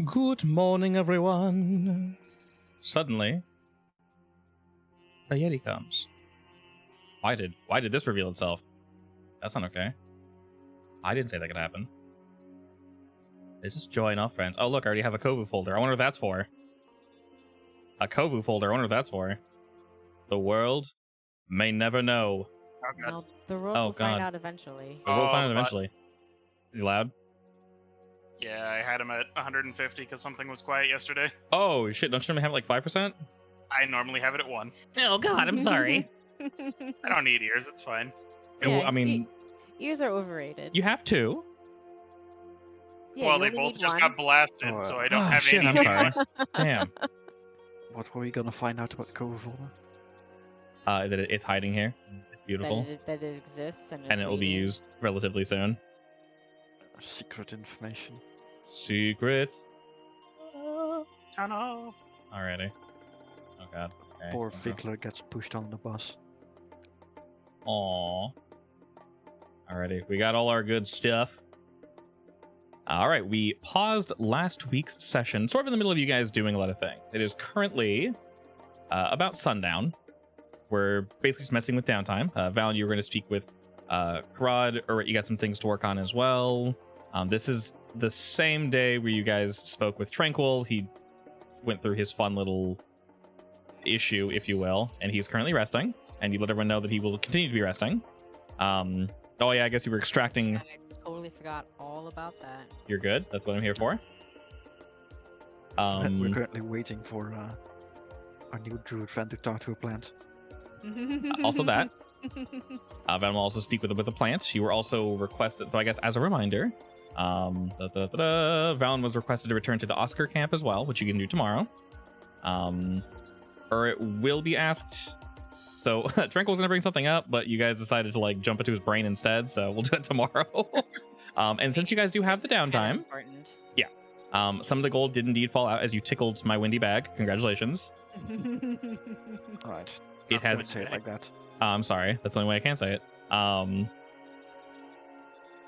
Good morning, everyone. Suddenly, a Yeti comes. Why did this reveal itself? That's not okay. I didn't say that could happen. It's just joy enough, friends. Oh, look, I already have a Kovu folder. I wonder what that's for. A Kovu folder. I wonder what that's for. The world may never know. Oh, God. No, the world Oh, will God. find out eventually. But we'll find out but- eventually. Is he loud? Yeah, I had him at 150 because something was quiet yesterday. Oh, shit. Don't you normally have like 5%? I normally have it at 1. Oh, God, I'm sorry. I don't need ears, it's fine. Well, I mean, ears are overrated. you have two. Yeah, well, you they only both need just one. got blasted, Oh, so I don't Oh, have shit, any. I'm sorry. Damn. What were we gonna find out about the cover folder? That it's hiding here. It's beautiful. That it exists and, And it will be waiting. used relatively soon. Secret information. Secret. Oh no. Alrighty. Oh, God. Okay. Poor Fiddler gets pushed on the bus. Aww. Alrighty, we got all our good stuff. Alright, we paused last week's session, sort of in the middle of you guys doing a lot of things. It is currently about sundown. We're basically just messing with downtime. Val, you were going to speak with Karad, or you got some things to work on as well. This is the same day where you guys spoke with Tranquil. He went through his fun little issue, if you will, and he's currently resting. And you let everyone know that he will continue to be resting. Oh yeah, I guess you were extracting. I totally forgot all about that. You're good. That's what I'm here for. We're currently waiting for our new druid friend to talk to a plant. Also that. Val will also speak with a plant. You were also requested. So I guess as a reminder, Valen was requested to return to the Oscar camp as well, which you can do tomorrow. Or it will be asked. So Tranquil was gonna bring something up, but you guys decided to like jump into his brain instead. So we'll do it tomorrow. And since you guys do have the downtime, Important. some of the gold did indeed fall out as you tickled my windy bag. Congratulations. Alright. It has. Don't say it like that. I'm sorry. That's the only way I can say it.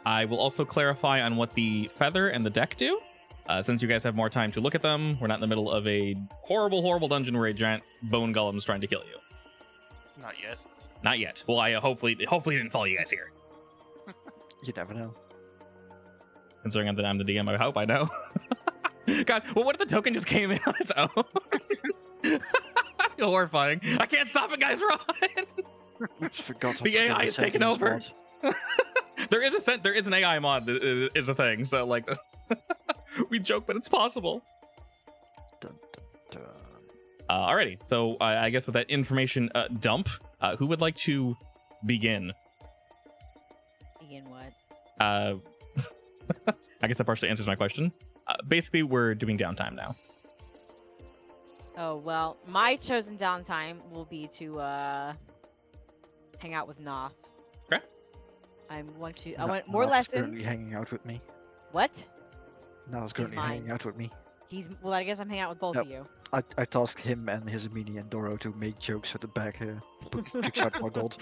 I will also clarify on what the feather and the deck do. Since you guys have more time to look at them, we're not in the middle of a horrible, horrible dungeon where a giant bone golem is trying to kill you. Not yet. Not yet. Well, I hopefully it didn't follow you guys here. You never know. Considering I'm the DM, I hope I know. God, well, what if the token just came in on its own? Horrifying. I can't stop it, guys. Run! I just forgot The AI is taking sentence over. mod. There is an AI mod that is a thing. So like, we joke, but it's possible. Dun, dun, dun. Alrighty. So I guess with that information dump, who would like to begin? Begin what? I guess that partially answers my question. Basically, we're doing downtime now. Oh well, my chosen downtime will be to hang out with Noth. Okay. I want Now- more Now's currently lessons. hanging out with me. What? Now is currently mine. hanging out with me. Well, I guess I'm hanging out with both Yep. of you. I tasked him and his Amini and Doro to make jokes at the back here. Pick out more gold.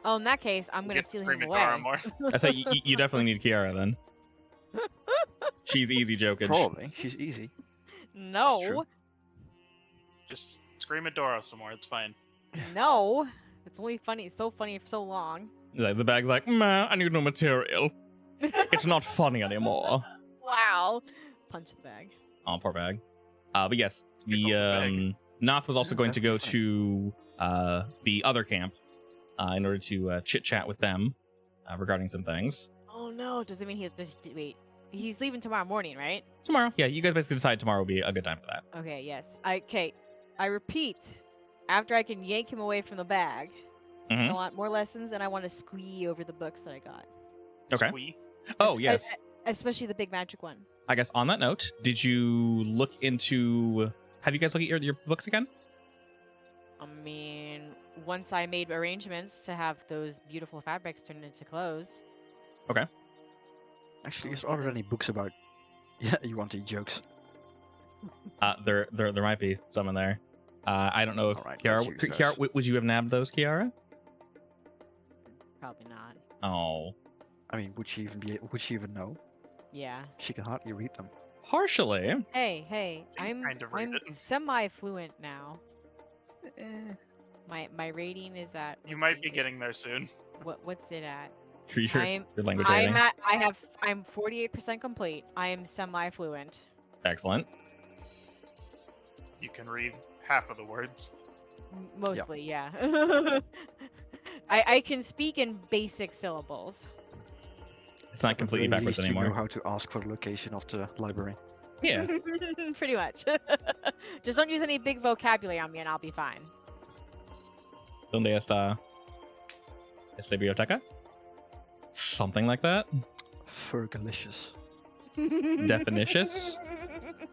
Oh, in that case, I'm gonna Get steal him Screaming away. Dora more. I say you definitely need Kiara then. She's easy joking. Probably. She's easy. No, true. Just scream at Dora some more, it's fine. no, it's only funny. It's so funny for so long. Like, the bag's like, meh, I need no material. It's not funny anymore. Wow. Punch the bag. Oh, poor bag. But yes, Good old bag. Noth was also Yeah, going to go definitely to the other camp in order to chit chat with them regarding some things. Oh no! Does it mean wait? He's leaving tomorrow morning, right? Tomorrow, yeah, you guys basically decide tomorrow would be a good time for that. Okay. Yes. I repeat. After I can yank him away from the bag, Mhm. I want more lessons, and I want to squee over the books that I got. Okay. Squee. Oh Es- yes. Especially the big magic one. I guess on that note, did you look into? Have you guys looked at your books again? I mean, once I made arrangements to have those beautiful fabrics turned into clothes. Actually, is are there any books about? Yeah, you wanted jokes. There might be some in there. I don't know if Alright, Kiara, let's use Kiara, those. would you have nabbed those, Kiara? Probably not. Oh, I mean, would she even know? Yeah. She can hardly read them. Partially. Hey, You I'm kind of read it. semi-fluent now. Eh, My rating is at. You let's might be see, getting there soon. what's it at? For your, I'm your language rating. I'm 48% complete. I am semi-fluent. Excellent. You can read half of the words. Mostly, yeah. I can speak in basic syllables. It's not at the completely very backwards least, you know anymore. how to ask for the location of the library. Yeah. Pretty much. Just don't use any big vocabulary on me and I'll be fine. ¿Dónde está esta biblioteca? Something like that. Fergalicious. Definitious?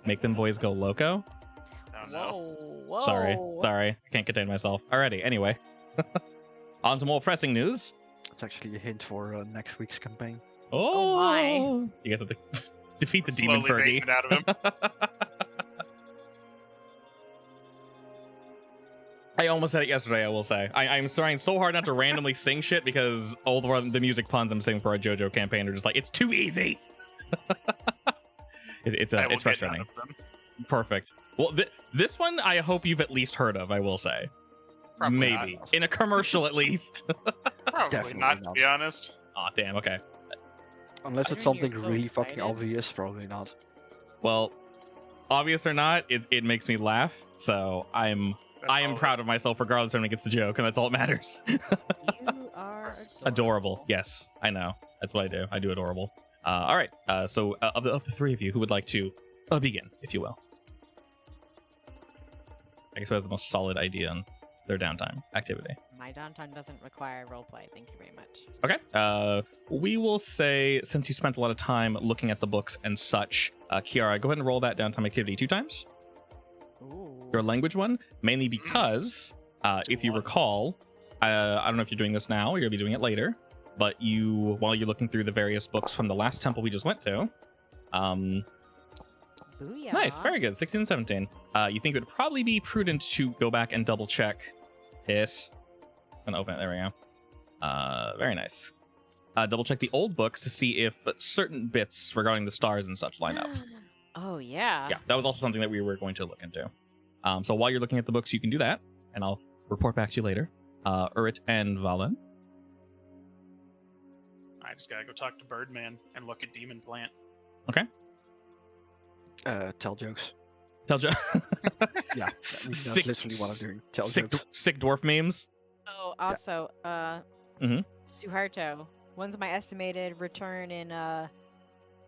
Make them boys go loco? Oh no. Whoa. Sorry. I can't contain myself. Alrighty, anyway. On to more pressing news. It's actually a hint for next week's campaign. Oh my. You guys have to defeat the demon Slowly Fergie. baiting it out of him. I almost said it yesterday, I will say. I'm trying so hard not to randomly sing shit because all the music puns I'm singing for our JoJo campaign are just like, it's too easy. It's I will get frustrating. none of them. Perfect. Well, this one I hope you've at least heard of, I will say. Probably Maybe. not. In a commercial at least. Probably Definitely not, to not. be honest. Aw, damn, okay. Unless it's Considering something you're so really fucking excited. obvious, probably not. Well, obvious or not, it makes me laugh, so I am That's proud of myself regardless of when it gets the joke, and that's all that matters. You are Adorable. Yes, I know. That's what I do. I do adorable. All right. So of the three of you, who would like to begin, if you will? I guess who has the most solid idea on their downtime activity? My downtime doesn't require roleplay. Thank you very much. Okay. We will say, since you spent a lot of time looking at the books and such, Kiara, go ahead and roll that downtime activity 2 times. Ooh. Your language one, mainly because, if you recall, I don't know if you're doing this now or you'll be doing it later, but while you're looking through the various books from the last temple we just went to, Booyah. nice, very good, 16 and 17. You think it would probably be prudent to go back and double check this. I'm gonna open it, there we go. Very nice. Double check the old books to see if certain bits regarding the stars and such line up. Oh yeah. Yeah, that was also something that we were going to look into. So while you're looking at the books, you can do that, and I'll report back to you later. Urit and Valen. I just gotta go talk to Birdman and look at Demon Plant. Tell jokes. Tell jo- Yeah, that's Sick- literally what I'm doing. Tell sick, jokes. sick dwarf memes. Oh, also, Mhm. Suharto. When's my estimated return in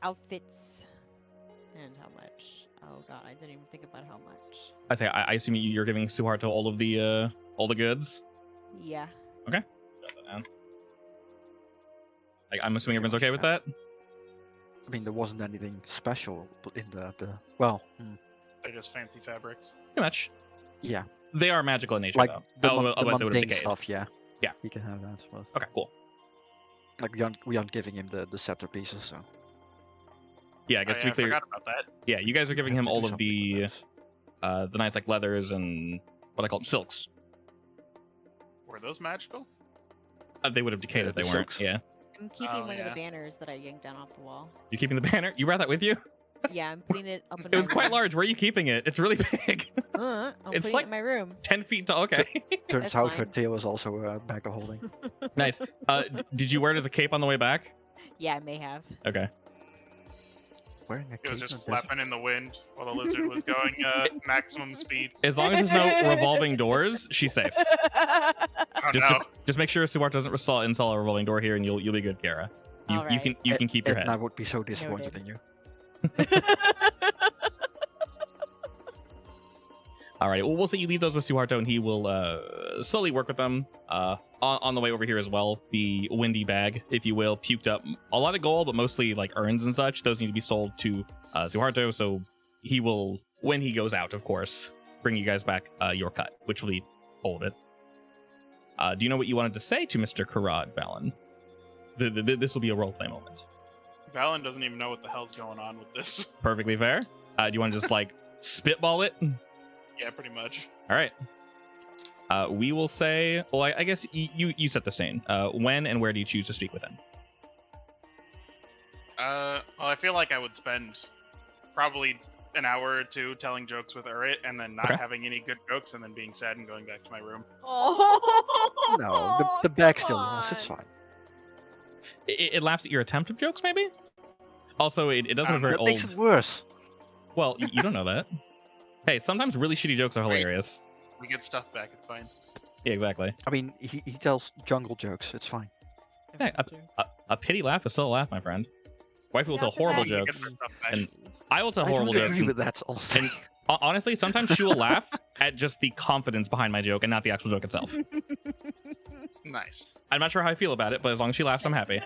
outfits? And how much? Oh god, I didn't even think about how much. I assume you're giving Suharto all the goods. Yeah. Jot that down. I'm assuming everyone's okay with that. I mean, there wasn't anything special in the well, They're just fancy fabrics. Pretty much. yeah, They are magical in nature, like though. the, Otherwise they would have mundane decayed. stuff. Yeah, Yeah. he can have that. But Okay, cool. like we aren't giving him the scepter pieces, so Yeah, I Oh, guess yeah, to be I clear, forgot about that. yeah, you guys are giving we have him to do all of something with the this. nice like leathers and what I call them silks. Were those magical? They would have decayed Yeah, if they the weren't. silks. Yeah. I'm keeping Oh, one of yeah. the banners that I yanked down off the wall. You keeping the banner? You brought that with you? Yeah, I'm putting it up in It my was quite room. large. Where are you keeping it? It's really big. I'm It's putting like- it in my room. 10 feet tall. Okay. Turns That's out her fine. tail is also a bag of holding. Nice. Did you wear it as a cape on the way back? Yeah, I may have. Okay. Wearing a It was cape just in a desert? flapping in the wind while the lizard was going maximum speed. As long as there's no revolving doors, she's safe. Oh Just make sure Suart doesn't install a revolving door here, and you'll be good, Kara. You Alright. can keep your And I head. would be so disappointed Noted. in you. All right. Well, we'll say you leave those with Suharto, and he will slowly work with them. On the way over here as well, the windy bag, if you will, puked up a lot of gold, but mostly like urns and such. Those need to be sold to Suharto, so he will, when he goes out, of course, bring you guys back your cut, which will be all of it. Do you know what you wanted to say to Mr. Karad, Valen? This will be a roleplay moment. Valen doesn't even know what the hell's going on with this. Perfectly fair. Do you want to just like spitball it? Yeah, pretty much. All right. We will say, well, I guess you set the scene. When and where do you choose to speak with him? Well, I feel like I would spend probably an hour or two telling jokes with Urit, and then not Okay. having any good jokes, and then being sad and going back to my room. Oh No, the bag come still laughs. It's on. fine. It laughs at your attempt of jokes, maybe? Also, it doesn't have a very That old... makes it worse. Well, you don't know that. Hey, sometimes really shitty jokes are Right. hilarious. We get stuff back, it's fine. Yeah, exactly. I mean, he tells jungle jokes. It's fine. Hey, a pity laugh is still a laugh, my friend. Wifey will Yeah, tell for horrible that. We get jokes, their stuff back. and I will tell I horrible don't jokes. agree And, with that, honestly. and honestly, sometimes she will laugh at just the confidence behind my joke and not the actual joke itself. Nice. I'm not sure how I feel about it, but as long as she laughs, I'm happy.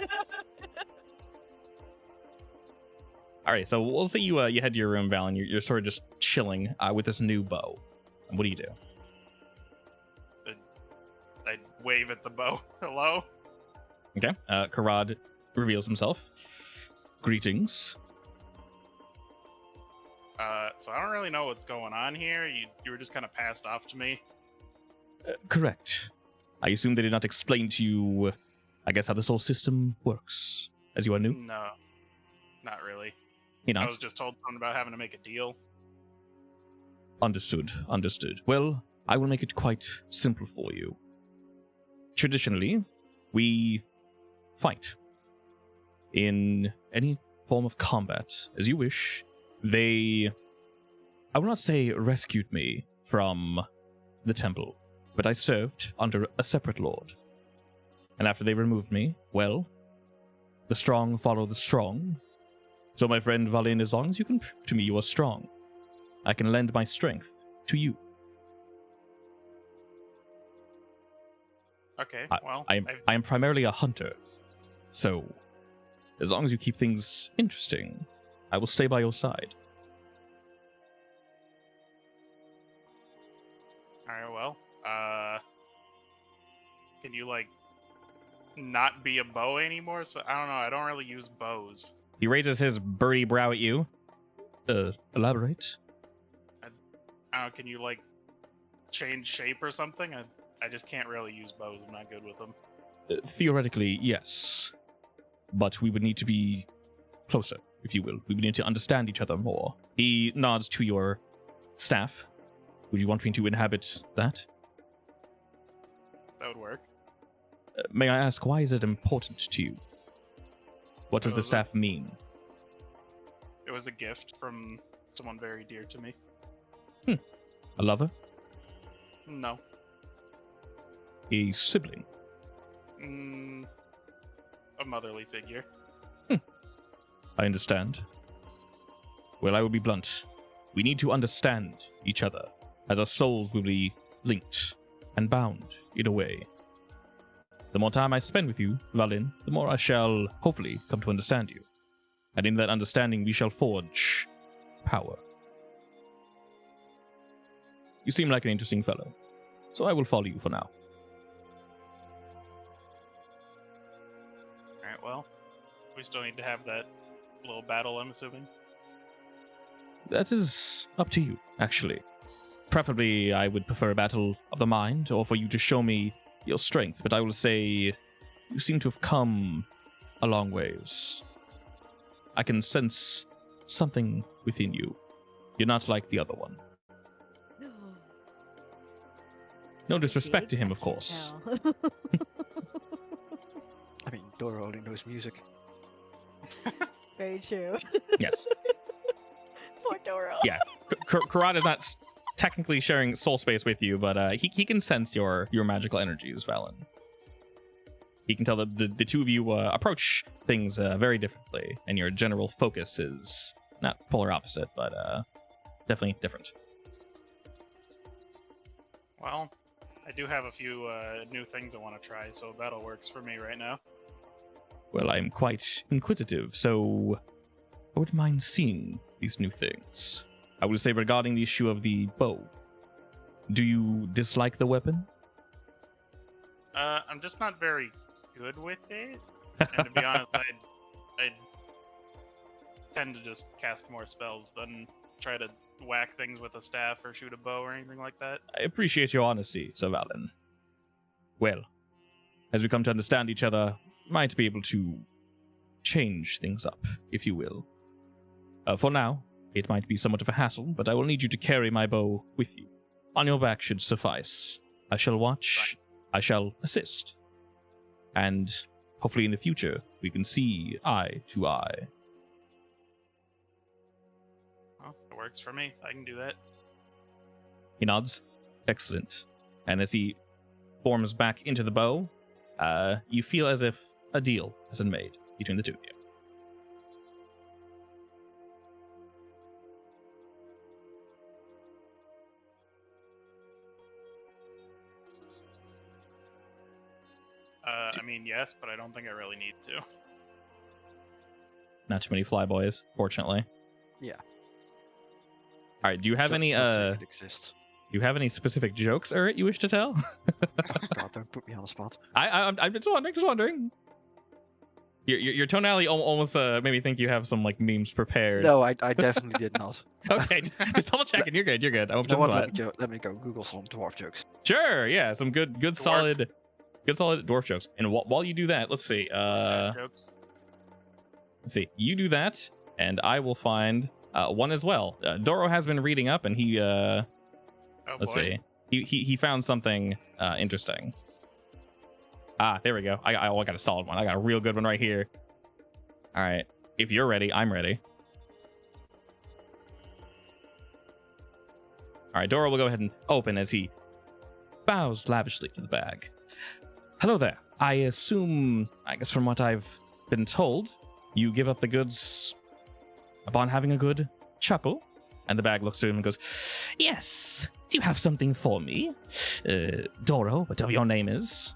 All right, so we'll see you. You head to your room, Val, and you're sort of just chilling with this new bow. And what do you do? I wave at the bow. Hello? Okay. Karad reveals himself. Greetings. So I don't really know what's going on here. You were just kind of passed off to me. Correct. I assume they did not explain to you, I guess, how this whole system works, as you are new. No, not really. He I nods. was just told something about having to make a deal. Understood. Well, I will make it quite simple for you. Traditionally, we fight. In any form of combat, as you wish. They, I will not say rescued me from the temple, but I served under a separate lord. And after they removed me, well, the strong follow the strong. So my friend Valin, as long as you can prove to me you are strong, I can lend my strength to you. Okay, well, I am primarily a hunter, so as long as you keep things interesting, I will stay by your side. Alright, well, can you, like, not be a bow anymore? So, I don't know, I don't really use bows. He raises his birdie brow at you. Elaborate? I don't know, can you, like, change shape or something? I just can't really use bows, I'm not good with them. Theoretically, yes. But we would need to be closer, if you will. We would need to understand each other more. He nods to your staff. Would you want me to inhabit that? That would work. May I ask, why is it important to you? What does the Was it- staff mean? It was a gift from someone very dear to me. A lover? No. A sibling? A motherly figure. I understand. Well, I will be blunt. We need to understand each other, as our souls will be linked and bound in a way. The more time I spend with you, Valin, the more I shall hopefully come to understand you. And in that understanding, we shall forge power. You seem like an interesting fellow, so I will follow you for now. Alright, well, we still need to have that little battle, I'm assuming. That is up to you, actually. Preferably, I would prefer a battle of the mind, or for you to show me your strength, but I will say you seem to have come a long ways. I can sense something within you. You're not like the other one. No disrespect to him, of course. I mean, Dora only knows music. Very true. Yes. Poor Dora. Yeah. Karat is not technically sharing soul space with you, but he can sense your magical energies, Valen. He can tell that the two of you approach things very differently, and your general focus is not polar opposite, but definitely different. Well, I do have a few new things I want to try, so battle works for me right now. Well, I'm quite inquisitive, so I wouldn't mind seeing these new things. I will say regarding the issue of the bow, do you dislike the weapon? I'm just not very good with it. And to be honest, I tend to just cast more spells than try to whack things with a staff or shoot a bow or anything like that. I appreciate your honesty, Sir Valen. Well, as we come to understand each other, might be able to change things up, if you will. For now, It might be somewhat of a hassle, but I will need you to carry my bow with you. On your back should suffice. I shall watch. I shall assist. And hopefully in the future, we can see eye to eye. Well, it works for me. I can do that. He nods. Excellent. And as he forms back into the bow, you feel as if a deal has been made between the two of you. I mean, yes, but I don't think I really need to. Not too many flyboys, fortunately. Yeah. All right. Do you have any? It exists. Do you have any specific jokes, Urt, you wish to tell? God, don't put me on the spot. I'm just wondering. Your tonality almost made me think you have some like memes prepared. No, I definitely did not. Okay, just double checking. You're good. I hope You know what? what? Let me go Google some dwarf jokes. Sure. Yeah. Some good solid dwarf jokes. And while you do that, let's see. Jokes. Let's see. You do that, and I will find one as well. Doro has been reading up, and he let's see. He found something interesting. Ah, there we go. I got a solid one. I got a real good one right here. All right. If you're ready, I'm ready. All right, Doro will go ahead and open as he bows lavishly to the bag. Hello there. I assume, I guess from what I've been told, you give up the goods upon having a good chuckle. And the bag looks to him and goes, yes. Do you have something for me? Doro, whatever your name is.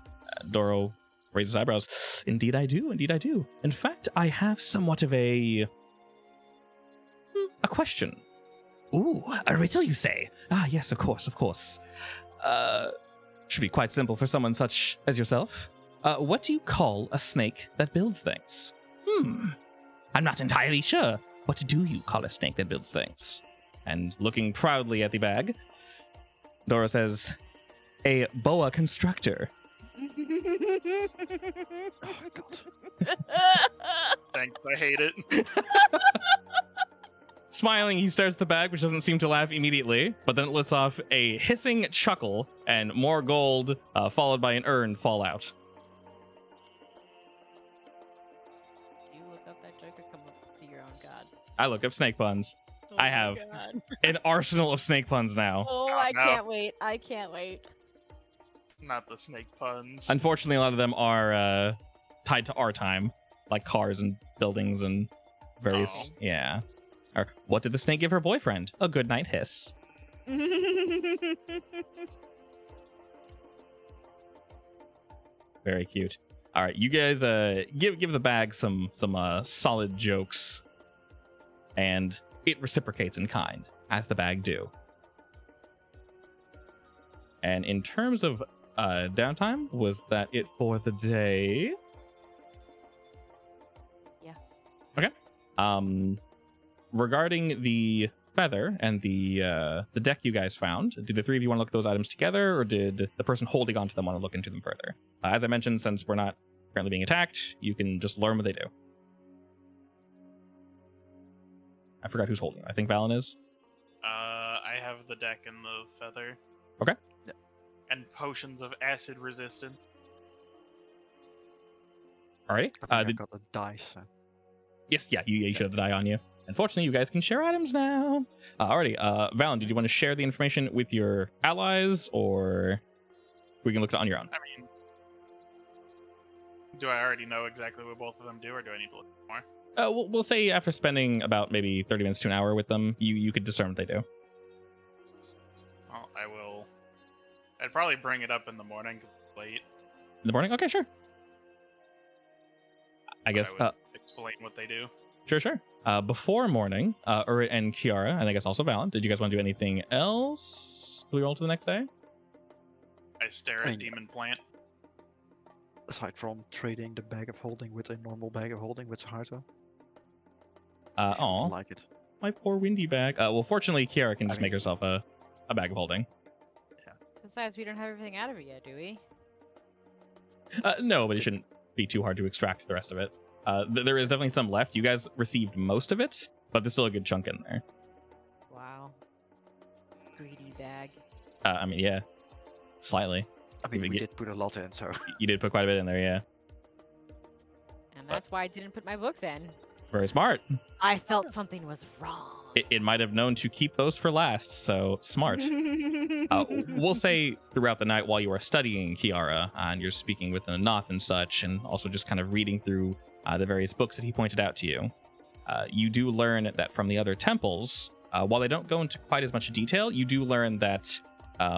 Doro raises eyebrows. Indeed I do. In fact, I have somewhat of a question. Ooh, a riddle, you say? Ah, yes, of course. Should be quite simple for someone such as yourself. What do you call a snake that builds things? I'm not entirely sure. What do you call a snake that builds things? And looking proudly at the bag, Doro says, a boa constrictor. Oh, God. Thanks, I hate it. Smiling, he stares at the bag, which doesn't seem to laugh immediately, but then it lets off a hissing chuckle, and more gold, followed by an urn, fall out. Do you look up that joke or come up to your own god? I look up snake puns. Oh I my have God. an arsenal of snake puns now. Oh, Oh, I no. can't wait. Not the snake puns. Unfortunately, a lot of them are tied to our time, like cars and buildings and various. Oh. Yeah. Or what did the snake give her boyfriend? A good night hiss. Very cute. All right, you guys give the bag some solid jokes, and it reciprocates in kind, as the bag do. And in terms of downtime, was that it for the day? Yeah. Okay. Regarding the feather and the deck you guys found, do the three of you want to look at those items together, or did the person holding onto them want to look into them further? As I mentioned, since we're not currently being attacked, you can just learn what they do. I forgot who's holding them. I think Valen is. I have the deck and the feather. Okay. Yeah. And potions of acid resistance. Alrighty. I think I got a dice. So. Yes, yeah, you should have the die on you. Unfortunately, you guys can share items now. Alrighty, Valen, did you want to share the information with your allies, or we can look at it on your own? I mean, do I already know exactly what both of them do, or do I need to look more? We'll say after spending about maybe 30 minutes to an hour with them, you could discern what they do. Well, I will. I'd probably bring it up in the morning because it's late. In the morning? Okay, sure. I guess. I would explain what they do. Sure. Before morning, Uri and Kiara, and I guess also Valen, did you guys want to do anything else? Do we roll to the next day? I stare I at mean- Demon Plant. Aside from trading the bag of holding with a normal bag of holding with Saharto. Aw, I like it. my poor windy bag. Well, fortunately, Kiara can just make mean- herself a bag of holding. Besides, we don't have everything out of it yet, do we? No, but it shouldn't be too hard to extract the rest of it. There is definitely some left. You guys received most of it, but there's still a good chunk in there. I mean, yeah, slightly. I mean, We we get- did put a lot in, so You did put quite a bit in there, yeah. And that's why I didn't put my books in. Very smart. I felt something was wrong. It might have known to keep those for last, so smart. We'll say throughout the night while you are studying Kiara, and you're speaking with Noth and such, and also just kind of reading through the various books that he pointed out to you, you do learn that from the other temples, while they don't go into quite as much detail, you do learn that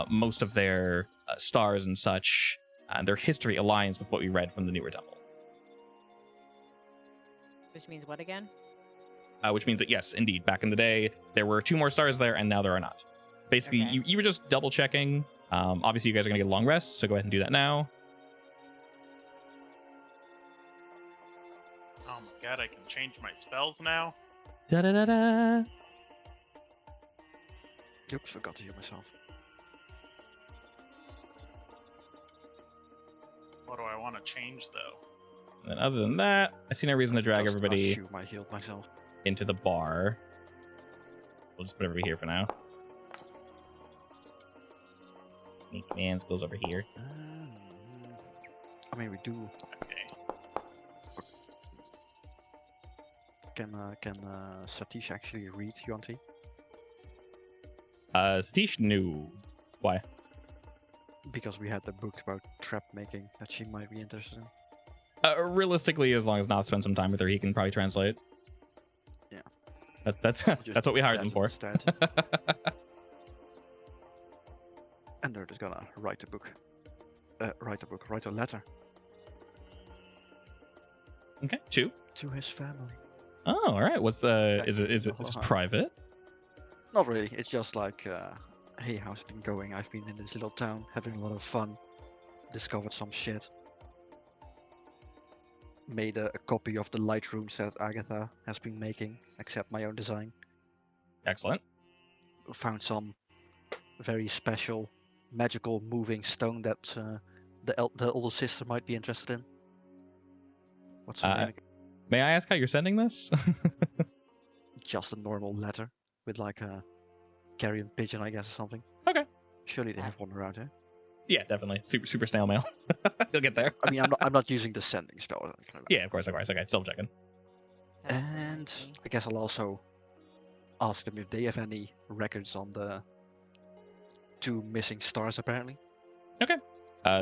most of their stars and such, their history aligns with what we read from the newer temple. Which means what again? Which means that, yes, indeed, back in the day, there were 2 more stars there, and now there are not. Basically, Okay. you were just double checking. Obviously, you guys are going to get a long rest, so go ahead and do that now. Oh my god, I can change my spells now? Da-da-da-da. oops, forgot to heal myself. What do I want to change, though? And then other than that, I see no reason to drag Just everybody assume I healed myself. into the bar. We'll just put everybody here for now. Man's goes over here. I mean, we do. Okay. Can Satish actually read Yuan-Ti? Satish knew. Why? Because we had the book about trap making that she might be interested in. Realistically, as long as Noth spends some time with her, he can probably translate. Yeah. That's Just that's what we hired that them for. instead. And they're just gonna write a book. Write a letter Okay, 2. to his family. Oh, all right. What's the? Is it Oh, is hi. private? Not really. It's just like, hey, how's it been going? I've been in this little town having a lot of fun. Discovered some shit. Made a copy of the light rooms that Agatha has been making, except my own design. Excellent. Found some very special, magical moving stone that the older sister might be interested in. What's her name? May I ask how you're sending this? Just a normal letter with like a carrion pigeon, I guess, or something. Okay. Surely they have one around here. Yeah, definitely. Super snail mail. You'll get there. I mean, I'm not using the sending spell. Yeah, of course. Okay, still checking. That's so And nasty. I guess I'll also ask them if they have any records on the 2 missing stars, apparently.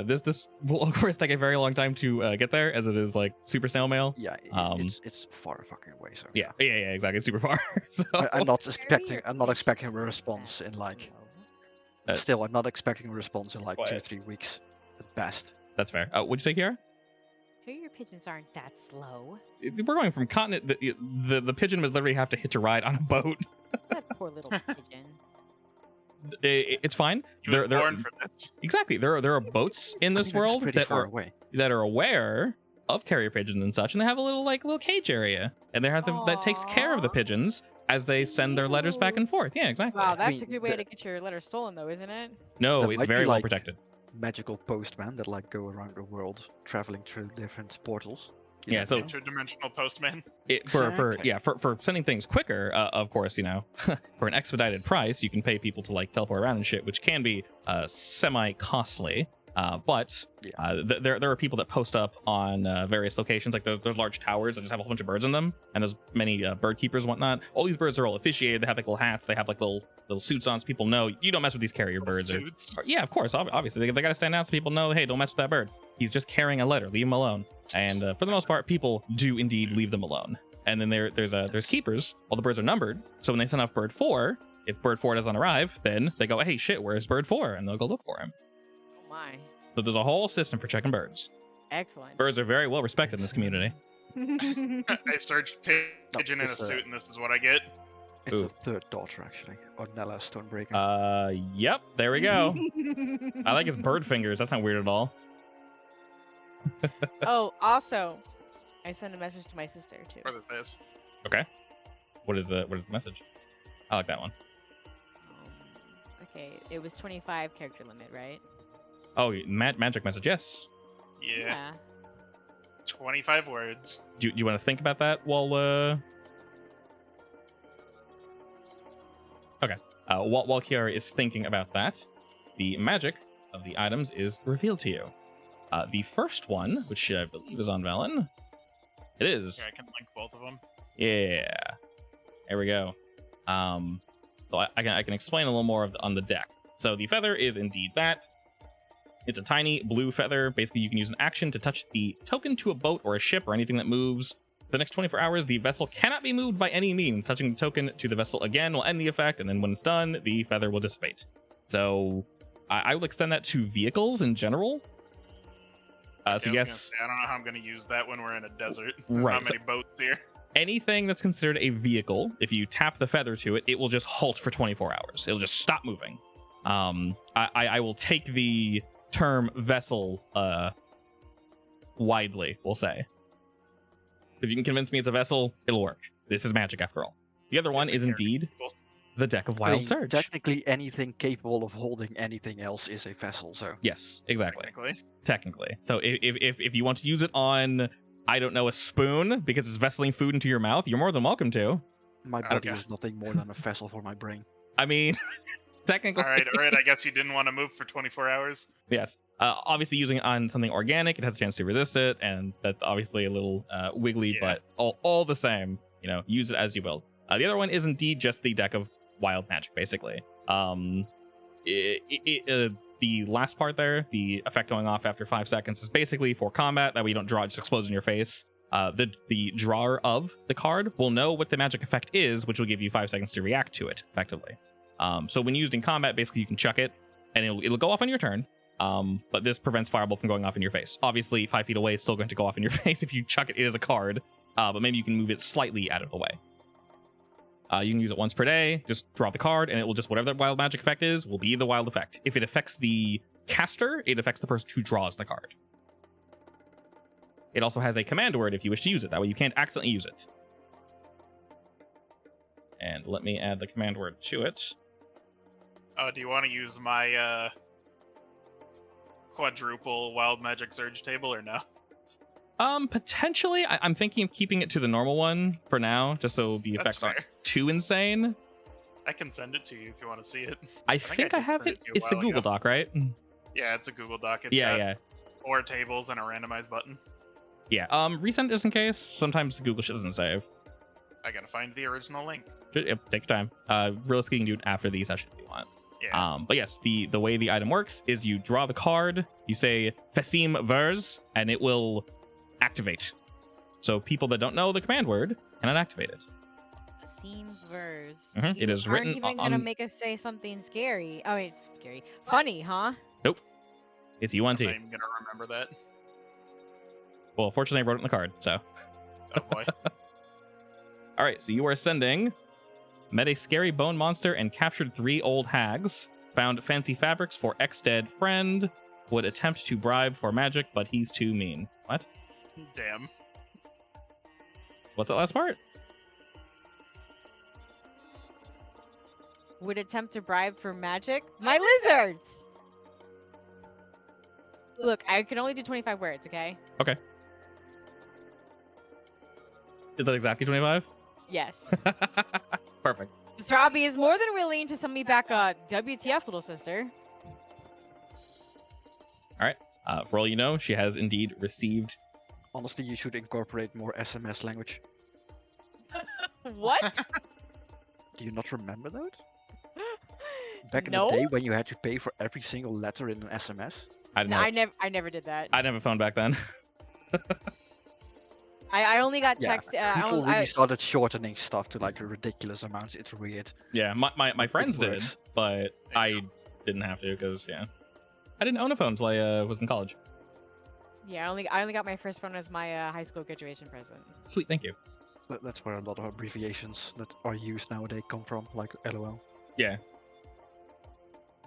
This will of course take a very long time to get there, as it is like super snail mail. Yeah, Um, it's far fucking away. So Yeah, exactly. It's super far. So I'm not Where are expecting. your I'm not expecting a pigeons response at, in like. Uh, Still, I'm not expecting a response in like quiet. 2-3 weeks at best. that's fair. What'd you say, Kiara? Here your pigeons aren't that slow. We're going from continent. The pigeon would literally have to hitch a ride on a boat. That poor little pigeon. It's fine. He was There- born for this. Exactly. There are boats in I this mean, they're just world pretty that far are away. aware of carrier pigeons and such, and they have a little cage area, and they have that takes care of the Aw. pigeons as they send their letters back and Cute. forth. Yeah, exactly. Wow, that's mean, a good way the- to get your letter stolen, though, isn't it? No, That it's might be very well like- protected. Magical postmen that like go around the world traveling through different portals. You Yeah, never so- know. Interdimensional postman. Exactly. For sending things quicker, of course, for an expedited price, you can pay people to like teleport around and shit, which can be semi costly. But there are people that post up on various locations, like there's large towers that just have a whole bunch of birds in them, and there's many bird keepers and whatnot. All these birds are all officiated. They have like little hats. They have like little suits on, so people know you don't mess with these carrier birds. Suits. Yeah, of course, obviously they got to stand out so people know, hey, don't mess with that bird. He's just carrying a letter. Leave him alone. And for the most part, people do indeed leave them alone. And then there's keepers. All the birds are numbered, so when they send off bird 4, if bird 4 doesn't arrive, then they go, hey, shit, where's bird 4? And they'll go look for him. Oh my. So there's a whole system for checking birds. Excellent. Birds are very well respected in this community. I searched pigeon in a it's a- suit, and this is what I get. It's Ooh. a third daughter actually, Ornella Stonebreaker. Yep, there we go. I like his bird fingers. That's not weird at all. Oh, also, I sent a message to my sister too. What is this? What is the message? I like that one. Okay, it was 25 character limit, right? Oh, magic message. Yes. Yeah. 25 words. Do you want to think about that while while Kiara is thinking about that, the magic of the items is revealed to you. The first one, which I believe is on Velen, it is. Here, I can link both of them. Yeah. There we go. So I can explain a little more on the deck. So the feather is indeed that. It's a tiny blue feather. Basically, you can use an action to touch the token to a boat or a ship or anything that moves. For the next 24 hours, the vessel cannot be moved by any means. Touching the token to the vessel again will end the effect, and then when it's done, the feather will dissipate. So I will extend that to vehicles in general. So yes, I don't know how I'm going to use that when we're in a desert. Right, How many boats here? anything that's considered a vehicle, if you tap the feather to it, it will just halt for 24 hours. It'll just stop moving. I will take the term vessel widely, we'll say. If you can convince me it's a vessel, it'll work. This is magic after all. The other one is indeed the deck of Wild Surge. Technically, anything capable of holding anything else is a vessel, so... Yes, exactly. Technically. So if you want to use it on, I don't know, a spoon because it's vesseling food into your mouth, you're more than welcome to. My body Okay. is nothing more than a vessel for my brain. I mean, technically. All right. I guess you didn't want to move for 24 hours. Yes. Obviously, using it on something organic, it has a chance to resist it, and that's obviously a little wiggly, Yeah. but all the same, use it as you will. The other one is indeed just the deck of wild magic, basically. The last part there, the effect going off after 5 seconds, is basically for combat. That way you don't draw, it just explodes in your face. The drawer of the card will know what the magic effect is, which will give you 5 seconds to react to it, effectively. So when used in combat, basically you can chuck it, and it'll go off on your turn. But this prevents Fireball from going off in your face. Obviously, 5 feet away, it's still going to go off in your face if you chuck it. It is a card, but maybe you can move it slightly out of the way. You can use it once per day. Just draw the card, and it will just, whatever that wild magic effect is, will be the wild effect. If it affects the caster, it affects the person who draws the card. It also has a command word if you wish to use it. That way you can't accidentally use it. And let me add the command word to it. Do you want to use my quadruple wild magic surge table or no? Potentially. I'm thinking of keeping it to the normal one for now, just so the That's effects aren't fair. too insane. I can send it to you if you want to see it. I think think I I did have send it. it to you a It's the while Google ago. Doc, right? Yeah, it's a Google Doc. It's Yeah, got yeah. 4 tables and a randomized button. Yeah. Resend just in case. Sometimes the Google shit doesn't save. I gotta find the original link. Take your time. Realistically, you can do it after the session if you want. Yeah. But yes, the way the item works is you draw the card, you say Fesim Vers, and it will activate. So people that don't know the command word cannot activate it. Seem verse. Mhm, it is written Aren't even on- gonna make us say something scary. Oh wait, scary. Funny, huh? It's I'm UNT. not even gonna remember that. Well, fortunately, I wrote it in the card, so. Oh boy. All right, so you are sending, met a scary bone monster and captured 3 old hags, found fancy fabrics for ex-dead friend, would attempt to bribe for magic, but he's too mean. What? Damn. What's that last part? Would attempt to bribe for magic? My lizards! Look, I can only do 25 words, okay? Is that exactly 25? Yes. Perfect. Chabi is more than willing to send me back a WTF, little sister. For all you know, she has indeed received. Honestly, you should incorporate more SMS language. What? Do you not remember that? Back in No? the day when you had to pay for every single letter in an SMS? I didn't No, have, I never did that. I didn't have a phone back then. I only got Yeah, text. people really started shortening stuff to like a ridiculous amount. It's weird. Yeah, my friends did, works. but I didn't have to because I didn't own a phone until I was in college. Yeah, I only got my first phone as my high school graduation present. Sweet, thank you. That's where a lot of abbreviations that are used nowadays come from, like LOL. Yeah,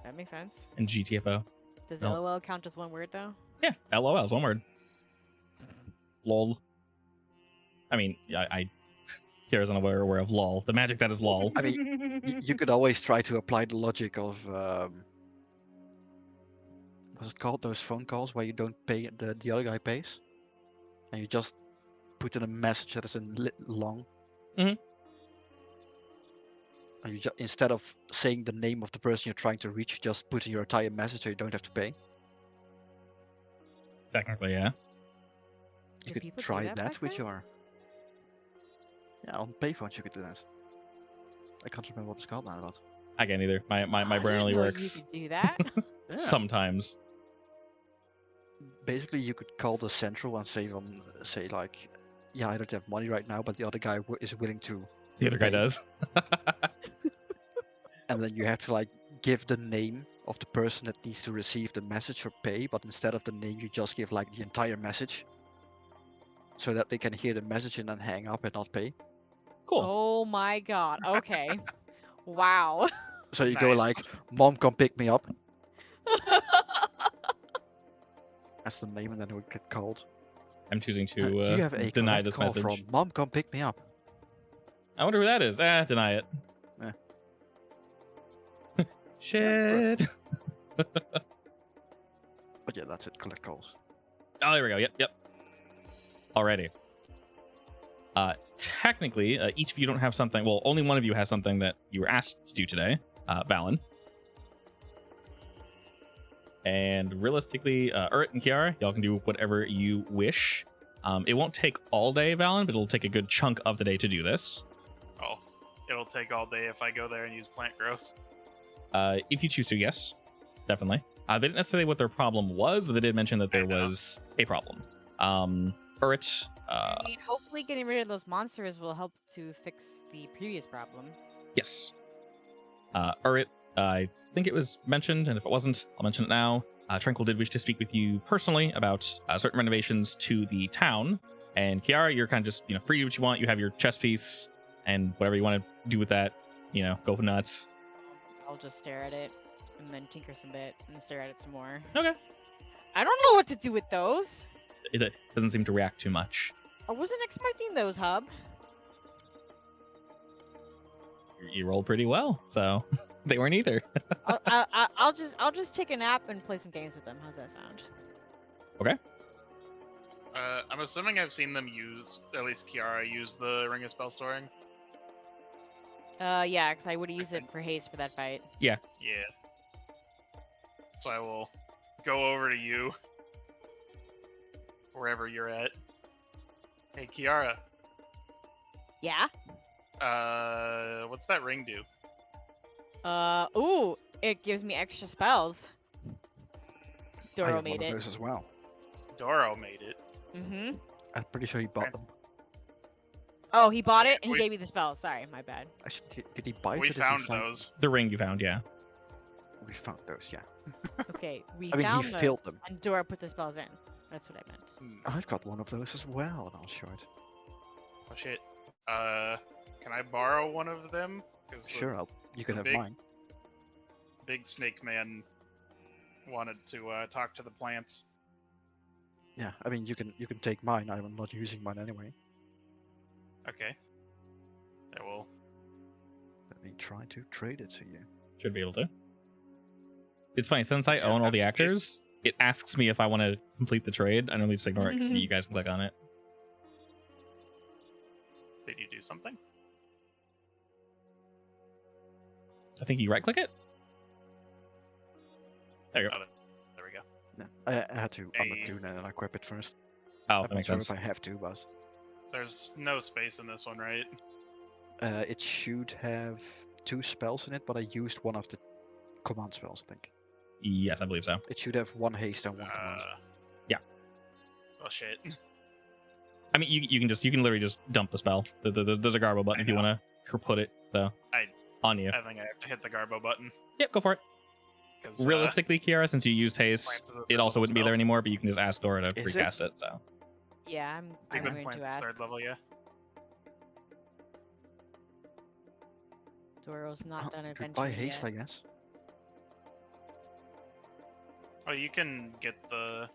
That makes sense. and GTFO. Does No. LOL count as one word though? Yeah, LOL is one word. LOL. I mean, I Kira's unaware of LOL. The magic that is LOL. I You could always try to apply the logic of what's it called? Those phone calls where you don't pay, the other guy pays, and you just put in a message that is long. Mhm. And instead of saying the name of the person you're trying to reach, you just put in your entire message so you don't have to pay. Technically, yeah. You Did could people do try that that back with then? your. Yeah, on payphones you could do that. I can't remember what it's called now, but. I can't either. My I brain didn't only know works You could do that. Yeah. sometimes. Basically, you could call the central and say like, yeah, I don't have money right now, but the other guy is willing to. The other guy pay. does. And then you have to like give the name of the person that needs to receive the message or pay, but instead of the name, you just give like the entire message, so that they can hear the message and then hang up and not pay. Cool. Oh my god. Okay. Wow. So you go Nice. like, "Mom, come pick me up." That's the name, and then it would get called. I'm choosing You to have a deny collect this call message. from "Mom, come pick me up." I wonder who that is. Deny it. Eh. Shit. But yeah, that's it. Collect calls. Oh, there we go. Yep. Alrighty. Technically, each of you don't have something. Well, only one of you has something that you were asked to do today, Valen. And realistically, Urt and Kiara, y'all can do whatever you wish. It won't take all day, Valen, but it'll take a good chunk of the day to do this. Oh, it'll take all day if I go there and use plant growth. If you choose to, yes, definitely. They didn't necessarily what their problem was, but they did mention that there was a problem. Urt, I mean, hopefully getting rid of those monsters will help to fix the previous problem. yes. Urt, I think it was mentioned, and if it wasn't, I'll mention it now. Tranquil did wish to speak with you personally about certain renovations to the town. And Kiara, you're kind of just, free to do what you want. You have your chess piece, and whatever you want to do with that, go nuts. I'll just stare at it and then tinker some bit and stare at it some more. Okay. I don't know what to do with those. It doesn't seem to react too much. I wasn't expecting those, Hub. You rolled pretty well, so they weren't either. I'll just take a nap and play some games with them. How's that sound? I'm assuming I've seen them use, at least Kiara, use the Ring of Spell Storing. Yeah, because I would use it for haste for that fight. Yeah. So I will go over to you, wherever you're at. Hey, Kiara. Yeah? What's that ring do? Ooh, it gives me extra spells. I Doro have made one of it. those as well. Doro made it. Mm-hmm. I'm pretty sure he bought them. Oh, he bought it and he We- gave me the spell. Sorry, my bad. Actually, did he buy it? We or did found those. The ring you found, yeah. We found those, yeah. Okay, we I mean, he found filled those, them. and Dora put the spells in. That's what I meant. Hmm. I've got one of those as well, and I'll show it. Oh shit. Can I borrow one of them? 'Cause the Sure, you can have big- mine. big snake man wanted to talk to the plants. Yeah, I mean, you can take mine. I'm not using mine anyway. Okay. I will. Let me try to trade it to you. Should be able to. It's funny, since I Yeah, own all the that's actors, it asks me if I want to complete the trade. I normally just ignore it because you guys can click on it. Did you do something? I think you right click it. There you go. Oh, there we go. Yeah, I had to Hey. undo and equip it first. Oh, I'm that not makes sure sense. if I have to, but There's no space in this one, right? it should have 2 spells in it, but I used one of the command spells, I think. Yes, I believe so. It should have 1 haste and 1 command. Yeah. Oh shit. I mean, you can literally just dump the spell. There's a garbo button I if you know. want to put it. So on you. I think I have to hit the Garbo button. Yep, go for it. 'Cause, Realistically, Kiara, since you used haste, plants is a it third also level wouldn't be there spell. anymore. But you can just ask Dora to Is it? recast it. So Yeah, I'm Even going plant to is ask. 3rd level, yeah. Doro's not done Goodbye adventuring haste, yet. I guess. Oh, you can get the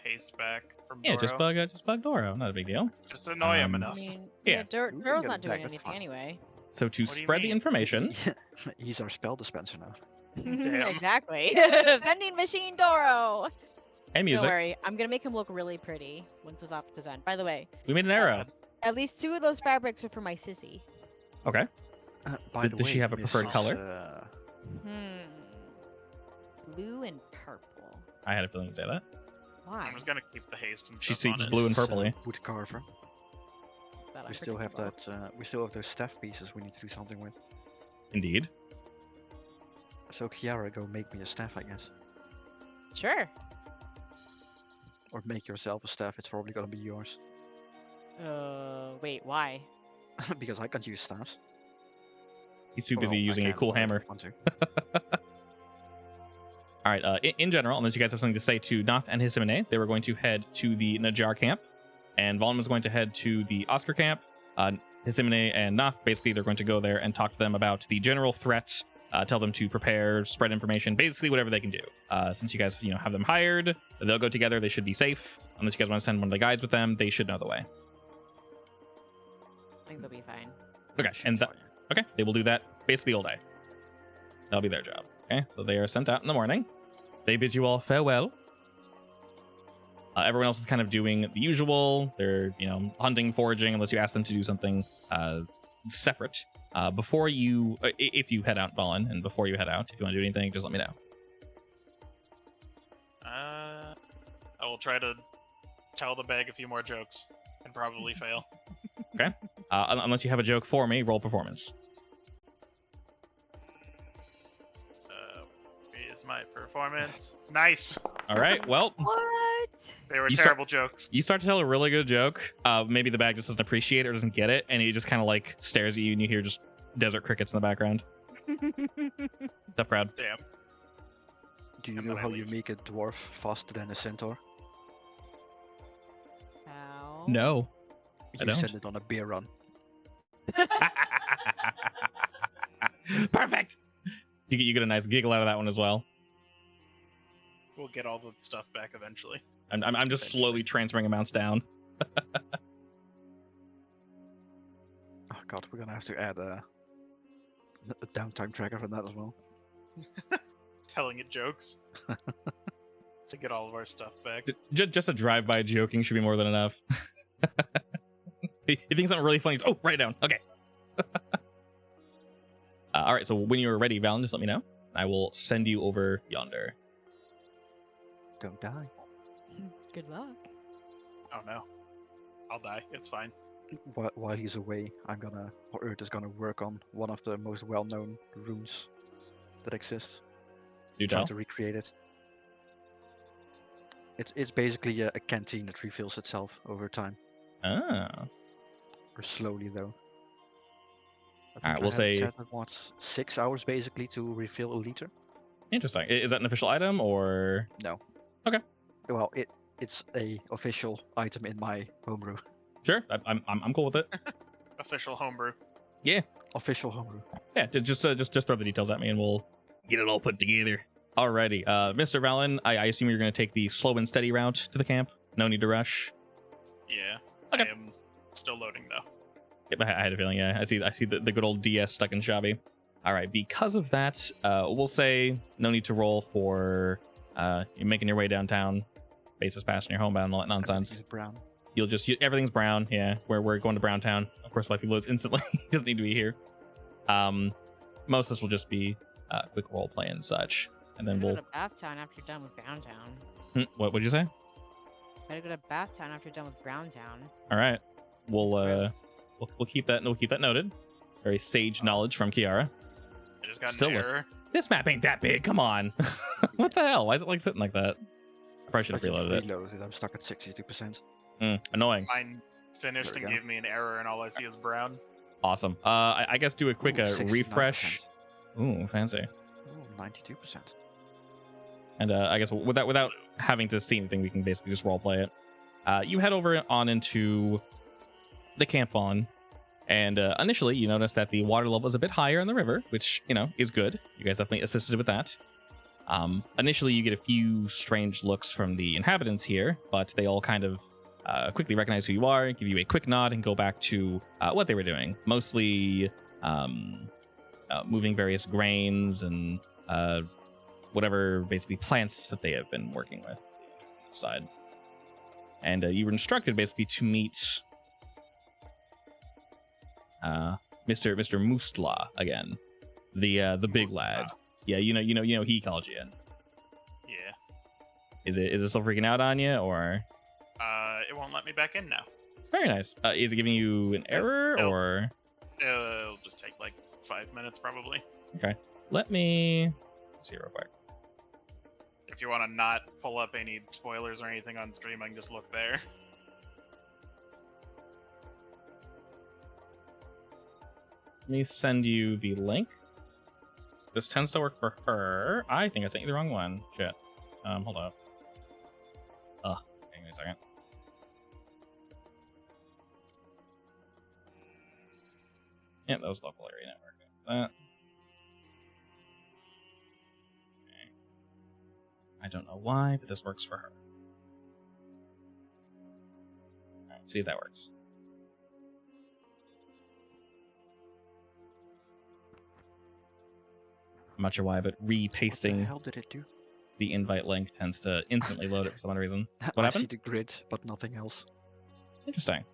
haste back from yeah, Doro. just bug Dora. Not a big deal. Just annoy him I enough. I mean, Yeah. yeah, We can Doro's get not it doing back, that's anything fine. anyway. So to What do you spread the mean? information, He's our spell dispenser now. Damn. Exactly. Vending machine Doro. and music, Don't worry, I'm gonna make him look really pretty once his office is done. By the way, we made an arrow. at least 2 of those fabrics are for my sissy. Okay. By the Does way, she have a preferred Mrs., color? Blue and purple. I had a feeling you'd say that. Why? I'm just gonna keep the haste and She stuff on seems it. blue and Mrs., purpley. Woodcarver. That We still have unpredictable. that. We still have those staff pieces. We need to do something with. Indeed. So Kiara, go make me a staff, I guess, Sure. or make yourself a staff. It's probably gonna be yours Wait, why? because I can't use staffs. He's too Well, busy I using a can, cool but I hammer. don't want to. All right. In general, unless you guys have something to say to Noth and Hisamine, they were going to head to the Najar camp, and Vaughn was going to head to the Oscar camp. Hisamine and Noth, basically, they're going to go there and talk to them about the general threat. Tell them to prepare, spread information, basically whatever they can do. Since you guys, have them hired, they'll go together. They should be safe. Unless you guys want to send one of the guides with them, they should know the way. I think they'll be fine. Okay, Should and be that. Okay, they will do that basically all day. That'll be their job. Okay, so they are sent out in the morning. They bid you all farewell. Everyone else is kind of doing the usual. They're, hunting, foraging, unless you ask them to do something separate. Before you, if you head out, Vaughn, and before you head out, if you want to do anything, just let me know. I will try to tell the bag a few more jokes and probably fail. Unless you have a joke for me, roll performance. Is my performance nice? All right, well, What? They were You terrible jokes. you start to tell a really good joke. Maybe the bag just doesn't appreciate it or doesn't get it, and he just kind of like stares at you, and you hear just desert crickets in the background. Tough crowd. Damn. Do you And know then I how you leave. make a dwarf faster than a centaur? How? No. You don't. send it on a beer run. Perfect. You get a nice giggle out of that one as well. We'll get all the stuff back eventually. I'm just slowly transferring amounts down. Oh god, we're gonna have to add a downtime tracker for that as well. Telling it jokes to get all of our stuff back. Just a drive-by joking should be more than enough. He thinks something really funny. Oh, write it down. Okay. All right. So when you're ready, Valen, just let me know. I will send you over yonder. Don't die. Good luck. Oh no. I'll die. It's fine. While he's away, Earth is gonna work on one of the most well-known runes that exist. Do Try tell. to recreate it. It's basically a canteen that refills itself over time, Ah. or slowly though. Alright, we'll say- Set at, what, 6 hours basically to refill a liter. Interesting. Is that an official item or? Well, it's a official item in my homebrew. Sure. I'm cool with it. Official homebrew. Official homebrew. Yeah. Just throw the details at me and we'll get it all put together. Alrighty. Mr. Valen, I assume you're going to take the slow and steady route to the camp. No need to rush. Yeah. Okay. I am still loading though. Yep, I had a feeling. Yeah, I see the good old DS stuck in Chabi. All right, because of that, we'll say no need to roll for you making your way downtown, basis pass in your homebound and all that nonsense. Everything is brown. You'll just everything's brown. Yeah, we're going to Browntown. Of course, Wifey loads instantly. He doesn't need to be here. Most of this will just be quick role play and such, and then Better we'll. go to Bathtown after you're done with Browntown. What would you say? Better go to Bathtown after you're done with Browntown. All right, we'll It's gross. we'll keep that. We'll keep that noted. Very sage knowledge from Kiara. I just got Still an look- error. This map ain't that big. Come on. What the hell? Why is it like sitting like that? I probably should I have just reloaded it. reloaded it. I'm stuck at 62%. Annoying. Mine finished There and we go. gave me an error, and all I see is brown. Awesome. I guess do a quick Ooh, 69%. refresh. Ooh, fancy. Ooh, 92%. And I guess without having to see anything, we can basically just role play it. You head over on into the camp on, and initially you notice that the water level is a bit higher in the river, which is good. You guys definitely assisted with that. Initially, you get a few strange looks from the inhabitants here, but they all kind of quickly recognize who you are, give you a quick nod, and go back to what they were doing. Mostly moving various grains and whatever basically plants that they have been working with. Side. And you were instructed basically to meet Mr. Mustla again, the big lad. Yeah, you know he called you in. Yeah. Is it still freaking out on you, or? It won't let me back in now. Very nice. Is it giving you an error, or? It'll just take like 5 minutes probably. Okay. Let me see real quick. If you want to not pull up any spoilers or anything on stream, I can just look there. Let me send you the link. This tends to work for her. I think I sent you the wrong one. Shit. Hold up. Hang on a second. Yeah, that was local area network. That. Okay. I don't know why, but this works for her. Alright, see if that works. I'm not sure why, but What the repasting hell did it do? the invite link tends to instantly load it for some odd reason. What I happened? see the grid, but nothing else. Interesting.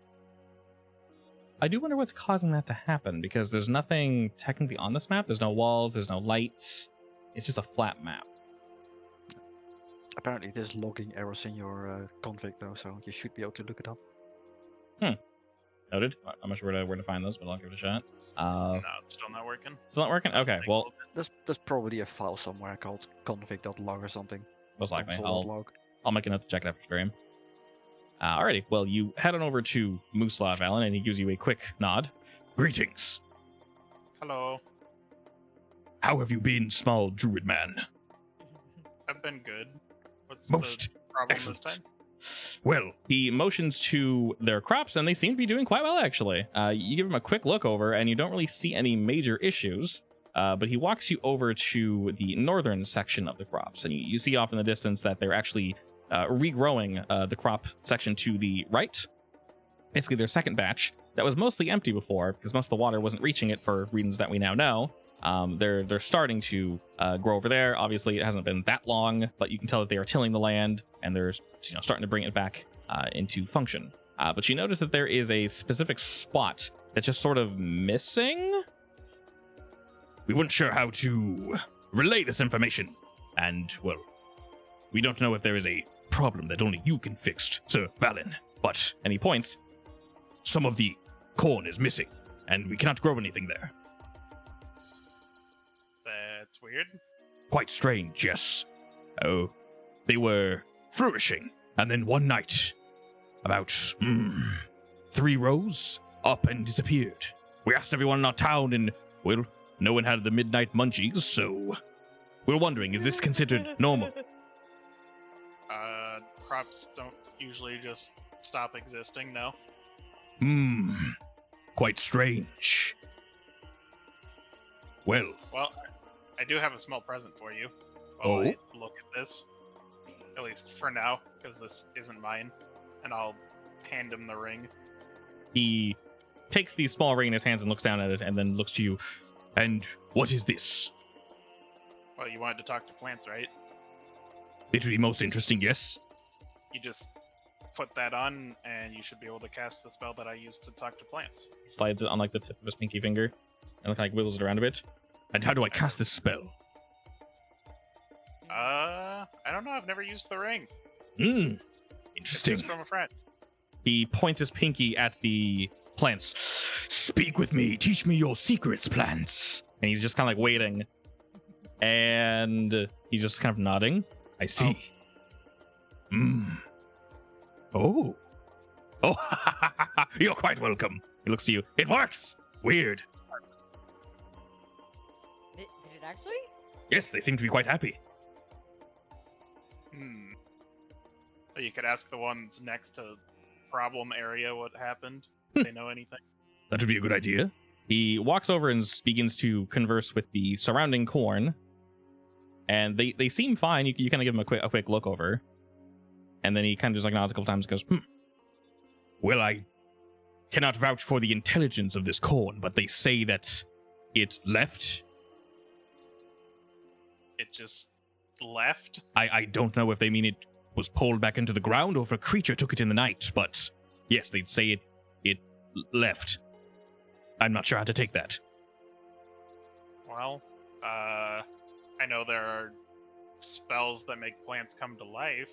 I do wonder what's causing that to happen, because there's nothing technically on this map. There's no walls, there's no lights. It's just a flat map. Apparently there's logging errors in your config though, so you should be able to look it up. Noted. I'm not sure where to find those, but I'll give it a shot. No, it's still not working. Still not working? Okay, well, There's probably a file somewhere called config.log or something. most likely. Console.log. I'll make a note to check it after stream. Alrighty, well, you head on over to Mooslav, Alan, and he gives you a quick nod. Greetings. Hello. How have you been, small druid man? I've been good. What's Most the problem excellent. this time? Well, he motions to their crops, and they seem to be doing quite well, actually. You give him a quick look over, and you don't really see any major issues. But he walks you over to the northern section of the crops, and you see off in the distance that they're actually regrowing the crop section to the right. Basically, their second batch that was mostly empty before, because most of the water wasn't reaching it for reasons that we now know. They're starting to grow over there. Obviously, it hasn't been that long, but you can tell that they are tilling the land, and they're starting to bring it back into function. But you notice that there is a specific spot that's just sort of missing. We weren't sure how to relay this information, and well, we don't know if there is a problem that only you can fix, Sir Balin. But, and he points, some of the corn is missing, and we cannot grow anything there. That's weird. Quite strange, yes. Oh, they were flourishing, and then one night, about 3 rows up and disappeared. We asked everyone in our town, and well, no one had the midnight munchies, so we're wondering, is this considered normal? Crops don't usually just stop existing, no? Quite strange. Well, Well, I do have a small present for you. Oh? I look at this. At least for now, because this isn't mine. And I'll hand him the ring. he takes the small ring in his hands and looks down at it, and then looks to you. And what is this? Well, you wanted to talk to plants, right? It would be most interesting, yes? You just put that on, and you should be able to cast the spell that I used to talk to plants. He slides it on like the tip of his pinky finger, and like wiggles it around a bit. And how do I cast this spell? I don't know. I've never used the ring. Interesting. It's just from a friend. He points his pinky at the plants. Speak with me. Teach me your secrets, plants. And he's just kind of like waiting. And he's just kind of nodding. I see. Oh. Oh, you're quite welcome. He looks to you. It works. Weird. Did it actually? Yes, they seem to be quite happy. Or you could ask the ones next to problem area what happened. If they know anything. That would be a good idea. He walks over and begins to converse with the surrounding corn. And they seem fine. You kind of give him a quick look over. And then he kind of just like nods a couple times and goes, Well, I cannot vouch for the intelligence of this corn, but they say that it left. It just left. I don't know if they mean it was pulled back into the ground or if a creature took it in the night, but yes, they'd say it left. I'm not sure how to take that. Well, I know there are spells that make plants come to life,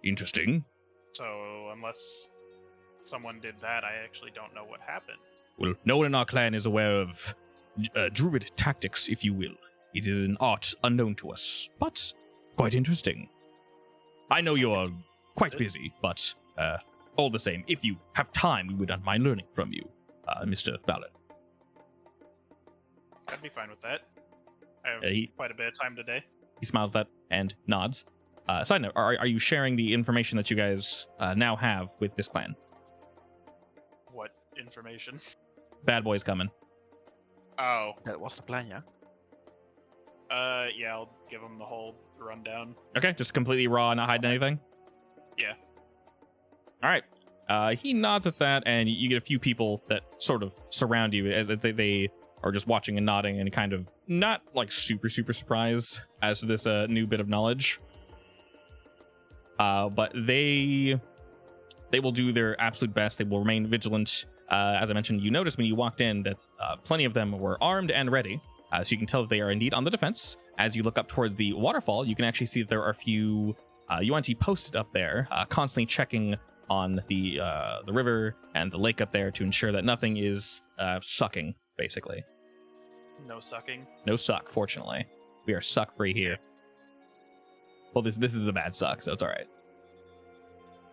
Interesting. so unless someone did that, I actually don't know what happened. Well, no one in our clan is aware of druid tactics, if you will. It is an art unknown to us, but quite interesting. I know you're quite busy, but all the same, if you have time, we would not mind learning from you, Mr. Ballard. I'd be fine with that. I have He quite a bit of time today. smiles that and nods. Side note, are you sharing the information that you guys now have with this clan? What information? Bad boy's coming. Oh, That was the plan, yeah? yeah, I'll give him the whole rundown. Okay, just completely raw, not hiding anything? Yeah. All right. He nods at that, and you get a few people that sort of surround you as they are just watching and nodding and kind of not like super surprised as to this new bit of knowledge. But they will do their absolute best. They will remain vigilant. As I mentioned, you noticed when you walked in that plenty of them were armed and ready. So you can tell that they are indeed on the defense. As you look up towards the waterfall, you can actually see that there are a few UNT posted up there, constantly checking on the river and the lake up there to ensure that nothing is sucking, basically. No sucking. No suck, fortunately. We are suck-free here. Well, this is the bad suck, so it's all right.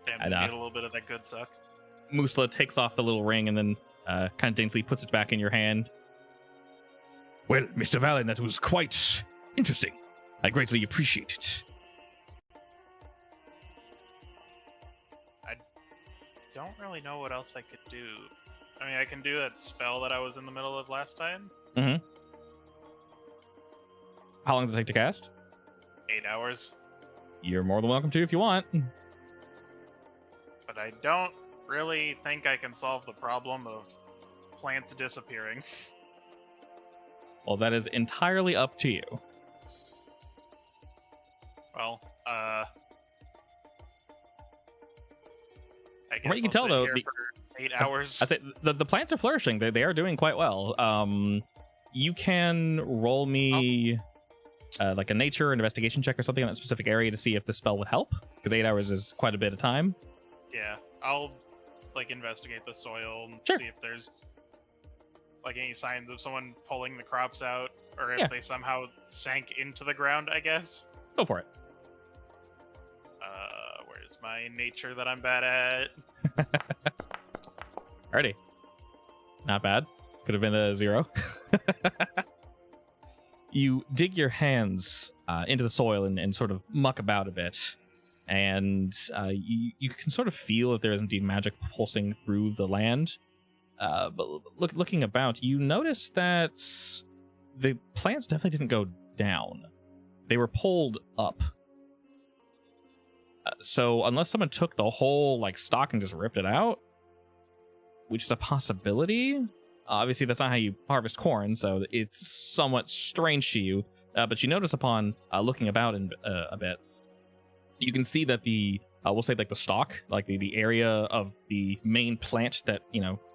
Damn, And, you get a little bit of that good suck. Musla takes off the little ring and then kind of daintily puts it back in your hand. Well, Mr. Valen, that was quite interesting. I greatly appreciate it. I don't really know what else I could do. I mean, I can do that spell that I was in the middle of last time. Mm-hmm. How long does it take to cast? 8 hours. You're more than welcome to if you want. But I don't really think I can solve the problem of plants disappearing. Well, that is entirely up to you. Well, I guess From what you can I'll tell, sit though, here for 8 hours. I say the plants are flourishing. They are doing quite well. You can roll me like a nature or investigation check or something on that specific area to see if the spell would help, because 8 hours is quite a bit of time. Yeah, I'll like investigate the soil and Sure. see if there's like any signs of someone pulling the crops out, or if Yeah. they somehow sank into the ground, I guess. Go for it. Where's my nature that I'm bad at? Alrighty. Not bad. Could have been a 0. You dig your hands into the soil and sort of muck about a bit. And you can sort of feel that there is indeed magic pulsing through the land. But looking about, you notice that the plants definitely didn't go down. They were pulled up. So unless someone took the whole like stalk and just ripped it out, which is a possibility. Obviously, that's not how you harvest corn, so it's somewhat strange to you. But you notice upon looking about a bit, you can see that the we'll say like the stalk, like the area of the main plant that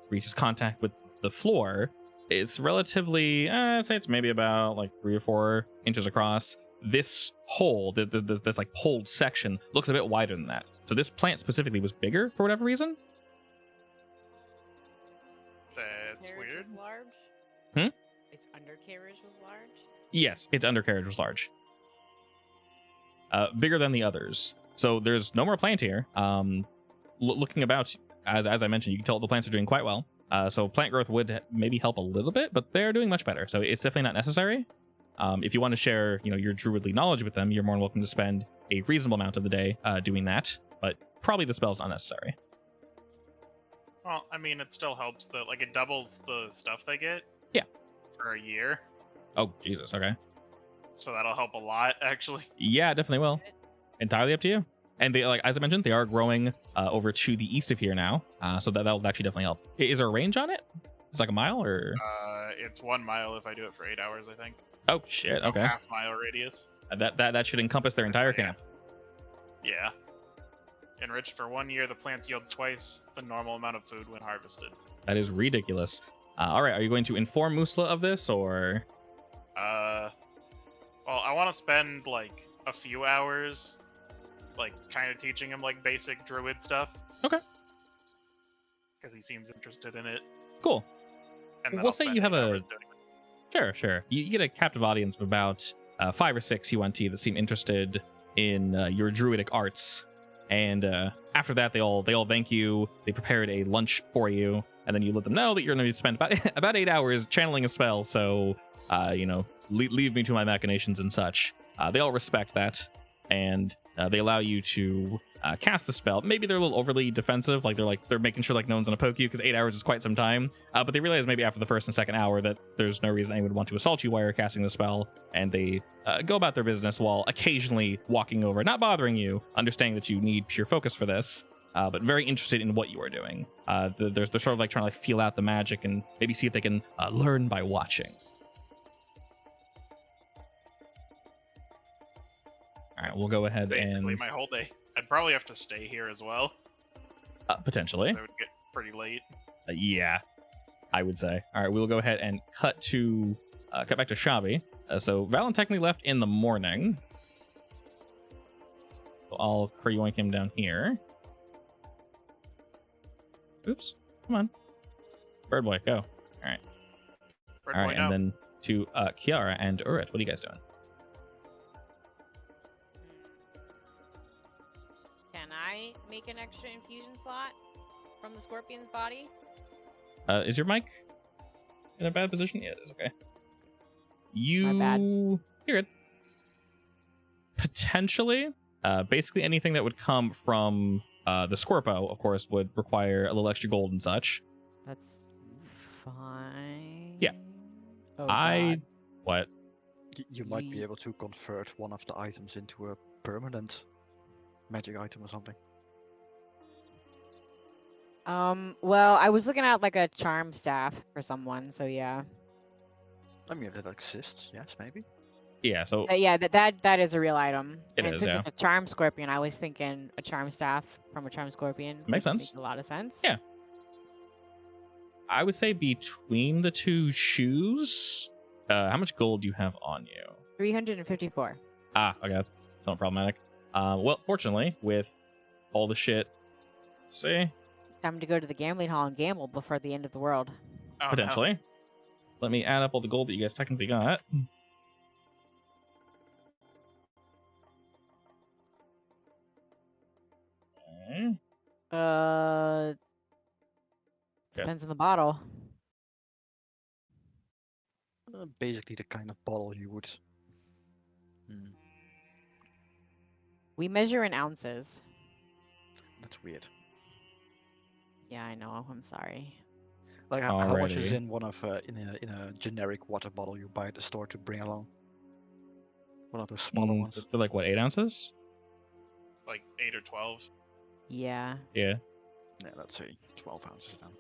reaches contact with the floor, it's relatively I'd say it's maybe about like 3 or 4 inches across. This hole, this like pulled section, looks a bit wider than that. So this plant specifically was bigger for whatever reason. That's Carriage weird. was large? Hmm? Its undercarriage was large? Yes, its undercarriage was large. Bigger than the others. So there's no more plant here. Looking about, as I mentioned, you can tell the plants are doing quite well. So plant growth would maybe help a little bit, but they're doing much better. So it's definitely not necessary. If you want to share, your druidly knowledge with them, you're more than welcome to spend a reasonable amount of the day doing that. But probably the spell's not necessary. Well, I mean, it still helps that like it doubles the stuff they get. Yeah. For a year, Oh, Jesus. Okay. so that'll help a lot, actually. Yeah, definitely will. Entirely up to you. And they, like as I mentioned, they are growing over to the east of here now. So that'll actually definitely help. Is there a range on it? It's like a mile or? It's 1 mile if I do it for 8 hours, I think. Oh shit. Okay. Half-mile radius. That should encompass their entire Yeah. camp. Yeah. Enriched for 1 year, the plants yield twice the normal amount of food when harvested. That is ridiculous. All right, are you going to inform Musla of this, or? Well, I want to spend like a few hours, like kind of teaching him like basic druid stuff. Okay. Because he seems interested in it. Cool. And then We'll I'll say spend you have 8 a- hours doing it. Sure. You get a captive audience of about 5 or 6 UNT that seem interested in your druidic arts, and after that, they all thank you. They prepared a lunch for you, and then you let them know that you're going to spend about 8 hours channeling a spell. So, leave me to my machinations and such. They all respect that, and they allow you to cast the spell. Maybe they're a little overly defensive, like they're making sure like no one's gonna poke you, because 8 hours is quite some time. But they realize maybe after the first and second hour that there's no reason anyone would want to assault you while you're casting the spell, and they go about their business while occasionally walking over, not bothering you, understanding that you need pure focus for this, but very interested in what you are doing. They're sort of like trying to like feel out the magic and maybe see if they can learn by watching. All right, we'll go ahead Basically, and my whole day. I'd probably have to stay here as well. Potentially. 'Cause I would get pretty late. Yeah, I would say. All right, we'll go ahead and cut back to Chabi. So Valen technically left in the morning. So I'll yoink him down here. Oops, come on. Bird boy, go. All right. Bird All boy, right, no. and then to Kiara and Urit. What are you guys doing? Can I make an extra infusion slot from the scorpion's body? Is your mic in a bad position? Yeah, it is. Okay. My bad. You're good. Potentially. Basically anything that would come from the Scorpo, of course, would require a little extra gold and such. That's fine. Yeah. Oh, God. What? You might be Ye- able to convert one of the items into a permanent magic item or something. Well, I was looking at like a charm staff for someone, so yeah. I mean, if that exists, yes, maybe. Yeah, so Yeah, that is a real item. It and is, since yeah. it's a charm scorpion, I was thinking a charm staff from a charm scorpion. Makes would sense. Make a lot of sense. Yeah. I would say between the two shoes, how much gold do you have on you? 354. Okay, that's somewhat problematic. Well, fortunately, with all the shit, let's see, Time to go to the gambling hall and gamble before the end of the world. Oh, no. potentially. Let me add up all the gold that you guys technically got. Okay. Depends on the bottle. Basically, the kind of bottle you would. We measure in ounces. That's weird. Yeah, I know. I'm sorry. Like how much is Alrighty. in one of in a generic water bottle you buy at the store to bring along? One of those smaller ones. They're like what, 8 ounces? Like 8 or 12. Yeah. Yeah. Yeah, let's say 12 ounces then.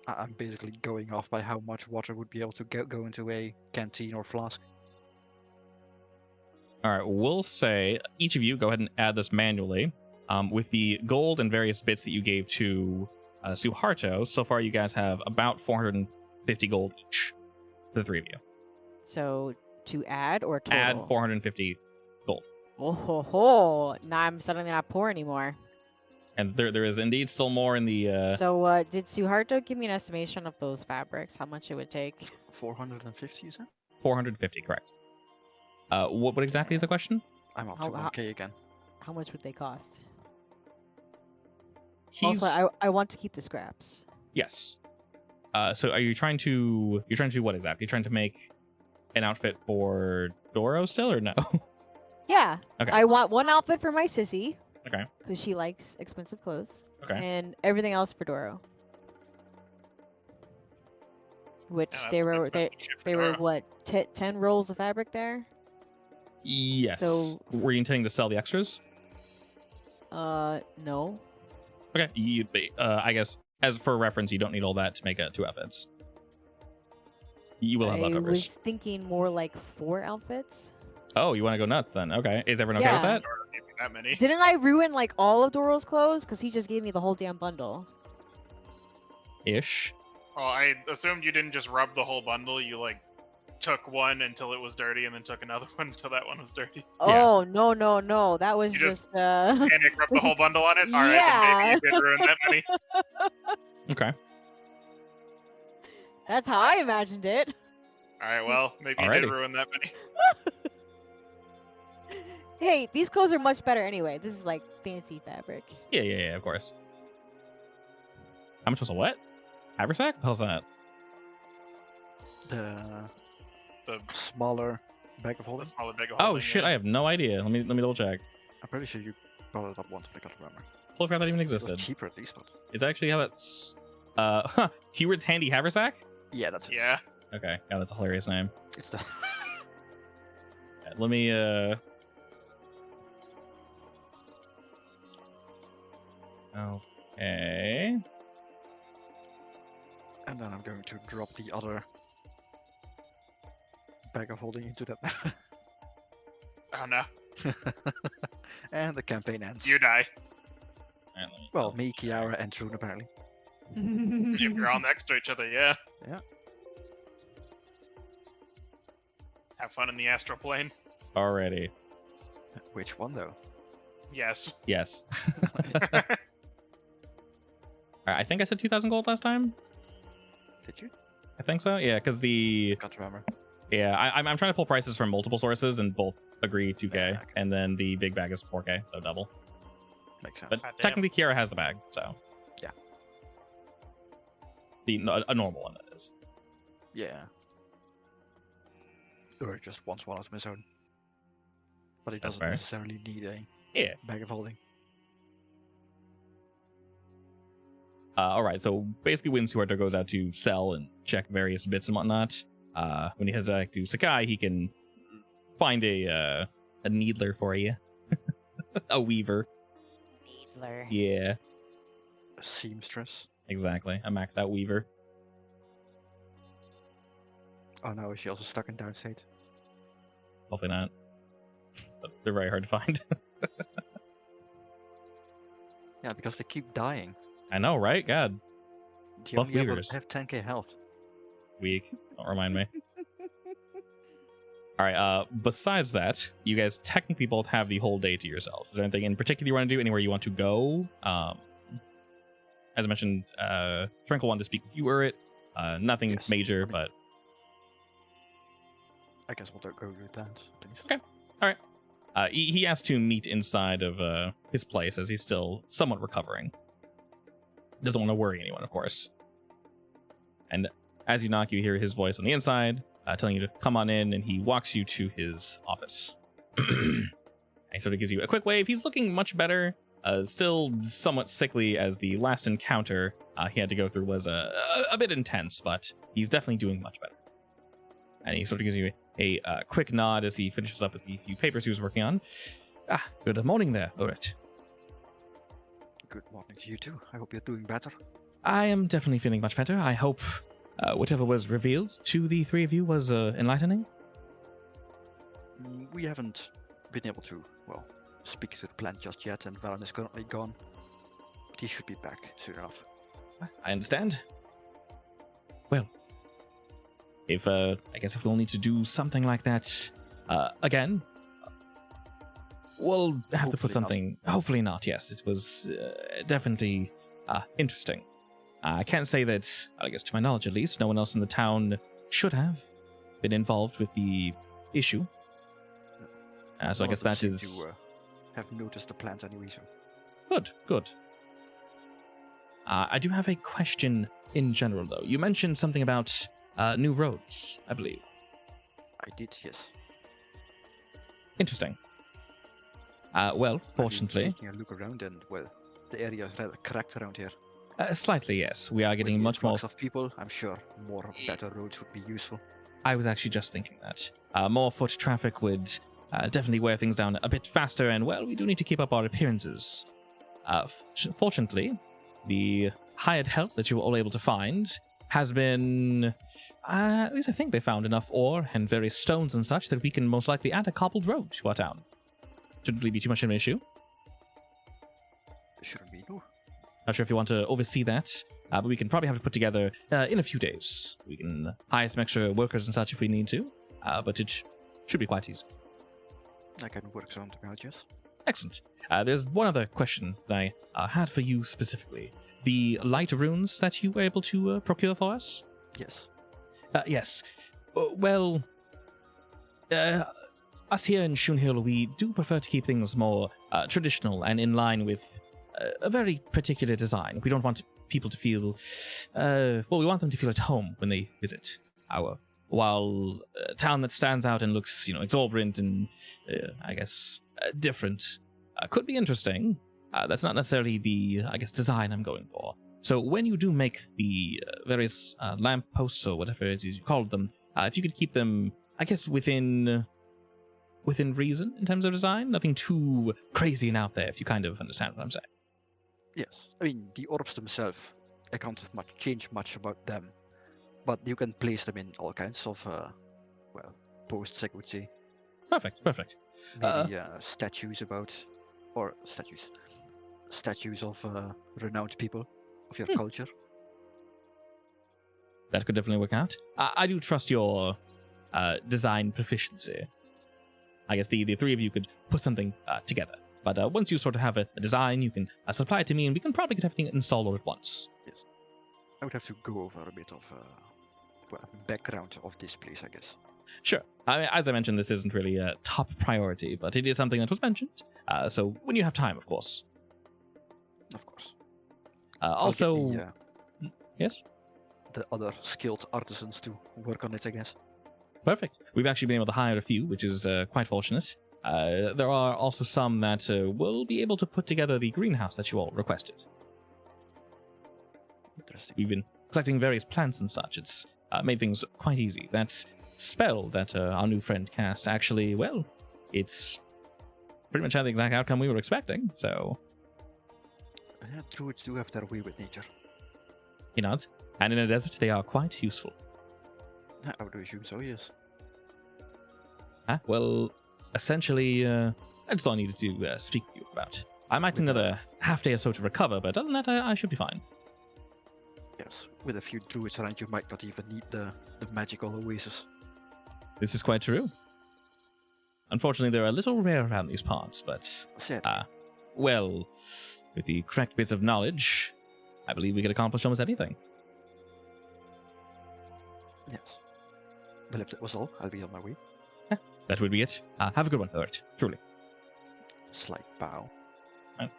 I'm basically going off by how much water would be able to go into a canteen or flask. All right, we'll say each of you go ahead and add this manually. With the gold and various bits that you gave to Suharto, so far you guys have about 450 gold each, the three of you. So to add or total? Add 450 gold. Oh ho ho! Now I'm suddenly not poor anymore. And there is indeed still more in the... So did Suharto give me an estimation of those fabrics? How much it would take? 450, you said? 450, correct. What exactly is the question? I'm up How- to how- 1k again. How much would they cost? He's... Also, I want to keep the scraps. Yes. So are you trying to... You're trying to do what exactly? You're trying to make an outfit for Doro still, or no? Yeah. Okay. I want one outfit for my sissy. Okay. Because she likes expensive clothes. Okay. And everything else for Doro. Which Yeah, they that's were expensive they shit for they were Dora. what 10 rolls of fabric there. Yes. So- Were you intending to sell the extras? No. Okay. You'd be, I guess, as for reference, you don't need all that to make 2 outfits. You will have I leftovers. was thinking more like 4 outfits. Oh, you want to go nuts then? Okay. Is everyone okay with Yeah. that? Dora gave me that many. Didn't I ruin like all of Doro's clothes? Because he just gave me the whole damn bundle. Ish. Oh, I assumed you didn't just rub the whole bundle. You like took one until it was dirty, and then took another one until that one was dirty. Oh no! That was You just just Panic rub the whole bundle on it. All right, Yeah. then maybe you did ruin that many. Okay. That's how I imagined it. All right, well, maybe you Alrighty. did ruin that many. Hey, these clothes are much better anyway. This is like fancy fabric. Yeah, of course. How much was a what? Haversack? What the hell's that? The smaller bag of The holding. smaller bag of Oh holding, shit, yeah. I have no idea. Let me double check. I'm pretty sure you brought it up once, but I can't remember. Holy crap, that even It was existed. cheaper at least, but Is that actually how that's Heward's Handy Haversack? yeah, that's it. Yeah. Okay, yeah, that's a hilarious name. It's the Let me Okay. and then I'm going to drop the other bag of holding into that. Oh no, And the campaign ends. you die. Alright, let me- Well, me, Kiara, and Trune apparently. If you're all next to each other, yeah. Yeah. Have fun in the astral plane. Alrighty. Which one though? Yes. Yes. Alright, I think I said 2,000 gold last time. Did you? I think so. Yeah, because the Can't remember. I'm trying to pull prices from multiple sources and both agree 2K, Yeah, okay. and then the big bag is 4K, so double. Makes sense. But God damn. technically, Kiara has the bag, so Yeah. a normal one that is. Yeah. Or it just wants one of his own. But he That's doesn't fair. necessarily need a Yeah. bag of holding. All right, so basically, when Suharto goes out to sell and check various bits and whatnot, when he heads back to Sakai, he can find a needler for you, a weaver. Needler. Yeah, A seamstress. exactly, a maxed out weaver. Oh no, is she also stuck in downstate? Hopefully not. But they're very hard to find. Yeah, because they keep dying. I know, right? God, Do you Buff only weavers. have 10k health? weak. Don't remind me. All right. Besides that, you guys technically both have the whole day to yourselves. Is there anything in particular you want to do? Anywhere you want to go? As I mentioned, Trinkle wanted to speak with you, Urit. Nothing Yes, major, I mean- but I guess we'll go with that. At least. Okay. He asked to meet inside of his place as he's still somewhat recovering. Doesn't want to worry anyone, of course. And as you knock, you hear his voice on the inside, telling you to come on in, and he walks you to his office. He sort of gives you a quick wave. He's looking much better, still somewhat sickly, as the last encounter he had to go through was a bit intense, but he's definitely doing much better. And he sort of gives you a quick nod as he finishes up with the few papers he was working on. Good morning there, Urit. Good morning to you too. I hope you're doing better. I am definitely feeling much better. I hope whatever was revealed to the three of you was enlightening. We haven't been able to, well, speak to the plant just yet, and Valen is currently gone. But he should be back soon enough. I understand. Well, if I guess if we'll need to do something like that again, we'll have to put Hopefully not. something. Hopefully not. Yes, it was definitely interesting. I can't say that, I guess to my knowledge at least, no one else in the town should have been involved with the issue. So I None guess of them that seem is to, have noticed the plant anyway, so good. Good. I do have a question in general, though. You mentioned something about new roads, I believe. I did, yes. Interesting. Well, I've been fortunately, taking a look around, and well, the area is rather cracked around here. slightly yes. We are With getting the much more. influx of people. I'm sure more better roads would be useful. I was actually just thinking that more foot traffic would definitely wear things down a bit faster, and well, we do need to keep up our appearances. Fortunately, the hired help that you were all able to find has been, at least I think they found enough ore and various stones and such that we can most likely add a cobbled road to our town. Shouldn't really be too much of an issue. Shouldn't be, no. Not sure if you want to oversee that. but we can probably have it put together in a few days. We can hire some extra workers and such if we need to, but it should be quite easy. I can work something out, yes. Excellent. There's one other question that I had for you specifically. The light runes that you were able to procure for us? Yes. Yes. Well, us here in Shunhill, we do prefer to keep things more traditional and in line with a very particular design. We don't want people to feel, we want them to feel at home when they visit while a town that stands out and looks, exorbitant and, I guess, different could be interesting. That's not necessarily the, design I'm going for. So when you do make the various lampposts or whatever it is you called them, if you could keep them, within reason in terms of design, nothing too crazy and out there, if you kind of understand what I'm saying. Yes. I mean, the orbs themselves, I can't change much about them, but you can place them in all kinds of, posts, I would say. Perfect. Maybe statues of renowned people of your culture. That could definitely work out. I do trust your design proficiency. I guess the three of you could put something together. But once you sort of have a design, you can supply it to me, and we can probably get everything installed all at once. Yes. I would have to go over a bit of background of this place, I guess. Sure. As I mentioned, this isn't really a top priority, but it is something that was mentioned. So when you have time, of course. Of course. Also, yes? The other skilled artisans to work on it, I guess. Perfect. We've actually been able to hire a few, which is quite fortunate. There are also some that will be able to put together the greenhouse that you all requested. Interesting. We've been collecting various plants and such. It's made things quite easy. That spell that our new friend cast actually, it's pretty much had the exact outcome we were expecting, so... Yeah, druids do have their way with nature. He nods. And in a desert, they are quite useful. I would assume so, yes. Essentially, that's all I needed to speak to you about. I might need another half day or so to recover, but other than that, I should be fine. Yes, with a few druids around, you might not even need the magical oasis. This is quite true. Unfortunately, they're a little rare around these parts, but... Sadly. With the correct bits of knowledge, I believe we could accomplish almost anything. Yes. Well, if that was all, I'll be on my way. That would be it. Have a good one, Albert. Truly. Slight bow.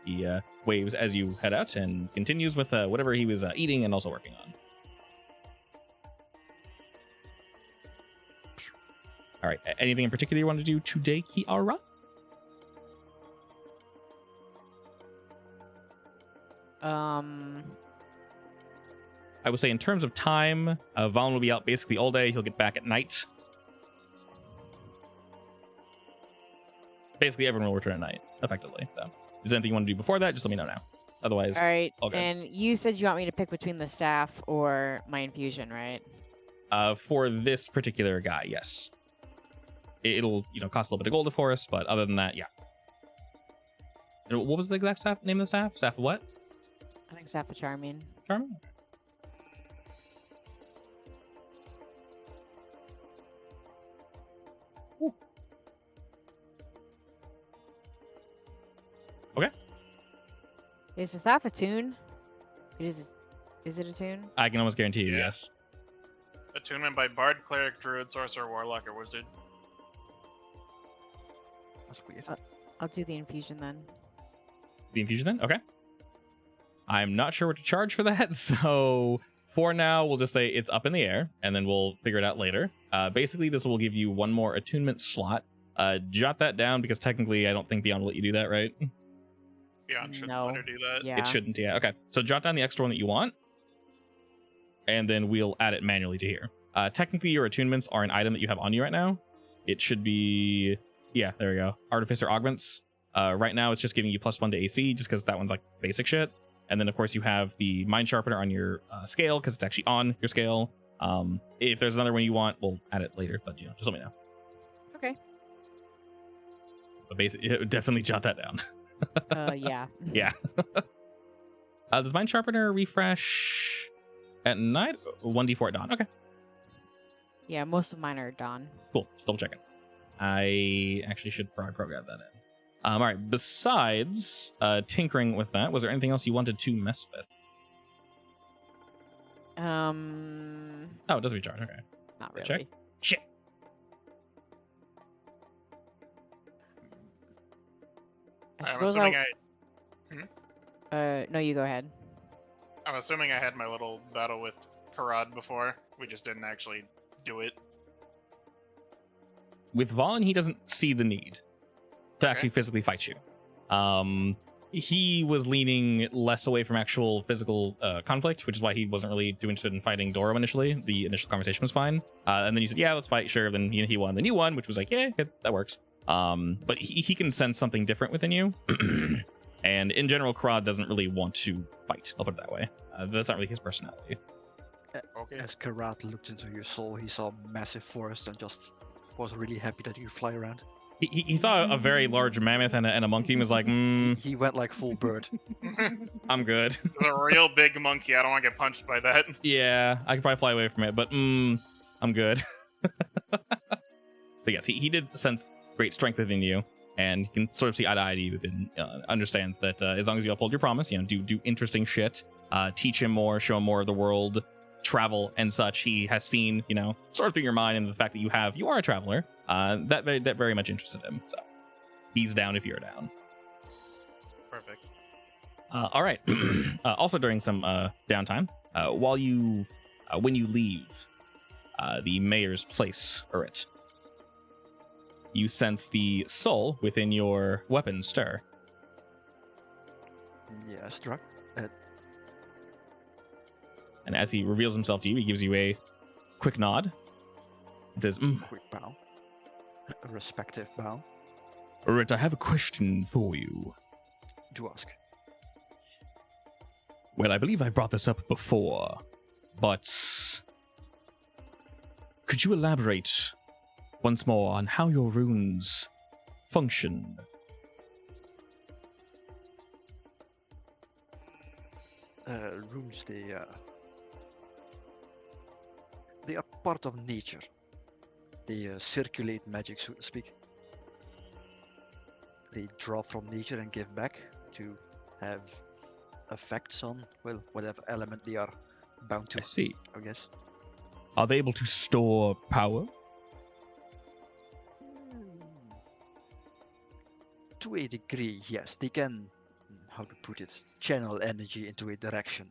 He waves as you head out and continues with whatever he was eating and also working on. All right. Anything in particular you want to do today, Kiara? I would say in terms of time, Vaughn will be out basically all day. He'll get back at night. Basically, everyone will return at night, effectively. So, if there's anything you want to do before that, just let me know now. Otherwise, all right. all good. And you said you want me to pick between the staff or my infusion, right? For this particular guy, yes. It'll, cost a little bit of gold for us, but other than that, yeah. And what was the exact name of the staff? Staff of what? I think staff of charming. Charming? Ooh. Okay. Is the staff a tune? Is it a tune? I can almost guarantee you, Yeah. yes. Attunement by Bard, Cleric, Druid, Sorcerer, Warlock, or Wizard. That's weird. I'll do the infusion then. The infusion then? Okay. I'm not sure what to charge for that, so for now, we'll just say it's up in the air, and then we'll figure it out later. Basically, this will give you one more attunement slot. Jot that down, because technically, I don't think Beyond will let you do that, right? Beyond shouldn't No. let her do that. Yeah. It shouldn't, yeah. Okay, so jot down the extra one that you want, and then we'll add it manually to here. Technically, your attunements are an item that you have on you right now. It should be... Yeah, there we go. Artificer Augments. Right now, it's just giving you +1 to AC, just because that one's like basic shit. And then, of course, you have the Mind Sharpener on your scale, because it's actually on your scale. If there's another one you want, we'll add it later, but, just let me know. Okay. But basically, definitely jot that down. Yeah. Yeah. Does Mind Sharpener refresh at night, 1d4 at dawn. Okay, Yeah, most of mine are dawn. cool. Just double checking. I actually should probably program that in. All right. Besides tinkering with that, was there anything else you wanted to mess with? Oh, it does recharge. Okay. Not Check. really. Shit. I I'm suppose assuming no, you go ahead. I'm assuming I had my little battle with Karad before. We just didn't actually do it. With Valen, he doesn't see the need to Okay. actually physically fight you. He was leaning less away from actual physical conflict, which is why he wasn't really too interested in fighting Doro initially. The initial conversation was fine. And then you said, yeah, let's fight. Sure. Then he won. Then you won, which was like, yeah, okay, that works. But he can sense something different within you. And in general, Krod doesn't really want to fight. I'll put it that way. That's not really his personality. Okay. As Karat looked into your soul, he saw a massive forest and just was really happy that you fly around. He saw a very large mammoth and a monkey and was like, He went like full bird. I'm good. It's a real big monkey. I don't want to get punched by that. Yeah, I could probably fly away from it, but I'm good. So yes, he did sense great strength within you, and he can sort of see eye to eye to you within, understands that as long as you uphold your promise, do interesting shit, teach him more, show him more of the world, travel and such. He has seen, sort of through your mind and the fact that you are a traveler, that very much interested him. So he's down if you're down. Perfect. All right. Also during some downtime, when you leave the mayor's place, Urit, you sense the soul within your weapon stir. Yeah, struck. And as he reveals himself to you, he gives you a quick nod. He says, Quick bow. A respective bow. Urit, I have a question for you. Do ask. Well, I believe I brought this up before, but could you elaborate once more on how your runes function? Runes, they are part of nature. They circulate magic, so to speak. They draw from nature and give back to have effects on, well, whatever element they are bound to, I see. I guess. Are they able to store power? To a degree, yes. They can, how to put it, channel energy into a direction.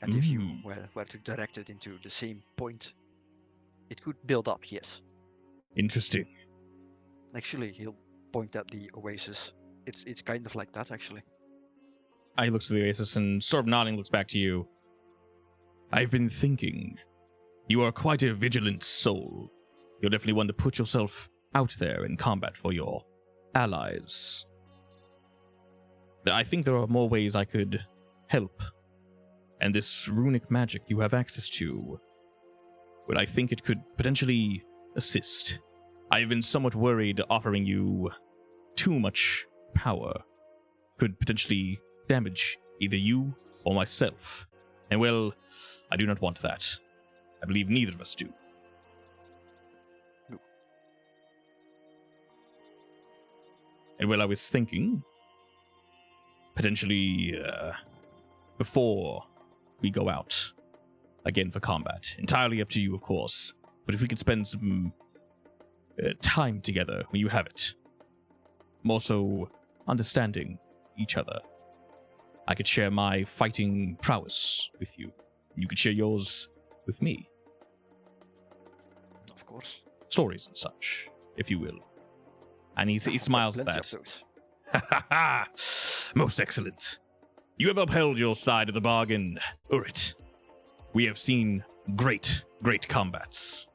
And if you were to direct it into the same point, it could build up, yes. Interesting. Actually, he'll point at the oasis. It's kind of like that, actually. He looks to the oasis and sort of nodding looks back to you. I've been thinking. You are quite a vigilant soul. You're definitely one to put yourself out there in combat for your allies. I think there are more ways I could help. And this runic magic you have access to, well, I think it could potentially assist. I've been somewhat worried offering you too much power could potentially damage either you or myself. And well, I do not want that. I believe neither of us do. No. And well, I was thinking, potentially, before we go out, again for combat, entirely up to you, of course, but if we could spend some time together when you have it, more so understanding each other. I could share my fighting prowess with you. You could share yours with me. Of course. Stories and such, if you will. And he smiles at Plenty that. of those. Ha ha ha! Most excellent. You have upheld your side of the bargain, Urit. We have seen great combats.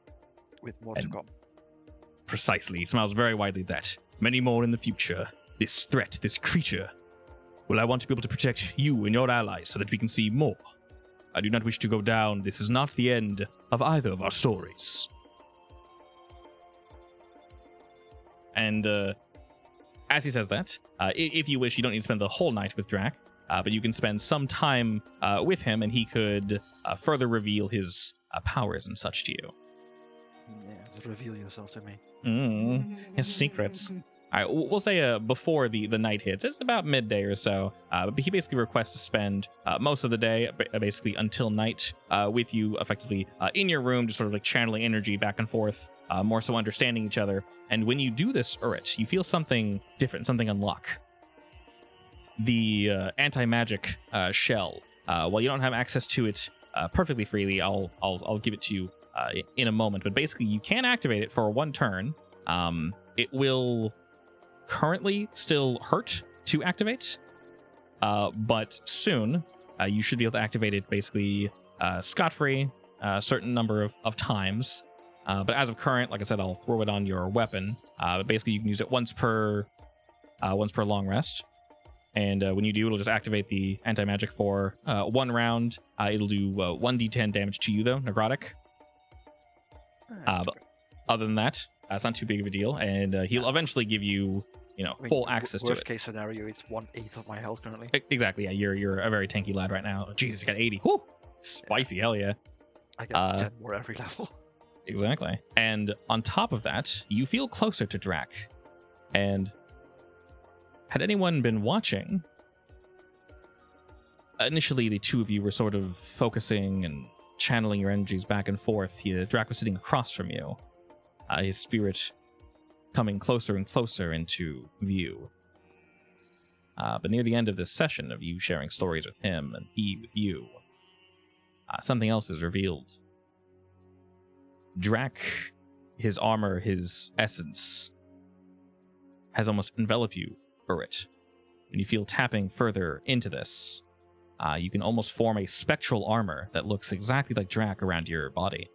With more to And- come. Precisely. He smiles very widely at that. Many more in the future. This threat, this creature. Well, I want to be able to protect you and your allies so that we can see more. I do not wish to go down. This is not the end of either of our stories. And as he says that, if you wish, you don't need to spend the whole night with Drac. but you can spend some time with him, and he could further reveal his powers and such to you. Yeah, just reveal yourself to me. His secrets. All right, we'll say before the night hits. It's about midday or so. But he basically requests to spend most of the day, basically until night, with you, effectively in your room, just sort of like channeling energy back and forth, more so understanding each other. And when you do this, Urit, you feel something different, something unlock. The anti-magic shell. While you don't have access to it perfectly freely, I'll give it to you in a moment. But basically, you can activate it for one turn. It will currently still hurt to activate, but soon you should be able to activate it basically scot-free a certain number of times. But as of current, like I said, I'll throw it on your weapon. But basically, you can use it once per long rest. And when you do, it'll just activate the anti-magic for 1 round. It'll do 1d10 damage to you, though, necrotic. But other than that, it's not too big of a deal. And he'll eventually give you, full access to it. Worst case scenario, it's 1/8 of my health currently. Exactly, yeah. You're a very tanky lad right now. Jesus, you got 80. Whoo! Spicy, hell yeah. I get 10 more every level. Exactly. And on top of that, you feel closer to Drac. And had anyone been watching, initially the two of you were sort of focusing and channeling your energies back and forth. Drac was sitting across from you, his spirit coming closer and closer into view. But near the end of this session of you sharing stories with him and he with you, something else is revealed. Drac, his armor, his essence, has almost enveloped you, Urit. And you feel tapping further into this. You can almost form a spectral armor that looks exactly like Drac around your body.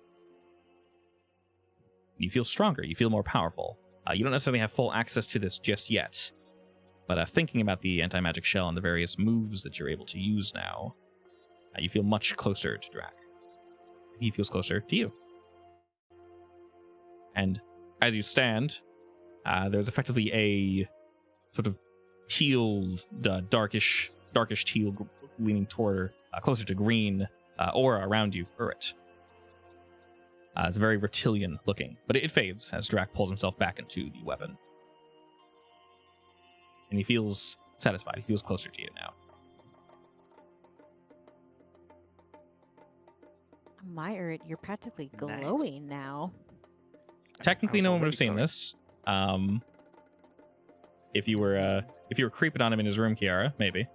You feel stronger, you feel more powerful. You don't necessarily have full access to this just yet, but thinking about the anti-magic shell and the various moves that you're able to use now, you feel much closer to Drac. He feels closer to you. And as you stand, there's effectively a sort of teal, darkish teal, leaning toward closer to green aura around you, Urit. It's very reptilian looking, but it fades as Drac pulls himself back into the weapon. And he feels satisfied. He feels closer to you now. My Urit, you're practically glowing now. Technically, no one would have seen this. If you were creeping on him in his room, Kiara, maybe.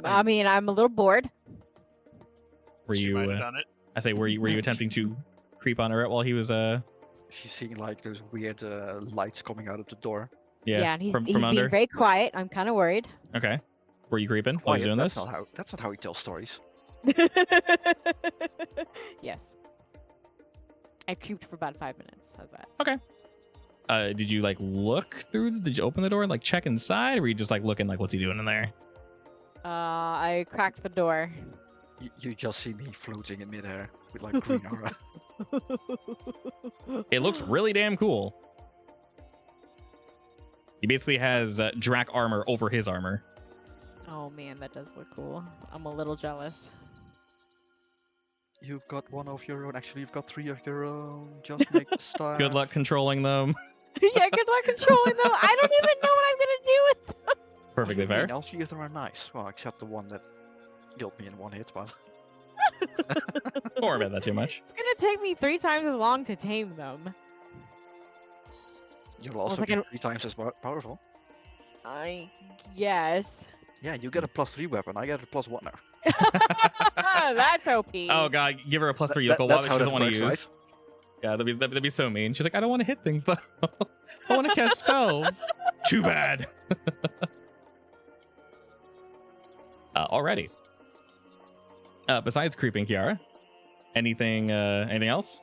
I mean, I'm a little bored. Were you? Might have done it. I say, were you attempting to creep on Urit while he was? She's seeing like those weird lights coming out of the door. Yeah, and he's from being under. very quiet. I'm kind of worried. Okay. Were you creeping while he was doing that's this? That's not how he tells stories. Yes. I creeped for about 5 minutes. How's that? Okay. Did you like look through? Did you open the door and like check inside, or were you just like looking like what's he doing in there? I cracked the door. You just see me floating in midair with like green aura. It looks really damn cool. He basically has Drac armor over his armor. Oh man, that does look cool. I'm a little jealous. You've got one of your own. Actually, you've got 3 of your own. Just make the style. Good luck controlling them. Yeah, good luck controlling them. I don't even know what I'm gonna do with them. Perfectly fair. All 3 of them are nice. Well, except the one that killed me in 1 hit, but Don't worry about that too much. It's gonna take me 3 times as long to tame them. you'll also like be an- 3 times as powerful. I guess. Yeah, you get a +3 weapon. I get a +1 now. That's OP. Oh god, give her a +3 That- Yoko that's Wada how she doesn't that want to works, use. Yeah, that'd be so mean. She's like, I don't want to hit things though. I want to cast spells. Too bad. Alrighty. Besides creeping, Kiara, anything else?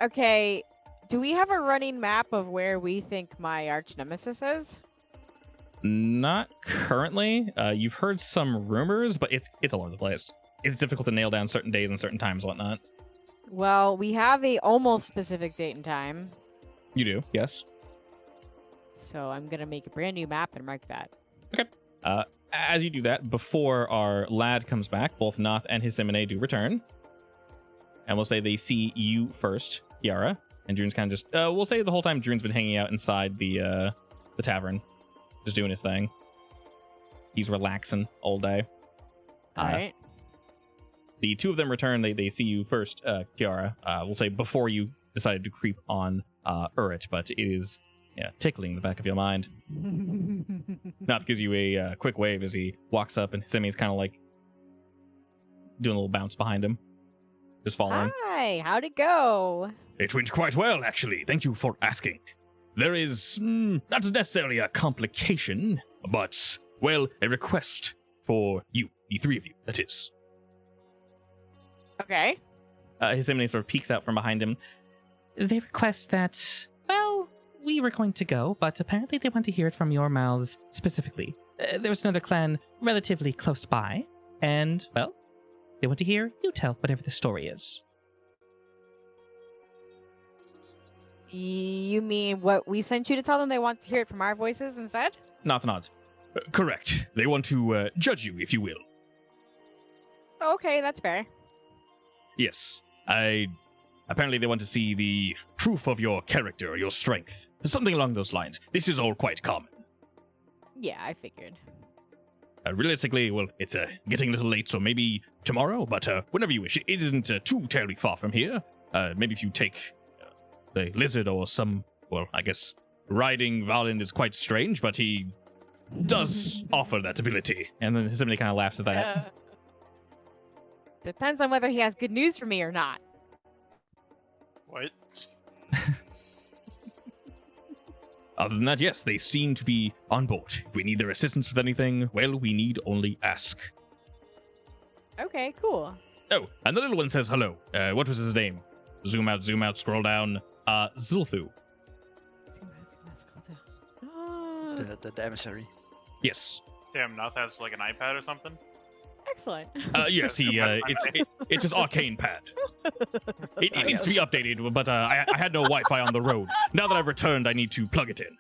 Okay. Do we have a running map of where we think my arch nemesis is? Not currently. You've heard some rumors, but it's all over the place. It's difficult to nail down certain days and certain times, whatnot. Well, we have a almost specific date and time. You do, yes. So I'm gonna make a brand new map and mark that. As you do that, before our lad comes back, both Noth and Hisimine do return. And we'll say they see you first, Kiara. And Drune's kind of just, we'll say the whole time Drune's been hanging out inside the tavern, just doing his thing. He's relaxing all day. All right. The two of them return. They see you first, Kiara. We'll say before you decided to creep on Urit, but it is tickling the back of your mind. Noth gives you a quick wave as he walks up, and Simi's kind of like doing a little bounce behind him, just following. Hi, how'd it go? It went quite well, actually. Thank you for asking. There is not necessarily a complication, but, well, a request for you, the three of you, that is. Okay. Hisimine sort of peeks out from behind him. They request that, well, we were going to go, but apparently they want to hear it from your mouths specifically. There's another clan relatively close by, and, well, they want to hear you tell whatever the story is. You mean what we sent you to tell them? They want to hear it from our voices instead? Not the nods. Correct. They want to judge you, if you will. Okay, that's fair. Yes. Apparently they want to see the proof of your character, your strength. Something along those lines. This is all quite common. Yeah, I figured. Realistically, well, it's getting a little late, so maybe tomorrow, but whenever you wish. It isn't too terribly far from here. Maybe if you take the lizard or some, well, I guess riding Valen is quite strange, but he does offer that ability. And then somebody kind of laughs at that. Depends on whether he has good news for me or not. What? Other than that, yes, they seem to be on board. If we need their assistance with anything, well, we need only ask. Okay, cool. Oh, and the little one says hello. What was his name? Zoom out, scroll down. Zilthu. The emissary. Yes. Damn, Noth has like an iPad or something? Excellent. Yes, it's his arcane pad. It needs to be updated, but I had no Wi-Fi on the road. Now that I've returned, I need to plug it in.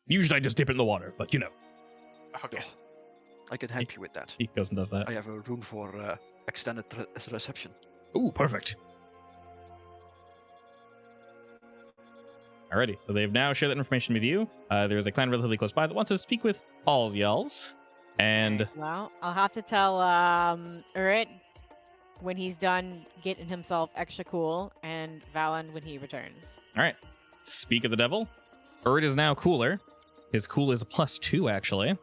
Usually I just dip it in the water, but you know. Okay. I can help you with that. He goes and does that. I have a room for extended reception. Ooh, perfect. Alrighty, so they've now shared that information with you. There's a clan relatively close by that wants to speak with all Yells. And Well, I'll have to tell Urit when he's done getting himself extra cool, and Valen when he returns. Alright. Speak of the devil. Urit is now cooler. His cool is a +2, actually.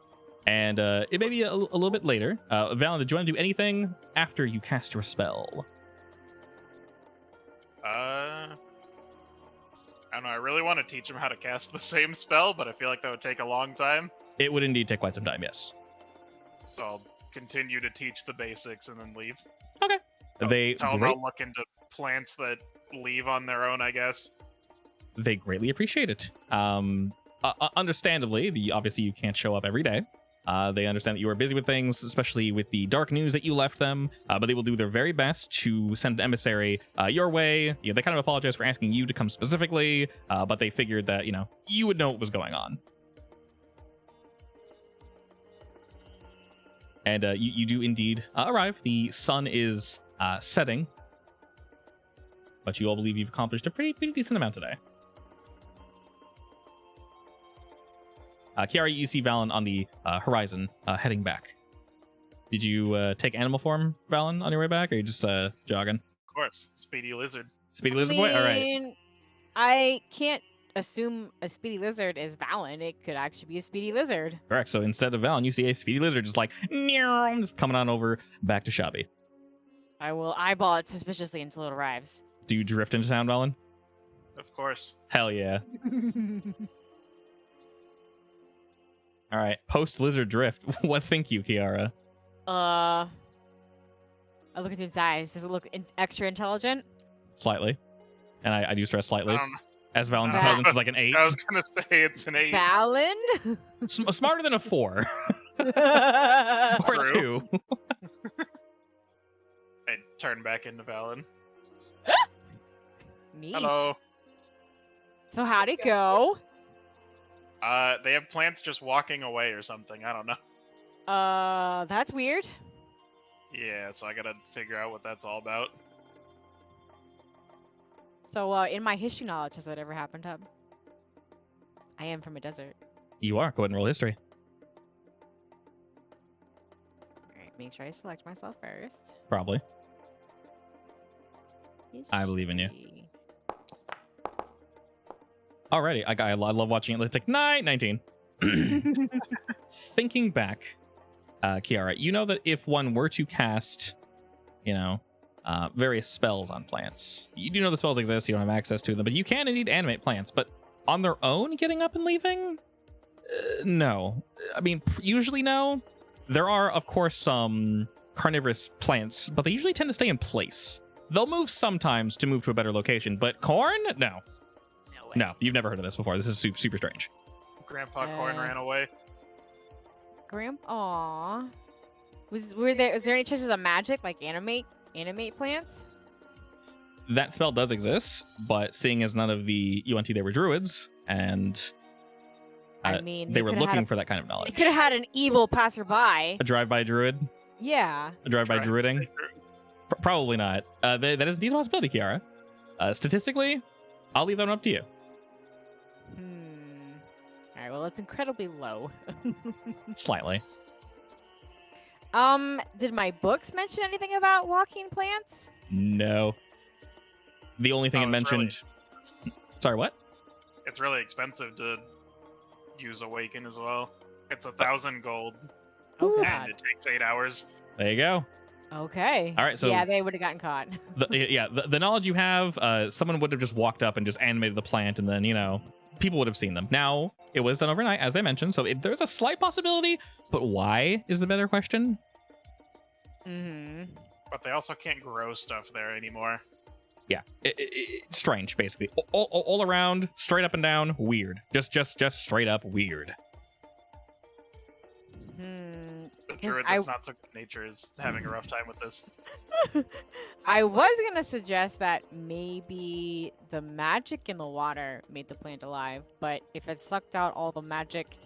And it may be a little bit later. Valen, did you want to do anything after you cast your spell? I don't know. I really want to teach him how to cast the same spell, but I feel like that would take a long time. It would indeed take quite some time, yes. So I'll continue to teach the basics and then leave. Okay. Tell them I'll look into plants that leave on their own, I guess. They greatly appreciate it. Understandably, obviously you can't show up every day. They understand that you are busy with things, especially with the dark news that you left them, but they will do their very best to send an emissary your way. They kind of apologize for asking you to come specifically, but they figured that, you would know what was going on. And you do indeed arrive. The sun is setting, but you all believe you've accomplished a pretty decent amount today. Kiara, you see Valen on the horizon heading back. Did you take animal form, Valen, on your way back, or are you just jogging? Of course. Speedy lizard. Speedy lizard boy? All right. I can't assume a speedy lizard is Valen. It could actually be a speedy lizard. Correct. So instead of Valen, you see a speedy lizard just like, just coming on over back to Chabi. I will eyeball it suspiciously until it arrives. Do you drift into town, Valen? Of course. Hell yeah. All right, post lizard drift. What think you, Kiara? I look into its eyes. Does it look extra intelligent? Slightly, and I do stress slightly. As Valen's That- intelligence is like an 8. I was gonna say it's an 8. Valen? Smarter than a 4 or a True. 2. I turn back into Valen. Neat. Hello. So how'd it go? They have plants just walking away or something. I don't know. That's weird. Yeah, so I gotta figure out what that's all about. So, in my history knowledge, has that ever happened, Hub? I am from a desert. You are. Go ahead and roll history. Alright, make sure I select myself first. Probably. I believe in you. History. Alrighty. I love watching it. It's like 19. Thinking back, Kiara, you know that if one were to cast, various spells on plants, you do know the spells exist, you don't have access to them, but you can indeed animate plants, but on their own getting up and leaving? No. I mean, usually no. There are, of course, some carnivorous plants, but they usually tend to stay in place. They'll move sometimes to move to a better location, but corn? No. No way. No, you've never heard of this before. This is super, super strange. Grandpa Corn ran away. Aw. Was there any chances of magic, like animate plants? That spell does exist, but seeing as none of the UNT they were druids, and I mean, they were coulda had looking a- for that kind of They knowledge. could have had an evil passerby. A drive-by druid? Yeah. A drive-by Trying to druiding? stay true. Probably not. That is indeed a possibility, Kiara. Statistically, I'll leave that one up to you. Alright, well, it's incredibly low. Slightly. Did my books mention anything about walking plants? No. The only thing Oh, it it's really- mentioned... Sorry, what? It's really expensive to use Awaken as well. It's 1,000 gold, Oh, and God. it takes 8 hours. There you go. Okay. All right, so- Yeah, they would have gotten caught. The knowledge you have, someone would have just walked up and just animated the plant, and then, people would have seen them. Now, it was done overnight, as they mentioned, so there's a slight possibility, but why is the better question? But they also can't grow stuff there anymore. Yeah, it's strange, basically. All around, straight up and down, weird. Just straight up weird. The Because druid that's not so good nature is having a rough time with this. I was gonna suggest that maybe the magic in the water made the plant alive, but if it sucked out all the magic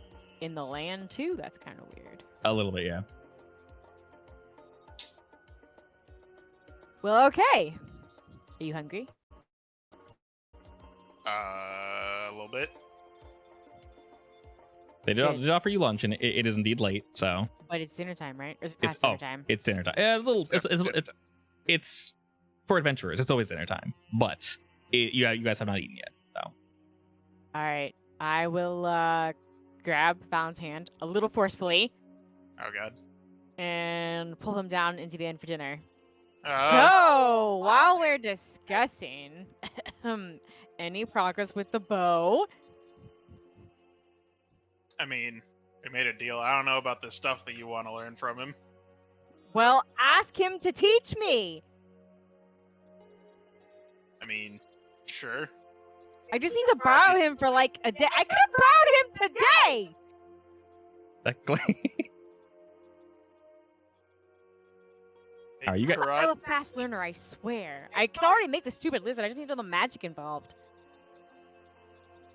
in the land too, that's kind of weird. A little bit, yeah. Well, okay. Are you hungry? A little bit. They did offer you lunch, and it is indeed late, so But it's dinner time, right? Or is it it's past dinner time? it's dinner time. A little. It's for adventurers. It's always dinner time, but you guys have not eaten yet, so. All right. I will grab Fallon's hand a little forcefully Oh god. and pull him down into the end for dinner. Uh, So, while we're discussing any progress with the bow, I mean, we made a deal. I don't know about this stuff that you want to learn from him. well, ask him to teach me. I mean, sure. I just need to borrow him for like a day. I could have borrowed him today. Exactly. Are you guys? I'm a fast learner, I swear. I can already make the stupid lizard. I just need to know the magic involved.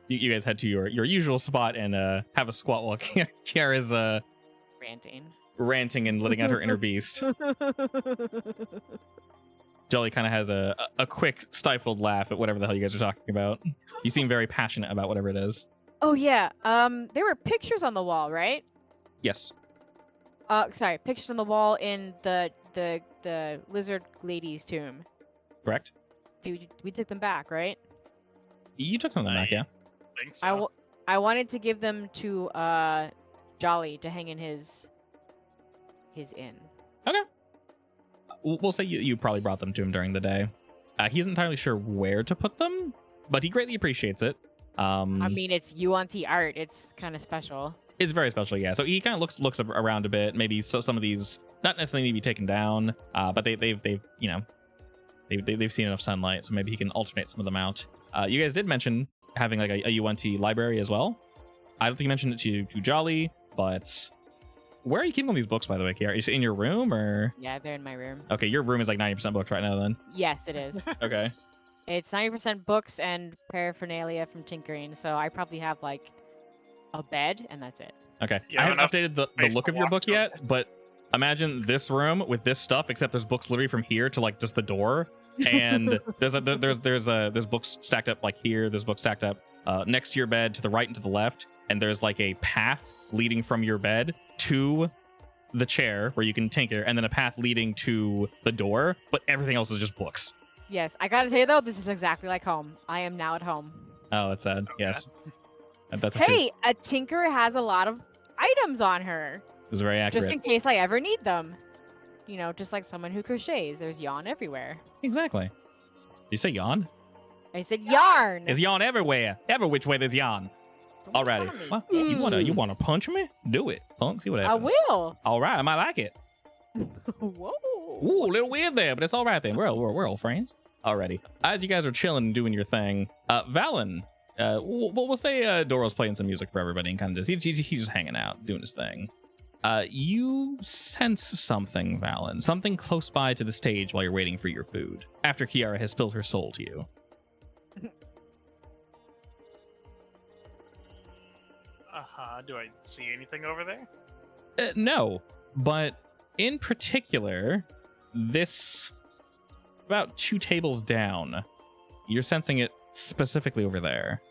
You guys head to your usual spot and have a squat while Kiara's Ranting. ranting and letting out her inner beast. Jolly kind of has a quick stifled laugh at whatever the hell you guys are talking about. You seem very passionate about whatever it is. Oh yeah. There were pictures on the wall, right? Yes. Sorry, pictures on the wall in the lizard lady's tomb. Correct. Dude, we took them back, right? You took something back, yeah. Think so. I wanted to give them to Jolly to hang in his inn. Okay. We'll say you probably brought them to him during the day. He isn't entirely sure where to put them, but he greatly appreciates it. I mean, it's UNT art. It's kind of special. It's very special, yeah. So he kind of looks around a bit. Maybe some of these not necessarily need to be taken down, but they've seen enough sunlight, so maybe he can alternate some of them out. You guys did mention having like a UNT library as well. I don't think you mentioned it to Jolly, but where are you keeping all these books, by the way, Kiara? Is it in your room or? Yeah, they're in my room. Okay, your room is like 90% booked right now then. Yes, it is. Okay. It's 90% books and paraphernalia from tinkering, so I probably have like a bed, and that's it. Okay. Yeah, I haven't enough updated the space look to of your walk book to it. yet, but imagine this room with this stuff, except there's books literally from here to like just the door. And there's books stacked up like here. There's books stacked up next to your bed, to the right and to the left. And there's like a path leading from your bed to the chair where you can tinker, and then a path leading to the door. But everything else is just books. Yes, I gotta tell you though, this is exactly like home. I am now at home. Oh, that's sad. Okay. Yes. That's actually Hey, a tinker has a lot of items on her, is very accurate. just in case I ever need them. You know, just like someone who crochets. There's yarn everywhere. Exactly. Did you say yawn? I said yarn. There's yawn everywhere. Every which way there's yawn. Don't Alrighty. tell me. What? You wanna punch me? Do it, punk. See what I happens. will. All right, I might like it. Whoa. Ooh, a little weird there, but it's all right then. We're all friends. Alrighty. As you guys are chilling and doing your thing, Valen, we'll say Doro's playing some music for everybody and kind of just he's just hanging out, doing his thing. You sense something, Valen, something close by to the stage while you're waiting for your food. After Kiara has spilled her soul to you. Do I see anything over there? No, but in particular, this about 2 tables down, you're sensing it specifically over there.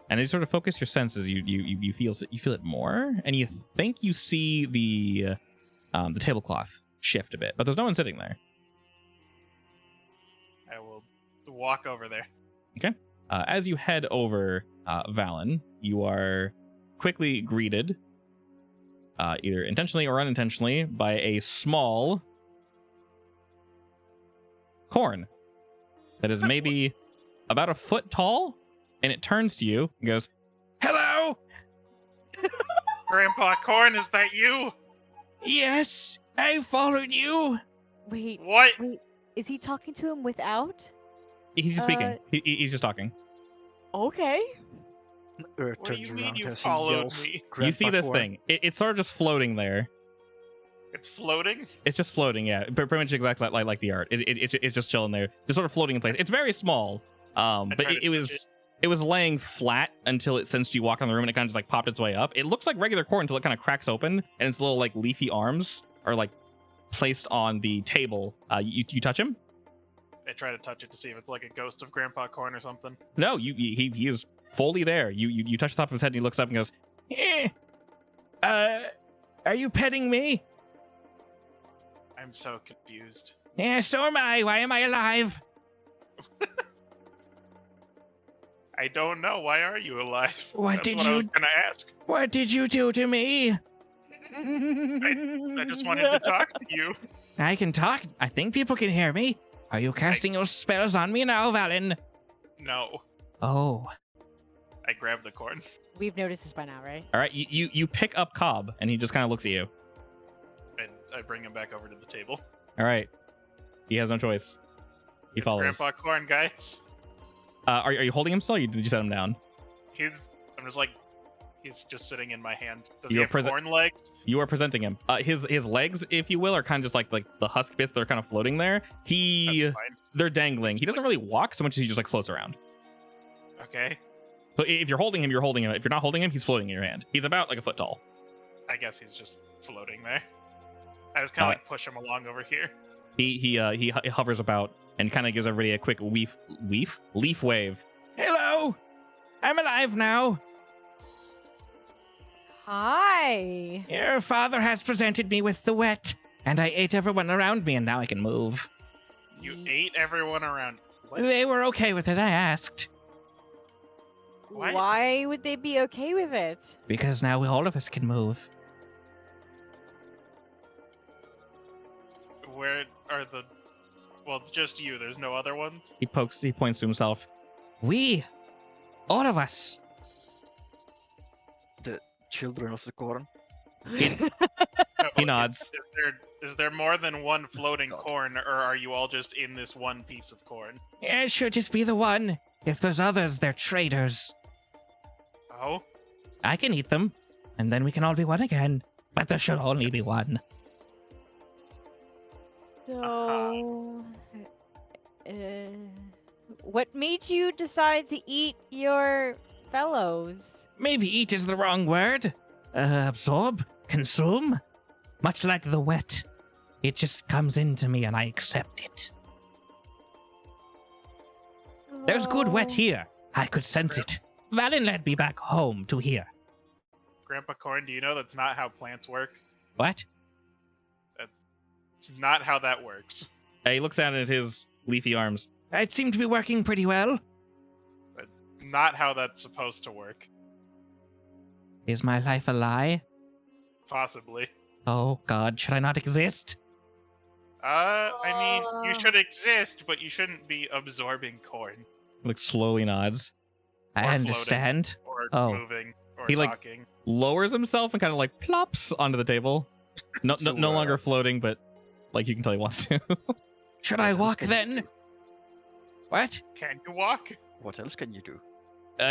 And as you sort of focus your senses, you feel it more, and you think you see the tablecloth shift a bit, but there's no one sitting there. I will walk over there. As you head over, Valen, you are quickly greeted, either intentionally or unintentionally, by a small corn that is maybe about a foot tall, and it turns to you and goes, "Hello." Grandpa Corn, is that you? Yes, I followed you. Wait, What? is he talking to him without? He's just speaking. He's just talking. Okay. Earth What do turns you mean around you as he followed yells, me? You "Grandpa see this Corn." thing. It's sort of just floating there. It's floating? It's just floating, yeah. Pretty much exactly like the art. It's just chilling there, just sort of floating in place. It's very small, but tried to it was laying flat until it sensed you walk in the room, and it kind of just like popped its way up. It looks like regular corn until it kind of cracks open, and its little like leafy arms are like placed on the table. You touch him? I try to touch it to see if it's like a ghost of Grandpa Corn or something. No, he is fully there. You touch the top of his head, and he looks up and goes, are you petting me? I'm so confused. Yeah, so am I. Why am I alive? I don't know. Why are you alive? What That's did what you- I was gonna ask. What did you do to me? I just wanted to talk to you. I can talk. I think people can hear me. Are you casting your spells on me now, Valen? No. Oh. I grabbed the corn. We've noticed this by now, right? All right, you pick up Cobb, and he just kind of looks at you. And I bring him back over to the table. All right. He has no choice. He It's follows. Grandpa Corn, guys. Are you holding him still? Or did you set him down? I'm just like, he's just sitting in my hand. Does You're he have corn legs? You are presenting him. His legs, if you will, are kind of just like the husk bits that are kind of floating there. That's fine. They're dangling. He doesn't really walk so much as he just like floats around. Okay. So if you're holding him, you're holding him. If you're not holding him, he's floating in your hand. He's about like a foot tall. I guess he's just floating there. I was kind of like push him along over here. He hovers about and kind of gives everybody a quick leaf wave. Hello, I'm alive now. Hi. Your father has presented me with the wet, and I ate everyone around me, and now I can move. You ate everyone around. What? They were okay with it. I asked What? Why would they be okay with it? because now all of us can move. Where are the... Well, it's just you. There's no other ones? He points to himself. We, all of us. Children of the corn. He nods. Is there more than one floating God. corn, or are you all just in this one piece of corn? It should just be the one. If there's others, they're traitors. Oh? I can eat them, and then we can all be one again. But there should only be one. So, what made you decide to eat your fellows. Maybe eat is the wrong word. Absorb, consume. Much like the wet. It just comes into me and I accept it. There's good wet Oh. here. I could sense it. Valen led me back home to here. Grandpa Corn, do you know that's not how plants work? What? It's not how that works. He looks down at his leafy arms. It seemed to be working pretty well. Not how that's supposed to work. Is my life a lie? Possibly. Oh God, should I not exist? I mean, you should exist, but you shouldn't be absorbing corn. Like slowly nods. Or I understand. Or Oh. moving or He, like, talking. Lowers himself and kind of like plops onto the table. No, So, no longer floating, but like you can tell he wants to. Should What I else walk can you then? do? What? Can you walk? What else can you do?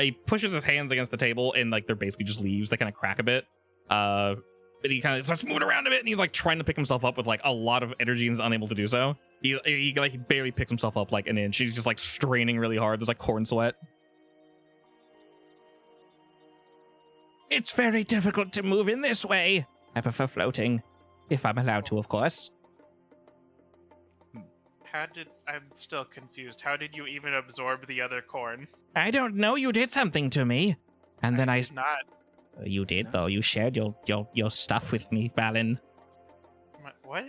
He pushes his hands against the table and like they're basically just leaves. They kind of crack a bit. But he kind of starts moving around a bit and he's like trying to pick himself up with like a lot of energy and is unable to do so. He like barely picks himself up like an inch. He's just like straining really hard. There's like corn sweat. It's very difficult to move in this way. I prefer floating. If I'm allowed to, of course. I'm still confused. How did you even absorb the other corn? I don't know, you did something to me. And then I... did not. You did, though. You shared your stuff with me, Valen. What?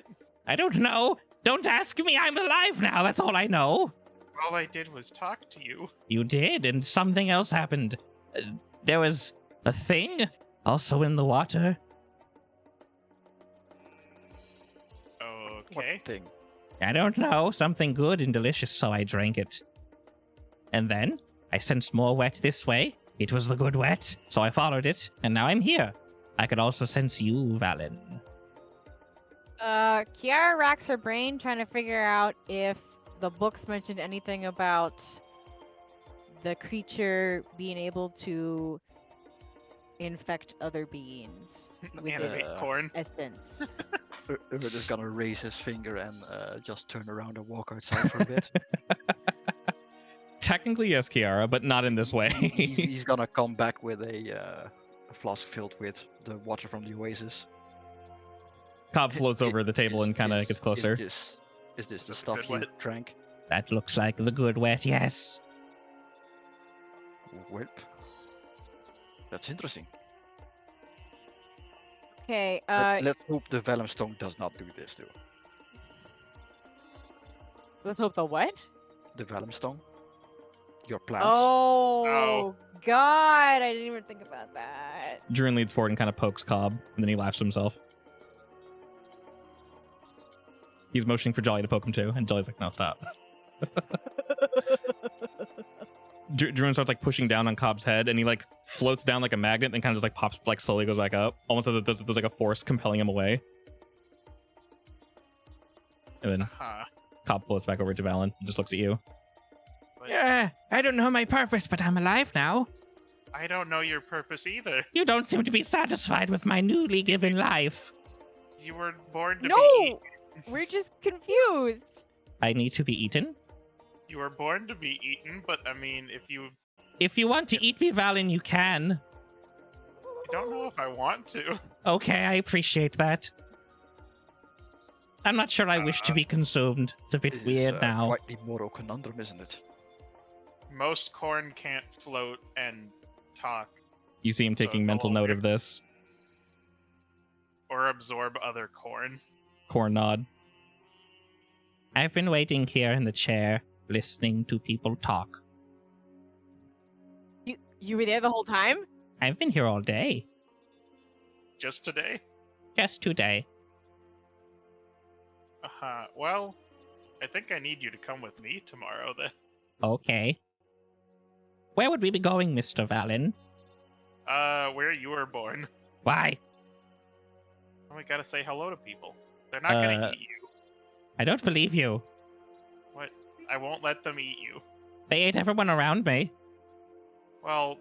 I don't know. Don't ask me. I'm alive now. That's all I know. All I did was talk to you. You did, and something else happened. There was a thing also in the water. Okay. What thing? I don't know. Something good and delicious, so I drank it. And then I sensed more wet this way. It was the good wet, so I followed it, and now I'm here. I could also sense you, Valen. Kiara racks her brain trying to figure out if the books mentioned anything about the creature being able to infect other beings with Animate its corn. essence. Urt is gonna raise his finger and just turn around and walk outside for a bit. Technically, yes, Kiara, but not in this way. He's gonna come back with a flask filled with the water from the oasis. Cobb floats over the table and kind of gets closer. Is this the Is it stuff good you wet? drank? That looks like the good wet, yes. Well, that's interesting. Okay, Let's hope the Vellum Stone does not do this too. let's hope the what? The Vellum Stone? Your plants? Oh, God, I didn't even think about that. Druin leads forward and kind of pokes Cobb, and then he laughs to himself. He's motioning for Jolly to poke him too, and Jolly's like, no, stop. Druin starts like pushing down on Cobb's head, and he like floats down like a magnet, then kind of just like pops, like slowly goes back up, almost as if there's like a force compelling him away. And then Huh. Cobb floats back over to Valen and just looks at you. But Yeah, I don't know my purpose, but I'm alive now. I don't know your purpose either. You don't seem to be satisfied with my newly given life. You were born to be No, we're just confused. I need to be eaten. You were born to be eaten, but I mean, If you want to eat me, Valen, you can. I don't know if I want to. Okay, I appreciate that. I'm not sure I wish to be consumed. It's a bit This weird is now. quite the moral conundrum, isn't it? Most corn can't float and talk You see him So taking it's mental all note weird. of this. or absorb other corn. Corn nod. I've been waiting here in the chair, listening to people talk. You were there the whole time? I've been here all day. Just today? Just today. Uh-huh. Well, I think I need you to come with me tomorrow then. Okay. Where would we be going, Mr. Valen? Where you were born. Why? And we gotta say hello to people. They're not gonna Uh, eat you. I don't believe you. What? I won't let them eat you. They ate everyone around me. Well,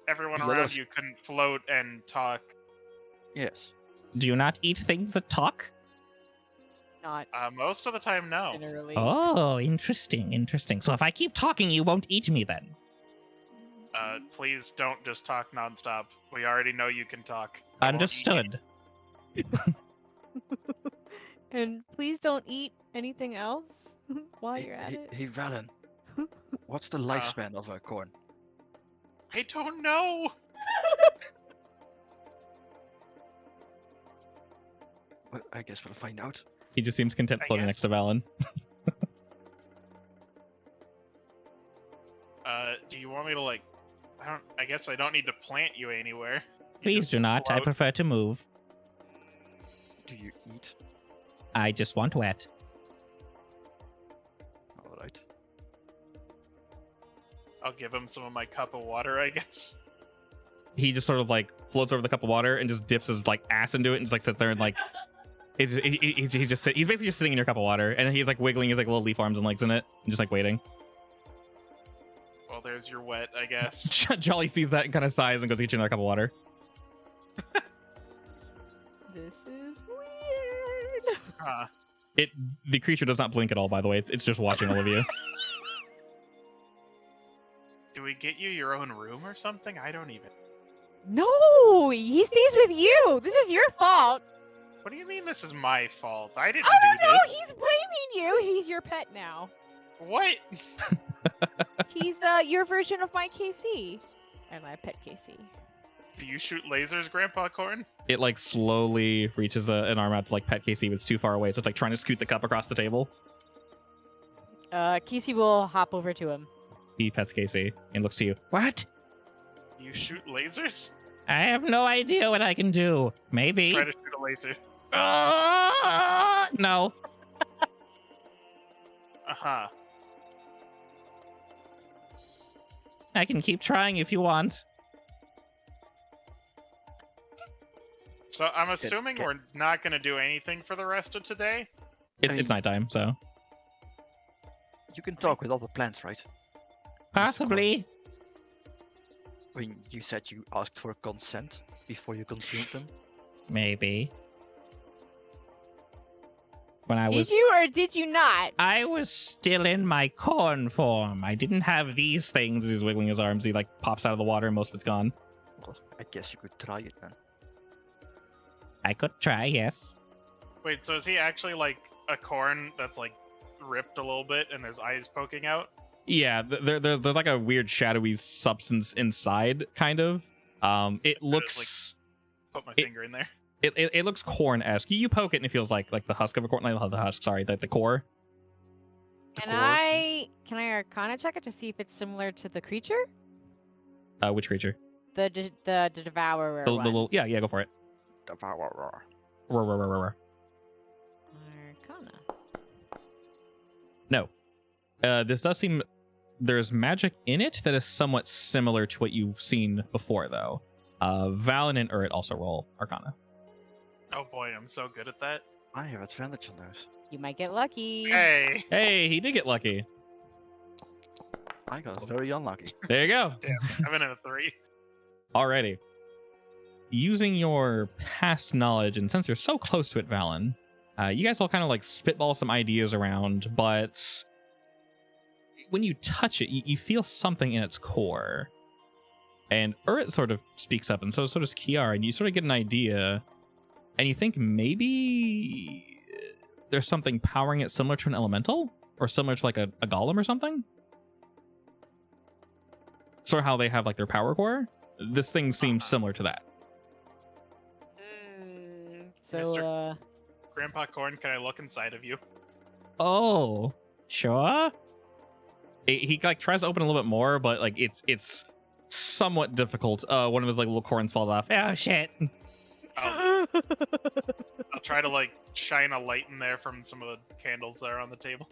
everyone Let around us- you couldn't float and talk. Yes. Do you not eat things that talk? Not Most of the time, no. generally. Oh, interesting, interesting. So if I keep talking, you won't eat me then? Please don't just talk nonstop. We already know you can talk. I won't eat you. Understood. And please don't eat anything else while you're at it. Hey, Valen. What's the lifespan of a corn? I don't know. Well, I guess we'll find out. He just seems content I floating guess. next to Valen. Do you want me to like? I guess I don't need to plant you anywhere. You Please just do not. I float. prefer to move. Do you eat? I just want wet. Alright. I'll give him some of my cup of water, I guess. He just sort of like floats over the cup of water and just dips his like ass into it and just like sits there and like he's basically just sitting in your cup of water and he's like wiggling his like little leaf arms and legs in it and just like waiting. Well, there's your wet, I guess. Jolly sees that and kind of sighs and goes get you another cup of water. This is weird. Huh. The creature does not blink at all, by the way. It's just watching all of you. Do we get you your own room or something? I don't even. No, he stays with you. This is your fault. What do you mean this is my fault? I didn't Oh do no, this. he's blaming you. He's your pet now. What? He's your version of my KC. And my pet KC. Do you shoot lasers, Grandpa Corn? It like slowly reaches an arm out to like pet Casey, but it's too far away, so it's like trying to scoot the cup across the table. Casey will hop over to him. He pets Casey and looks to you. What? You shoot lasers? I have no idea what I can do. Maybe. Try to shoot a laser. No. Uh-huh. I can keep trying if you want. So I'm assuming get- we're not going to do anything for the rest of today? It's nighttime, so You can talk with other plants, right? Possibly. I mean, you said you asked for consent before you consumed them. Maybe. When I Did was you or did you not? I was still in my corn form. I didn't have these things. as he's wiggling his arms, he like pops out of the water and most of it's gone. Well, I guess you could try it then. I could try, yes. Wait, so is he actually like a corn that's like ripped a little bit and there's eyes poking out? Yeah, there's like a weird shadowy substance inside, kind of. It looks Put my It- finger in there. it looks corn-esque. You poke it and it feels like the husk of a corn, not the husk, sorry, the core. Can I Arcana check it to see if it's similar to the creature? Which creature? The devourer The one. little yeah, go for it. Devourer. Roar, roar, roar, roar, roar. Arcana. No. This does seem there's magic in it that is somewhat similar to what you've seen before, though. Valen and Urit also roll Arcana. Oh boy, I'm so good at that. I have advantage on those. You might get lucky. Hey! Hey, he did get lucky. I got very unlucky. There you go. I'm in a 3. Alrighty. Using your past knowledge, and since you're so close to it, Valen, you guys all kind of like spitball some ideas around, but when you touch it, you feel something in its core. And Urit sort of speaks up, and so does Kiara, and you sort of get an idea, and you think maybe there's something powering it similar to an elemental? Or similar to like a golem or something? Sort of how they have like their power core. This thing seems similar to that. So, Grandpa Corn, can I look inside of you? Oh, sure. He like tries to open a little bit more, but like it's somewhat difficult. One of his like little corns falls off. Oh, shit. I'll try to like shine a light in there from some of the candles that are on the table.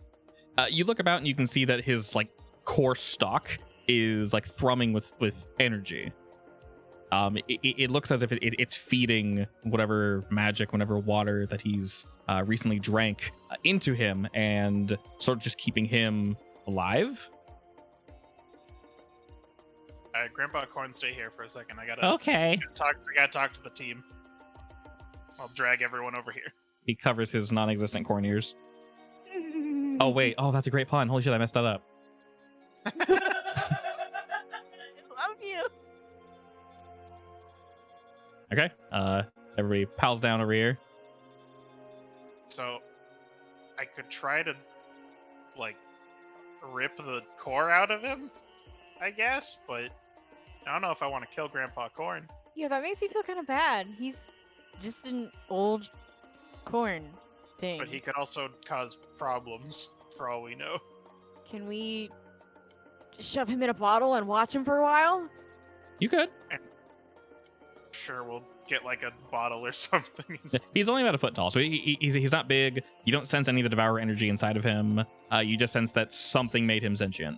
You look about and you can see that his like core stalk is like thrumming with energy. It looks as if it's feeding whatever magic, whatever water that he's recently drank into him, and sort of just keeping him alive. Grandpa Corn, stay here for a second. I gotta Okay. talk to the team. I'll drag everyone over here. He covers his non-existent corn ears. Oh wait, oh that's a great pun. Holy shit, I messed that up. I love Okay. Everybody pals down over here. So, I could try to, like, rip the core out of him, I guess, but I don't know if I want to kill Grandpa Corn. Yeah, that makes me feel kind of bad. He's just an old corn thing. But he could also cause problems, for all we know. Can we just shove him in a bottle and watch him for a while? You could. Sure, we'll get, like, a bottle or something. He's only about a foot tall, so he's not big. You don't sense any of the devourer energy inside of him. You just sense that something made him sentient.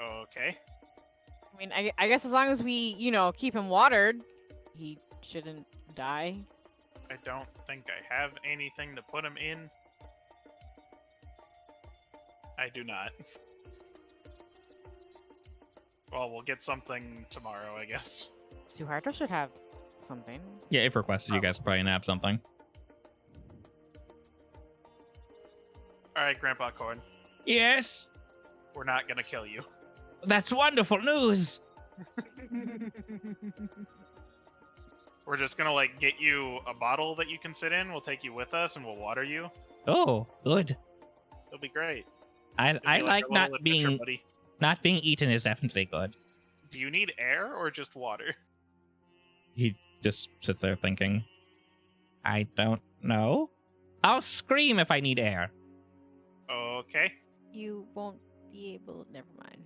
Okay. I mean, I guess as long as we, keep him watered, he shouldn't die. I don't think I have anything to put him in. I do not. Well, we'll get something tomorrow, I guess. Suharto should have something. Yeah, if requested, you guys could probably nab something. Alright, Grandpa Corn. Yes, We're not gonna kill you. that's wonderful news. We're just gonna, like, get you a bottle that you can sit in. We'll take you with us and we'll water you. Oh, good. It'll be great. I It'll be like a not little adventure being buddy. not being eaten is definitely good. Do you need air or just water? He just sits there thinking. I don't know. I'll scream if I need air. Okay. You won't be able. Never mind.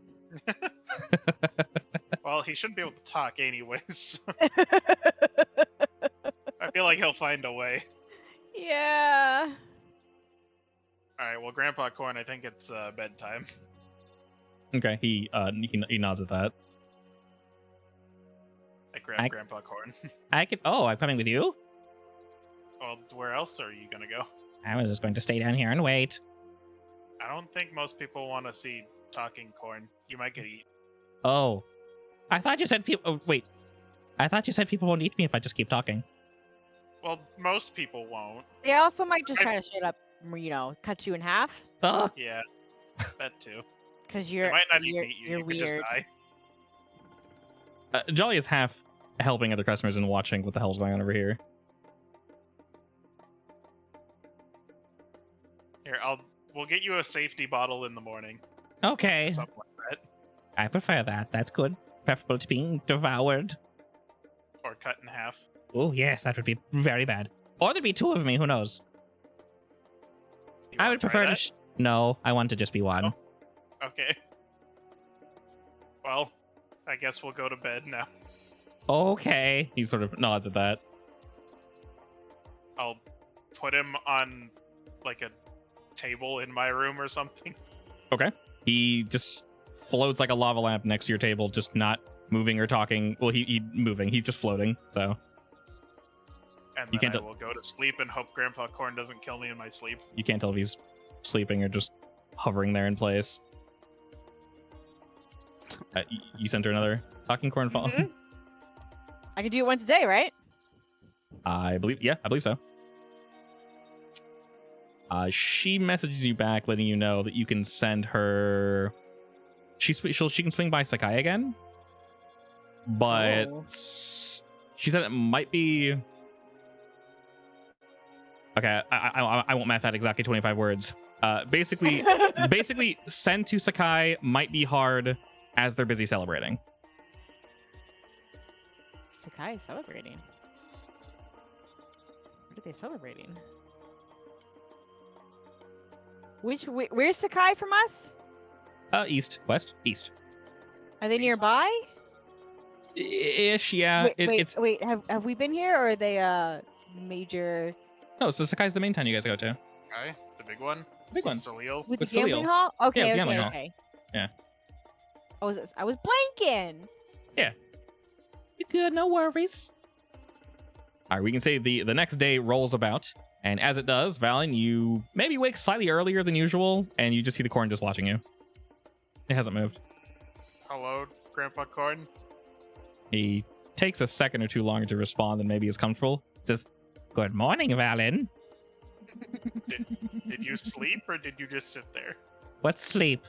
Well, he shouldn't be able to talk anyways. I feel like he'll find a way. Yeah. Alright, well, Grandpa Corn, I think it's bedtime. Okay, he nods at that. I grab Grandpa Corn. I could. Oh, I'm coming with you. Well, where else are you gonna go? I was just going to stay down here and wait. I don't think most people want to see talking corn. You might get eaten. Oh, I thought you said people. Oh, wait, I thought you said people won't eat me if I just keep talking. Well, most people won't. They also might just try to straight up, cut you in half. Oh, Yeah, that too. Because They you're might not even eat you. you're You could just weird. die. Jolly is half helping other customers and watching what the hell's going on over here. Here, we'll get you a safety bottle in the morning. okay. Something like that. I prefer that. That's good. Preferable to being devoured. Or cut in half. Oh yes, that would be very bad. Or there'd be two of me. Who knows? You I wanna would try prefer to. that? No, I want to just be one. Oh. Okay. Well, I guess we'll go to bed now. Okay. He sort of nods at that. I'll put him on, like, a table in my room or something. Okay. He just floats like a lava lamp next to your table, just not moving or talking. Well, he moving. He's just floating. So And You then can't I will go to sleep and hope Grandpa Corn doesn't kill me in my sleep. you can't tell if he's sleeping or just hovering there in place. You sent her another talking corn fall. Mhm. I can do it once a day, right? I believe so. She messages you back, letting you know that you can send her. She can swing by Sakai again, but Oh. she said it might be. Okay, I won't math that exactly 25 words. Basically, send to Sakai might be hard as they're busy celebrating. Sakai is celebrating. What are they celebrating? Where's Sakai from us? East, west, east. Are they East. nearby? Ish, yeah. It's Wait. Have we been here, or are they major no. So Sakai's the main town you guys go to. Okay, the big one. Big one. Salil. with With the gambling Salil. hall? Okay, with the okay, gambling hall. okay. Yeah. I was blanking. You're good. No worries. All right, we can say the next day rolls about, and as it does, Valen, you maybe wake slightly earlier than usual, and you just see the corn just watching you. It hasn't moved. Hello, Grandpa Corn. He takes a second or two longer to respond than maybe is comfortable. Says, Good morning, Valen. Did you sleep or did you just sit there? What's sleep?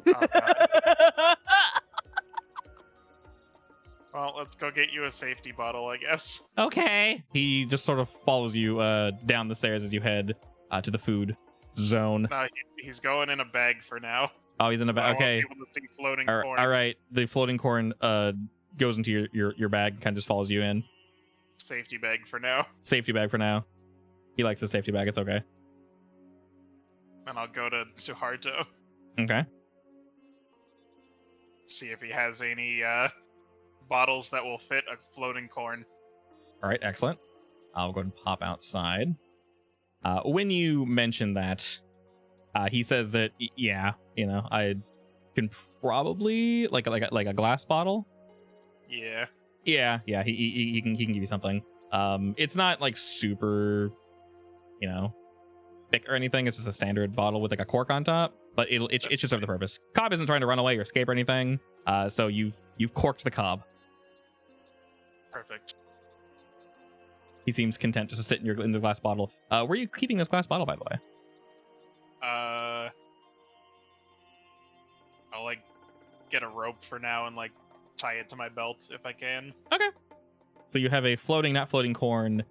Oh, God. Well, let's go get you a safety bottle, I guess. Okay. He just sort of follows you down the stairs as you head to the food zone. No, he's going in a bag for now. Oh, he's in a So I bag. won't Okay. be able to see floating All corn. right. The floating corn goes into your bag, kind of just follows you in. Safety bag for now. Safety bag for now. He likes the safety bag. It's okay. And I'll go to Suharto, Okay. see if he has any bottles that will fit a floating corn. All right. Excellent. I'll go ahead and pop outside. When you mention that, he says that yeah, I can probably like a glass bottle. Yeah. Yeah. He can give you something. It's not like super, thick or anything. It's just a standard bottle with like a cork on top, but it should serve the purpose. Cobb isn't trying to run away or escape or anything. So you've corked the Cobb. Perfect. He seems content just to sit in the glass bottle. Where are you keeping this glass bottle, by the way? I'll like get a rope for now and like tie it to my belt if I can. Okay. So you have a not floating corn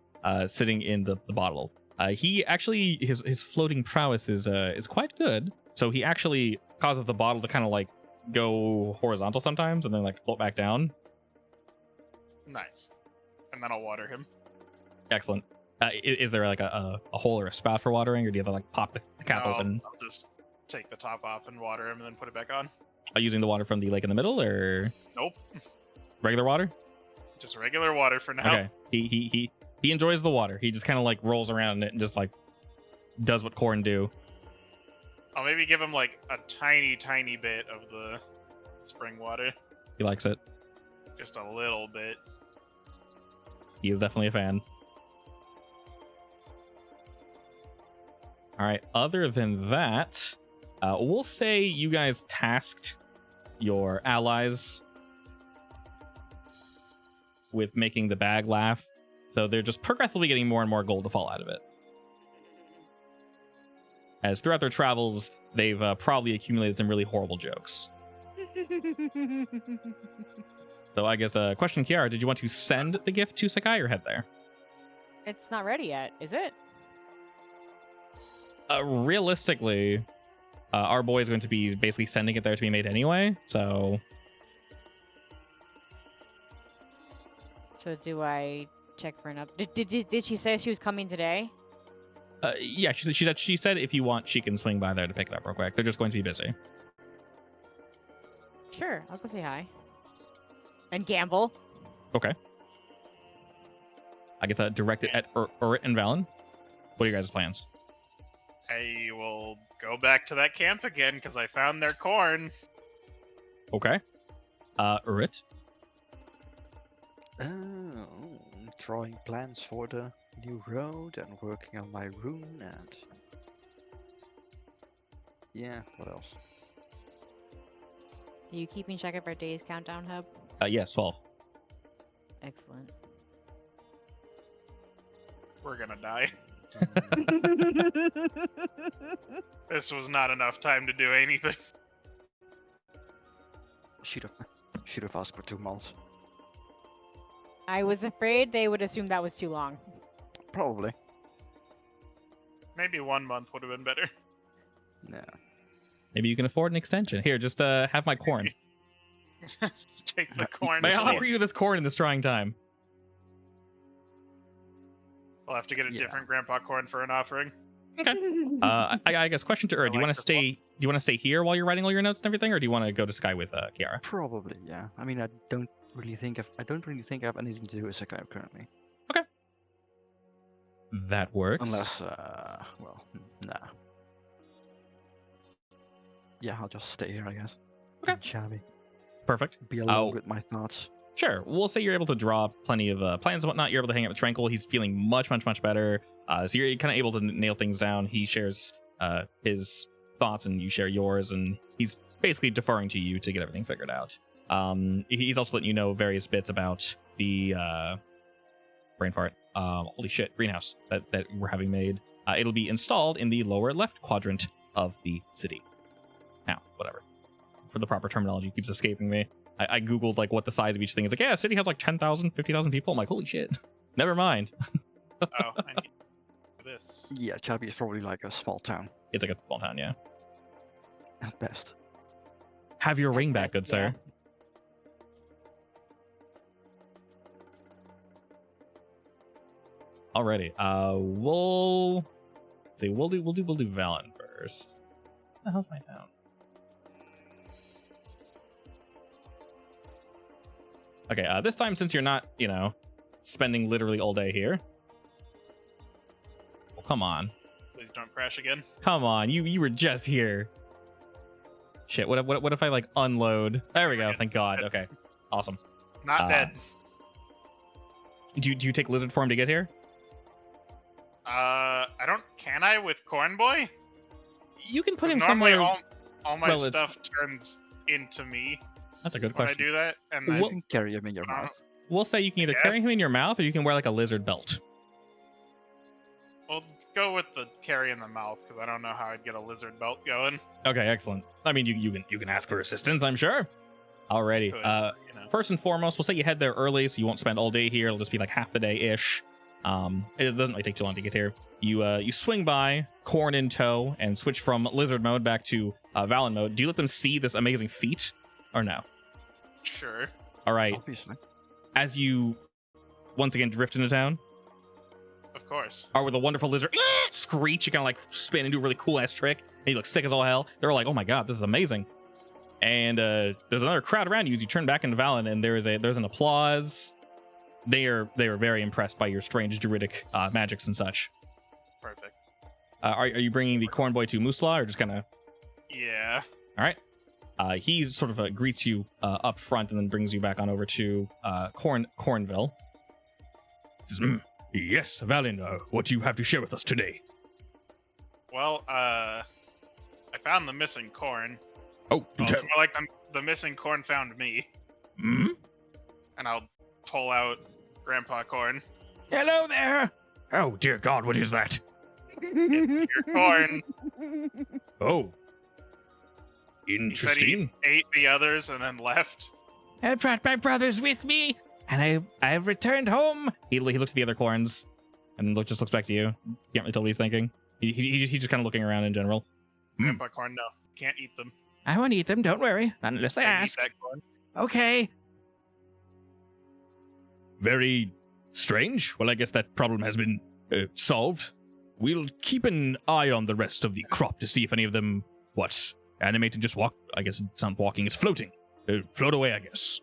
sitting in the bottle. He actually his floating prowess is quite good. So he actually causes the bottle to kind of like go horizontal sometimes and then like float back down. Nice. And then I'll water him. Excellent. Is there like a hole or a spout for watering, or do you have to like pop the cap No, open? I'll just take the top off and water him and then put it back on. Are you using the water from the lake in the middle or Nope. regular water? Just regular water for now. Okay. He enjoys the water. He just kind of like rolls around in it and just like does what corn do. I'll maybe give him like a tiny bit of the spring water. He likes it. Just a little bit. He is definitely a fan. All right. Other than that, we'll say you guys tasked your allies with making the bag laugh. So they're just progressively getting more and more gold to fall out of it. As throughout their travels, they've probably accumulated some really horrible jokes. So I guess question, Kiara, did you want to send the gift to Sakai or head there? It's not ready yet, is it? Realistically, our boy is going to be basically sending it there to be made anyway. So do I check for an up? Did she say she was coming today? yeah, she said if you want, she can swing by there to pick it up real quick. They're just going to be busy. Sure, I'll go say hi. And gamble. Okay. I guess direct it at Urit and Valen. What are your guys' plans? I will go back to that camp again because I found their corn. Okay. Urit? Drawing plans for the new road and working on my rune and... Yeah, what else? Are you keeping track of our days countdown hub? Yes, 12. Excellent. We're gonna die. This was not enough time to do anything. Should have asked for 2 months. I was afraid they would assume that was too long. Probably. Maybe 1 month would have been better. Yeah. Maybe you can afford an extension. Here, just have my corn. Take the corn. May I please. offer you this corn in this trying time? I'll have to get a Yeah. different grandpa corn for an offering. Okay. I guess question to Ur, do you like want to this stay? Do you want to stay here while you're writing all your notes and everything, or do you want to go to Sky with Kiara? Probably, yeah. I mean, I don't really think I have anything to do with Sakai currently. That works. Unless, well, nah. Yeah, I'll just stay here, I guess. Okay. In Chabi. Perfect. Be alone Oh. with my thoughts. Sure. We'll say you're able to draw plenty of plans and whatnot. You're able to hang out with Tranquil. He's feeling much better. So you're kind of able to nail things down. He shares his thoughts and you share yours, and he's basically deferring to you to get everything figured out. He's also letting you know various bits about the brain fart. Holy shit, greenhouse that we're having made. It'll be installed in the lower left quadrant of the city. Now, whatever. For the proper terminology, keeps escaping me. I googled like what the size of each thing is. Like, yeah, city has like 10,000, 50,000 people. I'm like, holy shit. Never mind. Oh, I need this. Yeah, Chabi is probably like a small town It's like a small town, yeah. at best. Have your At ring back, best, good yeah. sir. Alrighty. We'll see. We'll do Valen first. What the hell's my town? Okay. This time, since you're not, spending literally all day here. Well, come on. Please don't crash again. Come on. You were just here. Shit. What if I like unload? There we go. Thank God. Okay. Awesome. Not dead. Do you take lizard form to get here? I don't. Can I with Corn Boy? You can put 'Cause him normally somewhere. all my well, it- stuff turns into me That's a good when question. I do that, and You then can carry him in your mouth. We'll say you can either carry Yes. him in your mouth or you can wear like a lizard belt. we'll go with the carry in the mouth because I don't know how I'd get a lizard belt going. Okay, excellent. I mean, you can ask for assistance, I'm sure. Alrighty. Could, First and foremost, we'll say you head there early, so you won't spend all day here. It'll just be like half the day ish. It doesn't really take too long to get here. You swing by, Corn in tow, and switch from lizard mode back to Valen mode. Do you let them see this amazing feat, or no? Sure. All right. Obviously. As you once again drift into town, Of course. or with a wonderful lizard screech, you kind of like spin and do a really cool ass trick, and you look sick as all hell. They're like, "Oh my god, this is amazing!" And there's another crowd around you as you turn back into Valen, and there's an applause. They are very impressed by your strange druidic magics and such. Perfect. Are you bringing the corn boy to Musla, or just kind of? Yeah. All right. He sort of greets you up front and then brings you back on over to Cornville. Says, yes, Valen, what do you have to share with us today? Well, I found the missing corn. Oh, do Well, tell. it's more like the missing corn found me, Hmm? and I'll pull out Grandpa Corn. Hello there. Oh, dear God, what is that? Your corn. Oh. He said he ate the others and then left. I brought my brothers with me, and I've returned home. He looks at the other corns and just looks back to you. Can't really tell what he's thinking. He's just kind of looking around in general. Grandpa Corn, no. Can't eat them. I won't eat them, don't worry. Not unless they Can't eat ask. that corn. Okay. Very strange. Well, I guess that problem has been solved. We'll keep an eye on the rest of the crop to see if any of them, animate and just walk. I guess it's not walking, it's floating. Float away, I guess.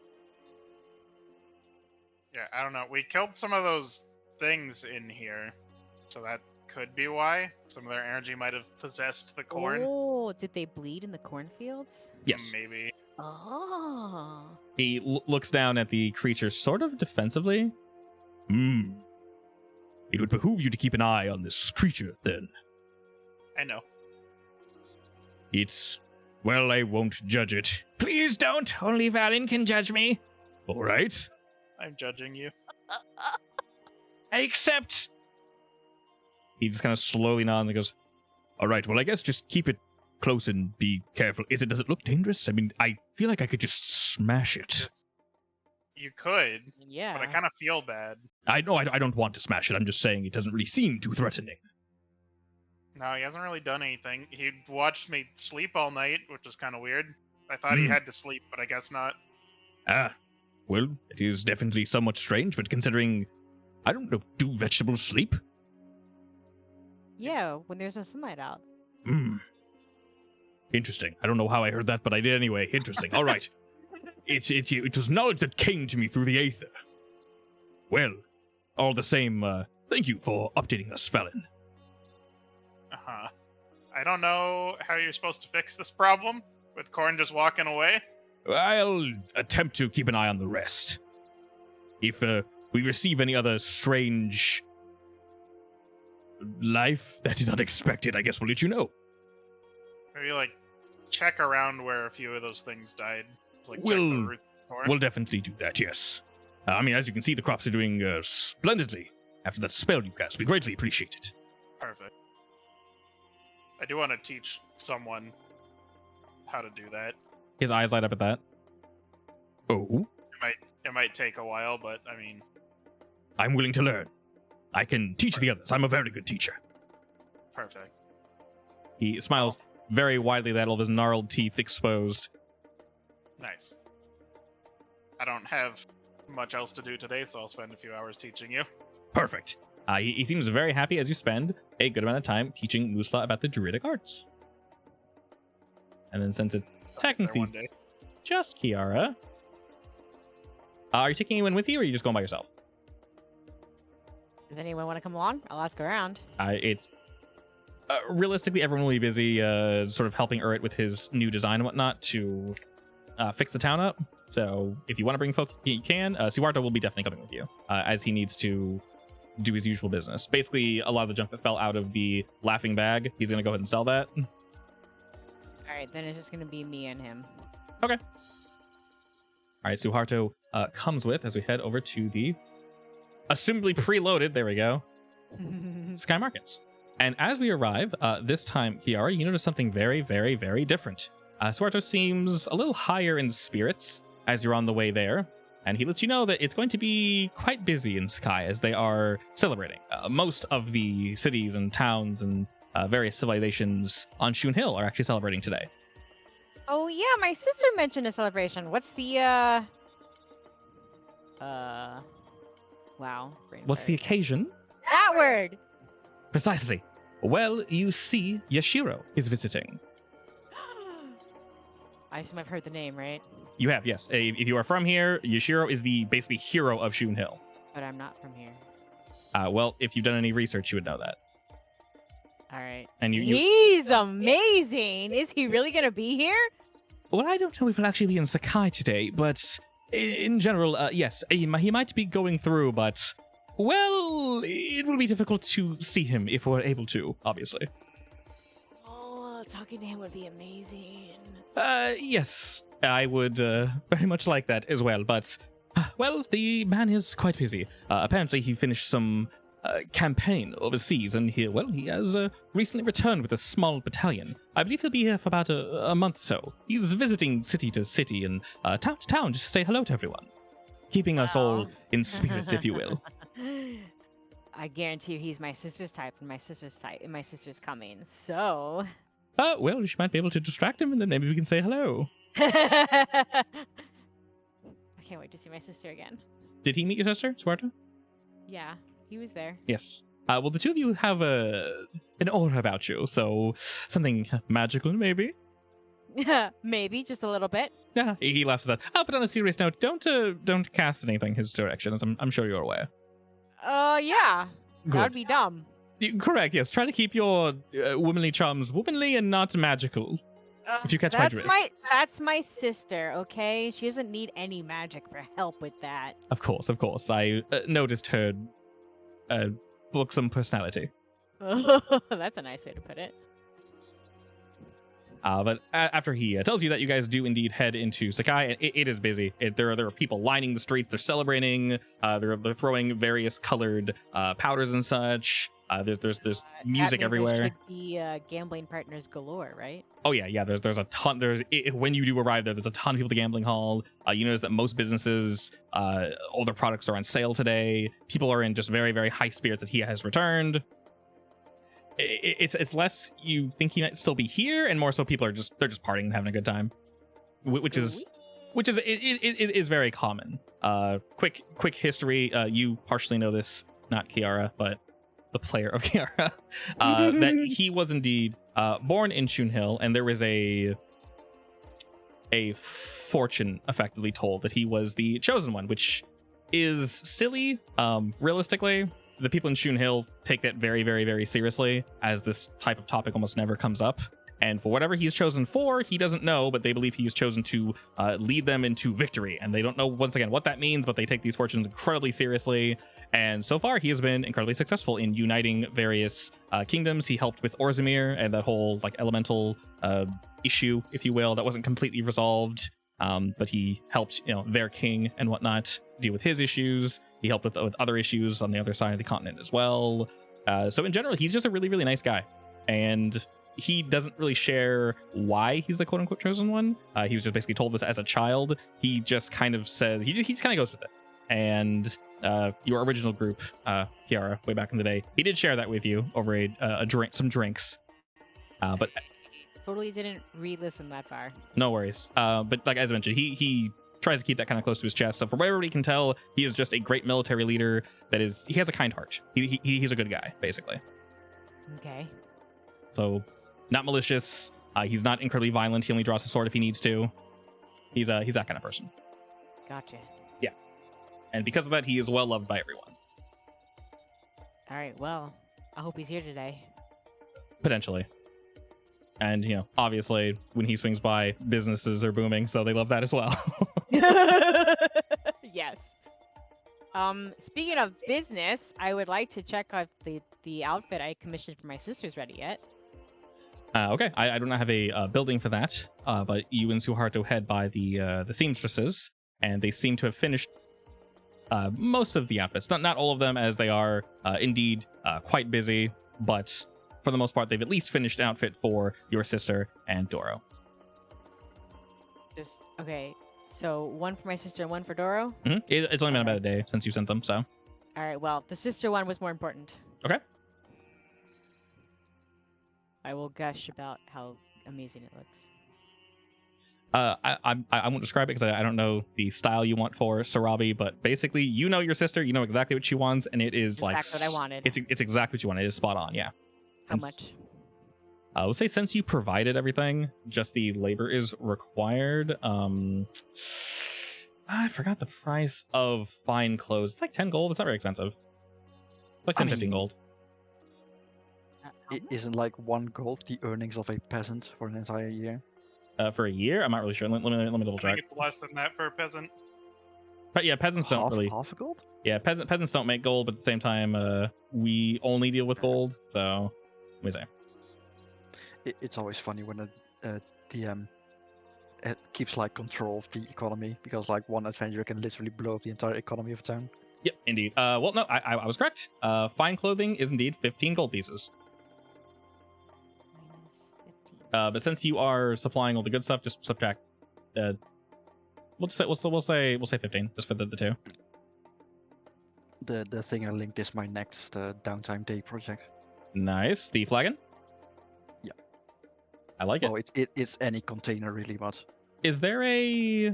Yeah, I don't know. We killed some of those things in here, so that could be why. Some of their energy might have possessed the corn. Oh, did they bleed in the cornfields? Yes. Maybe. Oh. He looks down at the creature sort of defensively. It would behoove you to keep an eye on this creature, then. I know. Well, I won't judge it. Please don't. Only Valen can judge me. All right. I'm judging you. I accept. He just kind of slowly nods and goes, all right, well, I guess just keep it close and be careful. Does it look dangerous? I mean, I feel like I could just smash it. You could, Yeah. but I kind of feel bad. I know I don't want to smash it. I'm just saying it doesn't really seem too threatening. No, he hasn't really done anything. He watched me sleep all night, which was kind of weird. I thought he had to sleep, but I guess not. Well, it is definitely somewhat strange, but considering, I don't know, do vegetables sleep? Yeah, when there's no sunlight out. Interesting. I don't know how I heard that, but I did anyway. Interesting. All right. It was knowledge that came to me through the aether. Well, all the same, thank you for updating us, Valen. Uh-huh. I don't know how you're supposed to fix this problem, with Corn just walking away. I'll attempt to keep an eye on the rest. If we receive any other strange life that is unexpected, I guess we'll let you know. Maybe, check around where a few of those things died. Just, check the We'll- root corn. We'll definitely do that, yes. I mean, as you can see, the crops are doing splendidly after that spell you cast. We greatly appreciate it. Perfect. I do want to teach someone how to do that. His eyes light up at that. Oh, It might take a while, but I mean, I'm willing to learn. I can teach the others. I'm a very good teacher. perfect. He smiles very widely, that all of his gnarled teeth exposed. Nice. I don't have much else to do today, so I'll spend a few hours teaching you. Perfect. He seems very happy as you spend a good amount of time teaching Musa about the druidic arts. And then since it's There technically one day. just Kiara, are you taking anyone with you, or are you just going by yourself? Does anyone want to come along? I'll ask around. It's realistically, everyone will be busy sort of helping Urit with his new design and whatnot to fix the town up. So if you want to bring folk, you can. Suwarto will be definitely coming with you, as he needs to do his usual business. Basically, a lot of the junk that fell out of the laughing bag, he's going to go ahead and sell that. All right, then it's just gonna be me and him. All right, Suharto comes with as we head over to the assumably preloaded, there we go, Sky Markets. And as we arrive, this time, Kiara, you notice something very, very, very different. Suharto seems a little higher in spirits as you're on the way there, and he lets you know that it's going to be quite busy in Sky as they are celebrating. Most of the cities and towns and various civilizations on Shun Hill are actually celebrating today. Oh yeah, my sister mentioned a celebration. What's the wow. brain What's the fart. occasion? That word? Precisely. Well, you see, Yashiro is visiting. I assume I've heard the name, right? You have, yes. If you are from here, Yashiro is the basically hero of Shun Hill. But I'm not from here. Well, if you've done any research, you would know that. All right. And you He's amazing. Is he really gonna be here? well, I don't know if he'll actually be in Sakai today, but in general, yes, he might be going through, but, well, it will be difficult to see him if we're able to, obviously. Oh, talking to him would be amazing. Yes, I would very much like that as well, but, well, the man is quite busy. Apparently he finished some campaign overseas, and he has recently returned with a small battalion. I believe he'll be here for about a month or so. He's visiting city to city and town to town just to say hello to everyone, keeping us all Wow. in spirits, if you will. I guarantee you he's my sister's type, and my sister's coming. So Well, she might be able to distract him, and then maybe we can say hello. I can't wait to see my sister again. Did he meet your sister, Swarta? Yeah, he was there. Yes. Well, the two of you have an aura about you, so something magical, maybe. Maybe just a little bit. Yeah, he laughs at that. But on a serious note, don't cast anything his direction, as I'm sure you're aware. Yeah. That Good. would be dumb. Correct, yes. Try to keep your womanly charms womanly and not magical. If you catch my drift. That's my sister, okay? She doesn't need any magic for help with that. Of course. I noticed her buxom personality. That's a nice way to put it. But after he tells you that you guys do indeed head into Sakai, it is busy. There are people lining the streets. They're celebrating. They're throwing various colored powders and such. There's music That means there everywhere. should be gambling partners galore, right? Oh yeah. There's a ton. When you do arrive there's a ton of people at the gambling hall. You notice that most businesses, all their products are on sale today. People are in just very, very high spirits that he has returned. It's less you think he might still be here, and more so people are just partying and having a good time, which is very common. Quick history. You partially know this, not Kiara, but the player of Kiara, that he was indeed born in Shun Hill, and there was a fortune effectively told that he was the chosen one, which is silly. Realistically, the people in Shun Hill take that very, very, very seriously, as this type of topic almost never comes up. And for whatever he's chosen for, he doesn't know, but they believe he is chosen to lead them into victory. And they don't know, once again, what that means, but they take these fortunes incredibly seriously. And so far, he has been incredibly successful in uniting various kingdoms. He helped with Orzamir and that whole elemental issue, if you will, that wasn't completely resolved. But he helped, their king and whatnot deal with his issues. He helped with other issues on the other side of the continent as well. So in general, he's just a really, really nice guy. And he doesn't really share why he's the quote unquote chosen one. He was just basically told this as a child. He just kind of says he just kind of goes with it. And your original group, Kiara, way back in the day, he did share that with you over a drink, some drinks. But Totally didn't re-listen that far. no worries. But like as I mentioned, he tries to keep that kind of close to his chest. So from what everybody can tell, he is just a great military leader. He has a kind heart. He's a good guy, basically. Okay. So not malicious. He's not incredibly violent. He only draws his sword if he needs to. He's that kind of person. Gotcha. And because of that, he is well loved by everyone. All right. Well, I hope he's here today. Potentially. And, obviously, when he swings by, businesses are booming, so they love that as well. Yes. Speaking of business, I would like to check if the outfit I commissioned for my sister's ready yet. Okay, I do not have a building for that, but you and Suharto head by the seamstresses, and they seem to have finished most of the outfits. Not all of them, as they are indeed quite busy, but for the most part, they've at least finished an outfit for your sister and Doro. Just okay. So one for my sister and one for Doro. It's only been about a day since you sent them, so. All right. Well, the sister one was more important. Okay. I will gush about how amazing it looks. I won't describe it because I don't know the style you want for Sarabi, but basically, you know your sister, you know exactly what she wants, and it is like exactly what I wanted. It's exactly what you want. It is spot on, yeah. How much? I would say since you provided everything, just the labor is required. I forgot the price of fine clothes. It's like 10 gold. It's not very expensive. It's like 10, 15 gold. It isn't like 1 gold the earnings of a peasant for an entire year. For a year? I'm not really sure. Let me double I check. think it's less than that for a peasant. But yeah, peasants don't really. Half a gold? Yeah, peasants don't make gold, but at the same time, we only deal with gold. So, let me say. It's always funny when a DM keeps like control of the economy, because like one adventure can literally blow up the entire economy of a town. Yep, indeed. Well, no, I was correct. Fine clothing is indeed 15 gold pieces. Minus 15. But since you are supplying all the good stuff, just subtract. We'll say 15 just for the two. The thing I linked is my next downtime day project. Nice. The flagon. Yeah. I like it. Oh, it's any container really, but Is there a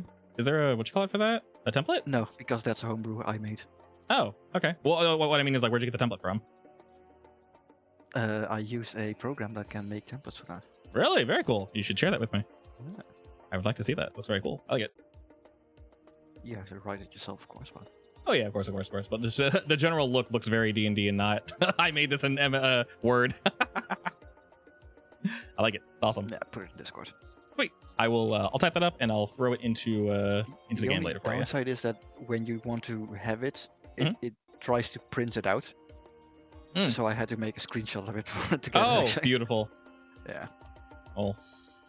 what you call it for that? A template? no, because that's a homebrew I made. Oh, okay. Well, what I mean is like, where'd you get the template from? I use a program that can make templates for that. Really? Very cool. You should share that with me. Yeah. I would like to see that. That's very cool. I like it. You have to write it yourself, of course, but Oh yeah, of course. But the general look looks very D&D and not. I made this in Word. I like it. Awesome. yeah, put it in Discord. Sweet. I will. I'll type that up and I'll throw it into the game only later for you. downside is that when you want to have it, Mhm. it tries to print it out. Mm. So I had to make a screenshot of it to get it. Oh, Actually. beautiful. Yeah. Oh,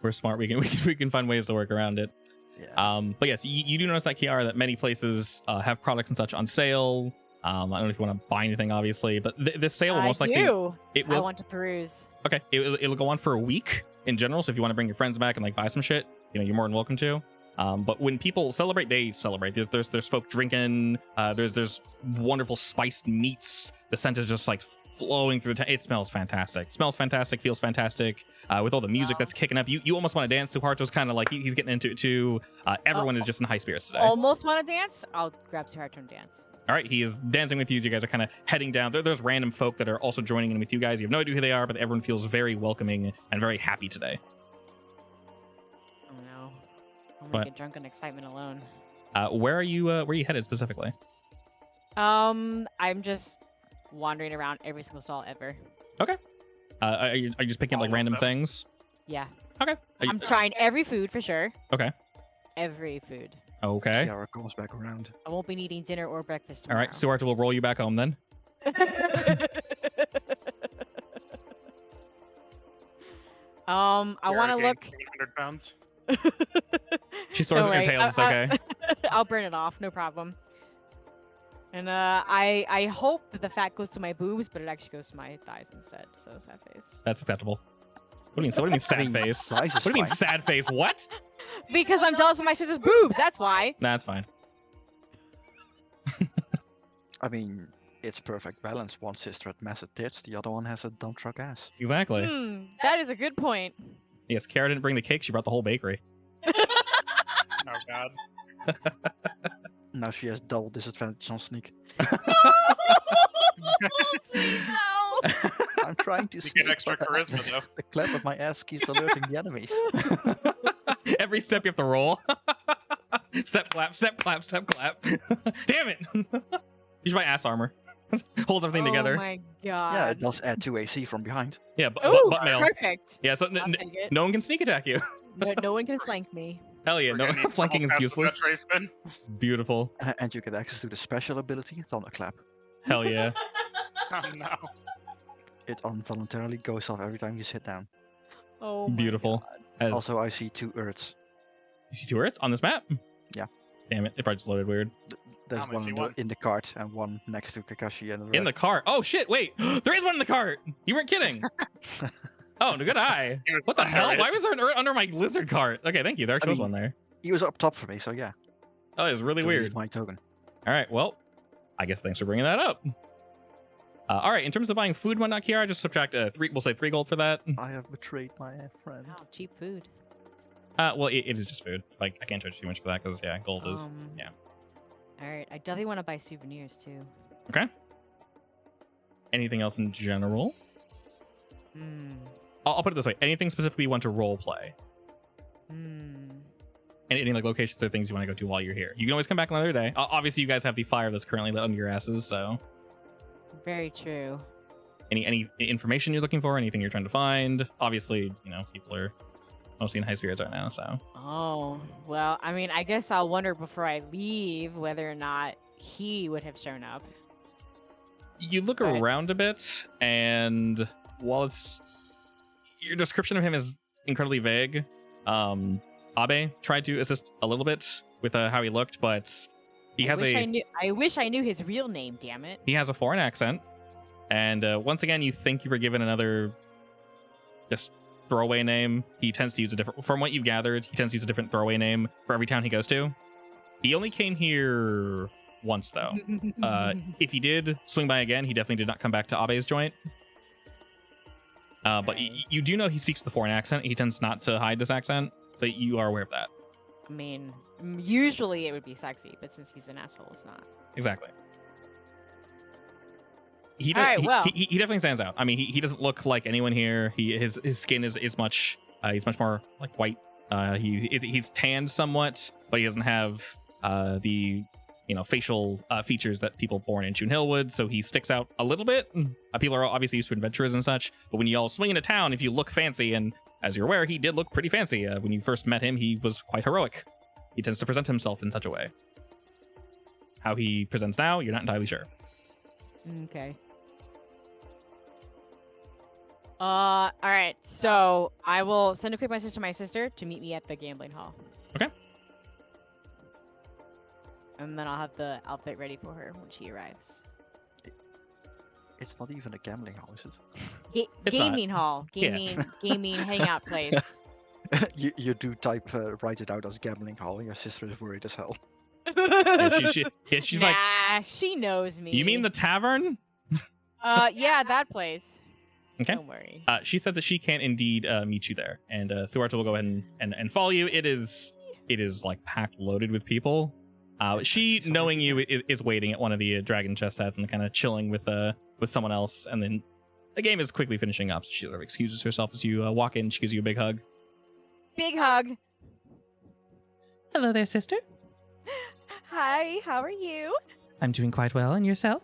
we're smart. We can find ways to work around it. Yeah. But yes, you do notice that, Kiara, that many places have products and such on sale. I don't know if you want to buy anything, obviously, but this sale will most likely. It will. I want to peruse. Okay, it'll go on for a week in general. So if you want to bring your friends back and like buy some shit, you're more than welcome to. But when people celebrate, they celebrate. There's folk drinking. There's wonderful spiced meats. The scent is just like flowing through the. It smells fantastic. Smells fantastic. Feels fantastic. With all the music Wow. that's kicking up, you almost want to dance. Suharto's kind of like he's getting into it too. Everyone is just in high spirits today. Almost want to dance? I'll grab Suharto and dance. All right, he is dancing with you. You guys are kind of heading down. There's random folk that are also joining in with you guys. You have no idea who they are, but everyone feels very welcoming and very happy today. Oh no. I'll What? get drunk on excitement alone. Where are you headed specifically? I'm just wandering around every single stall ever. Are you just picking up like All of random them. things? Yeah. Okay. Are you- I'm trying every food for sure. Okay. Every food. Okay. Kiara comes back around. I won't be needing dinner or breakfast All tomorrow. right. Suharto will roll you back home then. I want to Kiara look. gained 100 pounds. She swords Don't at your worry, tails. It's okay. I'll burn it off, no problem. And I hope that the fat goes to my boobs, but it actually goes to my thighs instead. So sad face. That's acceptable. What do you mean sad face? Size is What do you mean fine. sad face? What? Because I'm jealous of my sister's boobs. That's why. Nah, that's fine. I mean, it's perfect balance. One sister had massive tits, the other one has a dump truck ass. Exactly. That is a good point. Yes, Kara didn't bring the cake. She brought the whole bakery. Oh god. Now she has double disadvantage on sneak. Please no. I'm trying to You sneak, get extra but charisma though. the clap of my ass keeps alerting the enemies. Every step you have to roll. Step clap, step clap, step clap. Damn it! Use my ass armor. Holds everything together. Oh my god. Yeah, it does add 2 AC from behind. Yeah, Ooh, butt mail. perfect. Yeah, so I'll take it. no one can sneak attack you. No one can flank me. Hell yeah, We're no gonna need flanking is double pass with useless. that trace bin. Beautiful. And you get access to the special ability, Thunderclap. Hell yeah. Oh no. It involuntarily goes off every time you sit down. Oh my Beautiful. God. Also, I see 2 Earths. You see 2 Earths on this map? Yeah. Damn it, it probably just loaded weird. There's I one see in, one. in the cart and one next to Kakashi and the In the rest. cart. Oh shit, wait. There is one in the cart. You weren't kidding. Oh, good eye. He was What the under hell? it. Why was there an Earth under my lizard cart? Okay, thank you. There actually was mean, one there. He was up top for me, so yeah. Oh, it's really So he's weird. my token. All right, well, I guess thanks for bringing that up. All right, in terms of buying food and whatnot, Kiara, just subtract we'll say 3 gold for that. I have betrayed my friend. Wow, cheap food. Well, it is just food. Like, I can't charge too much for that because, yeah, gold is, yeah. All right, I definitely want to buy souvenirs too. Okay. Anything else in general? Hmm. I'll put it this way. Anything specifically you want to role play? Any like locations or things you want to go to while you're here? You can always come back another day. Obviously, you guys have the fire that's currently lit under your asses, so... Very true. Any information you're looking for? Anything you're trying to find? Obviously, you know, people are mostly in high spirits right now, so... Oh, well, I mean, I guess I'll wonder before I leave whether or not he would have shown up. You look Right. around a bit, and while it's... Your description of him is incredibly vague. Abe tried to assist a little bit with how he looked, but he has I wish I knew his real name, damn it. he has a foreign accent, and once again, you think you were given another just throwaway name. He tends to use a different, from what you've gathered, he tends to use a different throwaway name for every town he goes to. He only came here once, though. If he did swing by again, he definitely did not come back to Abe's joint. But you do know he speaks with a foreign accent. He tends not to hide this accent, so you are aware of that. I mean, usually it would be sexy, but since he's an asshole, it's not. Exactly. He All right, well. he definitely stands out. I mean, he doesn't look like anyone here. His skin is much he's much more like white. He's tanned somewhat, but he doesn't have the facial features that people born in Chun Hill would. So he sticks out a little bit. People are obviously used to adventurers and such, but when you all swing into town, if you look fancy, and as you're aware, he did look pretty fancy. When you first met him, he was quite heroic. He tends to present himself in such a way. How he presents now, you're not entirely sure. Okay. All right. So I will send a quick message to my sister to meet me at the gambling hall. Okay. And then I'll have the outfit ready for her when she arrives. It's not even a gambling hall, is it? It's not. Gaming hall. Yeah. Gaming hangout place. you do type, write it out as gambling hall, and your sister is worried as hell. She's like, nah, she knows me. you mean the tavern? Yeah, that place. Okay. Don't worry. She says that she can indeed meet you there, and Suarta will go ahead and follow you. It is like packed loaded with people. She, knowing you, is waiting at one of the dragon chest sets and kind of chilling with someone else, and then the game is quickly finishing up. So she sort of excuses herself as you walk in. She gives you a big hug. Big hug. Hello there, sister. Hi, how are you? I'm doing quite well, and yourself?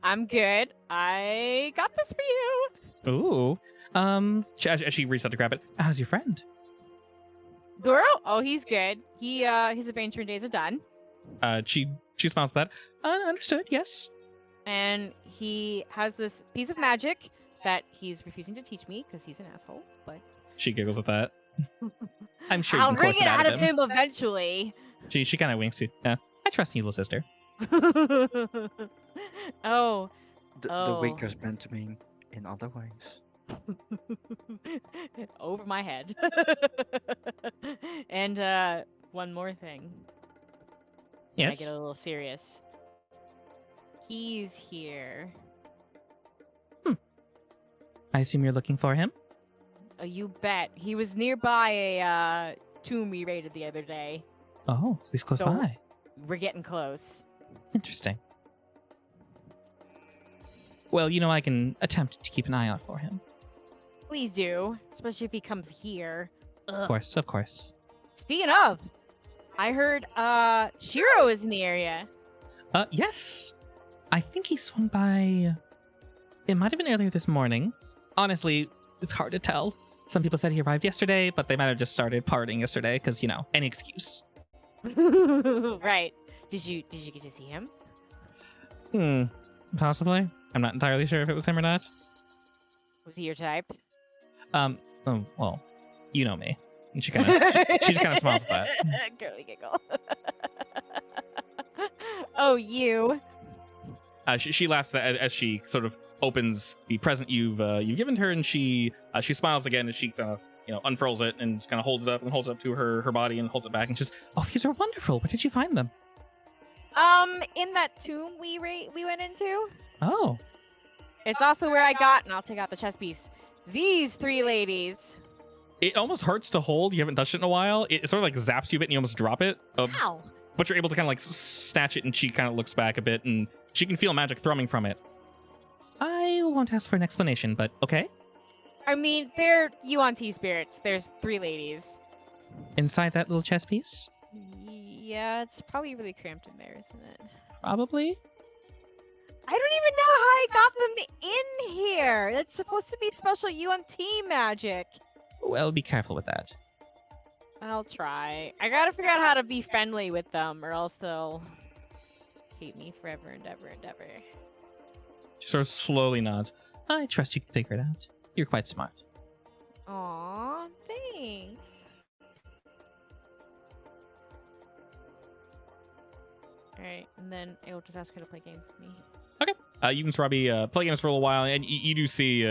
I'm good. I got this for you. Ooh. As she reached out to grab it. How's your friend? Goro? Oh, he's good. His adventuring days are done. She smiles at that. Understood, yes. And he has this piece of magic that he's refusing to teach me because he's an asshole. But She giggles at that. I'm sure I'll you can wring coax it it out of him. him eventually. She kind of winks to you. Yeah. I trust you, little sister. Oh, The Oh. wink is meant to mean in other ways. Over my head. And one more thing. Can I Yes. get a little serious? He's here. I assume you're looking for him? Oh, you bet. He was nearby a tomb we raided the other day. Oh, so he's close So- by. We're getting close. Interesting. Well, I can attempt to keep an eye out for him. Please do, especially if he comes here. Of course, of course. Speaking of, I heard Shiro is in the area. Yes. I think he swung by. It might have been earlier this morning. Honestly, it's hard to tell. Some people said he arrived yesterday, but they might have just started partying yesterday because, any excuse. Right. Did you get to see him? Possibly. I'm not entirely sure if it was him or not. Was he your type? Oh, well, you know me. And she just kind of smiles at that. Girly giggle. Oh, you. She laughs as she sort of opens the present you've given her, and she smiles again as she kind of unfurls it and kind of holds it up to her body and holds it back and just, Oh, these are wonderful. Where did you find them? In that tomb we went into. Oh, It's also where I got, and I'll take out the chess piece. These three ladies. it almost hurts to hold. You haven't touched it in a while. It sort of like zaps you a bit and you almost drop it. Ow. But you're able to kind of like snatch it, and she kind of looks back a bit and she can feel magic thrumming from it. I won't ask for an explanation, but okay. I mean, they're Yuan Tea spirits. There's three ladies. Inside that little chess piece? Yeah, it's probably really cramped in there, isn't it? Probably. I don't even know how I got them in here. It's supposed to be special Yuan Tea magic. Well, be careful with that. I'll try. I gotta figure out how to be friendly with them, or else they'll hate me forever and ever and ever. She sort of slowly nods. I trust you can figure it out. You're quite smart. Aw, thanks. Alright, and then I will just ask her to play games with me. You can Chabi play games for a little while, and you do see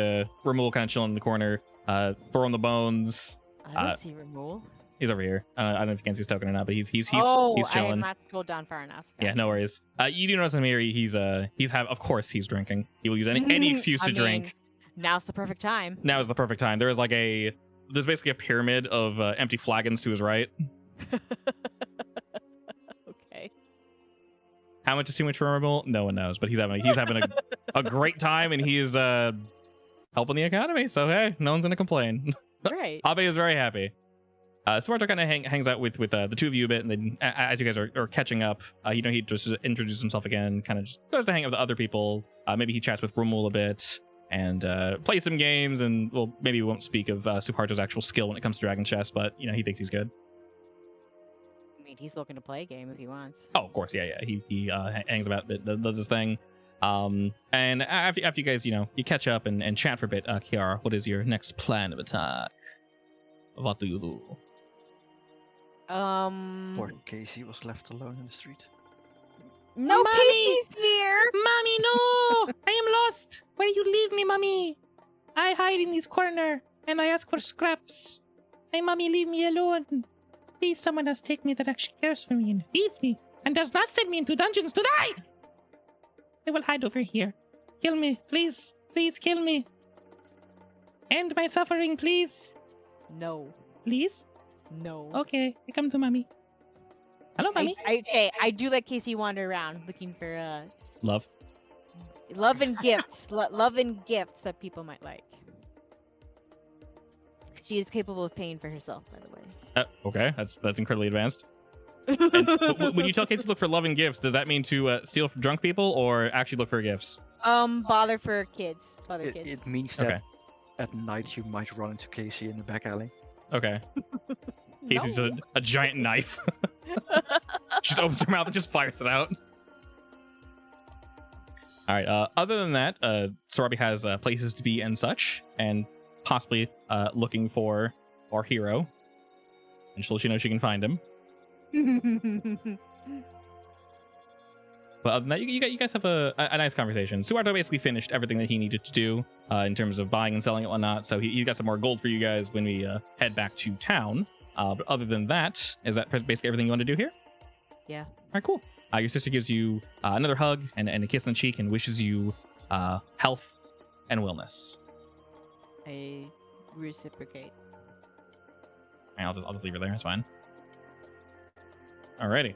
Ramul kind of chilling in the corner, throwing the bones. I don't see Remul. He's over here. I don't know if you can see his token or not, but he's I chilling. have not scrolled down far enough. Yeah, no worries. You do notice him here. Of course he's drinking. He will use any excuse to drink. Now's the perfect time. Now is the perfect time. There's basically a pyramid of empty flagons to his right. Okay. How much is too much for Ramul? No one knows, but he's having a great time, and he is helping the economy. So hey, no one's gonna complain. Right. Abe is very happy. Smarto kind of hangs out with the two of you a bit, and then as you guys are catching up, he just introduces himself again, kind of just goes to hang out with the other people. Maybe he chats with Rumul a bit and plays some games, and well, maybe we won't speak of Suharto's actual skill when it comes to Dragon Chess, but he thinks he's good. I mean, he's looking to play a game if he wants. Oh, of course, yeah. He hangs about a bit, does his thing. And after you guys, you catch up and chat for a bit, Kiara, what is your next plan of attack? What do you do? Poor Casey was left alone in the street. No, Mommy! Casey's here. Mommy, no! I am lost. Where you leave me, Mommy? I hide in this corner and I ask for scraps. Hey, Mommy, leave me alone. Please, someone else take me that actually cares for me and feeds me and does not send me into dungeons to die. I will hide over here. Kill me, please. Please kill me. End my suffering, please. No. Please? No. Okay, I come to Mommy. Hello, Mommy. I do let Casey wander around looking for Love. love and gifts. Love and gifts that people might like. She is capable of paying for herself, by the way. Okay, that's incredibly advanced. And when you tell Casey to look for love and gifts, does that mean to steal from drunk people or actually look for gifts? Bother for kids. Bother kids. It means that Okay. at night you might run into Casey in the back alley. Okay. Casey's No. a giant knife. She just opens her mouth and just fires it out. All right. Other than that, Sorabi has places to be and such, and possibly looking for our hero. And she'll let you know she can find him. But other than that, you guys have a nice conversation. Suarto basically finished everything that he needed to do in terms of buying and selling and whatnot. So he got some more gold for you guys when we head back to town. But other than that, is that basically everything you want to do here? Yeah. All right, cool. Your sister gives you another hug and a kiss on the cheek and wishes you health and wellness. I reciprocate. And I'll just leave her there. It's fine. Alrighty.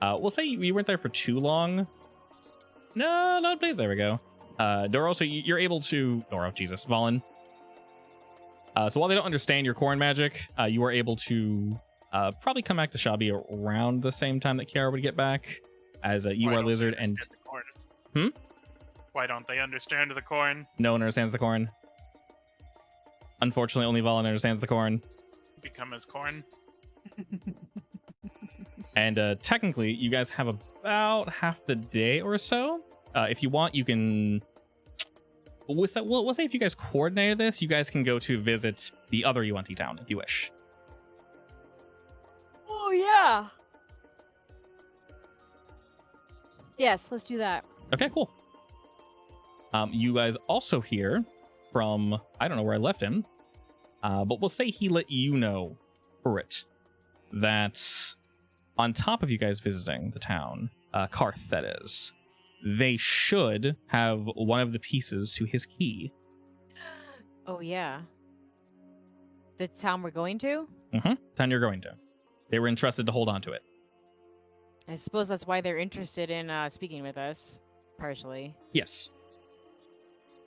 We'll say you weren't there for too long. No, please. There we go. Doro, so you're able to... Valen. So while they don't understand your corn magic, you are able to probably come back to Chabi around the same time that Kiara would get back, as you Why are don't they Lizard and... understand the corn? Hmm? Why don't they understand the corn? No one understands the corn. Unfortunately, only Valen understands the corn. Become as corn? And technically, you guys have about half the day or so. If you want, you can... We'll say if you guys coordinated this, you guys can go to visit the other UNT town if you wish. Oh, yeah. Yes, let's do that. Okay, cool. You guys also hear from... I don't know where I left him. But we'll say he let you know, Urit, that on top of you guys visiting the town, Karth that is, they should have one of the pieces to his key. Oh, yeah. The town we're going to? Mm-hmm. Town you're going to. They were entrusted to hold on to it. I suppose that's why they're interested in speaking with us, partially. Yes.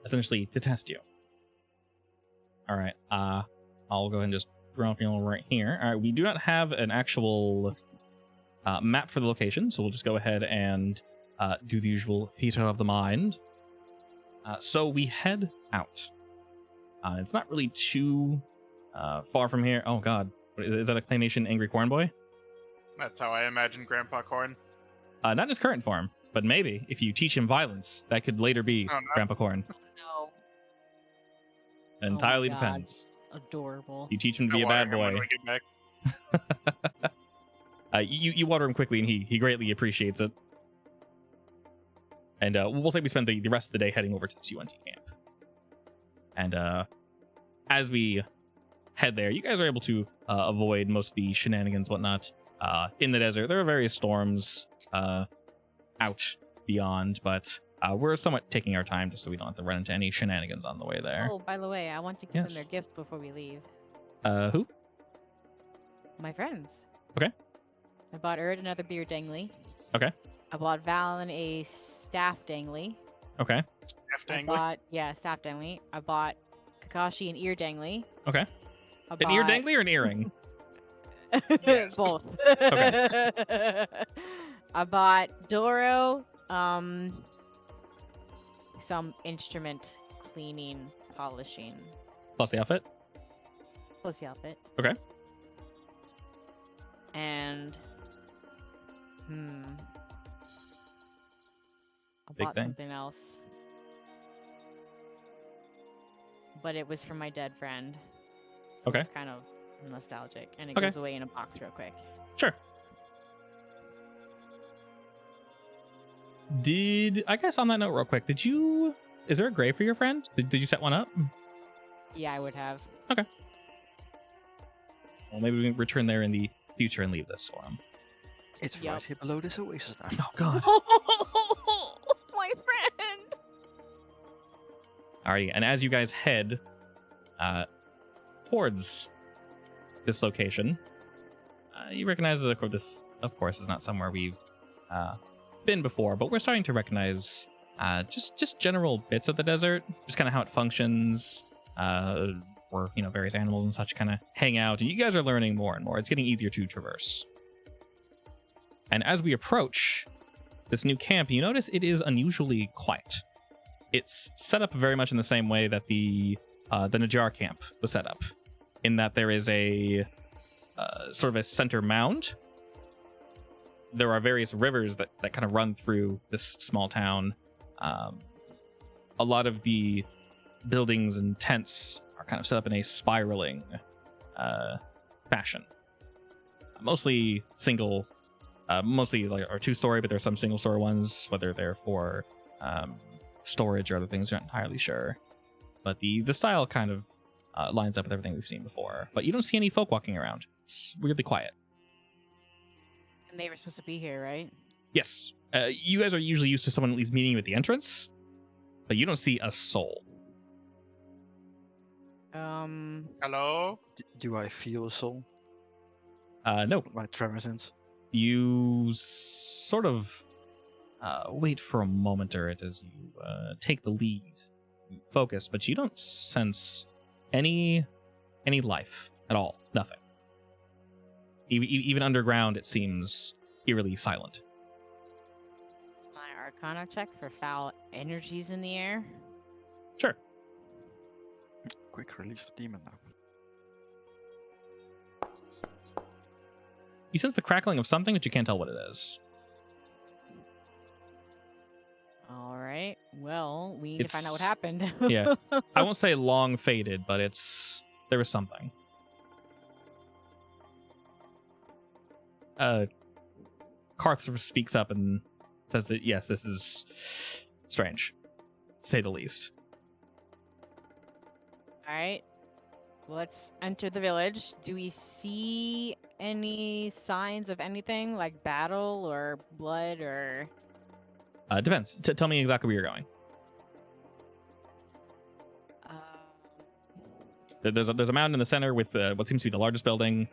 Essentially, to test you. All right. I'll go ahead and just drop you right here. All right. We do not have an actual map for the location, so we'll just go ahead and do the usual theater of the mind. So we head out. It's not really too far from here. Oh, God. Is that a claymation Angry Corn Boy? That's how I imagine Grandpa Corn. Not his current form, but maybe if you teach him violence, that could later be Oh, no. Grandpa Corn. No. Entirely God. depends. Adorable. You teach him to I'll be a water bad him boy. when we get back. You water him quickly, and he greatly appreciates it. And we'll say we spend the rest of the day heading over to this UNT camp. And as we head there, you guys are able to avoid most of the shenanigans, whatnot, in the desert. There are various storms out beyond, but we're somewhat taking our time just so we don't have to run into any shenanigans on the way there. Oh, by the way, I want to give Yes. them their gifts before we leave. Who? My friends. Okay. I bought Erd another beer dangly. Okay. I bought Valen a staff dangly. Okay. Staff dangly. I bought Kakashi an ear dangly. Okay. I An ear bought- dangly or an earring? Yes. Both. Okay. I bought Doro some instrument cleaning, polishing, Plus the outfit? plus the outfit. Okay. And I Big bought thing. something else. But it was from my dead friend. So Okay. it's kind of nostalgic. And it Okay. goes away in a box real quick. Sure. I guess on that note real quick, is there a grave for your friend? Did you set one up? Yeah, I would have. Well, maybe we can return there in the future and leave this for him. It's Yup. right here below this oasis now. Oh, God. My friend! Alrighty, and as you guys head towards this location, you recognize that this, of course, is not somewhere we've been before, but we're starting to recognize just general bits of the desert, just kind of how it functions, where various animals and such kind of hang out, and you guys are learning more and more. It's getting easier to traverse. And as we approach this new camp, you notice it is unusually quiet. It's set up very much in the same way that the Najar camp was set up, in that there is a sort of a center mound. There are various rivers that kind of run through this small town. A lot of the buildings and tents are kind of set up in a spiraling fashion. Mostly single Mostly like are 2-story, but there's some single-story ones, whether they're for storage or other things, you're not entirely sure. But the style kind of lines up with everything we've seen before. But you don't see any folk walking around. It's weirdly quiet. And they were supposed to be here, right? Yes. You guys are usually used to someone at least meeting you at the entrance, but you don't see a soul. Hello? Do I feel a soul? No. My tremor sense? You sort of wait for a moment or it as you take the lead. You focus, but you don't sense any life at all. Nothing. Even underground, it seems eerily silent. My Arcana check for foul energies in the air. Sure. Quick, release the demon now. You sense the crackling of something, but you can't tell what it is. All right. Well, we need to find out what It's- happened. Yeah. I won't say long faded, but there was something. Karth sort of speaks up and says that yes, this is strange, to say the least. All right. Let's enter the village. Do we see any signs of anything like battle or blood or? Depends. Tell me exactly where you're going. There's a mountain in the center with what seems to be the largest building.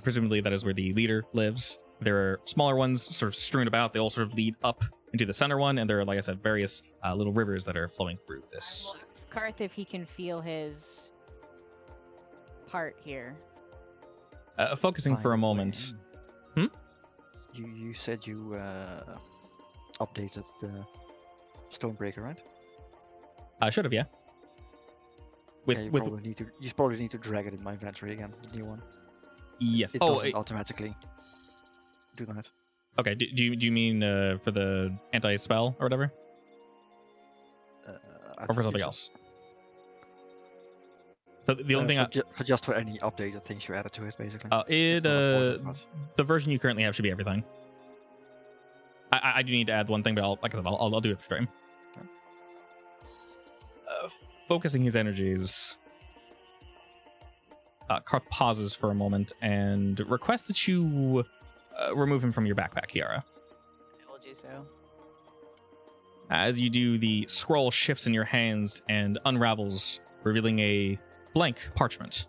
Presumably that is where the leader lives. There are smaller ones sort of strewn about. They all sort of lead up into the center one, and there are, like I said, various little rivers that are flowing through this. We'll ask Karth if he can feel his part here. Focusing for a By the moment. way, You said you updated the Stonebreaker, right? I should have, yeah. Yeah, you probably need to drag it in my inventory again, the new one. Yes. It Oh, doesn't automatically do that. okay. Do you mean for the anti-spell or whatever, or for something else? So the only thing for any updated things you added to it, basically. it It's not important, but- the version you currently have should be everything. I do need to add one thing, but I'll do it for stream. Okay. Focusing his energies, Karth pauses for a moment and requests that you remove him from your backpack, Kiara. I will do so. As you do, the scroll shifts in your hands and unravels, revealing a blank parchment,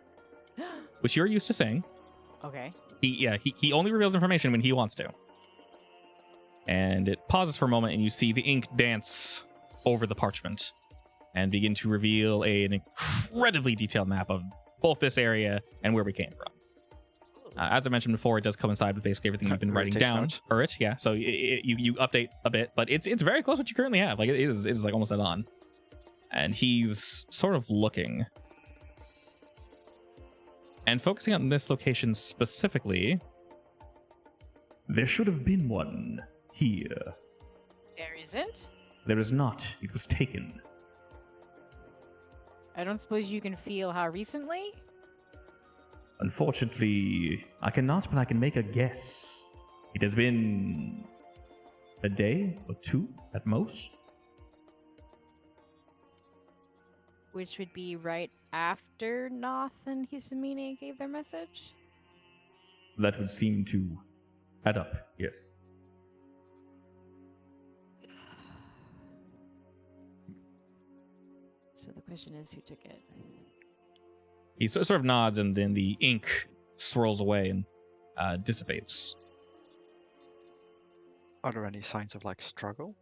which you're used to seeing. Okay. He only reveals information when he wants to. And it pauses for a moment, and you see the ink dance over the parchment and begin to reveal an incredibly detailed map of both this area and where we came from. As I mentioned before, it does coincide with basically everything you've been Where it writing takes down. notes. Or yeah. So you update a bit, but it's very close to what you currently have. Like it is like almost dead on. And he's sort of looking and focusing on this location specifically. There should have been one here. There isn't? There is not. It was taken. I don't suppose you can feel how recently? Unfortunately, I cannot, but I can make a guess. It has been a day or two at most. Which would be right after Noth and Hisamine gave their message? That would seem to add up, yes. So the question is, who took it? He sort of nods, and then the ink swirls away and dissipates. Are there any signs of like struggle?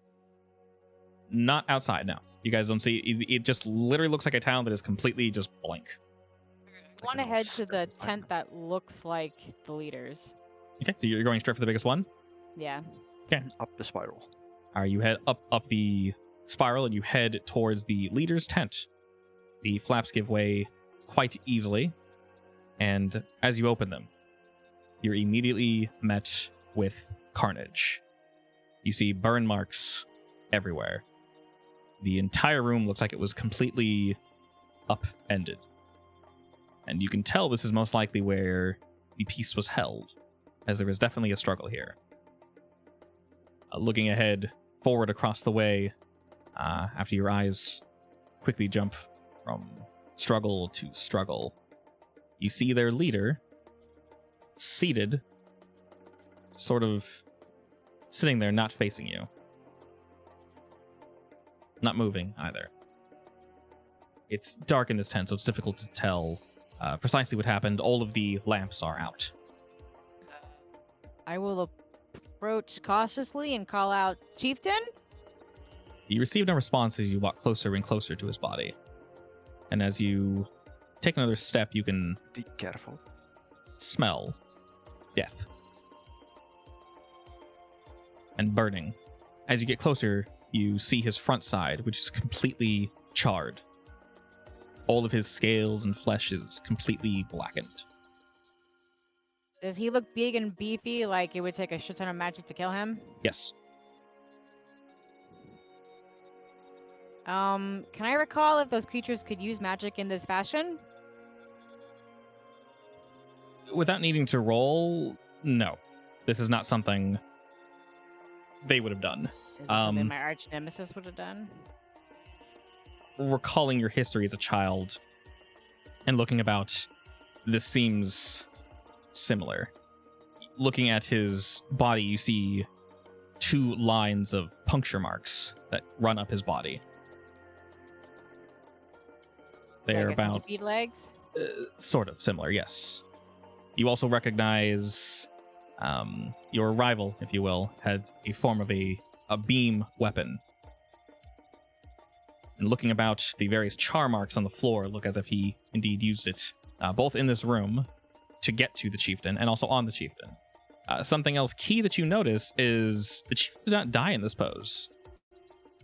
Not outside, no. You guys don't see. It just literally looks like a town that is completely just blank. I want to head to the tent that looks like the leaders. Okay, so you're going straight for the biggest one. Yeah. Up the spiral. All right, you head up the spiral and you head towards the leader's tent. The flaps give way quite easily, and as you open them, you're immediately met with carnage. You see burn marks everywhere. The entire room looks like it was completely upended. And you can tell this is most likely where the peace was held, as there was definitely a struggle here. looking ahead, forward across the way, after your eyes quickly jump from struggle to struggle, you see their leader seated, sort of sitting there, not facing you. Not moving either. It's dark in this tent, so it's difficult to tell precisely what happened. All of the lamps are out. I will approach cautiously and call out, Chieftain? You receive no response as you walk closer and closer to his body. And as you take another step, you can Be careful. smell death and burning. As you get closer, you see his front side, which is completely charred. All of his scales and flesh is completely blackened. Does he look big and beefy like it would take a shit ton of magic to kill him? Yes. Can I recall if those creatures could use magic in this fashion? Without needing to roll, no. This is not something they would have done. Is this something my arch nemesis would have done? Recalling your history as a child and looking about, this seems similar. Looking at his body, you see 2 lines of puncture marks that run up his body. They're like about centipede legs? sort of similar, yes. You also recognize your rival, if you will, had a form of a beam weapon. And looking about, the various char marks on the floor look as if he indeed used it, both in this room to get to the chieftain and also on the chieftain. Something else key that you notice is the chieftain did not die in this pose.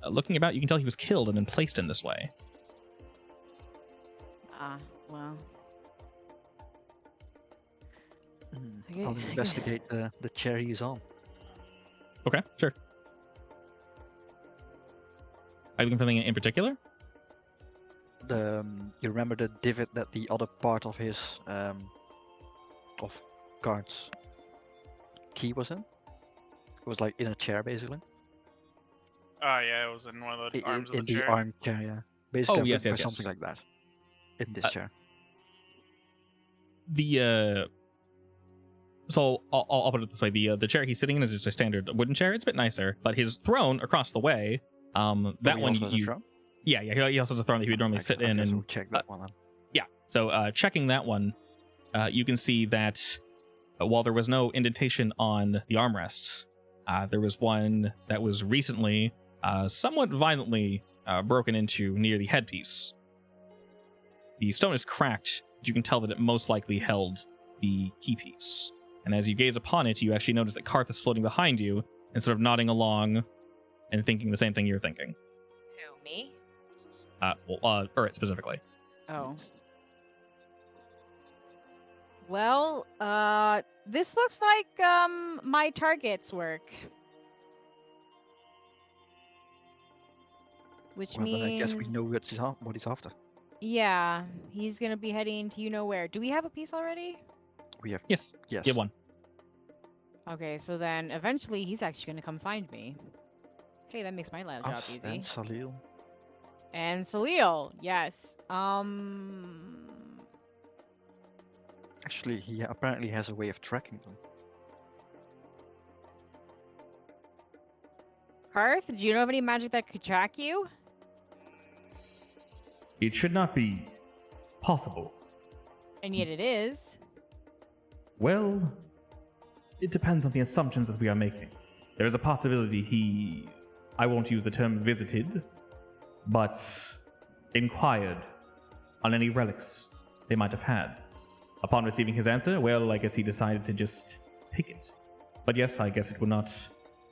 Looking about, you can tell he was killed and then placed in this way. Ah, well. I'll investigate the chair he's on. Okay, sure. Are you looking for anything in particular? You remember the divot that the other part of his of guard's key was in? It was like in a chair, basically. Oh yeah, it was in one of the arms of In the the chair. armchair, yeah. Basically, I'm yes, looking yes, for something yes. like that in this chair. So I'll put it this way: the chair he's sitting in is just a standard wooden chair. It's a bit nicer, but his throne across the way, that he one also has a you, throne? yeah, he also has a throne that he would normally sit I in, guess and we'll check that one. Then. yeah. So checking that one, you can see that while there was no indentation on the armrests, there was one that was recently, somewhat violently broken into near the headpiece. The stone is cracked, but you can tell that it most likely held the key piece. And as you gaze upon it, you actually notice that Karth is floating behind you and sort of nodding along and thinking the same thing you're thinking. Who, me? Urit specifically. Oh. Well, this looks like, my target's work. Which Well, then I means... guess we know what he's after. Yeah, he's gonna be heading to you-know-where. Do we have a piece already? We have Yes, yes. get one. Okay, so then eventually he's actually gonna come find me. Okay, that makes my job Us easy. and Salil. And Salil, yes. Actually, he apparently has a way of tracking them. Karth, do you know of any magic that could track you? It should not be possible. And yet it is. Well, it depends on the assumptions that we are making. There is a possibility I won't use the term visited, but inquired on any relics they might have had. Upon receiving his answer, well, I guess he decided to just pick it. But yes, I guess it would not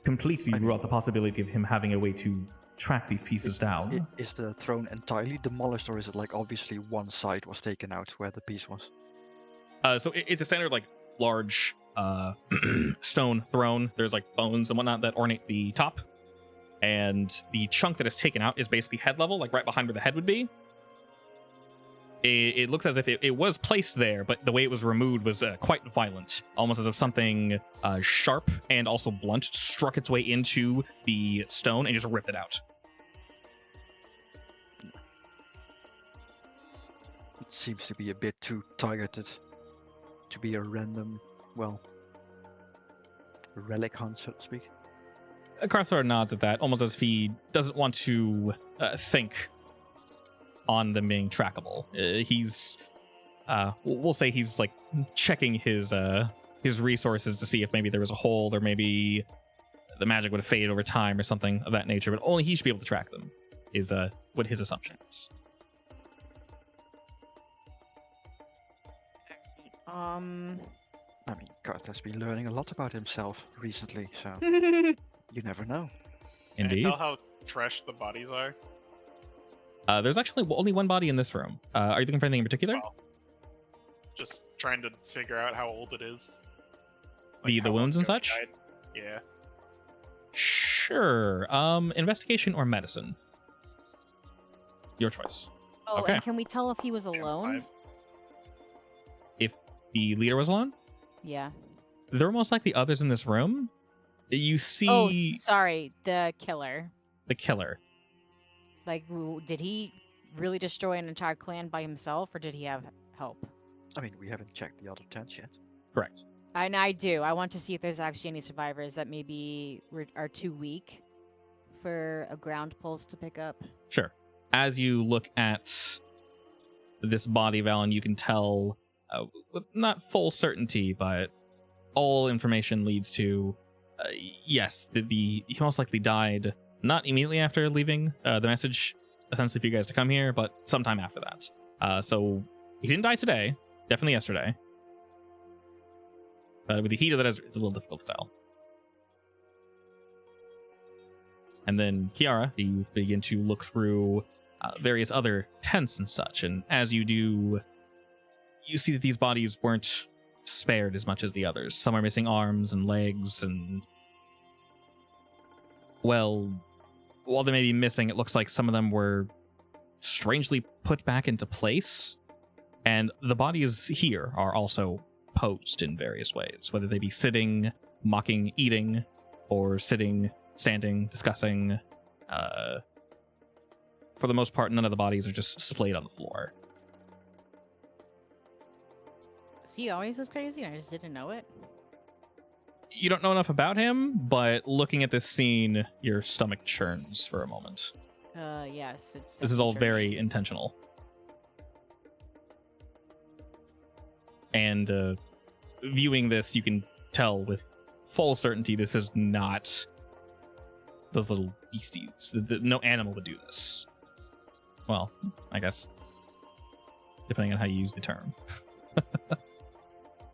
completely rule out the possibility of him having a way to track these pieces down. Is the throne entirely demolished, or is it like obviously one side was taken out where the piece was? So it's a standard, like, large stone throne. There's, like, bones and whatnot that ornate the top. And the chunk that is taken out is basically head level, like right behind where the head would be. it looks as if it was placed there, but the way it was removed was quite violent, almost as if something sharp and also blunt struck its way into the stone and just ripped it out. It seems to be a bit too targeted to be a random, well, relic hunt, so to speak. Carthor nods at that, almost as if he doesn't want to think on them being trackable. We'll say he's like checking his resources to see if maybe there was a hold or maybe the magic would have faded over time or something of that nature, but only he should be able to track them is what his assumption is. I mean, Garth has been learning a lot about himself recently, so you never know. Can Indeed. you tell how trash the bodies are? There's actually only one body in this room. Are you looking for anything in particular? Well, just trying to figure out how old it is. The how long wounds and ago he such? died. Yeah. Sure. Investigation or medicine? Your choice. Oh, Okay. and can we tell if he was Damn, alone? 5. If the leader was alone, Yeah. there were most likely others in this room. You see Oh, sorry, the killer. the killer. Like, did he really destroy an entire clan by himself, or did he have help? I mean, we haven't checked the other tents yet. Correct. And I do. I want to see if there's actually any survivors that maybe are too weak for a ground pulse to pick up. Sure. As you look at this body, Valen, you can tell, with not full certainty, but all information leads to, yes, he most likely died not immediately after leaving the message, essentially for you guys to come here, but sometime after that. So he didn't die today, definitely yesterday. But with the heat of the desert, it's a little difficult to tell. And then, Kiara, you begin to look through various other tents and such, and as you do, you see that these bodies weren't spared as much as the others. Some are missing arms and legs, and well, while they may be missing, it looks like some of them were strangely put back into place, and the bodies here are also posed in various ways, whether they be sitting, mocking, eating, or sitting, standing, discussing. For the most part, none of the bodies are just splayed on the floor. Is he always this crazy? I just didn't know it. You don't know enough about him, but looking at this scene, your stomach churns for a moment. Yes. It's This is all definitely very intentional. And viewing this, you can tell with full certainty this is not those little beasties. No animal would do this. Well, I guess, depending on how you use the term.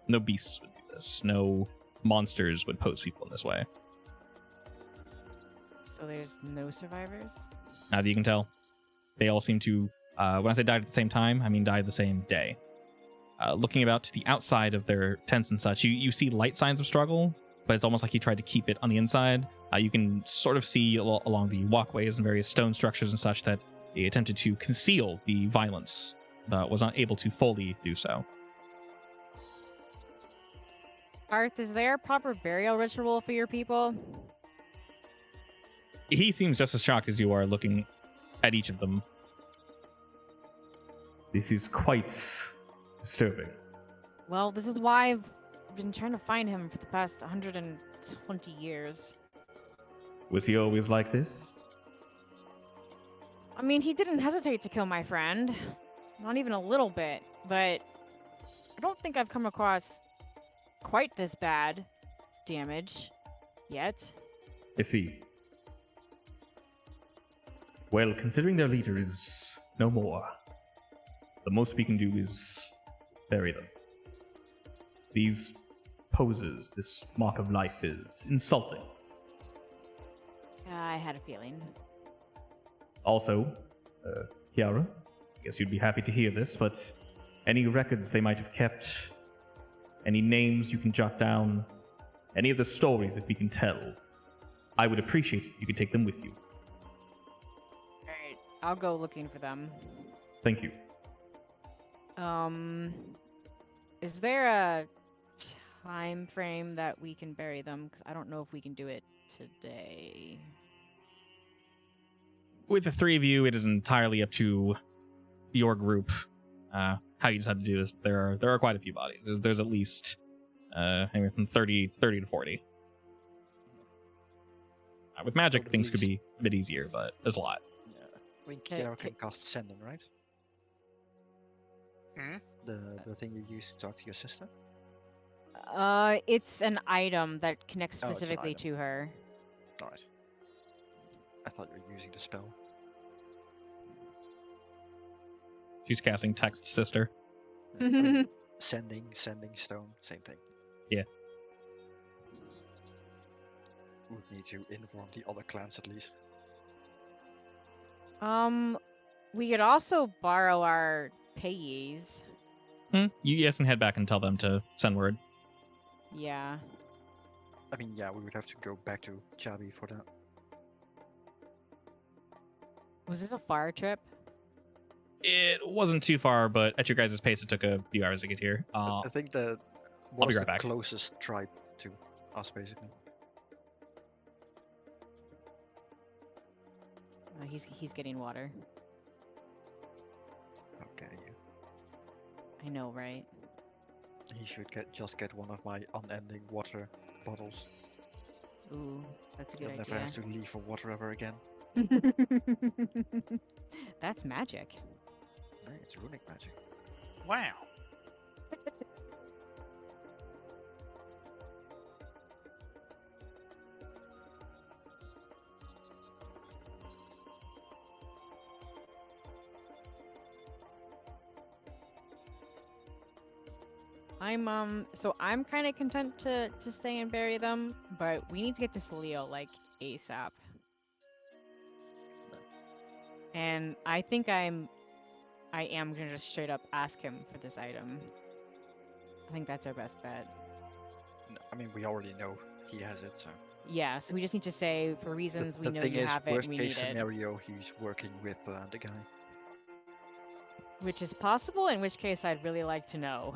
No beasts would do this. No monsters would pose people in this way. So there's no survivors? Now that you can tell, they all seem to, when I say died at the same time, I mean died the same day. Looking about to the outside of their tents and such, you see light signs of struggle, but it's almost like he tried to keep it on the inside. You can sort of see along the walkways and various stone structures and such that he attempted to conceal the violence, but was not able to fully do so. Arth, is there a proper burial ritual for your people? He seems just as shocked as you are looking at each of them. This is quite disturbing. Well, this is why I've been trying to find him for the past 120 years. Was he always like this? I mean, he didn't hesitate to kill my friend. Not even a little bit. But I don't think I've come across quite this bad damage yet. I see. Well, considering their leader is no more, the most we can do is bury them. These poses, this mark of life is insulting. I had a feeling. Also, Kiara, I guess you'd be happy to hear this, but any records they might have kept, any names you can jot down, any of the stories that we can tell, I would appreciate it if you could take them with you. Alright, I'll go looking for them. Thank you. Is there a time frame that we can bury them? Because I don't know if we can do it today. With the three of you, it is entirely up to your group how you decide to do this. There are quite a few bodies. There's at least anywhere from 30 to 40. With magic, At things could least. be a bit easier, but there's a lot. Yeah. I mean, Okay, Kiara okay. can cast Sending, right? Hmm? The thing you use to talk to your sister? It's an item that connects Oh, it's an specifically item. to her. Alright. I thought you were using the spell. She's casting text sister. I mean, sending stone, same thing. Yeah. Would need to inform the other clans at least. We could also borrow our payees. You guys can head back and tell them to send word. Yeah. I mean, yeah, we would have to go back to Chabi for that. Was this a far trip? It wasn't too far, but at your guys' pace, it took a few hours to get here. I think the I'll be was right the back. closest tribe to us, basically. He's getting water. Okay, yeah. I know, right? He should just get one of my unending water bottles. Ooh, that's a good He'll never have to leave for water ever again. idea. That's magic. Hey, it's runic magic. Wow. I'm kind of content to stay and bury them, but we need to get to Salio like ASAP. And I think I am gonna just straight up ask him for this item. I think that's our best bet. No, I mean, we already know he has it, so. Yeah, so we just need to say for reasons we the know thing you is, have it worst and we case need it. scenario, he's working with the guy. Which is possible, in which case I'd really like to know.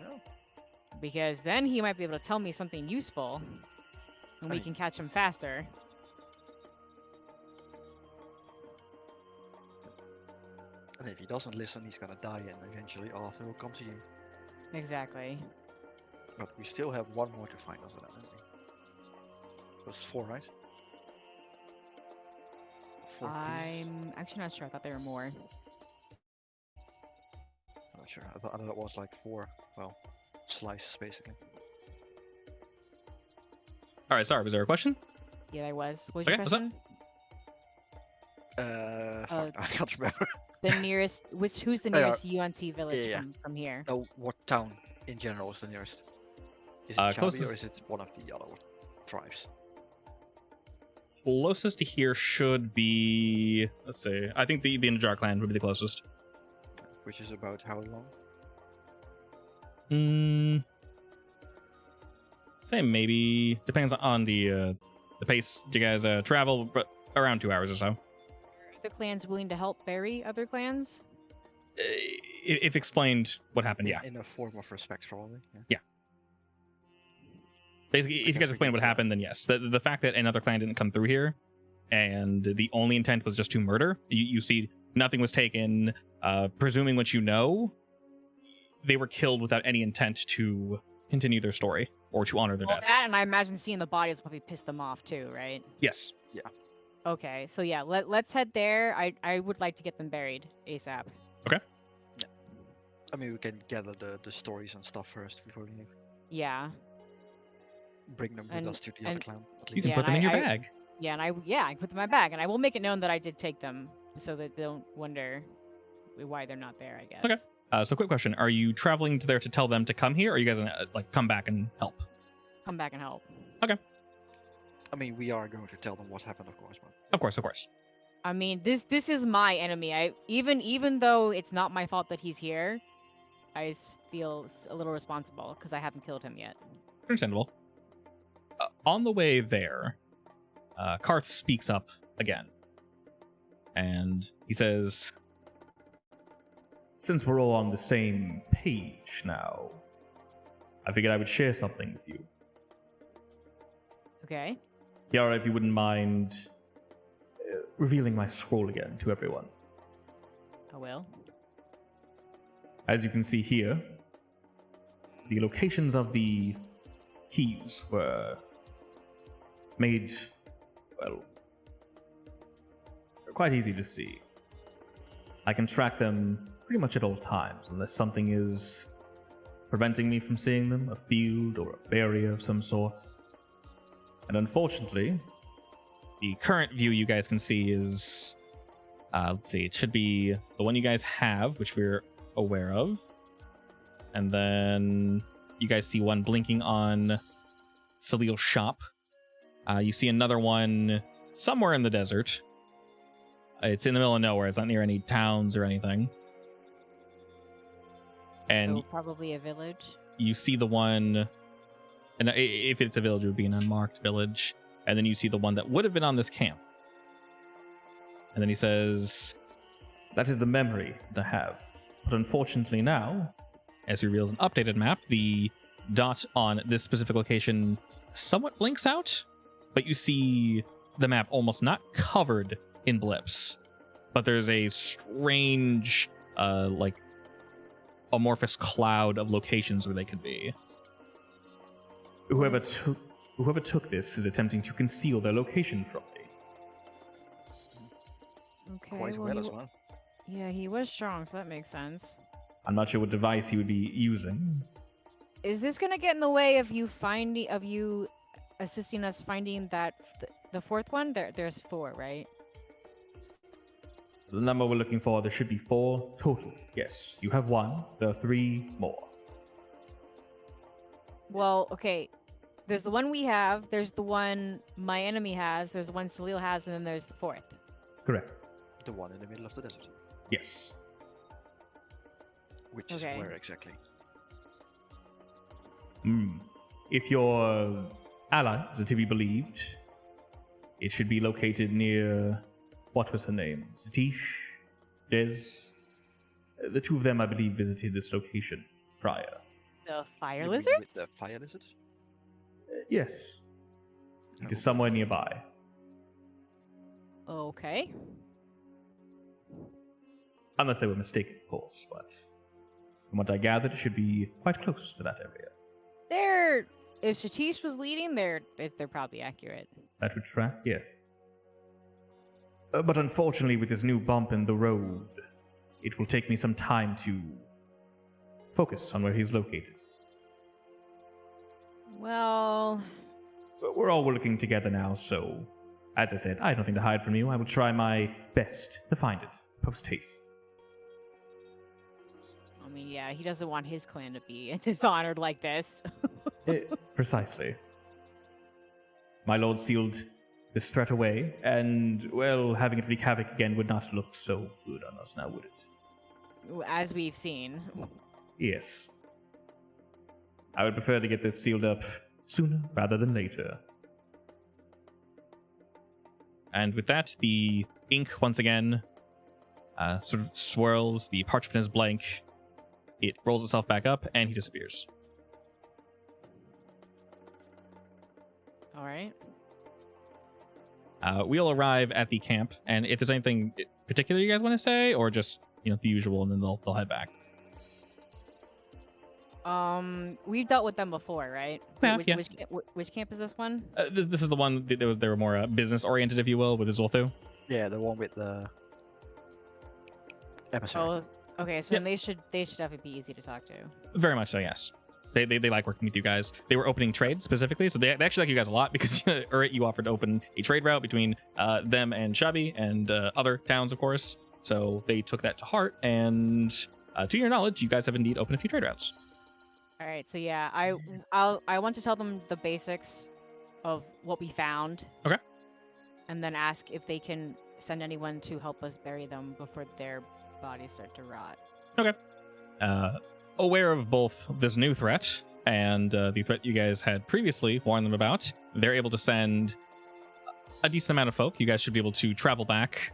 Oh. Because then he might be able to tell me something useful, and we mean- can catch him faster. And if he doesn't listen, he's gonna die, and eventually Arthur will come to you. Exactly. But we still have one more to find after that, don't we? It was 4, right? 4 pieces? I'm actually not sure. I thought there were more. I'm not sure. I thought it was like 4, well, slices basically. All right, sorry. Was there a question? Yeah, there was. What was your Okay, what's up? question? Fuck, I can't remember. The nearest, who's the Yeah, nearest UNT village yeah. from here? Oh, what town in general is the nearest? Is it Chabi or Closest- is it one of the other tribes? Closest to here should be. Let's see. I think the Najar clan would be the closest. Which is about how long? Say maybe depends on the pace you guys travel, but around 2 hours or so. Are the clans willing to help bury other clans? If explained what happened, yeah. In a form of respect, probably. Yeah. Basically, if you Because guys we explain can what kill happened, then yes. The fact that another clan didn't come through here, and the only intent was just to murder. You see, nothing was taken. Presuming what you know, they were killed without any intent to continue their story or to honor their Well, deaths. that, and I imagine seeing the bodies probably pissed them off too, right? Yes. Okay, so yeah, let's head there. I would like to get them buried ASAP. I mean, we can gather the stories and stuff first before we leave. Yeah, Bring them with And- us to the other and clan, at You least. can Yeah, put them in and your I- bag. yeah, and I put them in my bag, and I will make it known that I did take them, so that they don't wonder why they're not there. I guess. Okay. So quick question. Are you traveling to there to tell them to come here, or are you guys gonna come back and help? Come back and help. I mean, we are going to tell them what happened, of course, but Of course, of course. I mean, this is my enemy. I even though it's not my fault that he's here, I feel a little responsible because I haven't killed him yet. Understandable. On the way there, Karth speaks up again. And he says, since we're all on the same page now, I figured I would share something with you. Okay. Kiara, if you wouldn't mind revealing my scroll again to everyone. I will. As you can see here, the locations of the keys were made, well, quite easy to see. I can track them pretty much at all times, unless something is preventing me from seeing them, a field or a barrier of some sort. And unfortunately, The current view you guys can see is, let's see, it should be the one you guys have, which we're aware of. And then you guys see one blinking on Salil's shop. You see another one somewhere in the desert. It's in the middle of nowhere. It's not near any towns or anything. And So probably a village. you see the one, and if it's a village, it would be an unmarked village. And then you see the one that would have been on this camp. And then he says, that is the memory that I have. But unfortunately now, as he reveals an updated map, the dot on this specific location somewhat blinks out, but you see the map almost not covered in blips, but there's a strange, like, amorphous cloud of locations where they could be. whoever took this is attempting to conceal their location from me. Okay. Quite well as well. Yeah, he was strong, so that makes sense. I'm not sure what device he would be using. Is this gonna get in the way of you assisting us finding that the fourth one? There's 4, right? The number we're looking for, there should be 4 total. Yes, you have 1. There are 3 more. Well, okay. There's the one we have. There's the one my enemy has. There's the one Salil has, and then there's the 4th. Correct. The one in the middle of the desert. Yes. Which is Okay. where exactly? If your allies are to be believed, it should be located near, what was her name? Satish? Des? The 2 of them, I believe, visited this location prior. The fire You mean lizards? With the fire lizard? Yes. It No. is somewhere nearby. Okay. Unless they were mistaken, of course, but from what I gathered, it should be quite close to that area. If Satish was leading, they're probably accurate. That would track, yes. But unfortunately, with this new bump in the road, it will take me some time to focus on where he's located. Well, But we're all working together now, so as I said, I have nothing to hide from you. I will try my best to find it post haste. I mean, yeah, he doesn't want his clan to be dishonored like this. Precisely. My lord sealed this threat away, and, well, having it wreak havoc again would not look so good on us now, would it? As we've seen. Yes. I would prefer to get this sealed up sooner rather than later. And with that, the ink once again sort of swirls, the parchment is blank, it rolls itself back up, and he disappears. All right. We'll arrive at the camp, and if there's anything particular you guys want to say, or just, the usual, and then they'll head back. We've dealt with them before, right? Yeah, which, yeah. Which camp is this one? This is the one that they were more business-oriented, if you will, with Zulthu. Yeah, the one with the emissary. Oh, okay. So then they should definitely be easy to talk to. Very much so, yes. They like working with you guys. They were opening trade specifically, so they actually like you guys a lot because Urit, you offered to open a trade route between them and Chabi and other towns, of course. So they took that to heart, and to your knowledge, you guys have indeed opened a few trade routes. All right. So yeah, I want to tell them the basics of what we found. Okay. And then ask if they can send anyone to help us bury them before their bodies start to rot. Okay. Aware of both this new threat and the threat you guys had previously warned them about, they're able to send a decent amount of folk. You guys should be able to travel back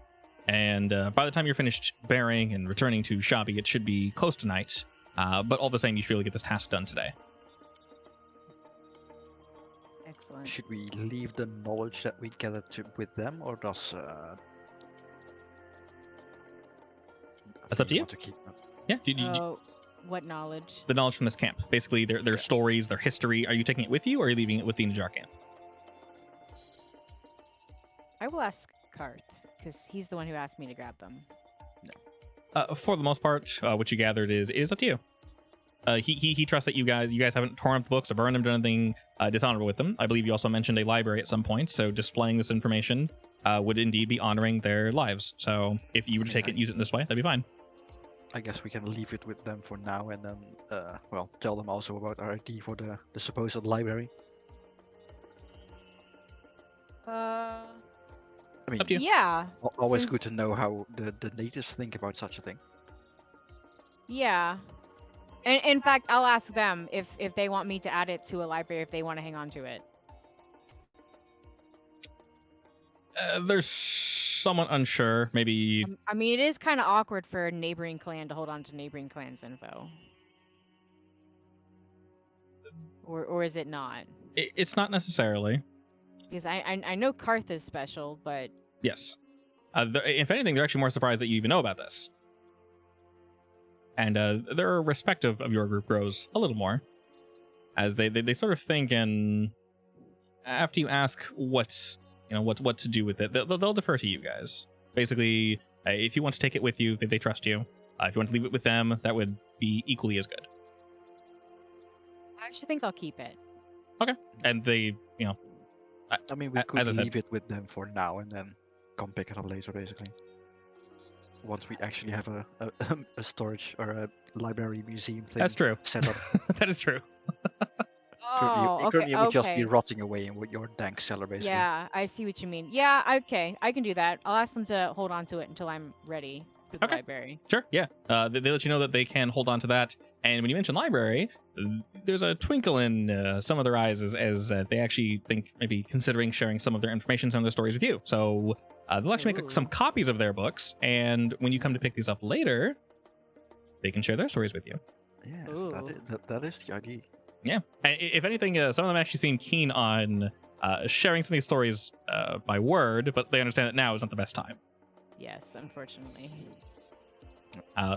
And by the time you're finished bearing and returning to Chabi, it should be close to night. But all the same, you should be able to get this task done today. Excellent. Should we leave the knowledge that we gathered with them, or does? That's up to you. Want to keep them? Yeah. What knowledge? The knowledge from this camp. Basically, their stories, their history. Are you taking it with you, or are you leaving it with the Najar camp? I will ask Karth, because he's the one who asked me to grab them. For the most part, what you gathered is up to you. He trusts that you guys haven't torn up the books or burned them, done anything dishonorable with them. I believe you also mentioned a library at some point, so displaying this information would indeed be honoring their lives. So if you were to take it and use it in this way, that'd be fine. I guess we can leave it with them for now, and then, tell them also about our ID for the supposed library. I mean, Up to you. Yeah. Always Since- good to know how the natives think about such a thing. Yeah. And in fact, I'll ask them if they want me to add it to a library, if they want to hang on to it. They're somewhat unsure. Maybe I mean, it is kind of awkward for a neighboring clan to hold on to neighboring clan's info. Or is it not? it's not necessarily. Because I know Karth is special, but Yes. If anything, they're actually more surprised that you even know about this. And their respect of your group grows a little more, as they sort of think, and after you ask what to do with it, they'll defer to you guys. Basically, if you want to take it with you, they trust you. If you want to leave it with them, that would be equally as good. I actually think I'll keep it. And they, I mean, we as could I said- leave it with them for now, and then come pick it up later, basically. Once we actually have a storage or a library museum thing That's true. set up. That is true. Currently, it would just be Okay. rotting away in your dank cellar, basically. Yeah, I see what you mean. Yeah, okay, I can do that. I'll ask them to hold on to it until I'm ready for the Okay. library. Sure, yeah. They let you know that they can hold on to that. And when you mention library, there's a twinkle in some of their eyes as they actually think maybe considering sharing some of their information, some of their stories with you. So they'll actually make some copies of their books. And when you come to pick these up later, they can share their stories with you. Yes, Ooh. that is the idea. Yeah. And if anything, some of them actually seem keen on sharing some of these stories by word, but they understand that now is not the best time. Yes, unfortunately.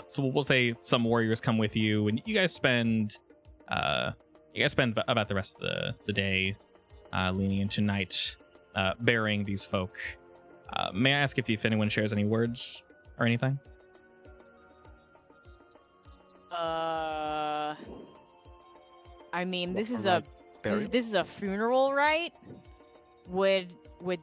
So we'll say some warriors come with you, and you guys spend about the rest of the day leaning into night, burying these folk. May I ask if anyone shares any words or anything? I mean, this What, is for, a like, burial? this is a funeral, right? Would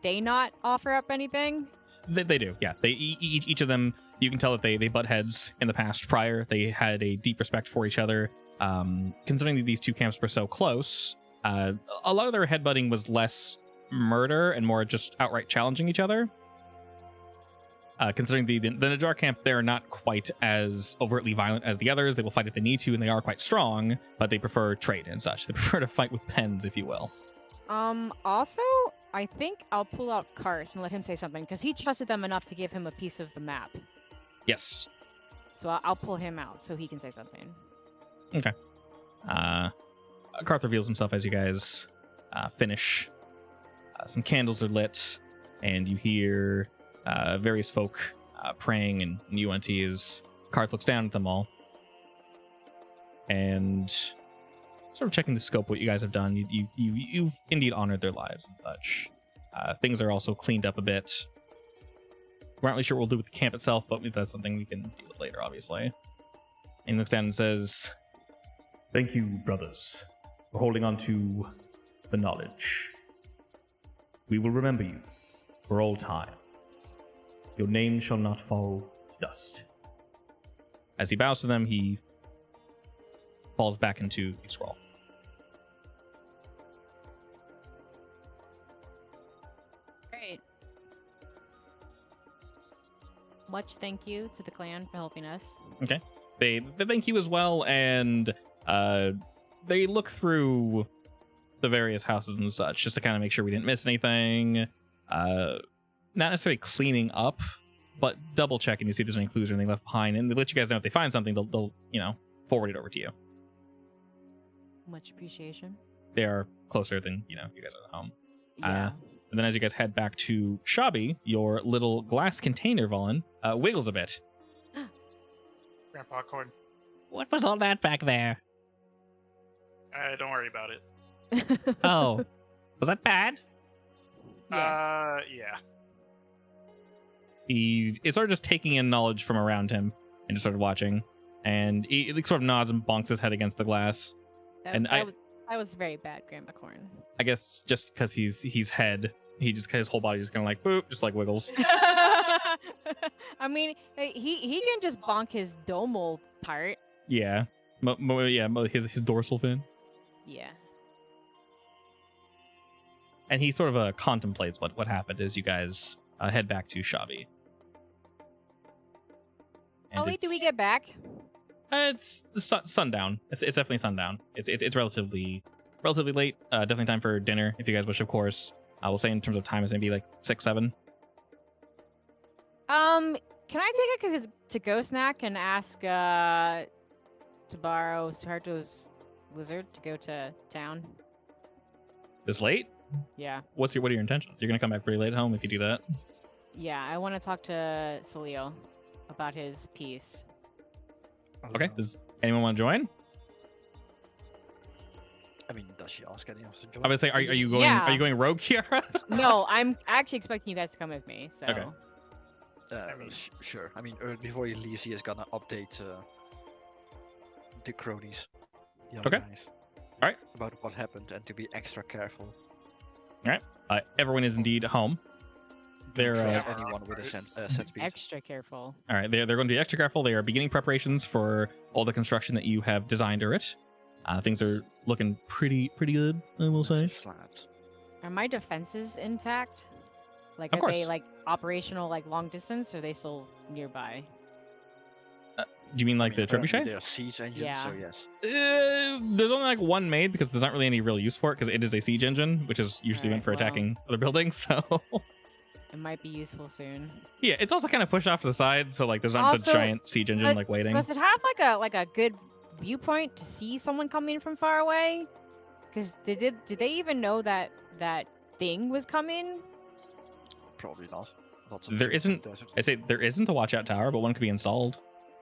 they not offer up anything? They do, yeah. They each of them, you can tell that they butt heads in the past. Prior, they had a deep respect for each other. Considering that these two camps were so close, a lot of their headbutting was less murder and more just outright challenging each other. Considering the Najar camp, they're not quite as overtly violent as the others. They will fight if they need to, and they are quite strong, but they prefer trade and such. They prefer to fight with pens, if you will. Also, I think I'll pull out Karth and let him say something, because he trusted them enough to give him a piece of the map. Yes. So I'll pull him out so he can say something. Okay. Karth reveals himself as you guys finish. Some candles are lit, and you hear various folk praying and UNT as Karth looks down at them all. And sort of checking the scope of what you guys have done. You've indeed honored their lives and such. Things are also cleaned up a bit. We're not really sure what we'll do with the camp itself, but that's something we can deal with later, obviously. And he looks down and says, Thank you, brothers, for holding on to the knowledge. We will remember you for all time. Your name shall not fall to dust. as he bows to them, he falls back into the scroll. Great. Much thank you to the clan for helping us. Okay. They thank you as well, and they look through the various houses and such just to kind of make sure we didn't miss anything. Not necessarily cleaning up but double check and you see if there's any clues or anything left behind, and they let you guys know if they find something, they'll forward it over to you. Much appreciation. They are closer than you guys are at home. Yeah. And then as you guys head back to Chabi, your little glass container, Vaughn, wiggles a bit. Grandpa Corn. What was all that back there? Don't worry about it. Oh, was that bad? Yes. Yeah. He is sort of just taking in knowledge from around him and just sort of watching. And he sort of nods and bonks his head against the glass. That was very bad, Grandma Corn. I guess just because he's head, his whole body just kind of like boop, just like wiggles. I mean, he can just bonk his domal part. Yeah, his dorsal fin. Yeah. And he sort of contemplates what happened as you guys head back to Chabi. How late do we get back? It's sundown. It's definitely sundown. It's relatively late. Definitely time for dinner if you guys wish, of course. I will say in terms of time, it's maybe like 6, 7. Can I take a to-go snack and ask to borrow Suharto's lizard to go to town? This late? Yeah. What are your intentions? You're gonna come back pretty late home if you do that. Yeah, I want to talk to Salil about his piece. Okay. Does anyone want to join? I mean, does she ask any of us to join? I would say, are you going? Yeah. Are you going rogue, Kiara? No, I'm actually expecting you guys to come with me. So. Okay. Sure. I mean, before he leaves, he is gonna update the cronies, the other Okay. guys. Alright. About what happened and to be extra careful. Everyone is indeed home. They're Don't trust uh, anyone with a set piece. Extra careful. all right. They're going to be extra careful. They are beginning preparations for all the construction that you have designed, it. Things are looking pretty good, I will say. Slabs. Are my defenses intact? Like, Of are course. they like operational, like long distance, or are they still nearby? Do you mean like I mean, the apparently trebuchet? They are siege engines, Yeah. so yes. There's only like one made because there's not really any real use for it because it is a siege engine, which is usually meant Alright, for well. attacking other buildings. So It might be useful soon. yeah, it's also kind of pushed off to the side, so like there's not just a Also, giant siege engine but like waiting. Does it have like a good viewpoint to see someone coming from far away? Because did they even know that thing was coming? Probably not. Lots of There ships in isn't- the desert. I say there isn't a watchout tower, but one could be installed.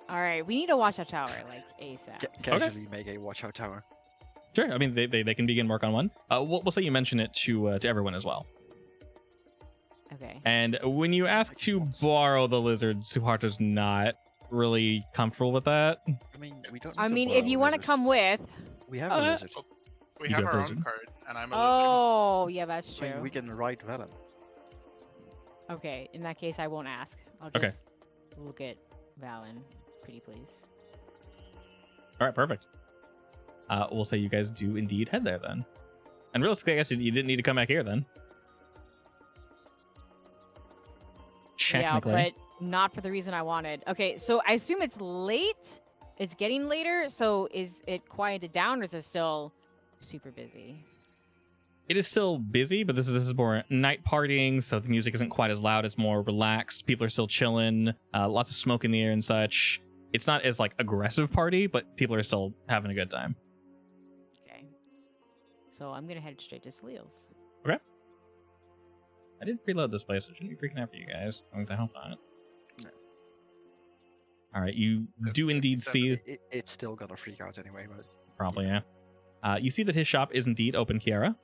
All right, we need to watch a tower like ASAP. Casually make a watchout tower. Sure, I mean they can begin work on one. We'll say you mention it to everyone as well. Okay. And when you ask to borrow the lizard, Suharto's not really comfortable with that. I mean, we don't. I need mean, borrow if you want to lizards. come with. we have a Uh, lizard. We You have got our lizard. own card, and I'm a lizard. Oh, yeah, that's I mean, true. we can ride Velen. Okay, in that case, I won't ask. I'll Okay. just look at Valen, pretty please. All right, perfect. We'll say you guys do indeed head there then. And realistically, I guess you didn't need to come back here then. Technically. Yeah, but not for the reason I wanted. Okay, so I assume it's late. It's getting later. So is it quieted down, or is it still super busy? It is still busy, but this is more night partying, so the music isn't quite as loud. It's more relaxed. People are still chilling. Lots of smoke in the air and such. It's not as like aggressive party, but people are still having a good time. Okay. So I'm gonna head straight to Sleals. I did preload this place, so it shouldn't be freaking out for you guys. At least I hope not. No. All right, you do indeed see. It's still gonna freak out anyway, but Probably, yeah. You see that his shop is indeed open, Kiara.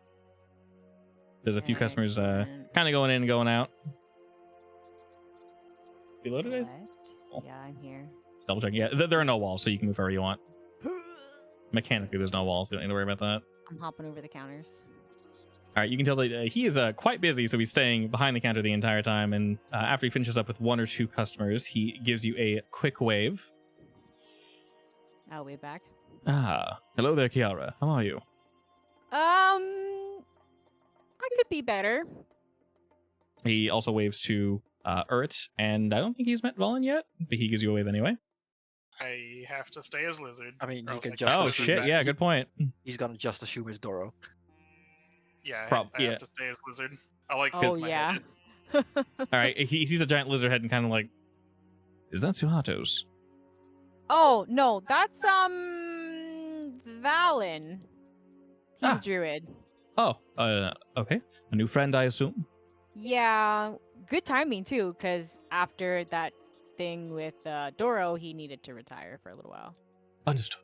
There's a few customers Excellent. kind of going in and going out. You loaded, Ace? Select. Cool. Yeah, I'm here. Just double checking. Yeah, there are no walls, so you can move wherever you want. Mechanically, there's no walls. You don't need to worry about that. I'm hopping over the counters. All right, you can tell that he is quite busy, so he's staying behind the counter the entire time. And after he finishes up with one or two customers, he gives you a quick wave. I'll wait back. Ah, hello there, Kiara. How are you? I could be better. He also waves to Urt, and I don't think he's met Valen yet, but he gives you a wave anyway. I have to stay as lizard. I mean, or he else can I just can't Oh assume shoot shit! back. Yeah, good point. he's gonna just assume it's Doro. Yeah, I Yeah. have to stay as lizard. I like Oh my yeah. head. All right, he sees a giant lizard head and kind of like Is that Suhato's? Oh no, that's Valen. He's Ah. a druid. Oh, okay. A new friend, I assume? Yeah, good timing too, because after that thing with Doro, he needed to retire for a little while. Understood.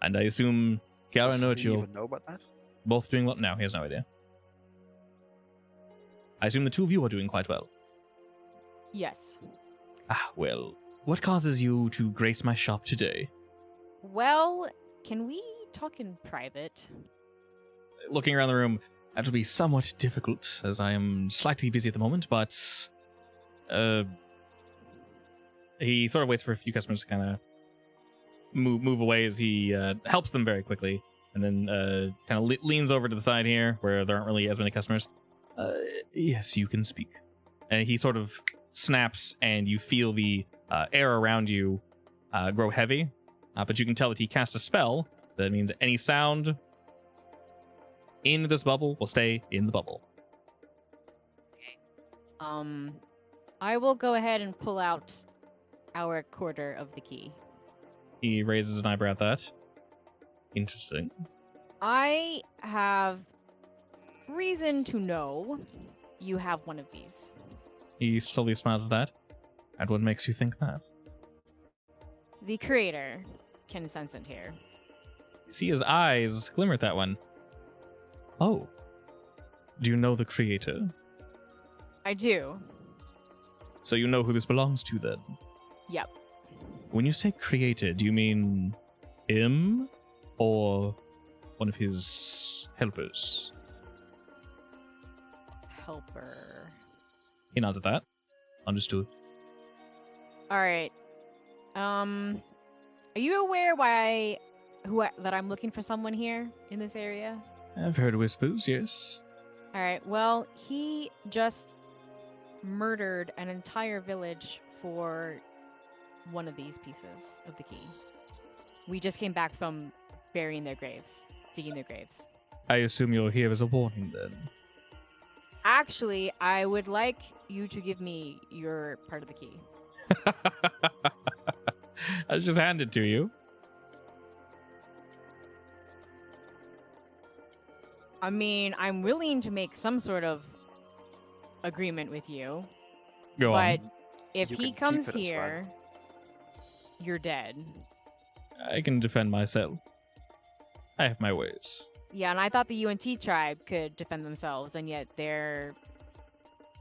And I assume Kiara Doesn't and he Ocho even know about that? both doing well? No, he has no idea. I assume the two of you are doing quite well. Yes. Ah, well, what causes you to grace my shop today? Well, can we talk in private? Looking around the room, that'll be somewhat difficult, as I am slightly busy at the moment, but... he sort of waits for a few customers to kind of move away as he helps them very quickly, and then kind of leans over to the side here, where there aren't really as many customers. Yes, you can speak. And he sort of snaps, and you feel the air around you grow heavy, but you can tell that he cast a spell. That means any sound in this bubble will stay in the bubble. I will go ahead and pull out our quarter of the key. He raises an eyebrow at that. Interesting. I have reason to know you have one of these. He slowly smiles at that. And what makes you think that? The creator can sense it here. You see his eyes glimmer at that one. Oh. Do you know the creator? I do. So you know who this belongs to then? Yep. When you say creator, do you mean him or one of his helpers? Helper. He nods at that. Understood. All right. Are you aware that I'm looking for someone here in this area? I've heard whispers, yes. All right. Well, he just murdered an entire village for one of these pieces of the key. We just came back from burying their graves, digging their graves. I assume you're here as a warning then. Actually, I would like you to give me your part of the key. I just handed to you. I mean, I'm willing to make some sort of agreement with you, Go but on. if You he can comes keep it as well. here, you're dead. I can defend myself. I have my ways. Yeah, and I thought the UNT tribe could defend themselves, and yet they're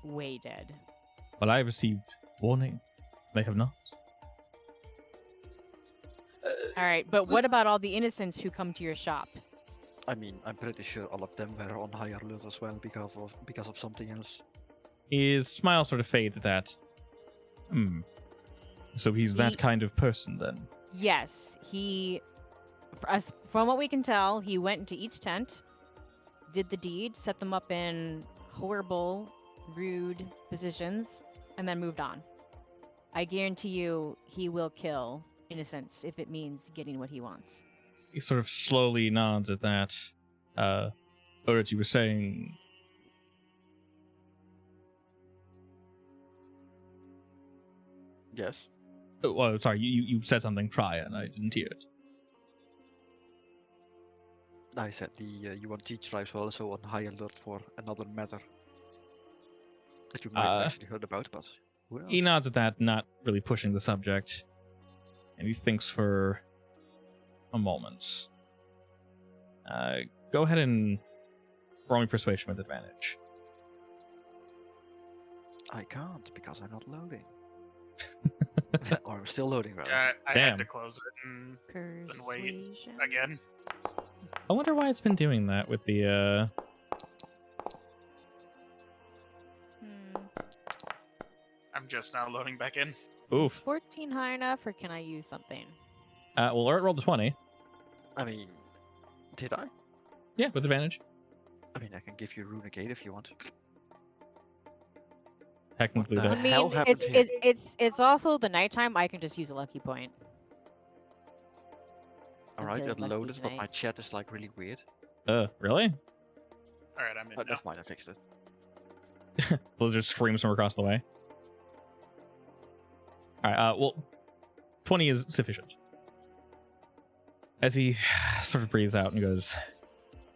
way dead. But I received warning. They have not. All right, but what about all the innocents who come to your shop? I mean, I'm pretty sure all of them were on high alert as well because of something else. His smile sort of fades at that. So he's that kind of person then. Yes, from what we can tell, he went into each tent, did the deed, set them up in horrible, rude positions, and then moved on. I guarantee you he will kill innocents if it means getting what he wants. He sort of slowly nods at that. Urit, you were saying... Yes. Oh, well, sorry, you said something prior and I didn't hear it. I said the UNT tribes were also on high alert for another matter that you might have actually heard about, but who knows? He nods at that, not really pushing the subject. And he thinks for a moment. Go ahead and roll me persuasion with advantage. I can't because I'm not loading. Or I'm still loading, rather. Yeah, I Damn. had to close it and wait Persuasion. again. I wonder why it's been doing that with the, I'm just now loading back in. Is Oof. 14 high enough, or can I use something? Well, Urit rolled a 20. I mean, did I? Yeah, with advantage. I mean, I can give you Runegate if you want. Technically, What the I that. mean, hell happened here? it's also the nighttime. I can just use a lucky point. Alright, Okay, it lucky loaded, but tonight. my chat is like really weird. Really? Alright, I'm in But now. never mind, I fixed it. Blizzard screams from across the way. All right. Well, 20 is sufficient. As he sort of breathes out and goes,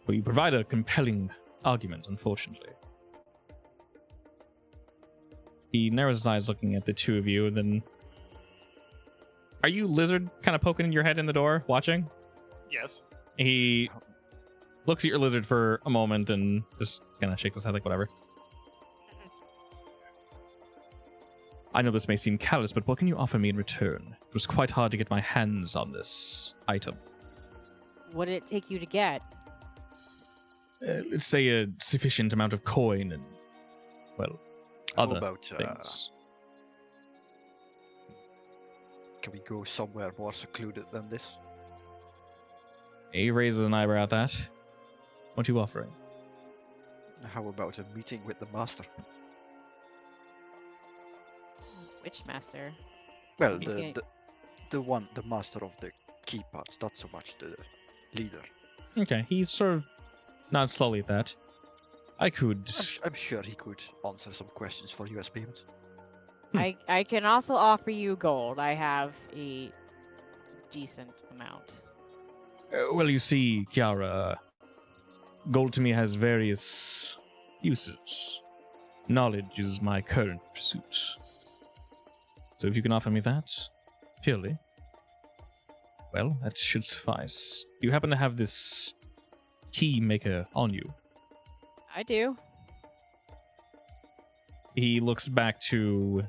"Well, you provide a compelling argument, unfortunately." He narrows his eyes looking at the two of you, and then... Are you lizard kind of poking your head in the door, watching? Yes. He looks at your lizard for a moment and just kind of shakes his head like, whatever. "I know this may seem callous, but what can you offer me in return? It was quite hard to get my hands on this item." What did it take you to get? Let's say a sufficient amount of coin and, well, How other about, things. can we go somewhere more secluded than this? He raises an eyebrow at that. "What are you offering?" How about a meeting with the master? Which master? Well, Okay. the master of the key parts, not so much the leader. Okay, he sort of nods slowly at that. I could... I'm sure he could answer some questions for you as payment. I can also offer you gold. I have a decent amount. Well, you see, Kiara, gold to me has various uses. Knowledge is my current pursuit. So if you can offer me that, purely, well, that should suffice. You happen to have this key maker on you. I do. He looks back to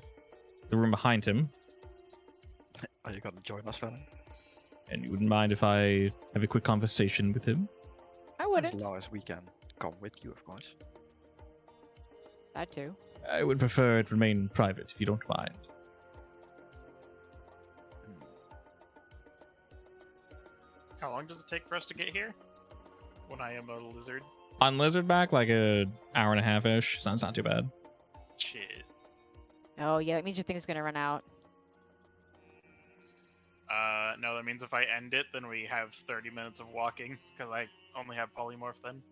the room behind him, Are you gonna join us, Valen? and you wouldn't mind if I have a quick conversation with him? I As wouldn't. long as we can come with you, of course. That too. I would prefer it remain private, if you don't mind. Hmm. How long does it take for us to get here? When I am a lizard? On Lizardback, like an hour and a half-ish. Sounds not too bad. Shit. Oh yeah, that means your thing's gonna run out. No, that means if I end it, then we have 30 minutes of walking, because I only have polymorph then.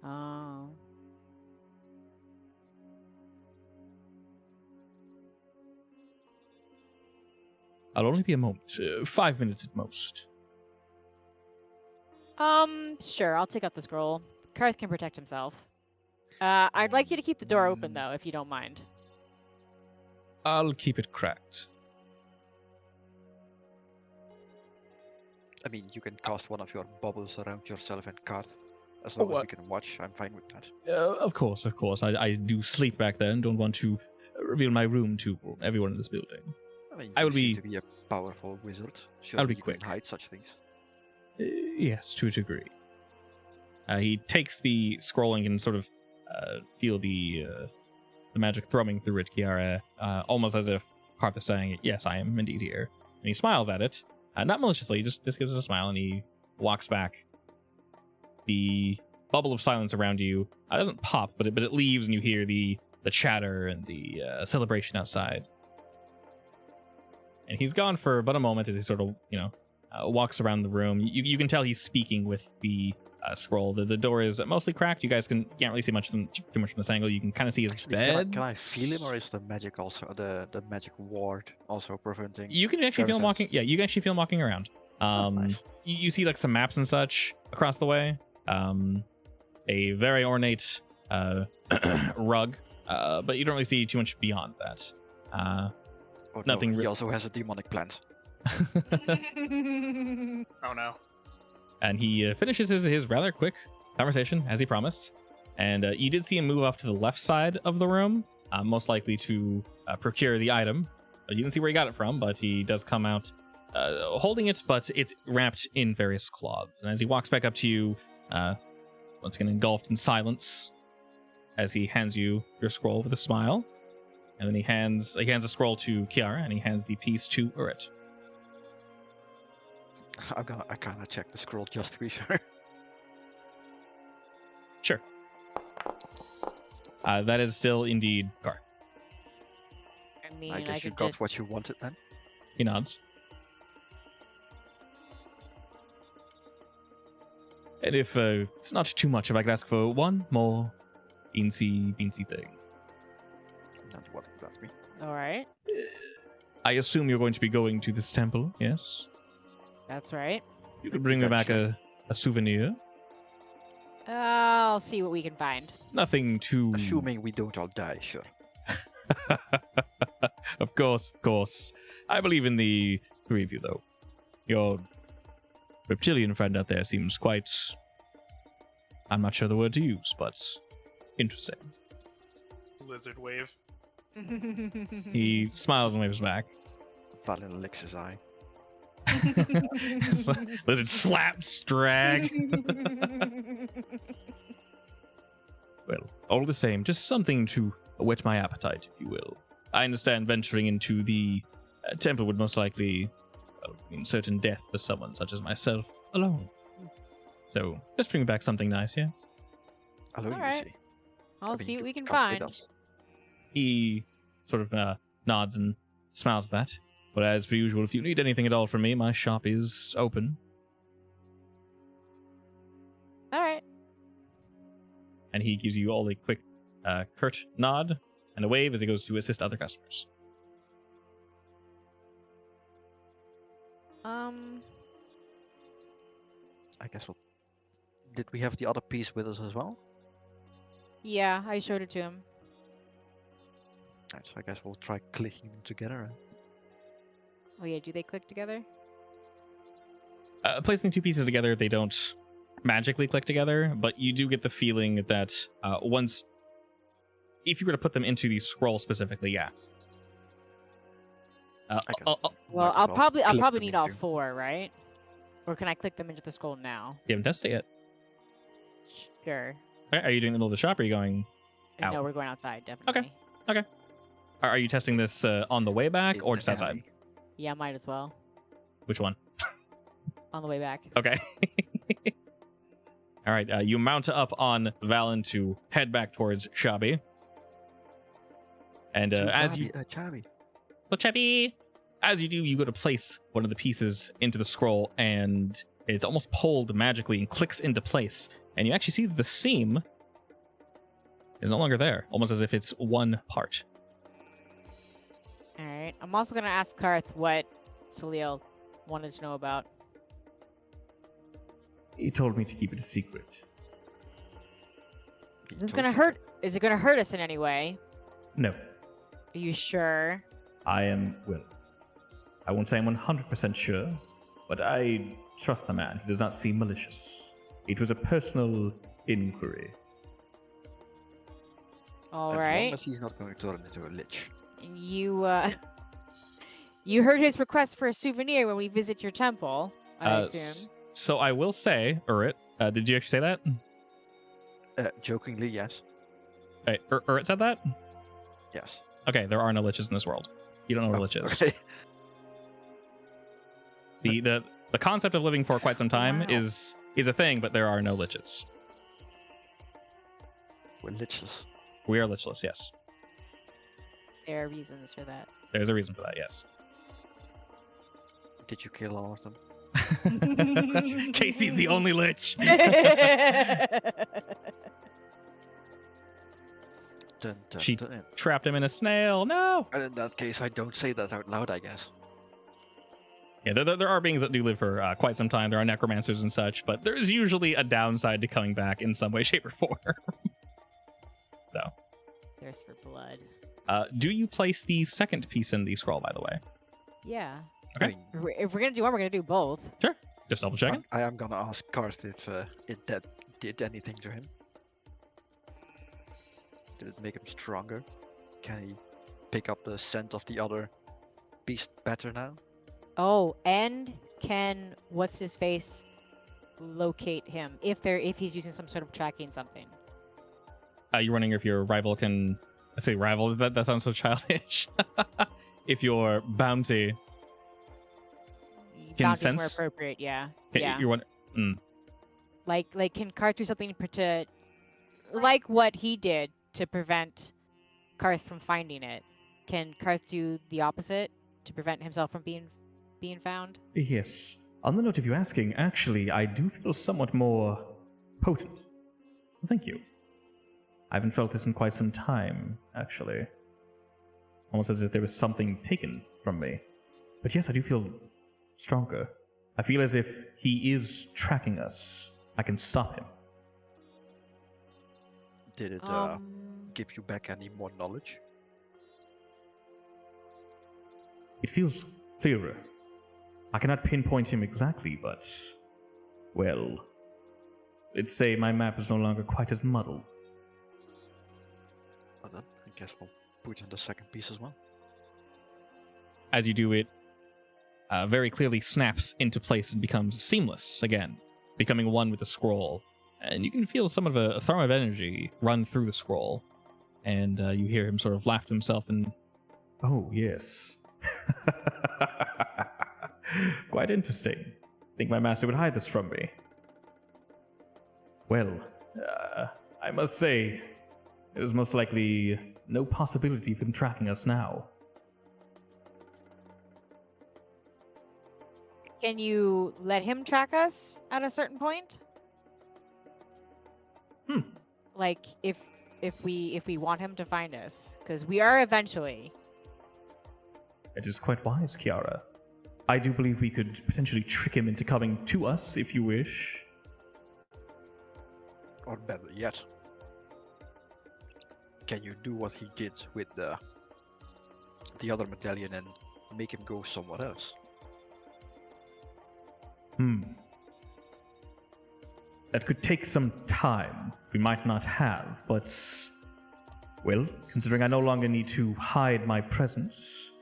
Oh. I'll only be a moment. 5 minutes at most. Sure, I'll take out the scroll. Karth can protect himself. I'd like you to keep the door open though, if you don't mind. I'll keep it cracked. I mean, you can cast one of your bubbles around yourself and card. As long as we what? can watch, I'm fine with that. Of course. I do sleep back there and don't want to reveal my room to everyone in this building. I mean, I you would seem be- to be a powerful wizard. Surely be you quick. can hide such things. Yes, to a degree. He takes the scroll and can sort of feel the magic thrumming through it, Kiara, almost as if Karth is saying, "Yes, I am indeed here." And he smiles at it, not maliciously, just gives it a smile, and he walks back. The bubble of silence around you doesn't pop, but it leaves, and you hear the chatter and the celebration outside. And he's gone for but a moment as he sort of, walks around the room. You can tell he's speaking with the scroll. The door is mostly cracked. You guys can't really see too much from this angle. You can kind of see his Actually, bed. can I feel him, or is the magic also the magic ward also preventing? You can actually feel him Travis walking. Yeah, you can actually feel him walking around. nice. You see like some maps and such across the way. A very ornate rug, but you don't really see too much beyond that. Oh, nothing No, he re- also has a demonic plant. Oh no. And he finishes his rather quick conversation, as he promised. And you did see him move off to the left side of the room, most likely to procure the item. You didn't see where he got it from, but he does come out holding it, but it's wrapped in various cloths. And as he walks back up to you, once again engulfed in silence, as he hands you your scroll with a smile. And then he hands a scroll to Kiara, and he hands the piece to Urit. I kind of check the scroll just to be sure. Sure. That is still indeed Gar. I mean, I guess you could got just... what you wanted then. He nods. And if it's not too much, if I could ask for one more beansy thing. And what would that be? All right. I assume you're going to be going to this temple, yes? That's right. You could bring me back a souvenir. I'll see what we can find. Nothing too... Assuming we don't all die, sure. Of course, of course. I believe in the three of you, though. Your reptilian friend out there seems quite... I'm not sure the word to use, but interesting. Lizard wave. He smiles and waves back. Valen licks his eye. Lizard slaps drag. Well, all the same, just something to whet my appetite, if you will. I understand venturing into the temple would most likely mean certain death for someone such as myself alone. So, just bring back something nice, yeah? Allow you Alright. see. I'll mean, see you what we can come with find. us. He sort of nods and smiles at that. But as per usual, if you need anything at all from me, my shop is open. All right. And he gives you all a quick, curt nod and a wave as he goes to assist other customers. I guess we'll... Did we have the other piece with us as well? Yeah, I showed it to him. Right, so I guess we'll try clicking them together. Oh yeah, do they click together? Placing two pieces together, they don't magically click together, but you do get the feeling that once... If you were to put them into the scroll specifically, yeah. I guess Well, might as I'll well probably click them need all into- 4, right? Or can I click them into the scroll now? You haven't tested it yet. Sure. Okay, are you doing the middle of the shop, or are you going... Out. No, we're going outside, definitely. Are you testing this on the way back, in or the just outside? alley. Yeah, might as well. Which one? On the way back. Okay. All right, you mount up on Valen to head back towards Chabi. And as you... Chabi. Well, Chabi! As you do, you go to place one of the pieces into the scroll, and it's almost pulled magically and clicks into place. And you actually see that the seam is no longer there, almost as if it's one part. All right. I'm also going to ask Karth what Salil wanted to know about. He told me to keep it a secret. Is it going to hurt? Is it going to hurt us in any way? No, Are you sure? I am, well, I won't say I'm 100% sure, but I trust the man. He does not seem malicious. It was a personal inquiry. All As long right. as he's not going to turn into a lich. And you heard his request for a souvenir when we visit your temple, I assume. So I will say, Urit, did you actually say that? Jokingly, yes. Hey, Urit said that? Yes. Okay, there are no liches in this world. You don't know what a lich is. Okay. The concept of living for quite some time Wow. is a thing, but there are no liches. We're lichless. We are lichless, yes. There are reasons for that. There's a reason for that, yes. Did you kill all of them? Casey's the only lich. Dun, dun, She- dun. Trapped him in a snail. No. And in that case, I don't say that out loud, I guess. Yeah, there are beings that do live for quite some time. There are necromancers and such, but there's usually a downside to coming back in some way, shape, or form. So, Thirst for blood. do you place the second piece in the scroll, by the way? Yeah. Okay. I mean, If we're gonna do one, we're gonna do both. Just double checking. I am gonna ask Karth if that did anything to him. Did it make him stronger? Can he pick up the scent of the other beast better now? Oh, and can what's his face locate him if he's using some sort of tracking something? You're wondering if your rival can... I say rival, that sounds so childish. If your bounty... Can Bounty's more sense- appropriate, yeah. Hey, Yeah. You're wondering... Like can Karth do something to like what he did to prevent Karth from finding it? Can Karth do the opposite to prevent himself from being found? Yes. On the note of you asking, actually, I do feel somewhat more potent. Thank you. I haven't felt this in quite some time, actually. almost as if there was something taken from me. But yes, I do feel stronger. I feel as if he is tracking us. I can stop him. Did it give you back any more knowledge? It feels clearer. I cannot pinpoint him exactly, but, well, let's say my map is no longer quite as muddled. Well then, I guess we'll put in the second piece as well. As you do, it very clearly snaps into place and becomes seamless again, becoming one with the scroll. And you can feel some of a thrum of energy run through the scroll. And you hear him sort of laugh to himself and, Oh, yes. Quite interesting. Think my master would hide this from me. Well, I must say, there's most likely no possibility of him tracking us now. Can you let him track us at a certain point? Like if we want him to find us, because we are eventually. It is quite wise, Kiara. I do believe we could potentially trick him into coming to us if you wish. Or better yet, can you do what he did with the other medallion and make him go somewhere else? That could take some time. We might not have, but... Well, considering I no longer need to hide my presence,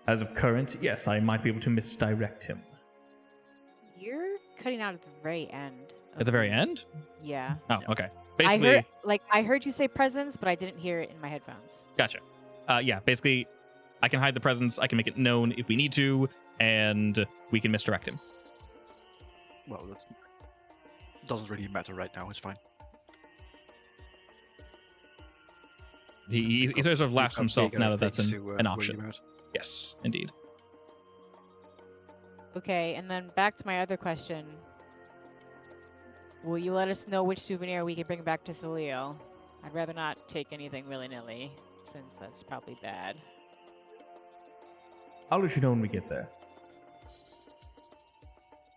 as of current, yes, I might be able to misdirect him. You're cutting out at the very end. at the very end? Yeah. Oh, Yeah. okay. Basically, I heard you say presence, but I didn't hear it in my headphones. gotcha. Yeah, basically, I can hide the presence, I can make it known if we need to, and we can misdirect him. Well, that doesn't really matter right now. It's fine. He We've sort of laughs got himself bigger now that that's things an to, worry option. about. Yes, indeed. Okay, and then back to my other question. Will you let us know which souvenir we can bring back to Celio? I'd rather not take anything willy-nilly, since that's probably bad. I'll let you know when we get there.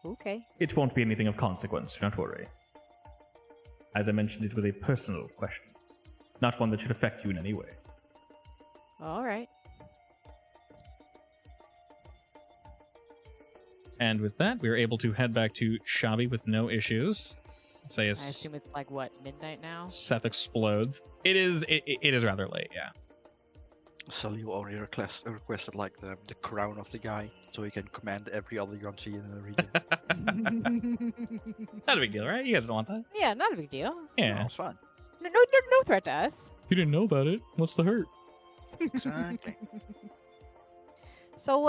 Okay. It won't be anything of consequence, do not worry. As I mentioned, it was a personal question, not one that should affect you in any way. All right. And with that, we were able to head back to Chabi with no issues. Say I as assume it's like, what, midnight now? Seth explodes. It is rather late, yeah. Salil already requested like the crown of the guy, so he can command every other Yonti in the region. Not a big deal, right? You guys don't want that? Yeah, not a big deal. Yeah. No, it's fine. No threat to us. You didn't know about it. What's the hurt? Exactly. So,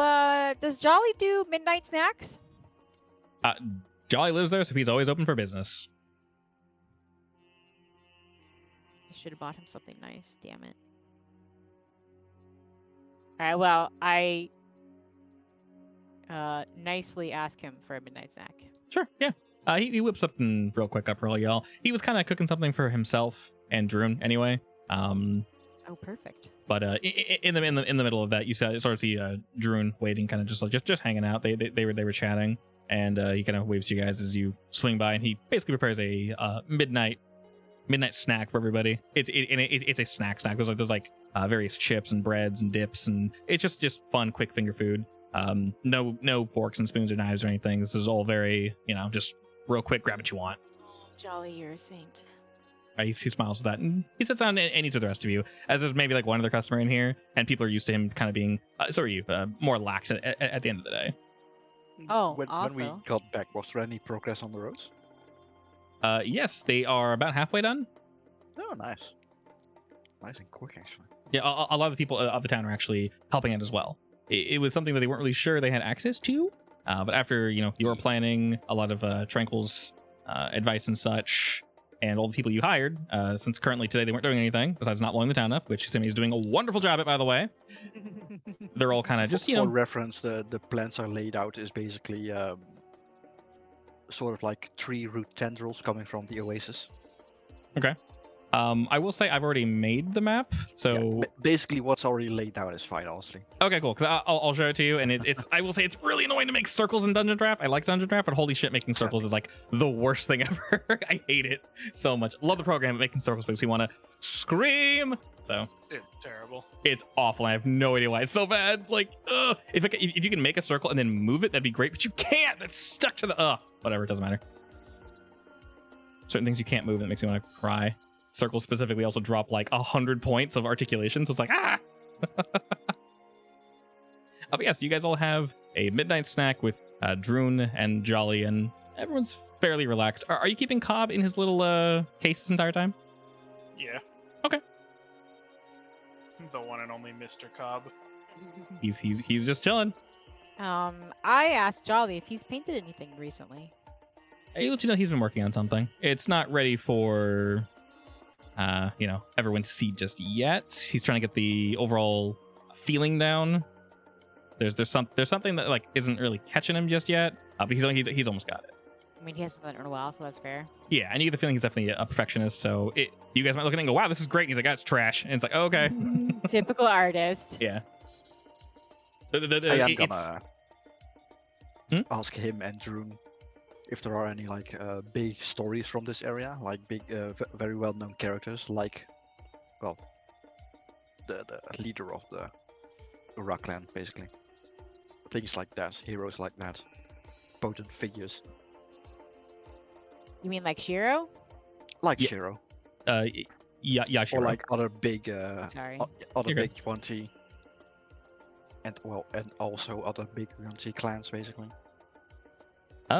does Jolly do midnight snacks? Jolly lives there, so he's always open for business. I should have bought him something nice. Damn it. All right. Well, I nicely ask him for a midnight snack. Sure, yeah. He whips up and real quick up for all y'all. He was kind of cooking something for himself and Droon anyway. Oh, perfect. But in the middle of that, you sort of see Droon waiting, kind of just hanging out. They were chatting, and he kind of waves to you guys as you swing by, and he basically prepares a midnight snack for everybody. It's a snack. There's various chips and breads and dips, and it's just fun, quick finger food. No forks and spoons or knives or anything. This is all very, just real quick, grab what you want. Jolly, you're a saint. He smiles at that, and he sits down and eats with the rest of you. As there's maybe like one other customer in here, and people are used to him kind of being, more lax at the end of the day. Oh, when we also. got back, was there any progress on the roads? Yes, they are about halfway done. Oh, nice. Nice and quick, actually. Yeah, a lot of the people of the town are actually helping out as well. It was something that they weren't really sure they had access to, but after your planning, a lot of Tranquil's advice and such, and all the people you hired, since currently today they weren't doing anything besides not blowing the town up, which Simi is doing a wonderful job at, by the way. They're all kind of just For reference, the plans are laid out is basically sort of like tree root tendrils coming from the oasis. Okay. I will say I've already made the map, so Basically, what's already laid out is fine, honestly. okay, cool. Because I'll show it to you, and it's I will say it's really annoying to make circles in Dungeon Draft. I like Dungeon Draft, but holy shit, making circles is like the worst thing ever. I hate it so much. Love the program, but making circles makes me want to scream. So It's terrible. it's awful. I have no idea why it's so bad. Like, if you can make a circle and then move it, that'd be great. But you can't. That's stuck to the whatever. It doesn't matter. Certain things you can't move. That makes me want to cry. Circles specifically also drop like 100 points of articulation, so it's like but yes, you guys all have a midnight snack with Droon and Jolly, and everyone's fairly relaxed. Are you keeping Cobb in his little case this entire time? Yeah. Okay. The one and only Mr. Cobb. He's just chilling. I asked Jolly if he's painted anything recently. I'll let you know he's been working on something. It's not ready for everyone to see just yet. He's trying to get the overall feeling down. There's something that like isn't really catching him just yet, but he's almost got it. I mean, he hasn't done it in a while, so that's fair. Yeah, and you get the feeling he's definitely a perfectionist. So you guys might look at it and go, "Wow, this is great." And he's like, "Oh, it's trash," and it's like, oh, "Okay." Typical artist. Yeah. I am It's gonna ask him and Droon if there are any like big stories from this area, like big, very well-known characters, like, well, the leader of the Ura clan, basically. Things like that, heroes like that, potent figures, You mean like Shiro? like Yeah. Shiro, yeah, or sure. like other big, Sorry. other You're good. big 1T, and also other big 1T clans, basically.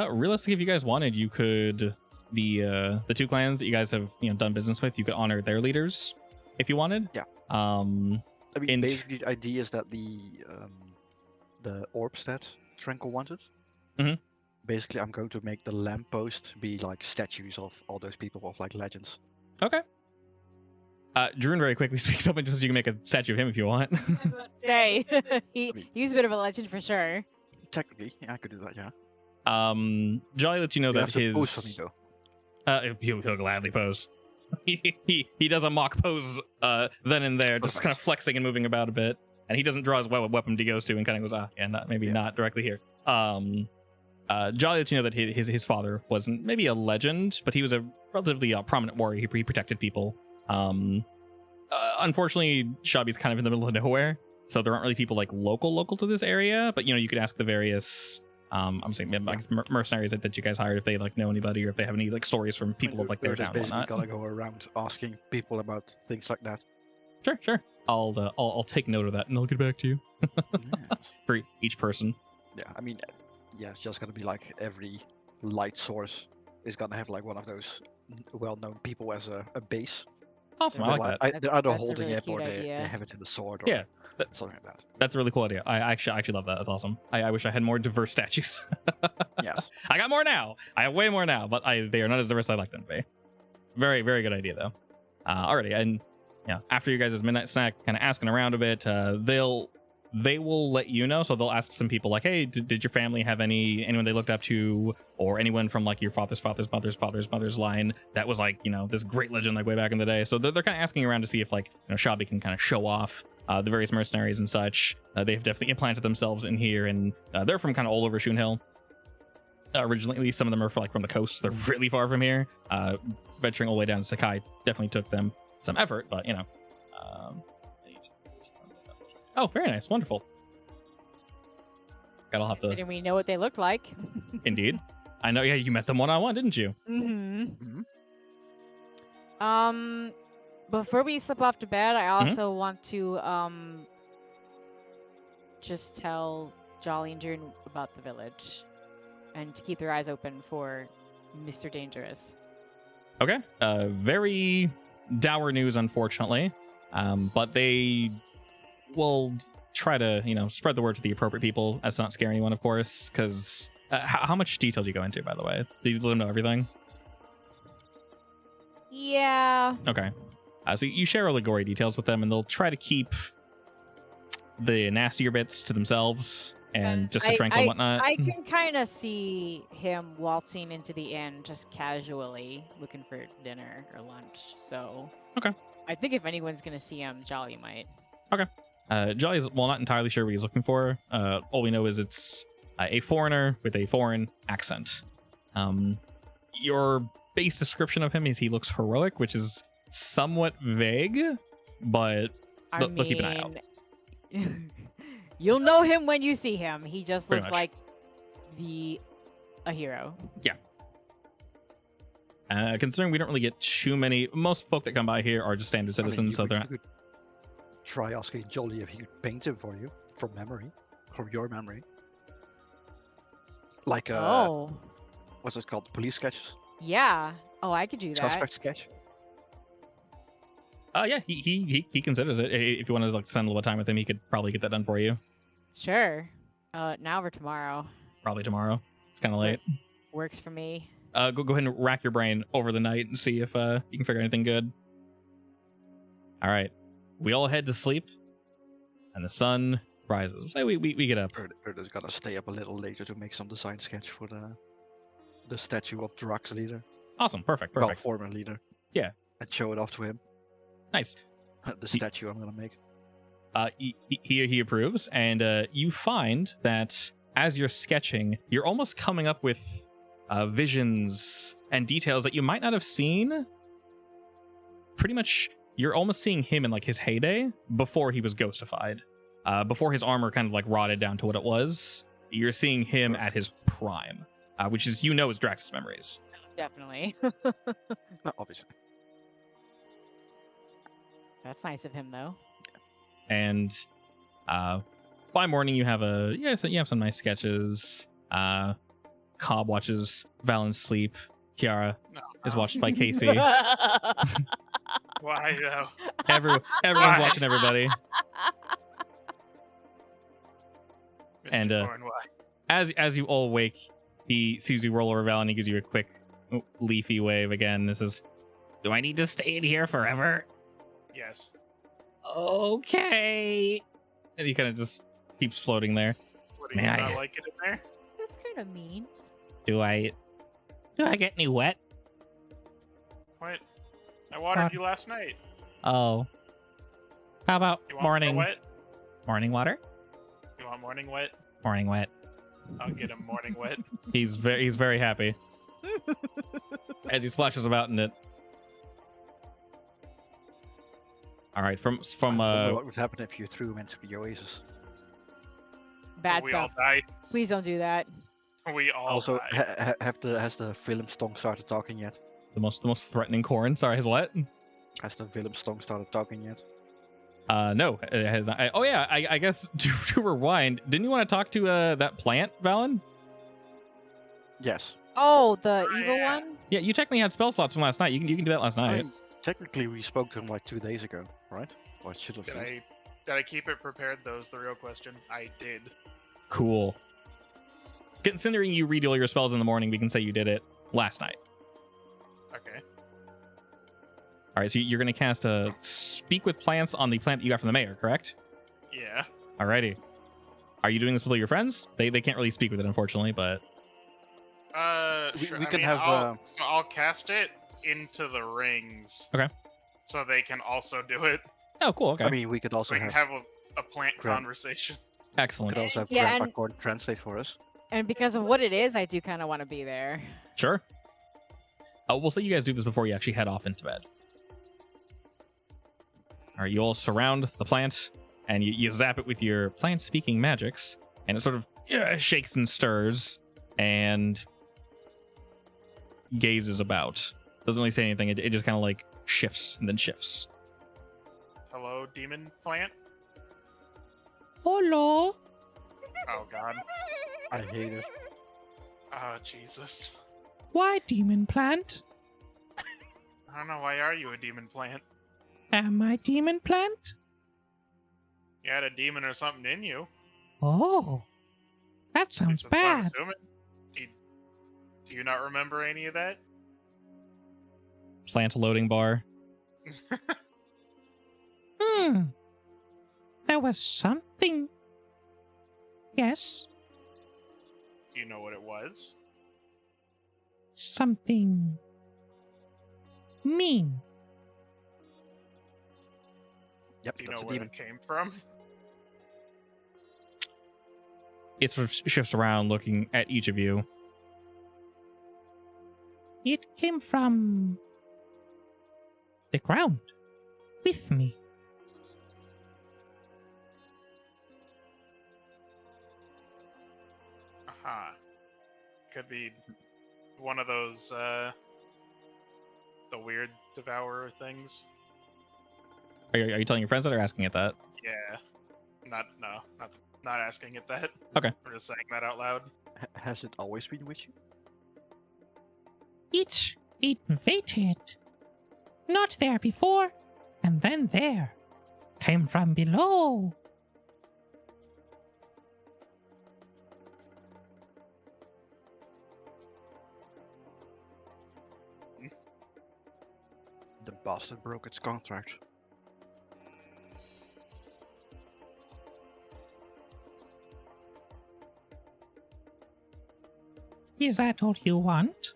Realistically, if you guys wanted, you could the two clans that you guys have done business with, you could honor their leaders if you wanted. Yeah. Um, I mean, And- basically, the idea is that the orbs that Tranquil wanted. Mhm. Basically, I'm going to make the lamppost be like statues of all those people of like legends. okay. Droon very quickly speaks up and just you can make a statue of him if you want. Say he's a bit of a legend for sure. Technically, yeah, I could do that. Yeah. Jolly let you know You that have to pose his for me though. he'll gladly pose. he does a mock pose then and there, just kind of flexing and moving about a bit, and he doesn't draw his weapon he goes to and kind of goes not directly here. Jolly let you know that his father wasn't maybe a legend, but he was a relatively prominent warrior. He protected people. Unfortunately, Chabi's kind of in the middle of nowhere, so there aren't really people like local to this area. But you could ask the various I'm saying mercenaries that you guys hired if they like know anybody or if they have any like stories from people of like their We're just town and basically whatnot. gonna go around asking people about things like that. Sure. I'll take note of that and I'll get back to you Yes. for each person. Yeah, I mean, yeah, it's just gonna be like every light source is gonna have like one of those well-known people as a base. Awesome, I They're like that. they're either That's a holding really it or cute they idea. have it in the sword or Yeah, something like that. That's a really cool idea. I actually love that. That's awesome. I wish I had more diverse statues. Yes. I got more now. I have way more now, but they are not as diverse as I like them to be. Very, very good idea though. Alrighty, and after you guys' midnight snack, kind of asking around a bit, they will let you know. So they'll ask some people like, hey, did your family have anyone they looked up to, or anyone from like your father's mother's line that was like this great legend like way back in the day. So they're kind of asking around to see if like Chabi can kind of show off the various mercenaries and such. They've definitely implanted themselves in here, and they're from kind of all over Shunhill. Originally, at least some of them are from the coast. They're really far from here. Venturing all the way down to Sakai definitely took them some effort, but oh, very nice, wonderful. I'll have to. Considering we know what they looked like. Indeed, I know. Yeah, you met them one-on-one, didn't you? Mm-hmm. Before we slip off to bed, I also want to just tell Jolly and June about the village, and to keep their eyes open for Mr. Dangerous. Okay. Very dour news, unfortunately. But they will try to, spread the word to the appropriate people as to not scare anyone, of course. Because how much detail do you go into, by the way? Do you let them know everything? Yeah. Okay. So you share all the gory details with them, and they'll try to keep the nastier bits to themselves. and Because just to drink and whatnot. I can kind of see him waltzing into the inn just casually looking for dinner or lunch. So Okay. I think if anyone's gonna see him, Jolly might. Jolly's not entirely sure what he's looking for. All we know is it's a foreigner with a foreign accent. Your base description of him is he looks heroic, which is somewhat vague, but look, keep an eye out. You'll know him when you see him. He just Pretty looks much. like a hero. Considering we don't really get too many, most folk that come by here are just standard citizens, so they're not. You could try asking Jolly if he could paint him for you from your memory. Like what's it called? Police sketches. Yeah. Oh, I could do that. Suspect sketch. Yeah, he considers it. If you want to like spend a little time with him, he could probably get that done for you. Sure. Now or tomorrow. Probably tomorrow. It's kind of late. Works for me. Go ahead and rack your brain over the night and see if you can figure anything good. All right, we all head to sleep, and the sun rises. Say we get up. Erda's gonna stay up a little later to make some design sketch for the statue of Drax leader. Awesome, perfect. Well, former leader. Yeah. And show it off to him. Nice. The statue I'm gonna make. He approves, and you find that as you're sketching, you're almost coming up with visions and details that you might not have seen. Pretty much, you're almost seeing him in like his heyday before he was ghostified, before his armor kind of like rotted down to what it was. You're seeing him at his prime, which is is Drax's memories. Definitely. Obviously. That's nice of him, though. And by morning, you have some nice sketches. Cobb watches Valen sleep. Kiara is watched by Casey. Why though? Everyone's watching everybody. Mr. And Corn, why? as you all wake, he sees you roll over Valen. He gives you a quick leafy wave again. This is, Do I need to stay in here forever? Yes. Okay. and he kind of just keeps floating there. What do you May not I- like it in there? That's kind of mean. Do I get any wet? What? I watered you last night. Oh. How about You want morning more wet? morning water? You want morning wet? Morning wet. I'll get him morning wet. He's very happy as he splashes about in it. All right, from I wonder what would happen if you threw him into the oasis? Bad we stuff. all die. Please don't do that. We all Also, die. has the film Stong started talking yet? the most threatening corn. Sorry, his what? Has the film Stong started talking yet? No, it has not. Oh yeah, I guess to rewind. Didn't you want to talk to that plant, Valen? Yes. Oh, the Oh, evil yeah. one? Yeah, you technically had spell slots from last night. You can do that last I night. mean, technically, we spoke to him like 2 days ago, right? Or it should have Did been. I keep it prepared? That was the real question. I did. Cool. Considering you read all your spells in the morning, we can say you did it last night. Okay. All right, so you're going to cast a Speak with Plants on the plant that you got from the mayor, correct? Yeah. Alrighty. Are you doing this with all your friends? They can't really speak with it, unfortunately, but... Sure. we I can mean, have, I'll cast it into the rings. Okay. So they can also do it. Oh, cool, okay. I mean, we could also We can have, have a plant Grand- conversation. we Excellent. could also have Yeah, Grandpa and- Corn translate for us. And because of what it is, I do kind of want to be there. Sure. We'll say you guys do this before you actually head off into bed. All right, you all surround the plant, and you zap it with your plant-speaking magics, and it sort of shakes and stirs, and gazes about. Doesn't really say anything. It just kind of like shifts and then shifts. Hello, demon plant? Hello. Oh god. I hate it. Oh Jesus. Why demon plant? I don't know, why are you a demon plant? Am I demon plant? You had a demon or something in you. Oh. That At sounds least that's what I'm bad. assuming. Do you not remember any of that? Plant loading bar. There was something. Yes, Do you know what it was? something mean. Yep, Do you that's know a where demon. it came from? It sort of shifts around, looking at each of you. It came from the ground with me. Aha. Could be one of those, the weird devourer things. Are you telling your friends that or asking it that? Yeah. Not asking it that. Okay. We're just saying that out loud. Has it always been with you? It invaded. Not there before, and then there. Came from below. The bastard broke its contract. Is that all you want?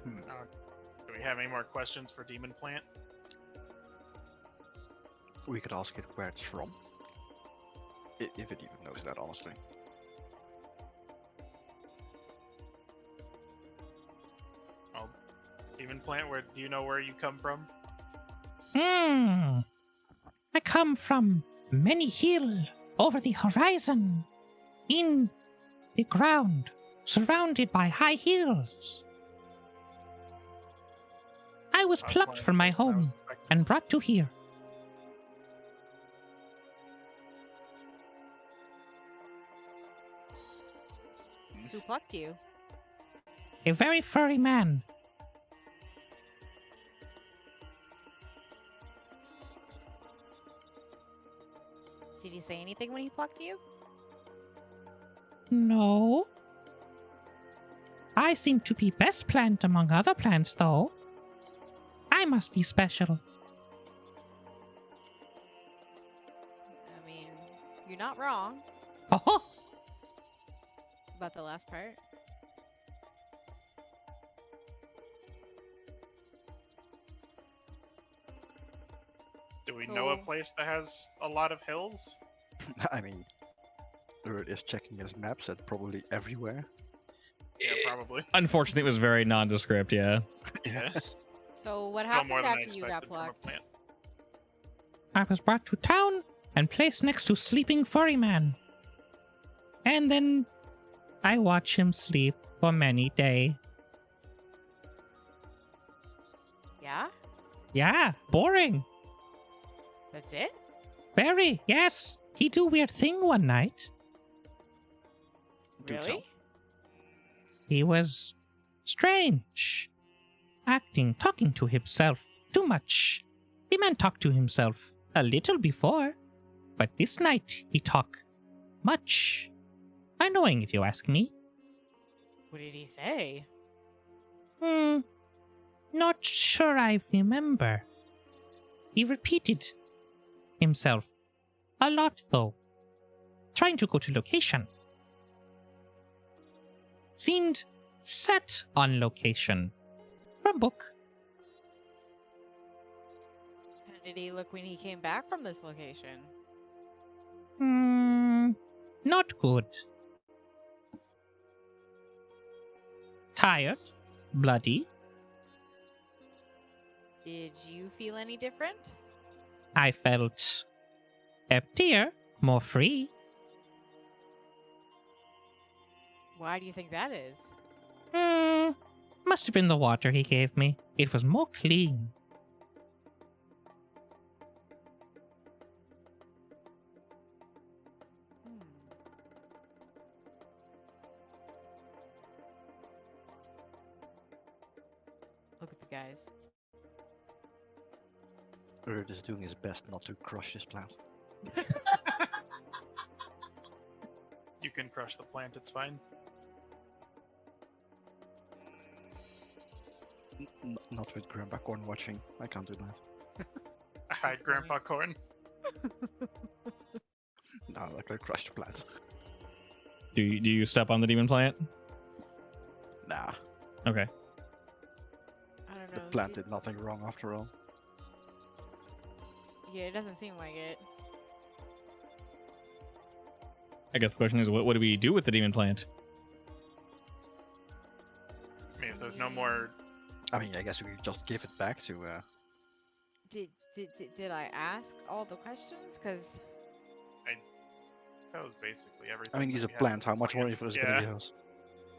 Do we have any more questions for Demon Plant? We could ask it where it's from. If it even knows that, honestly. Well, Demon Plant, do you know where you come from? I come from many hill over the horizon, in the ground, surrounded by high hills. I was That's plucked one of from the my questions I was home expecting. and brought to here. Who plucked you? A very furry man. Did he say anything when he plucked you? No. I seem to be best plant among other plants, though. I must be special. I mean, you're not wrong Oh, about the last part. Do we know a So- place that has a lot of hills? I mean, Urt is checking his maps and probably everywhere. Yeah, probably. Unfortunately, it was very nondescript, yeah. Yeah. So what Still happened more than I after you got expected from a plucked? plant. I was brought to town and placed next to sleeping furry man. And then I watch him sleep for many day. Yeah? Yeah, boring. That's it? Very, yes. He do weird thing one night. Do tell. Really? He was strange. Acting, talking to himself too much. The man talked to himself a little before, but this night he talk much. Annoying if you ask me. What did he say? Not sure I remember. He repeated himself a lot though. Trying to go to location. Seemed set on location. From book. How did he look when he came back from this location? Not good. Tired. Bloody. Did you feel any different? I felt emptier, more free. Why do you think that is? Must have been the water he gave me. It was more clean. Hmm. Look at the guys. Urt is doing his best not to crush his plant. You can crush the plant, it's fine. Not with Grandpa Corn watching. I can't do that. I hide Grandpa Corn. No, I'm not gonna crush the plant. Do you step on the demon plant? Nah, Okay. I don't the know. plant did nothing wrong after all. Yeah, it doesn't seem like it. I guess the question is, what do we do with the demon plant? I mean, if there's no more, I mean, I guess we could just give it back to. Did I ask all the questions? Cause that was basically everything. I mean, he's a we had plant. to How much play. more is Yeah, gonna give us?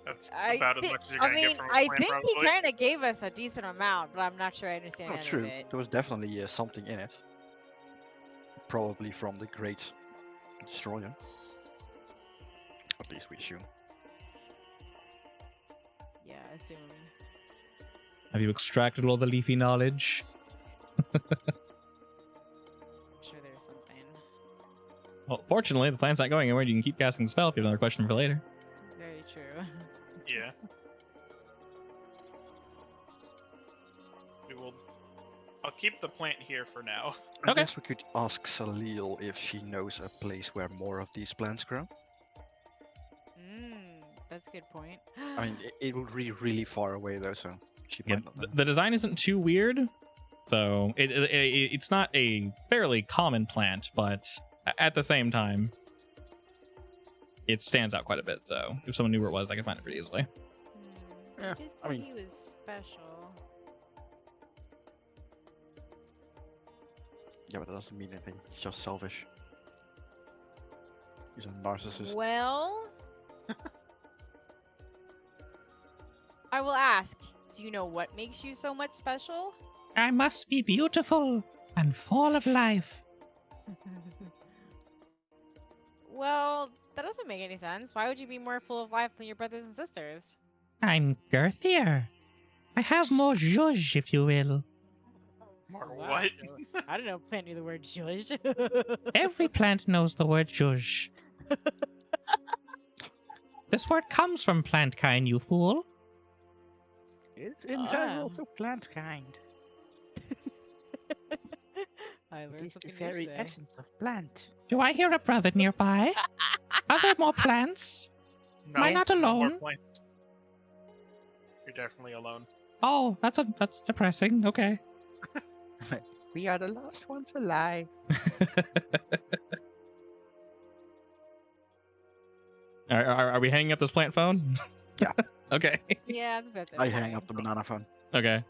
that's I about as thi- much as you're I gonna mean, get from a I plant, think probably. he kind of gave us a decent amount, but I'm not sure I understand Oh, any true. of it. There was definitely something in it. Probably from the Great Destroyer. At least we assume. Yeah, I assume. Have you extracted all the leafy knowledge? I'm sure there's something. Well, fortunately, the plant's not going anywhere. You can keep casting the spell if you have another question for later. Very true. Yeah. We will. I'll keep the plant here for now. I Okay. guess we could ask Salil if she knows a place where more of these plants grow. That's a good point. I mean, it would be really far away though, so she Yeah, might not know. the design isn't too weird, so it's not a fairly common plant, but at the same time, it stands out quite a bit. So if someone knew where it was, they could find it pretty easily. Yeah, Did I say mean- he was special. Yeah, but that doesn't mean anything. He's just selfish. He's a narcissist. Well, I will ask. Do you know what makes you so much special? I must be beautiful and full of life. Well, that doesn't make any sense. Why would you be more full of life than your brothers and sisters? I'm girthier. I have more zhuzh, if you will. Or Wow. what? I don't know. Plant knew the word judge. Every plant knows the word zhuzh. This word comes from plant kind, you fool. It's integral to plant kind. I learned something new today. of plant. Do I hear a brother nearby? Are there more plants? No, Am I not no more alone? plants. You're definitely alone. Oh, that's depressing. Okay. We are the last ones alive. Are we hanging up this plant phone? Yeah. Okay. Yeah, I think that's it. I hang up the banana phone. Okay.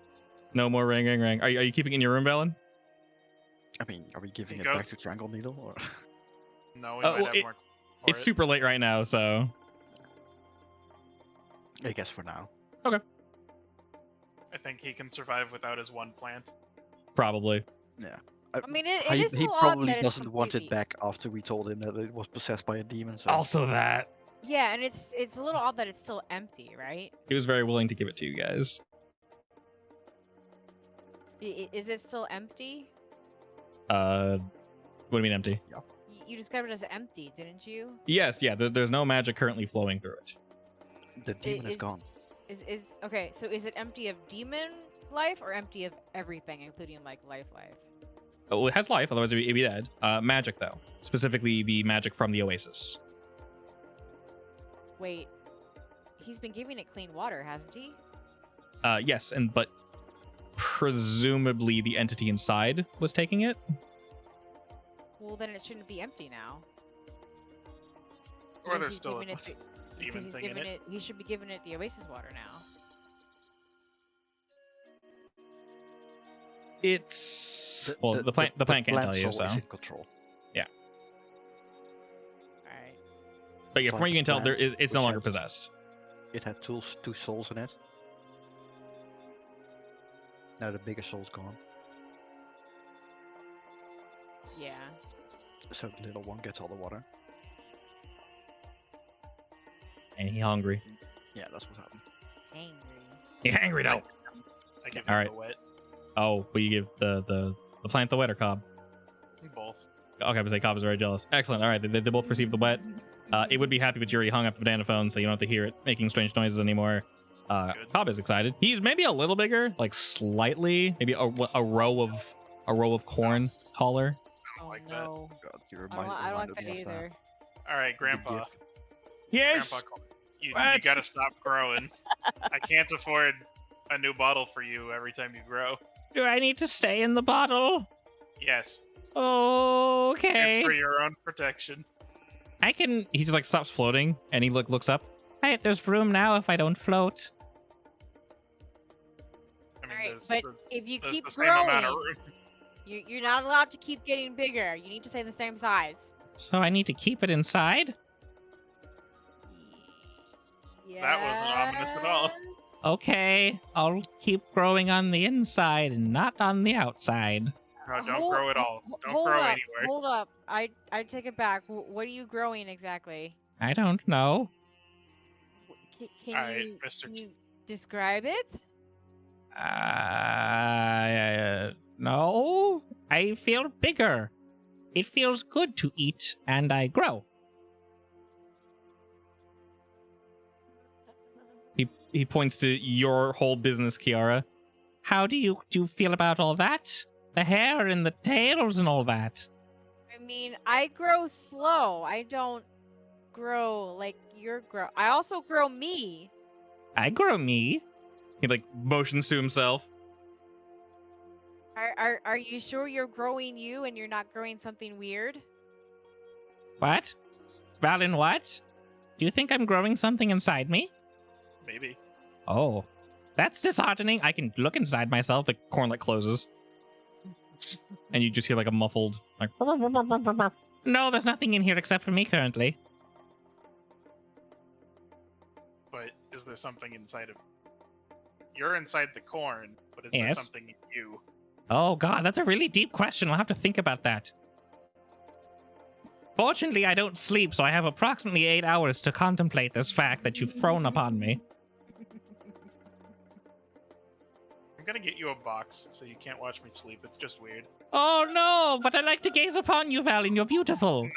No more ring. Are you keeping it in your room, Valen? I mean, are we giving He it back goes- to Triangle Needle or? No, we Oh, might well, have more. for It's it. super late right now, so I guess for now. I think he can survive without his one plant. probably. I mean, it he is still odd probably that it's doesn't want it completely- back after we told him that it was possessed by a demon. So Also that. Yeah, and it's a little odd that it's still empty, right? He was very willing to give it to you guys. Is it still empty? What do you mean empty? You described it as empty, didn't you? Yes, yeah, there's no magic currently flowing through it. the demon is is- gone. Is okay? So is it empty of demon life or empty of everything, including like life? Oh, well, it has life, otherwise it'd be dead. Magic, though. Specifically, the magic from the Oasis. Wait, he's been giving it clean water, hasn't he? Yes, but presumably the entity inside was taking it. Well, then it shouldn't be empty now. Or Because there's he's still a giving it the- because demon he's thing in giving it. He should be giving it the oasis water now. It's the plant can't tell you, soul so. is in control. All right. But yeah, It's from what like you can the tell, it's plant, no which longer has- possessed. It had two souls in it. Now the bigger soul's gone, Yeah. so the little one gets all the water. And he hungry. Yeah, that's what happened. Angry. He hungry though. I give All him right. the wet. Oh, will you give the plant the wet or Cobb? Both. Okay, but say Cobb is very jealous. Excellent. All right, they both received the wet. It would be happy, but you already hung up the banana phone, so you don't have to hear it making strange noises anymore. Good. Cobb is excited. He's maybe a little bigger, like slightly, maybe a row of corn taller. Oh like that. no. God, you I don't like reminded that me of that. either. All right, Grandpa. Yes. Grandpa, you What? gotta stop growing. I can't afford a new bottle for you every time you grow. Do I need to stay in the bottle? Yes, Okay. it's for your own protection. I can. He just like stops floating and he looks up. Hey, there's room now if I don't float. I mean, Alright, there's, but there's- if you there's keep the same amount of growing, room. you're not allowed to keep getting bigger. You need to stay the same size. So I need to keep it inside? That wasn't ominous at all. Yes. Okay, I'll keep growing on the inside and not on the outside. No, don't grow at all. Don't hold grow up, anywhere. Hold up. I take it back. What are you growing exactly? I don't know. Can Alright, you Mr. can you describe it? No. I feel bigger. It feels good to eat, and I grow. He points to your whole business, Kiara. How do you feel about all that? The hair and the tails and all that. I mean, I grow slow. I don't grow like you're grow. I also grow me. I grow me. He like motions to himself. Are you sure you're growing you and you're not growing something weird? What? Valin, what? Do you think I'm growing something inside me? Maybe. Oh, that's disheartening. I can look inside myself. The corn like closes, and you just hear like a muffled like. No, there's nothing in here except for me currently. But is there something inside of... You're inside the corn, but is there Yes. something in you? Oh god, that's a really deep question. I'll have to think about that. Fortunately, I don't sleep, so I have approximately 8 hours to contemplate this fact that you've thrown upon me. I'm gonna get you a box so you can't watch me sleep. It's just weird. Oh no, but I like to gaze upon you, Valin. You're beautiful.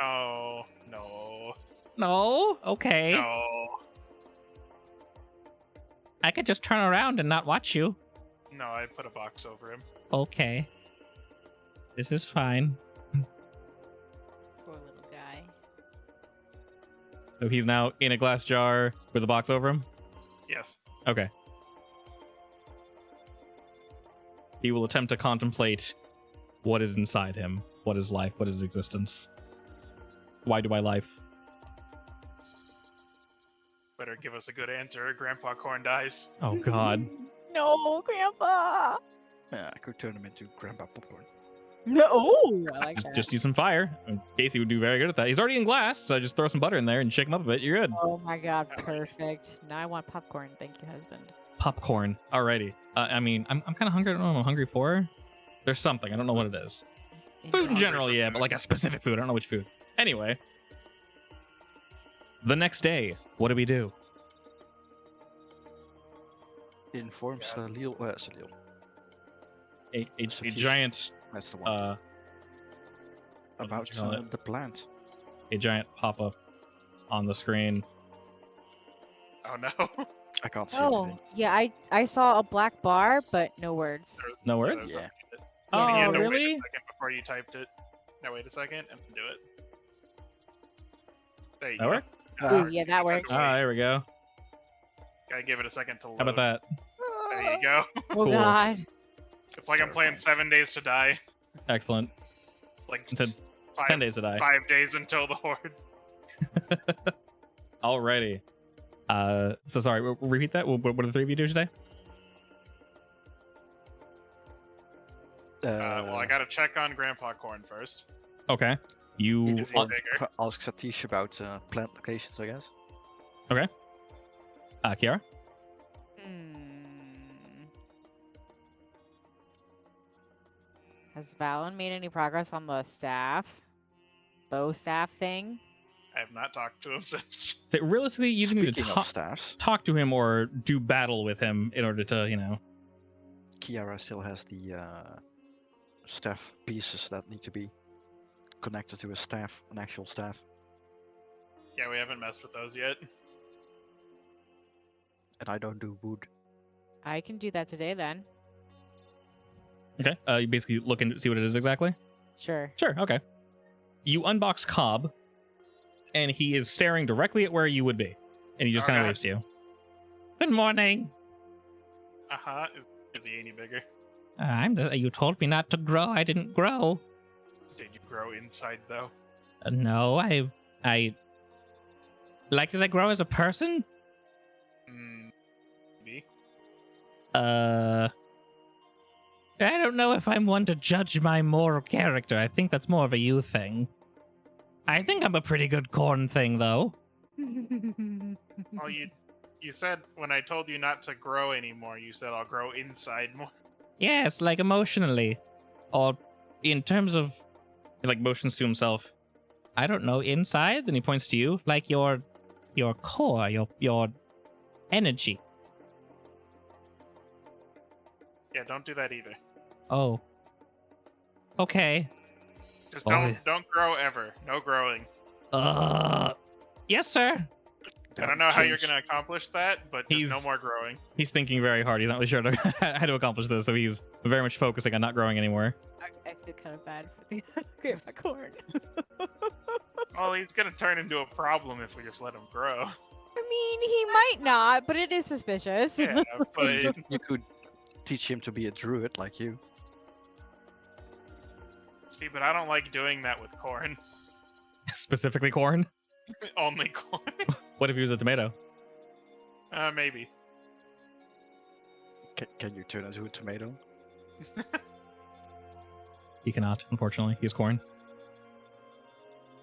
No. No? Okay. No. I could just turn around and not watch you. No, I put a box over him. Okay. This is fine. Poor little guy. So he's now in a glass jar with a box over him. Yes. Okay. He will attempt to contemplate what is inside him. What is life? What is existence? Why do I life? Better give us a good answer or Grandpa Corn dies. Oh God. No, Grandpa. Yeah, I could turn him into Grandpa Popcorn. No, I like that. Just use some fire. Casey would do very good at that. He's already in glass, so just throw some butter in there and shake him up a bit. You're good. Oh my god, perfect. Now I want popcorn. Thank you, husband. Popcorn. Alrighty. I mean, I'm kind of hungry. I don't know what I'm hungry for. There's something. I don't know what it is. Food in general, yeah, but like a specific food. I don't know which food. Anyway. The next day, what do we do? Informs Salil. Salil. A Satish. giant That's the one. what About you call it? the plant. a giant pop-up on the screen. Oh no. I can't see Oh, anything. yeah, I saw a black bar, but no words. No Yeah, words? there's Yeah. Oh, You had to wait really? a second before you typed it. Now wait a second and do it. There you That go. work? Ooh, yeah, that works. Ah, there we go. Gotta give it a second to load. How about that? There you go. Oh Cool. god. It's like I'm playing 7 Days to Die. Excellent. Like It said 10 five, days to die. 5 days until the Horde. Alrighty. So sorry, repeat that. What do the three of you do today? Well, I gotta check on Grandpa Corn first. Okay. You Is he bigger? Ask Satish about plant locations, I guess. Kiara? Has Valen made any progress on the bow staff thing? I have not talked to him since. So realistically, you need to Speaking of staffs, talk to him or do battle with him in order to, Kiara still has the staff pieces that need to be connected to a staff, an actual staff. Yeah, we haven't messed with those yet. And I don't do wood. I can do that today then. Okay. You basically look and see what it is exactly. Sure. Sure, okay. You unbox Cobb, and he is staring directly at where you would be. And he just Oh, kind of God. waves to you. Good morning. Uh-huh. Is he any bigger? You told me not to grow. I didn't grow. Did you grow inside, though? No, I. Like, did I grow as a person? Maybe. I don't know if I'm one to judge my moral character. I think that's more of a you thing. I think I'm a pretty good corn thing, though. Well, you said when I told you not to grow anymore, you said I'll grow inside more. Yes, like emotionally. Or in terms of, He like motions to himself. I don't know, inside? Then he points to you. Like your core, your energy. Yeah, don't do that either. Oh. Okay. Just Oh, don't grow ever. No growing. Yes, sir. I don't know how you're gonna accomplish that, but there's no He's- more growing. He's thinking very hard. He's not really sure how to accomplish this, so he's very much focusing on not growing anymore. I feel kind of bad for the grandpa corn. Well, he's gonna turn into a problem if we just let him grow. I mean, he might not, but it is suspicious. Yeah, but You could teach him to be a druid like you. see, but I don't like doing that with corn. Specifically corn. Only corn. What if he was a tomato? Maybe. Can you turn into a tomato? He cannot, unfortunately. He's corn.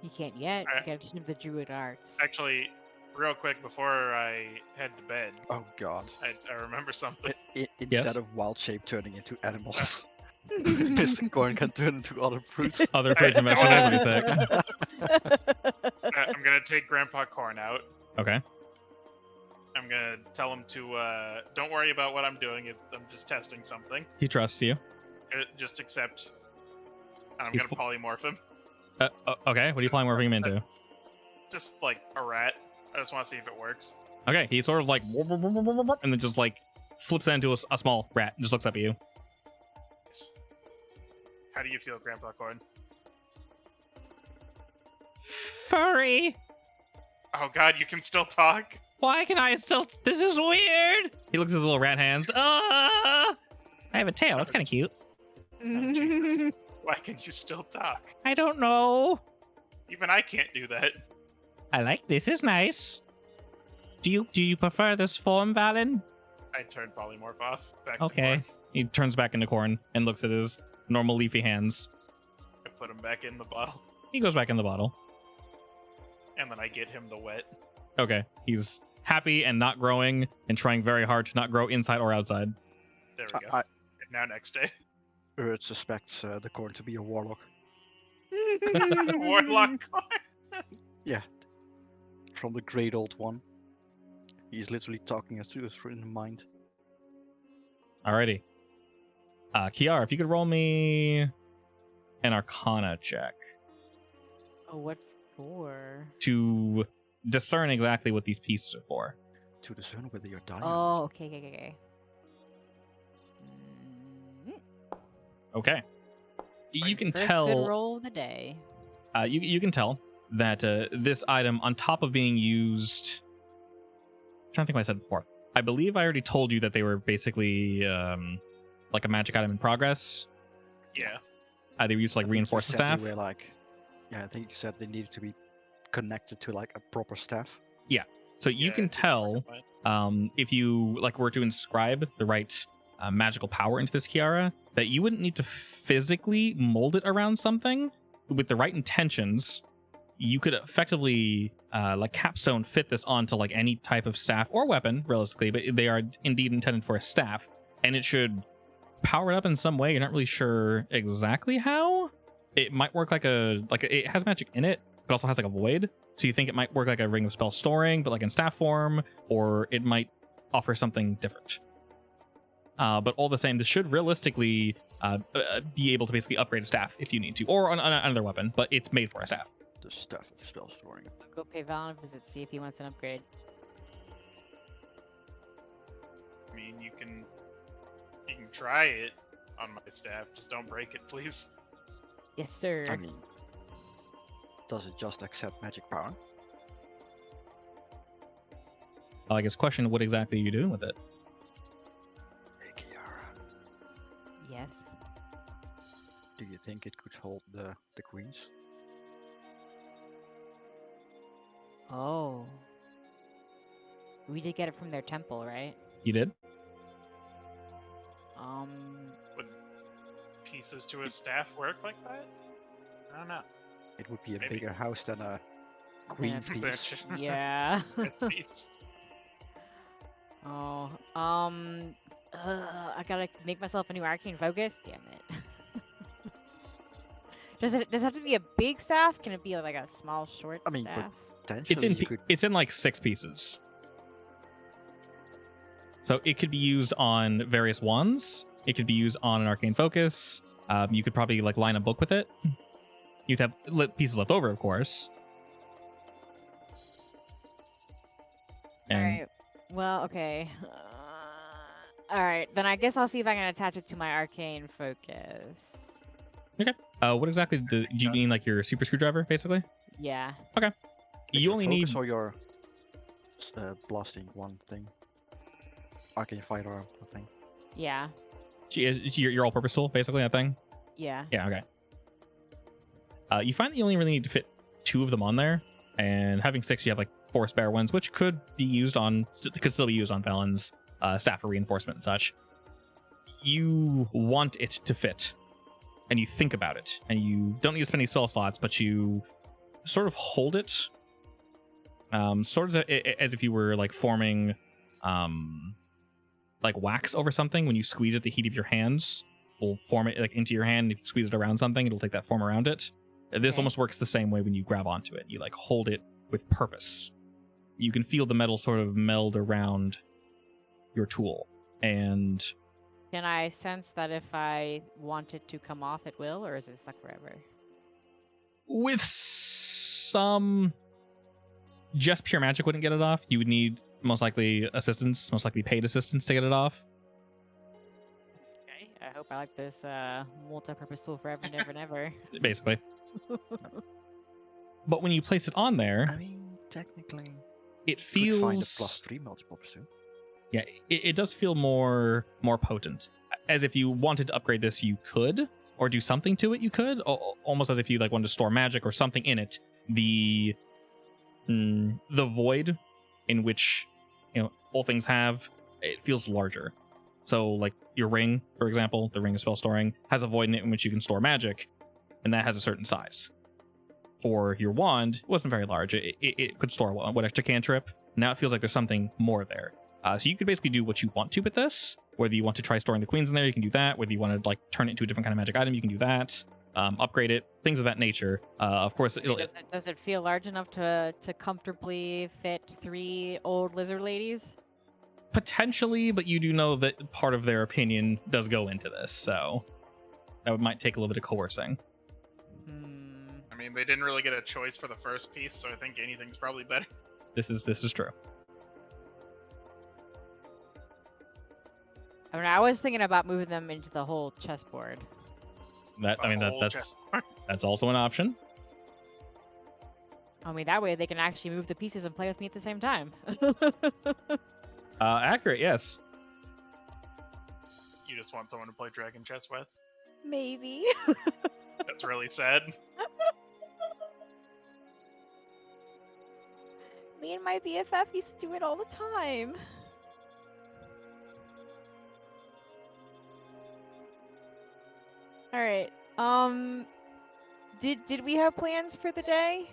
He can't yet. Alright. You gotta teach him the druid arts. Actually, real quick before I head to bed, Oh god. I remember something. Instead of wild shape turning into animals, Mr. Corn can turn into other fruits. Other fruits and vegetables would be sick. I'm gonna take Grandpa Corn out. Okay. I'm gonna tell him to don't worry about what I'm doing. I'm just testing something. He trusts you. Just accept. And I'm He's gonna polymorph him, Okay, what are you polymorphing him into? just like a rat. I just want to see if it works. Okay, he sort of like and then just like flips into a small rat and just looks up at you. How do you feel, Grandpa Corn? Furry. Oh God, you can still talk. Why can I still? This is weird. He looks at his little rat hands. I have a tail. That's kind of cute. Oh, Jesus. Why can you still talk? I don't know. Even I can't do that. I like this. Is nice. Do you prefer this form, Valen? I turned polymorph off. Back to Okay. corn. He turns back into corn and looks at his normal leafy hands. I put him back in the bottle, He goes back in the bottle. and then I get him the wet. Okay, he's happy and not growing and trying very hard to not grow inside or outside. There we go. I And now next day. Urt suspects the Corn to be a warlock. Warlock Corn. From the great old one. He's literally talking us through in the mind. Alrighty. Kiara, if you could roll me an Arcana check Oh, what for? to discern exactly what these pieces are for. To discern whether you're dying. Oh, okay. Mm, Okay. You can first tell. good roll of the day. You can tell that this item, on top of being used, I'm trying to think what I said before. I believe I already told you that they were basically like a magic item in progress. Yeah. They were used to like I think you reinforce the said they staff. were like, yeah, I think you said they needed to be connected to like a proper staff. So you Yeah, can it's tell important. if you like were to inscribe the right magical power into this Kiara, that you wouldn't need to physically mold it around something. With the right intentions, you could effectively like capstone fit this onto like any type of staff or weapon, realistically, but they are indeed intended for a staff, and it should power it up in some way. You're not really sure exactly how. It might work like it has magic in it, but also has like a void. So you think it might work like a ring of spell storing, but like in staff form, or it might offer something different. But all the same, this should realistically be able to basically upgrade a staff if you need to, or on another weapon, but it's made for a staff. The staff of spell storing. Go pay Valen a visit, see if he wants an upgrade. I mean, you can try it on my staff. Just don't break it, please. Yes, sir. I mean, does it just accept magic power? Well, I guess question: what exactly are you doing with it? Yes. Do you think it could hold the queens? Oh. We did get it from their temple, right? You did? Would pieces to a staff work like that? I don't know. It would be a Maybe. bigger house than a queen piece. Bitch. Yeah. It's piece. Oh. I gotta make myself a new arcane focus. Damn it. Does it have to be a big staff? Can it be like a small, short I mean, but staff? Potentially, you could. It's in like 6 pieces. So it could be used on various ones. It could be used on an arcane focus. You could probably like line a book with it. You'd have pieces left over, of course. All And right. Well, okay. All right, then I guess I'll see if I can attach it to my arcane focus. what exactly do you mean? Like your super screwdriver, basically? Yeah. You only need focus or your blasting one thing. Arcane fighter, I think. Yeah. your all-purpose tool, basically, that thing. Yeah. Yeah, okay. You find that you only really need to fit 2 of them on there, and having 6, you have like 4 spare ones, which could be used on, could still be used on felons, staff for reinforcement and such. You want it to fit, and you think about it, and you don't need to spend any spell slots, but you sort of hold it, sort of as if you were like forming, like wax over something. When you squeeze it, the heat of your hands will form it like into your hand. If you squeeze it around something, it'll take that form around it. This Okay. almost works the same way when you grab onto it. You like hold it with purpose. You can feel the metal sort of meld around your tool. And Can I sense that if I want it to come off, it will, or is it stuck forever? with some, just pure magic wouldn't get it off. You would need most likely assistance, most likely paid assistance to get it off. Okay. I hope I like this multi-purpose tool forever and ever and ever. Basically. But when you place it on there, I mean, technically, it you could find a feels +3 multiple pursuit. yeah, it does feel more potent. As if you wanted to upgrade this, you could, or do something to it, you could. Almost as if you like wanted to store magic or something in it. The void in which all things have, it feels larger. So like your ring, for example, the ring of spell storing has a void in it in which you can store magic, and that has a certain size. For your wand, it wasn't very large. It could store what extra cantrip. Now it feels like there's something more there. So you could basically do what you want to with this. Whether you want to try storing the queens in there, you can do that. Whether you want to like turn it into a different kind of magic item, you can do that. Upgrade it, things of that nature. Of course, Does it feel large enough to comfortably fit 3 old lizard ladies? potentially, but you do know that part of their opinion does go into this, so that might take a little bit of coercing. I mean, they didn't really get a choice for the first piece, so I think anything's probably better. This is true. I mean, I was thinking about moving them into the whole chessboard. That's also an option. I mean, that way they can actually move the pieces and play with me at the same time. Accurate, yes. You just want someone to play Dragon Chess with? Maybe. That's really sad. Me and my BFF used to do it all the time. All right. Did we have plans for the day?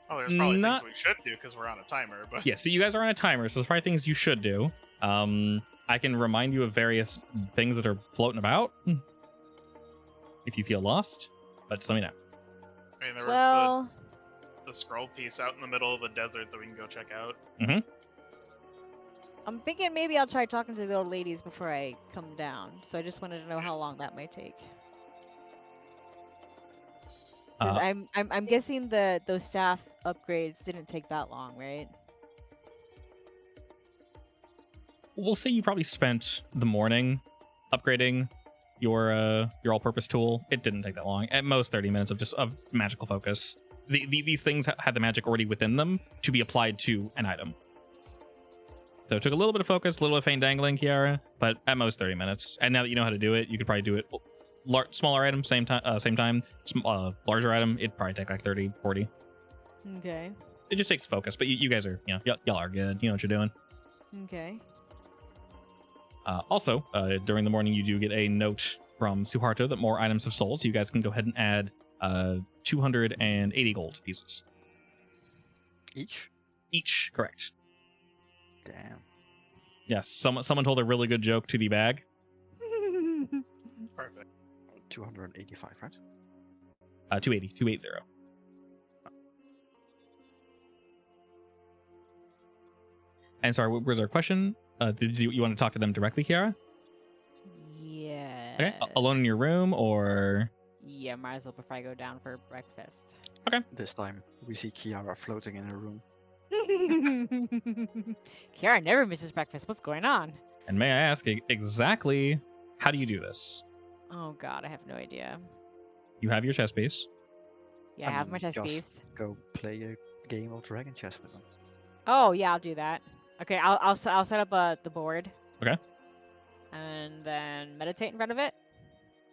Oh, there's probably Not- things we should do because we're on a timer, but Yeah, so you guys are on a timer, so there's probably things you should do. I can remind you of various things that are floating about if you feel lost, but just let me know. I mean, there was Well, the scroll piece out in the middle of the desert that we can go check out. I'm thinking maybe I'll try talking to the old ladies before I come down. So I just wanted to know how long that might take. 'Cause I'm guessing those staff upgrades didn't take that long, right? We'll say you probably spent the morning upgrading your all-purpose tool. It didn't take that long. At most 30 minutes of magical focus. These things had the magic already within them to be applied to an item. So it took a little bit of focus, a little bit of feint dangling, Kiara, but at most 30 minutes. And now that you know how to do it, you could probably do it. Smaller item, same time. Larger item, it'd probably take like 30, 40. Okay. It just takes focus, but you guys are, y'all are good. You know what you're doing. Okay. Also, during the morning, you do get a note from Suharto that more items have sold, so you guys can go ahead and add 280 gold pieces. Each, correct. Damn. Yes, someone told a really good joke to the bag. Perfect. 285, right? 280. And sorry, what was our question? Did you want to talk to them directly, Kiara? Yeah. Okay, alone in your room, or? Yeah, might as well before I go down for breakfast. This time we see Kiara floating in her room. Kiara never misses breakfast. What's going on? And may I ask exactly how do you do this? Oh god, I have no idea. You have your chess piece. Yeah, I have my mean, chess just piece. Go play a game of Dragon Chess with them. Oh yeah, I'll do that. Okay, I'll set up the board. Okay. And then meditate in front of it.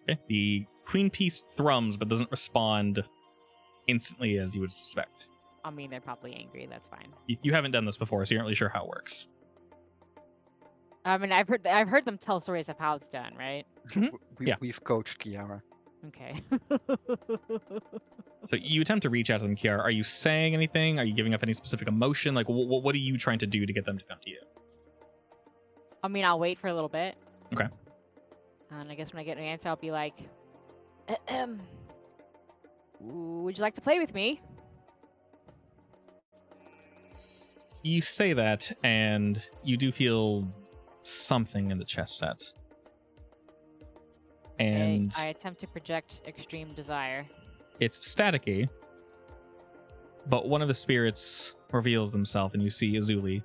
Okay. The queen piece thrums but doesn't respond instantly as you would suspect. I mean, they're probably angry. That's fine. You haven't done this before, so you're not really sure how it works. I mean, I've heard them tell stories of how it's done, right? Mhm. Yeah. We've coached Kiara. Okay. So you attempt to reach out to them, Kiara. Are you saying anything? Are you giving up any specific emotion? Like, what are you trying to do to get them to come to you? I mean, I'll wait for a little bit. Okay. And I guess when I get an answer, I'll be like, would you like to play with me? You say that, and you do feel something in the chess set. And I attempt to project extreme desire. it's staticky, but one of the spirits reveals themselves, and you see Azuli,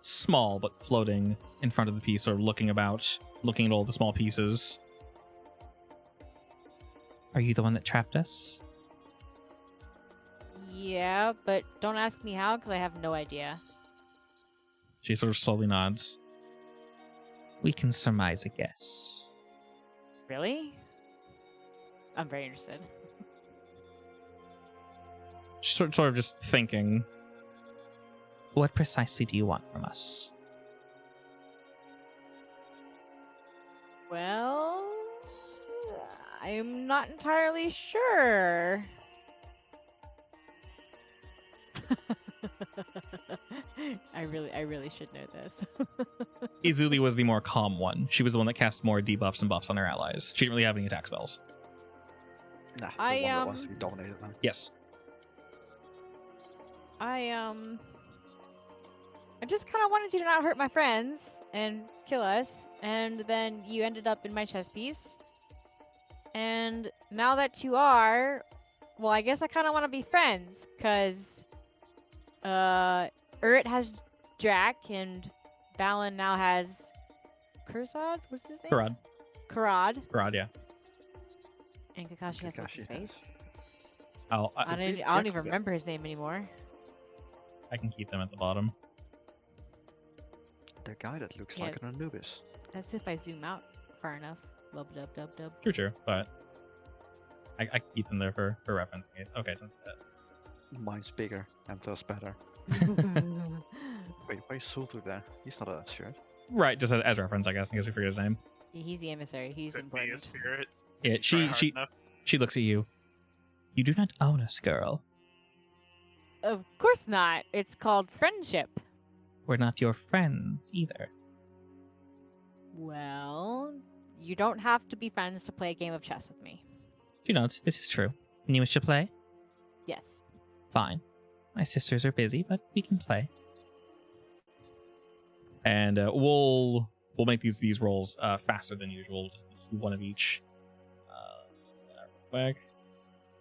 small but floating in front of the piece, or looking about, looking at all the small pieces. Are you the one that trapped us? Yeah, but don't ask me how, because I have no idea. She sort of slowly nods. We can surmise a guess. Really? I'm very interested. She's sort of just thinking. What precisely do you want from us? Well, I'm not entirely sure. I really should know this. Izuli was the more calm one. She was the one that cast more debuffs and buffs on her allies. She didn't really have any attack spells. Nah, the I, one that wants to be dominated now. Yes. I just kind of wanted you to not hurt my friends and kill us, and then you ended up in my chess piece. And now that you are, well, I guess I kind of want to be friends, because Urt has Drac, and Balin now has Kursad? What's his name? Karad. Karad. Yeah. And Kakashi has what's his Kakashi has- face? Oh, I don't Jack- even remember his name anymore. I can keep them at the bottom. The guy that looks Yeah. like an Anubis. That's if I zoom out far enough. Lub dub dub dub. True, but I can keep them there for reference case. Okay, don't do that. Mine's bigger and thus better. Wait, why is Sultu there? He's not a shirt. Right, just as reference, I guess, in case we forget his name. He's the emissary. He's Could be a important. spirit. Yeah, Try hard enough. she looks at you. You do not own us, girl. Of course not. It's called friendship. We're not your friends either. Well, you don't have to be friends to play a game of chess with me. Do not. This is true. And you wish to play? Yes. Fine. My sisters are busy, but we can play. And we'll make these rolls faster than usual. Just one of each. Back.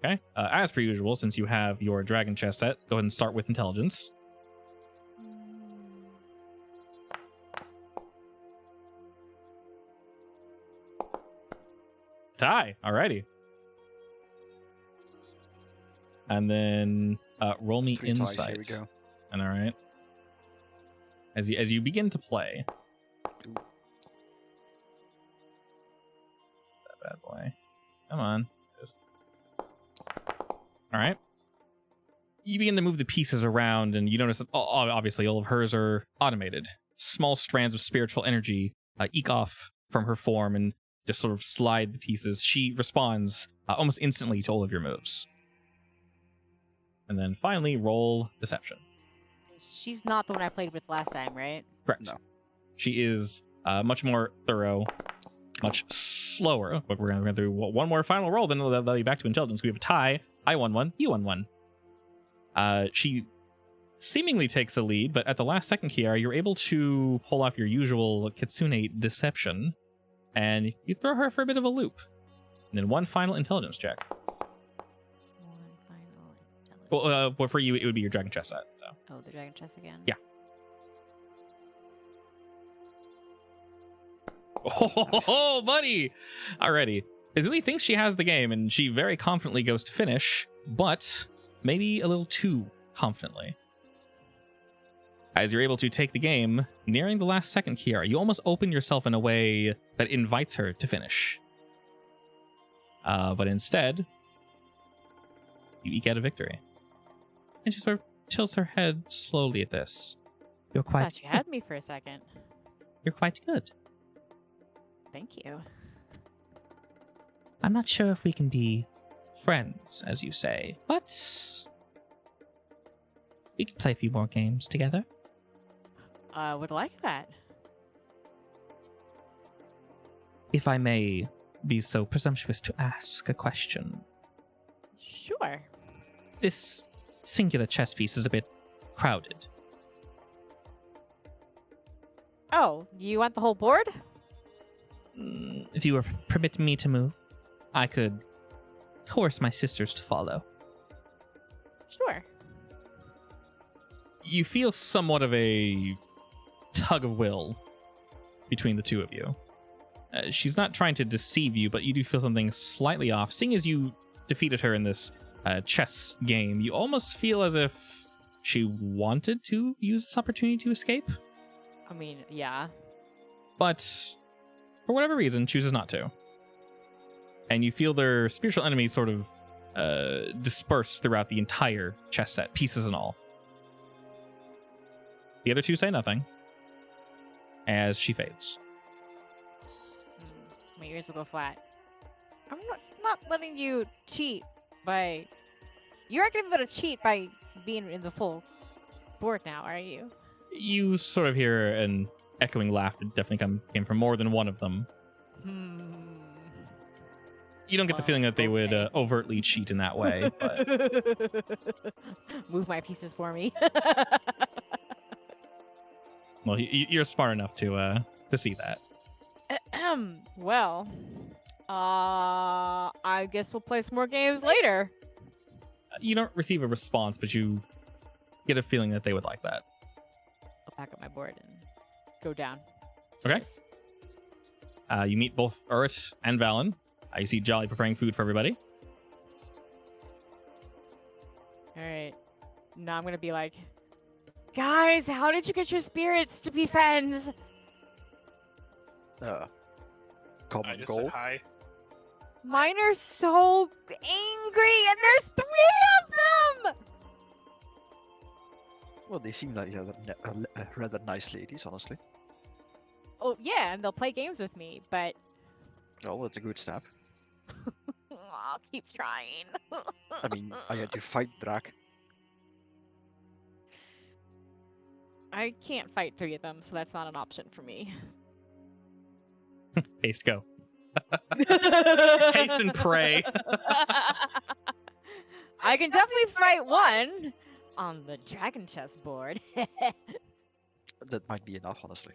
Okay. As per usual, since you have your dragon chess set, go ahead and start with intelligence. Tie. Alrighty. And then roll me 3 ties, insight. here we go. And all right. As you begin to play. Ooh. What's that bad boy? Come on. All right. You begin to move the pieces around, and you notice that obviously all of hers are automated. Small strands of spiritual energy eke off from her form and just sort of slide the pieces. She responds almost instantly to all of your moves. And then finally, roll deception. She's not the one I played with last time, right? Correct. No. She is much more thorough, much slower. But we're going to go through one more final roll, then that'll be back to intelligence. We have a tie. I won one. You won one. She seemingly takes the lead, but at the last second, Kiara, you're able to pull off your usual Kitsune deception, and you throw her for a bit of a loop. And then one final intelligence check. One final intelligence. Well, for you, it would be your dragon chess set. So. Oh, the dragon chest again? Yeah. Oh, buddy! Alrighty. Izuli thinks she has the game, and she very confidently goes to finish, but maybe a little too confidently. As you're able to take the game, nearing the last second, Kiara, you almost open yourself in a way that invites her to finish. But instead, you eke out a victory. And she sort of tilts her head slowly at this. You're I quite thought you had me for a second. you're quite good. Thank you. I'm not sure if we can be friends, as you say, but we could play a few more games together. Would like that. If I may be so presumptuous to ask a question. Sure. This singular chess piece is a bit crowded. Oh, you want the whole board? If you were permit me to move, I could coerce my sisters to follow. Sure. You feel somewhat of a tug of will between the two of you. She's not trying to deceive you, but you do feel something slightly off. Seeing as you defeated her in this chess game, you almost feel as if she wanted to use this opportunity to escape, I mean, yeah. but for whatever reason, chooses not to. And you feel their spiritual enemies sort of disperse throughout the entire chess set, pieces and all. The other two say nothing as she fades. My ears will go flat. I'm not letting you cheat by... You aren't going to be able to cheat by being in the full board now, are you? You sort of hear an echoing laugh that definitely came from more than one of them. You don't get the feeling that they would okay. overtly cheat in that way, but Move my pieces for me. well, you're smart enough to see that. Well, I guess we'll play some more games later. You don't receive a response, but you get a feeling that they would like that. I'll pack up my board and go down. Okay. Stairs. You meet both Urit and Valen. You see Jolly preparing food for everybody. All right. Now I'm gonna be like, guys, how did you get your spirits to be friends? I Common just goal. said hi. Mine are so angry, and there's 3 of them. Well, they seem like rather nice ladies, honestly. Oh yeah, and they'll play games with me, but Oh, that's a good step. I'll keep trying. I mean, I had to fight Drak. I can't fight 3 of them, so that's not an option for me. Haste, go. Haste and pray. I can definitely fight 1 on the dragon chess board. That might be enough, honestly.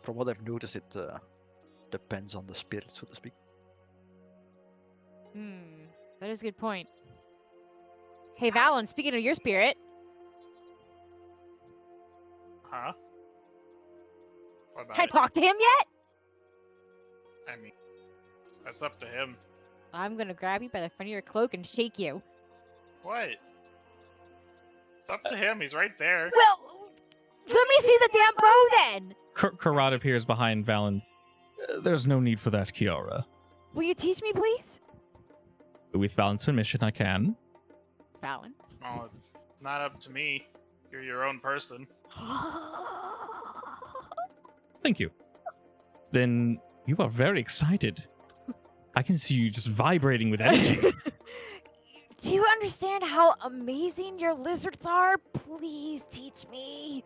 From what I've noticed, it depends on the spirit, so to speak. That is a good point. Hey, Valen, speaking of your spirit, Huh? What about can I it? talk to him yet? I mean, That's up to him. I'm gonna grab you by the front of your cloak and shake you. What? It's up to him. He's right there. Well, let me see the damn bow then! Karat appears behind Valen. There's no need for that, Kiara. Will you teach me, please? With Valen's permission, I can. Valen. Oh, it's not up to me. You're your own person. Thank you. Then you are very excited. I can see you just vibrating with energy. Do you understand how amazing your lizards are? Please teach me.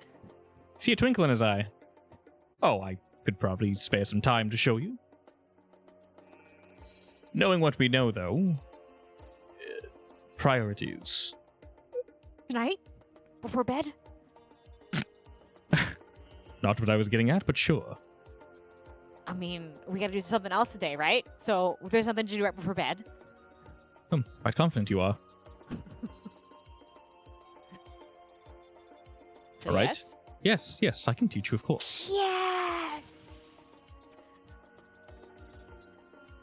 See a twinkle in his eye. Oh, I could probably spare some time to show you. Knowing what we know, though, priorities. Tonight? Before bed? Not what I was getting at, but sure. I mean, we gotta do something else today, right? So, there's something to do right before bed. Quite confident you are. So All right. Yes, I can teach you, of course. Yes!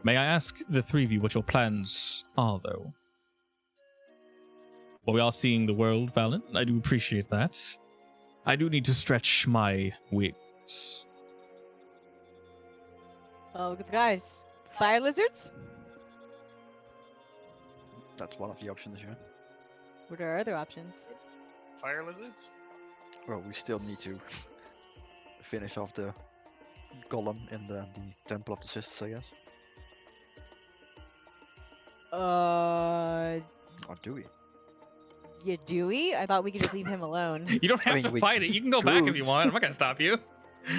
May I ask the three of you what your plans are, though? Well, we are seeing the world, Valen. I do appreciate that. I do need to stretch my wings. Oh, look at the guys. Fire lizards? That's one of the options, yeah. What are our other options? Fire lizards? Well, we still need to finish off the golem in the Temple of the Sisters, I guess. Or do we? Yeah, do we? I thought we could just leave him alone. You don't have mean, to we fight it. You can go back if you could. want. I'm not going to stop you.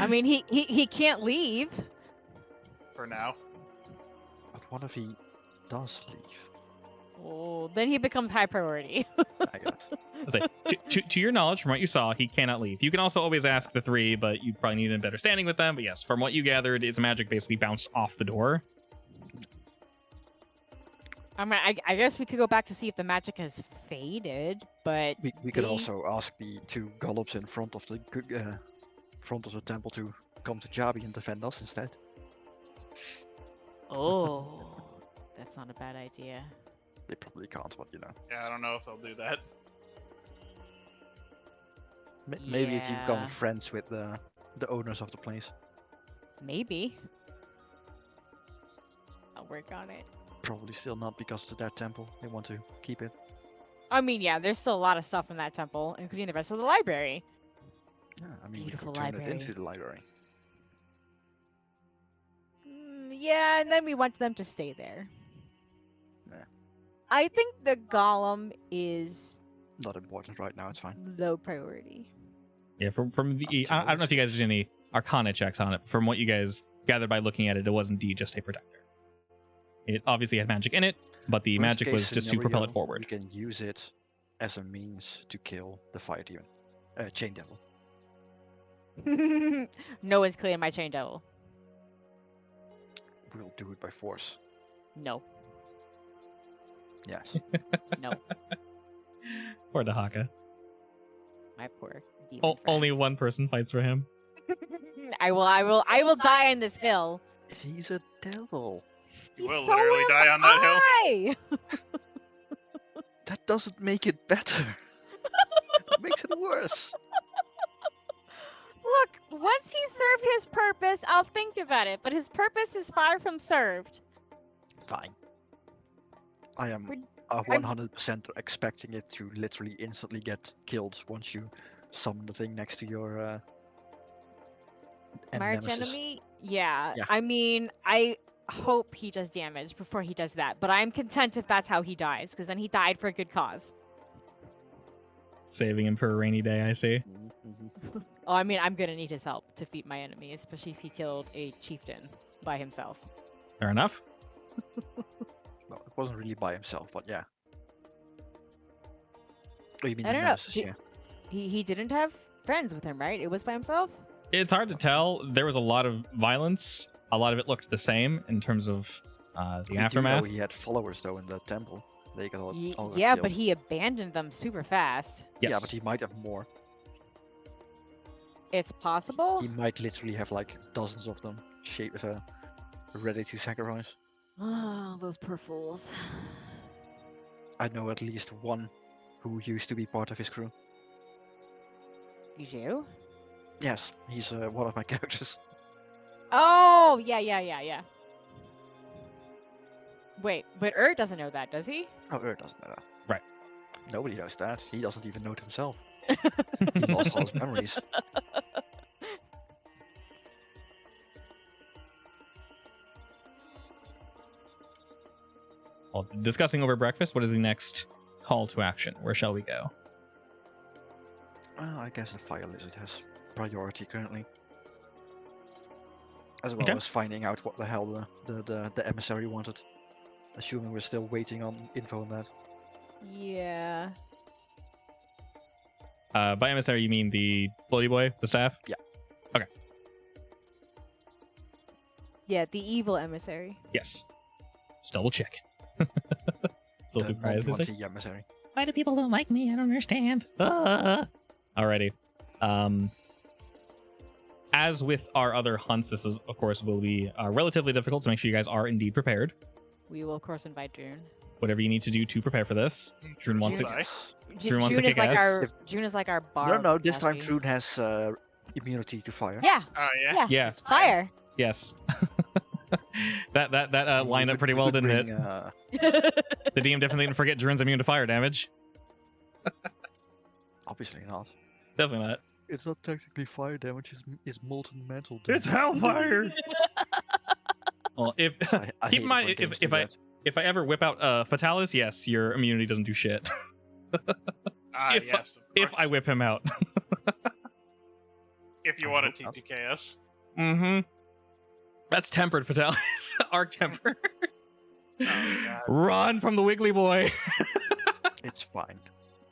I mean, he can't leave. For now. But what if he does leave? Oh, then he becomes high priority. I guess. I'll say, to your knowledge, from what you saw, he cannot leave. You can also always ask the three, but you probably need a better standing with them. But yes, from what you gathered, its magic basically bounced off the door. I mean, I guess we could go back to see if the magic has faded, but We could these- also ask the two gollops in front of the temple to come to Chabi and defend us instead. Oh, that's not a bad idea. They probably can't, but you know. Yeah, I don't know if they'll do that. Maybe if you Yeah. become friends with the owners of the place. Maybe. I'll work on it. Probably still not because it's their temple. They want to keep it. I mean, yeah, there's still a lot of stuff in that temple, including the rest of the library. Yeah, I mean, Beautiful we could turn library. it into the library. Yeah, and then we want them to stay there. Yeah. I think the golem is Not important right now. It's fine. low priority. Yeah, from the Up to I don't know if you guys those did any Arcana checks on it. From what you guys gathered by looking at it, it was indeed just a protector. It obviously had magic in it, but the Worst magic case was just to propel it scenario, forward. You can use it as a means to kill the fire demon, chain devil. No one's clearing my chain devil. We'll do it by force. No, Yes. no, Poor Dahaka. my poor demon friend. Only one person fights for him. I will die on this hill. He's a devil. You He's will so literally die on that hill. high! That doesn't make it better. That makes it worse. Look, once he served his purpose, I'll think about it. But his purpose is far from served. Fine. I am We're- 100% expecting it to literally instantly get killed once you summon the thing next to your My arch nemesis. enemy? Yeah. Yeah. I mean, I hope he does damage before he does that. But I'm content if that's how he dies, because then he died for a good cause. Saving him for a rainy day, I see. Mhm. Oh, I mean, I'm gonna need his help to defeat my enemy, especially if he killed a chieftain by himself. Fair enough. Well, it wasn't really by himself, but yeah. Oh, you mean I the don't know. nemesis, yeah. He didn't have friends with him, right? It was by himself? It's hard to tell. There was a lot of violence. A lot of it looked the same in terms of the We do know aftermath. he had followers though in the temple. They got all got Yeah, but killed. he abandoned them super fast. Yes. Yeah, but he might have more. It's possible. He might literally have like dozens of them ready to sacrifice. Oh, those poor fools. I know at least one who used to be part of his crew. You do? Yes, he's one of my characters. Oh, yeah. Wait, but doesn't know that, does he? Oh, doesn't know that. Right. Nobody knows that. He doesn't even know it himself. He lost all his memories. Well, discussing over breakfast, what is the next call to action? Where shall we go? Well, I guess the fire lizard has priority currently. As well Okay. as finding out what the hell the emissary wanted. Assuming we're still waiting on info on that. Yeah. By emissary, you mean the floaty boy, the staff? Yeah. Okay. Yeah, the evil emissary. Yes. Just double check. Still The too surprised, is it? non-Monty emissary. Why do people don't like me? I don't understand. Alrighty. As with our other hunts, this is, of course, will be relatively difficult, so make sure you guys are indeed prepared. We will, of course, invite June. Whatever you need to do to prepare for this. June wants to. Bye. June wants to is kick like ass. our June is like our bar. No, this time Chabi. Trune has immunity to fire. Yeah, Oh yeah. yeah. Yeah. It's fine. Fire. Yes. that We lined up could- pretty we well, could didn't bring, it? The DM definitely didn't forget Drune's immune to fire damage. Obviously not. Definitely not. It's not technically fire damage, it's molten metal. It's hellfire. Well, if I keep hate in mind it when games do that. if I ever whip out Fatalis, yes, your immunity doesn't do shit. Ah, if- yes. Of If I course. whip him out. If you I want to hope not. TTK us. Mm-hmm. That's tempered Fatalis. Arc temper. Oh god. Run from the Wiggly Boy. It's fine.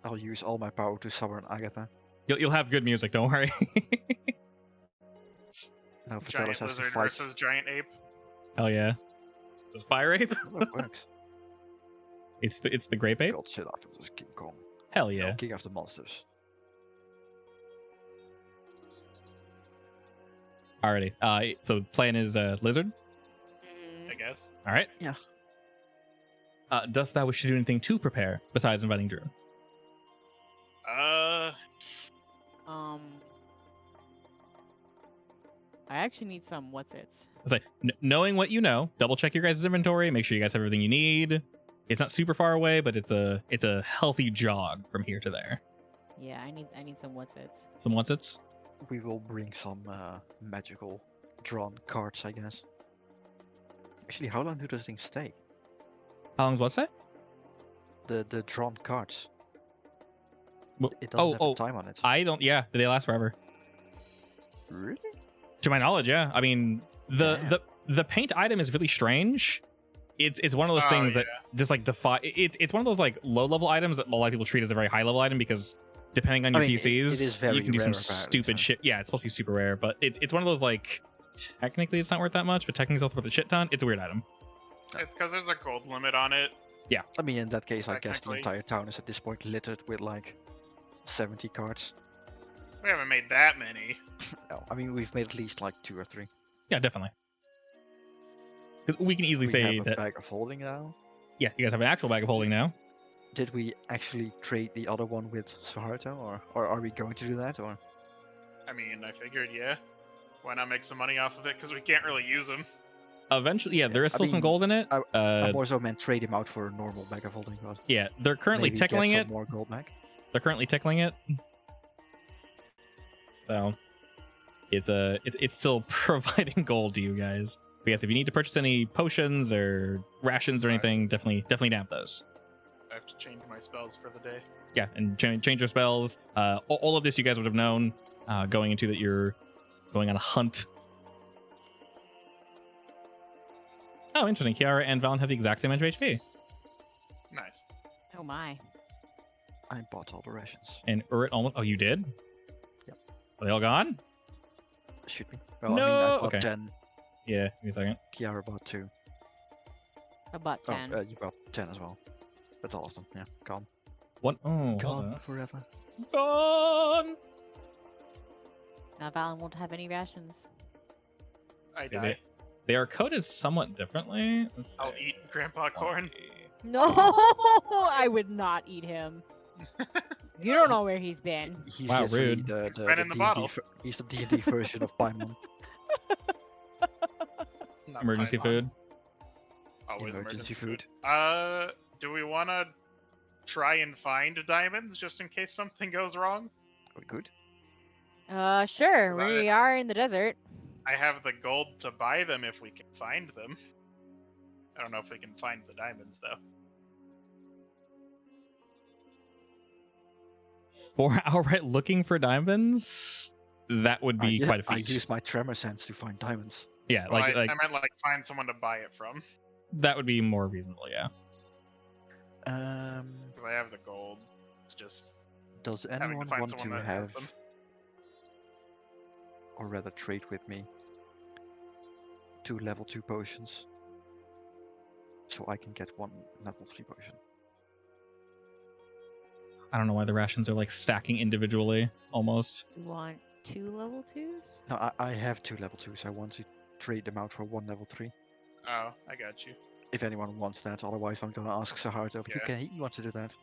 I'll use all my power to summon Agatha. You'll have good music, don't worry. Now Vitalis Giant has to lizard fight. versus giant ape. Hell yeah. Does fire ape? Oh, that works. It's the grape ape? God shit after this King Kong. Hell yeah. King of the monsters. Alrighty. So plan is lizard. I guess. All right. Yeah. Dost thou wish to do anything to prepare besides inviting Drew? I actually need some what's-its. It's like knowing what you know, double check your guys' inventory, make sure you guys have everything you need. It's not super far away, but it's a healthy jog from here to there. Yeah, I need some what's-its. Some what's its? We will bring some magical drawn cards, I guess. Actually, how long do those things stay? How long's what's that? The drawn cards. Wh- It doesn't have oh, a time on it. I don't. Yeah, they last forever. Really? To my knowledge, yeah. I mean, Damn. the paint item is really strange. It's one of those Oh, things that yeah. just like defy. It's one of those like low level items that a lot of people treat as a very high level item because depending on I your mean, PCs, it is very you can do some rare, apparently, stupid so. shit. Yeah, it's supposed to be super rare, but it's one of those like technically it's not worth that much, but technically it's worth a shit ton. It's a weird item. It's because there's a gold limit on it. I mean, in that case, I guess the Technically. entire town is at this point littered with like 70 cards. We haven't made that many. No, I mean, we've made at least like 2 or 3. Yeah, definitely. 'Cause we can easily We say have a that. bag of holding now. Yeah, you guys have an actual bag of holding now. Did we actually trade the other one with Suharto, or are we going to do that? Or I mean, I figured, yeah. Why not make some money off of it? Because we can't really use them. Eventually, yeah, there is I still some mean, gold in it. I more so meant trade him out for a normal bag of holding. But Yeah, they're currently maybe get tickling some it. more gold back. They're currently tickling it. So it's still providing gold to you guys. But yes, if you need to purchase any potions or rations or Right. anything, definitely nab those. I have to change my spells for the day. Yeah, and change your spells. All of this you guys would have known going into that you're going on a hunt. Oh, interesting. Kiara and Valen have the exact same amount of HP. Nice. Oh my. I bought all the rations. And Urit almost. Oh, you did? Yep. Are they all gone? Should be. Well, I No, mean, I bought okay. 10. Yeah, give me a second. Kiara bought 2. About 10. Oh, you bought 10 as well. That's awesome. Yeah, gone. What? Oh, hold Gone on. forever. Gone. Now Valen won't have any rations. I Did die. it? They are coded somewhat differently. Let's I'll see. eat Grandpa Corn. No, I would not eat him. You don't know where he's been. He's Wow, literally rude. the been in the D&D bottle. He's the D&D version of Paimon. Not Emergency Paimon. food. Always Emergency emergency food. food. Do we want to try and find diamonds just in case something goes wrong? Are we good? Sure. 'Cause We are in the desert. I have the gold to buy them if we can find them. I don't know if we can find the diamonds though. For outright looking for diamonds, that would be quite a I feat. use my tremor sense to find diamonds. Yeah, Well, like I meant like find someone to buy it from that would be more reasonable. Yeah. because I have the gold. It's just Does having to anyone find want to someone that has have, them. or rather trade with me, 2 level 2 potions, so I can get 1 level 3 potion? I don't know why the rations are like stacking individually almost. You want 2 level 2s? No, I have 2 level 2s. I want to trade them out for 1 level 3. Oh, I got you. If anyone wants that, otherwise I'm gonna ask Saharto. But Yeah. he wants to do that.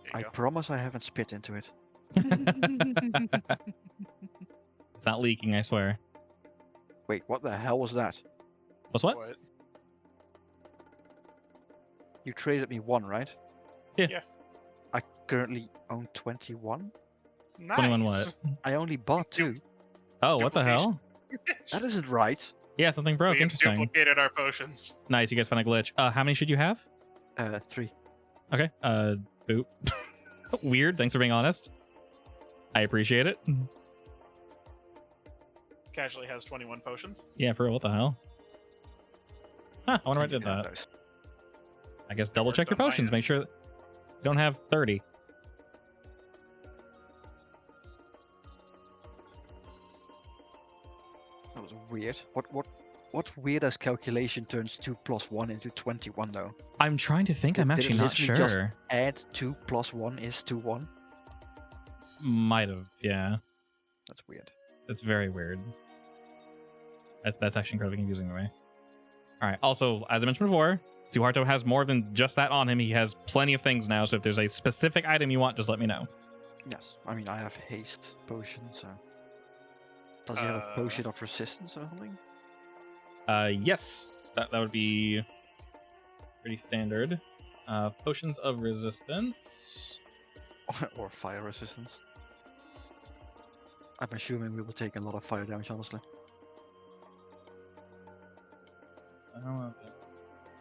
There I you go. promise I haven't spit into it. It's not leaking, I swear. Wait, what the hell was that? What's what? What? You traded me 1, right? Yeah. Yeah. I currently own 21. Nice. 21 what? I only bought 2. Oh, what the Duplication. hell? That isn't right. Yeah, something broke. We have Interesting. duplicated our potions. Nice, you guys found a glitch. How many should you have? 3. Okay. Boop. Weird. Thanks for being honest. I appreciate it. Casually has 21 potions. Yeah, for real. What the hell? Huh, I wonder why I did Yeah, that. those. I guess double worked check your on my potions. end. Make sure you don't have 30. That was weird. What weird as calculation turns 2 plus 1 into 21 though? I'm trying to think. I'm Did it actually not literally just- sure. Add 2 plus 1 is to 1? Might have. Yeah. That's weird. That's very weird. That's actually incredibly confusing to me. All right. Also, as I mentioned before, Suharto has more than just that on him. He has plenty of things now. So if there's a specific item you want, just let me know. Yes. I mean, I have haste potion, so. Does he have a potion of resistance or something? Yes. That would be pretty standard. Potions of resistance. Or fire resistance? I'm assuming we will take a lot of fire damage, honestly.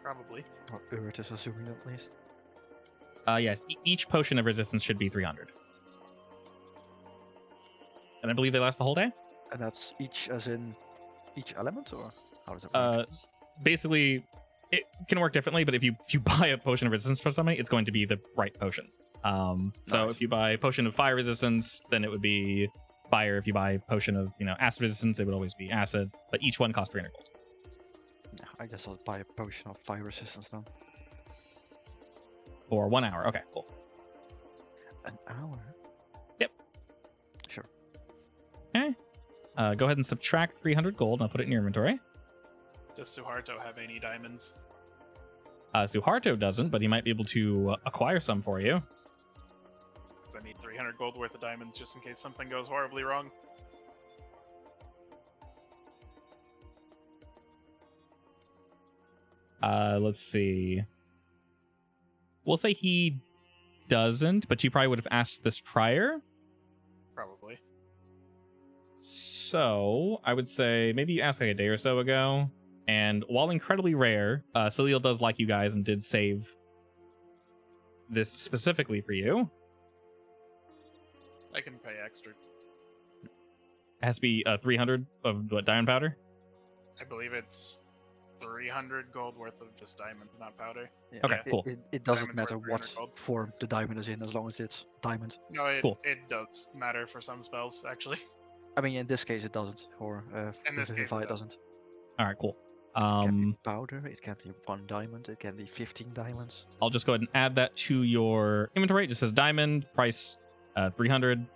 Probably. Or Urt is assuming that, at least. Yes. Each potion of resistance should be 300. And I believe they last the whole day. And that's each as in each element, or how does it work? Basically, it can work differently, but if you buy a potion of resistance for somebody, it's going to be the right potion. So Nice. if you buy a potion of fire resistance, then it would be fire. If you buy a potion of acid resistance, it would always be acid. But each one costs 300 gold. Yeah, I guess I'll buy a potion of fire resistance then. For 1 hour. Okay, cool. An hour? Yep. Sure. Okay. Go ahead and subtract 300 gold, and I'll put it in your inventory. Does Suharto have any diamonds? Suharto doesn't, but he might be able to acquire some for you. Because I need 300 gold worth of diamonds just in case something goes horribly wrong. Let's see. We'll say he doesn't, but you probably would have asked this prior. Probably. So I would say maybe you asked like a day or so ago. And while incredibly rare, Salil does like you guys and did save this specifically for you. I can pay extra. It has to be 300 of what, diamond powder? I believe it's 300 gold worth of just diamonds, not powder. Yeah, Okay, it, cool. It doesn't Diamond's matter worth what 300 gold. form the diamond is in, as long as it's diamond. No, it, Cool. it does matter for some spells, actually. I mean, in this case it doesn't, or In this case, Vivify it doesn't. All right, cool. It can be powder, it can be 1 diamond, it can be 15 diamonds. I'll just go ahead and add that to your inventory. It just says diamond, price 300.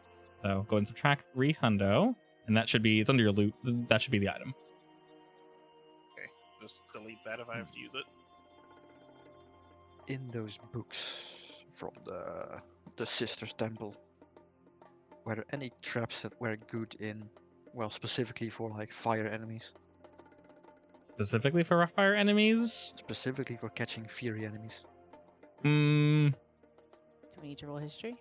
So go ahead and subtract 300. And that should be, it's under your loot. That should be the item. just delete that if I have to use it. In those books from the Sisters Temple, were there any traps that were good in, well, specifically for like fire enemies, Specifically for rough fire enemies? specifically for catching fury enemies? Mm, Do we need to roll history?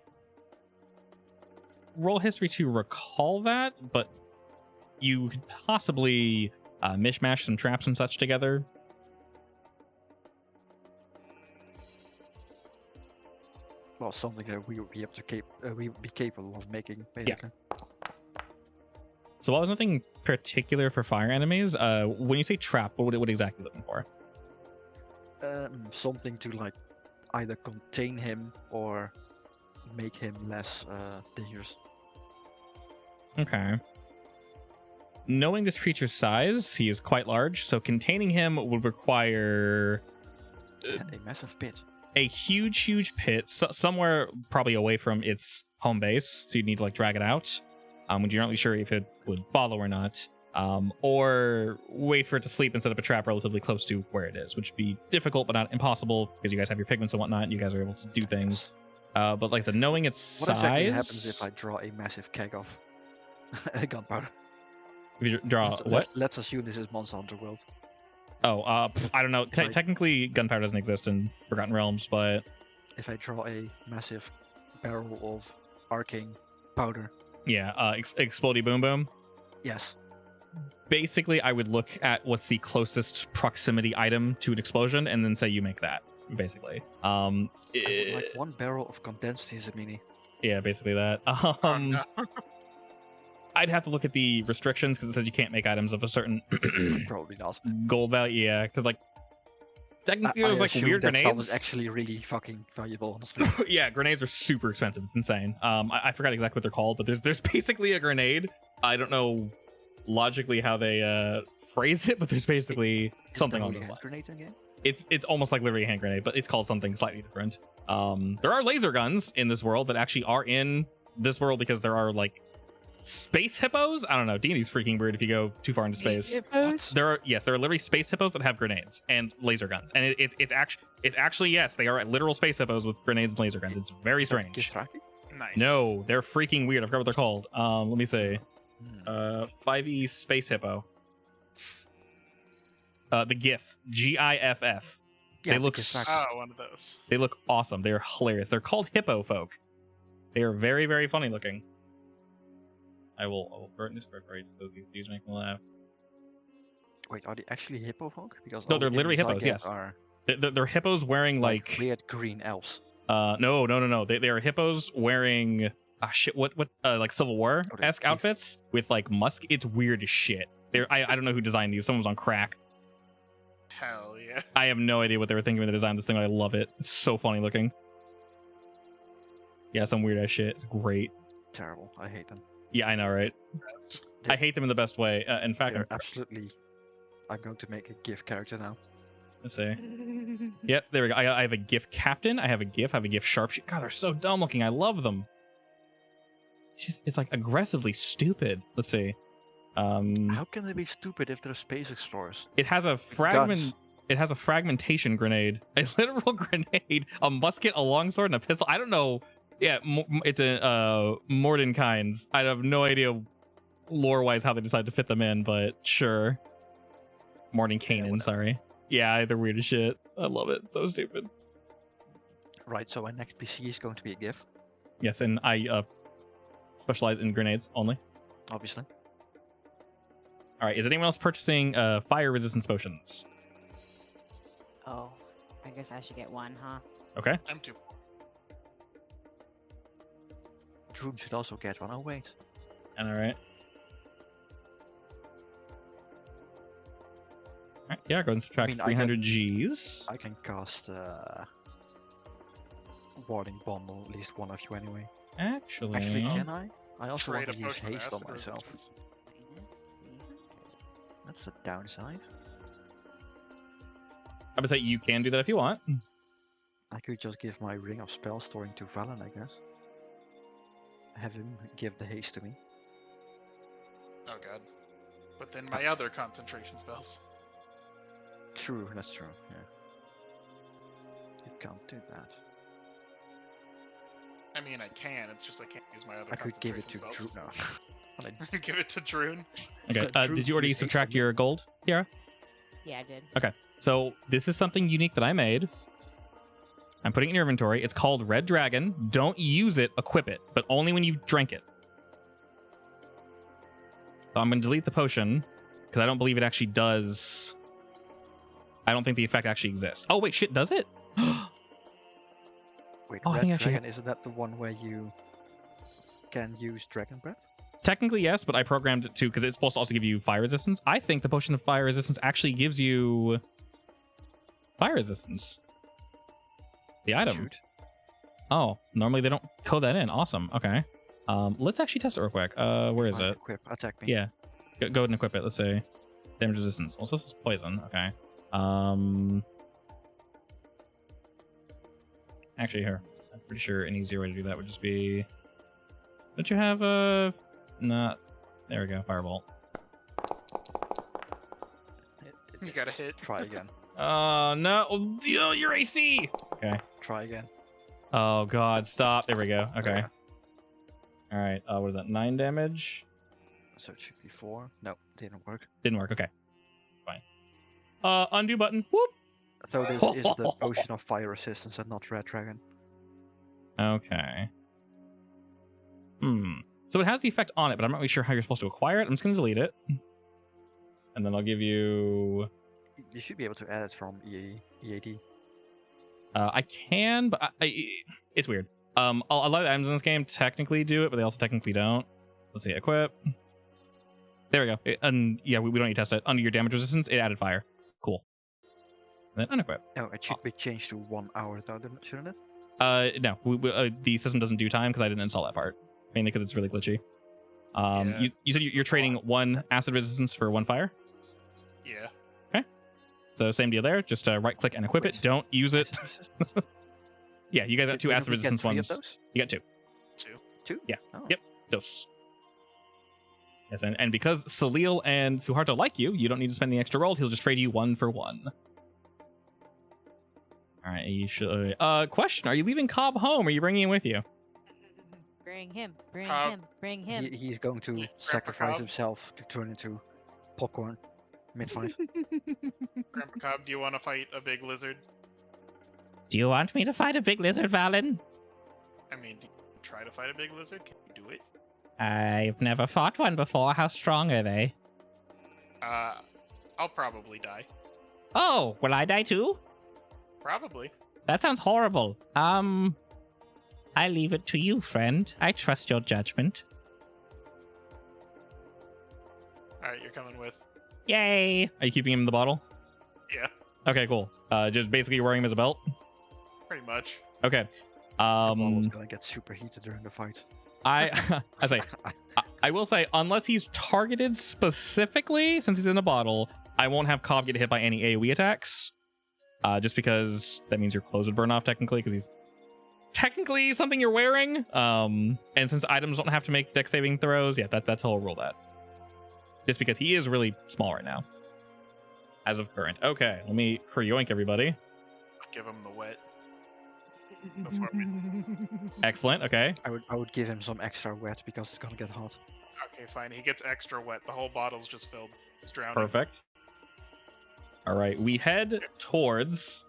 roll history to recall that, but you could possibly mishmash some traps and such together. Well, something that we would be able to we would be capable of making, basically. So while there's nothing particular for fire enemies, when you say trap, what exactly are you looking for? Something to like either contain him or make him less dangerous. Okay. Knowing this creature's size, he is quite large, so containing him would require A massive pit. a huge pit somewhere probably away from its home base, so you'd need to like drag it out when you're not really sure if it would follow or not, or wait for it to sleep and set up a trap relatively close to where it is, which would be difficult but not impossible because you guys have your pigments and whatnot and you guys are able to do things. But like I said, knowing its What exactly size, happens if I draw a massive keg of gunpowder? if you draw what? Let's assume this is Monster Hunter World. Oh, I don't know. If I- Technically, gunpowder doesn't exist in Forgotten Realms, but If I draw a massive barrel of arcane powder, yeah, explodey boom boom. yes. Basically, I would look at what's the closest proximity item to an explosion, and then say you make that. Basically, I would like one barrel of condensed Hizamini. yeah, basically that. Oh, no. I'd have to look at the restrictions because it says you can't make items of a certain Probably not. gold value. Yeah, because like technically I there's like assume weird that stuff is grenades. actually really fucking valuable, honestly. Yeah, grenades are super expensive. It's insane. I forgot exactly what they're called, but there's basically a grenade. I don't know logically how they phrase it, but there's basically something on those lines. Grenades in game? It's almost like literally a hand grenade, but it's called something slightly different. There are laser guns in this world that actually are in this world because there are like space hippos. I don't know. D&D's freaking weird if you go too far into space. There are literally space hippos that have grenades and laser guns, and it's actually yes, they are literal space hippos with grenades and laser guns. It's very strange. Githyanki? Nice. No, they're freaking weird. I forgot what they're called. Let me see. Hmm. 5e space hippo. The GIF, GIFF. Yeah, they look Githyanki. Oh, one of those. They look awesome. They are hilarious. They're called hippo folk. They are very, very funny looking. I will throw it in Discord for you because these dudes make me laugh. Wait, are they actually hippo folk? Because No, all they're the literally images I hippos, get yes. Are They're hippos wearing like weird green elves. no. They are hippos wearing what like Civil War esque Okay. outfits with like musk. It's weird as shit. I don't know who designed these. Someone's on crack. Hell yeah. I have no idea what they were thinking when they designed this thing, but I love it. It's so funny looking. Yeah, some weird ass shit. It's great. Terrible. I hate them. Yeah, I know, right? I hate them in the best way. In fact, They're absolutely. I'm going to make a GIF character now. let's see. Yep, there we go. I have a GIF captain. I have a GIF sharpshooter. God, they're so dumb looking. I love them. It's like aggressively stupid. Let's see. How can they be stupid if they're space explorers? It has a Guns. fragment. It has a fragmentation grenade, a literal grenade, a musket, a longsword, and a pistol. I don't know. Yeah, it's a Mordenkainen's. I have no idea lore-wise how they decided to fit them in, but sure. Mordenkainen, whatever. sorry. Yeah, they're weird as shit. I love it. So stupid. Right, so my next PC is going to be a GIF, Yes, and I specialize in grenades only. obviously. All right, is anyone else purchasing fire resistance potions? Oh, I guess I should get one, huh? Okay. I'm too. Droom should also get one. Oh wait. And all right. All right, yeah, go ahead and subtract mean, I 300 Gs. I can cast Warding Bundle, at least one of you anyway. Actually, Actually, can I? I also Trade want a to use potion of haste on acid myself. resistance. Minus 300. That's the downside. I would say you can do that if you want. I could just give my Ring of Spell Storing to Valen, I guess. Have him give the haste to me. Oh god. But then my other concentration spells. True, that's true. Yeah. You can't do that. I mean, I can. It's just I can't use my other. I could give it to concentration Drew. No. spells. Give it to Droon. Okay. True, Did you already use haste subtract on me. your gold, Kiara? Yeah, I did. So this is something unique that I made. I'm putting it in your inventory. It's called Red Dragon. Don't use it, equip it, but only when you drink it. So I'm going to delete the potion because I don't believe it actually does. I don't think the effect actually exists. Oh, wait, shit, does it? Wait, Oh, I Red think actually- Dragon, isn't that the one where you can use Dragon Breath? Technically, yes, but I programmed it to because it's supposed to also give you fire resistance. I think the potion of fire resistance actually gives you fire resistance. The item. Shoot. Oh, normally they don't code that in. Awesome. Okay. Let's actually test it real quick. Where is Fine, it? Equip, attack me. Yeah. Go ahead and equip it. Let's say damage resistance. Also, this is poison. Okay. Actually, here. I'm pretty sure an easier way to do that would just be. Don't you have a? Not. There we go. Firebolt. You gotta hit. Try again. Oh no! Oh, your AC. Okay. Try again. Oh god! Stop. There we go. Okay. There. All right. What is that? 9 damage. So it should be 4. No, didn't work. Didn't work. Okay. Fine. Undo button. Whoop. So this is the potion of fire resistance and not Red Dragon. Okay. So it has the effect on it, but I'm not really sure how you're supposed to acquire it. I'm just going to delete it. And then I'll give you... You should be able to add it from EAD. I can, but it's weird. A lot of the items in this game technically do it, but they also technically don't. Let's see. Equip. There we go. And yeah, we don't need to test it. Under your damage resistance, it added fire. Cool. And then unequip. No, it should be changed to 1 hour though, shouldn't it? No, the system doesn't do time because I didn't install that part. Mainly because it's really glitchy. Yeah. You said you're trading 1 acid resistance for 1 fire? Yeah. So same deal there. Just right click and equip it. Wait. Don't use it. Acid resistance? Yeah, you guys got 2 Didn't acid we get resistance 3 of ones. those? You got 2. 2. Yeah. Oh. Yep. Dos. Yes, and because Salil and Suharto like you, you don't need to spend any extra rolls. He'll just trade you 1 for 1. All right. You should. Question: are you leaving Cobb home? Or are you bringing him with you? Bring him. Bring Cobb. him. Bring him. He's going to Grandpa sacrifice Cobb? himself to turn into popcorn mid-fight. Grandpa Cobb, do you want to fight a big lizard? Do you want me to fight a big lizard, Valen? I mean, do you try to fight a big lizard? Can you do it? I've never fought one before. How strong are they? I'll probably die. Oh, will I die too? Probably. That sounds horrible. I leave it to you, friend. I trust your judgment. Alright, you're coming with. Yay! Are you keeping him in the bottle? Yeah, Okay, cool. Just basically you're wearing him as a belt. pretty much. Okay. The bottle's gonna get superheated during the fight. I I will say, unless he's targeted specifically, since he's in a bottle, I won't have Cobb get hit by any AoE attacks. Just because that means your clothes would burn off technically, because he's technically something you're wearing. And since items don't have to make dex saving throws, yeah, that's how I'll roll that. Just because he is really small right now, as of current. Okay, let me yoink everybody. Give him the wet. Before we... Excellent. Okay. I would give him some extra wet because it's gonna get hot. Okay, fine. He gets extra wet. The whole bottle's just filled. It's drowning. Perfect. All right, we head towards.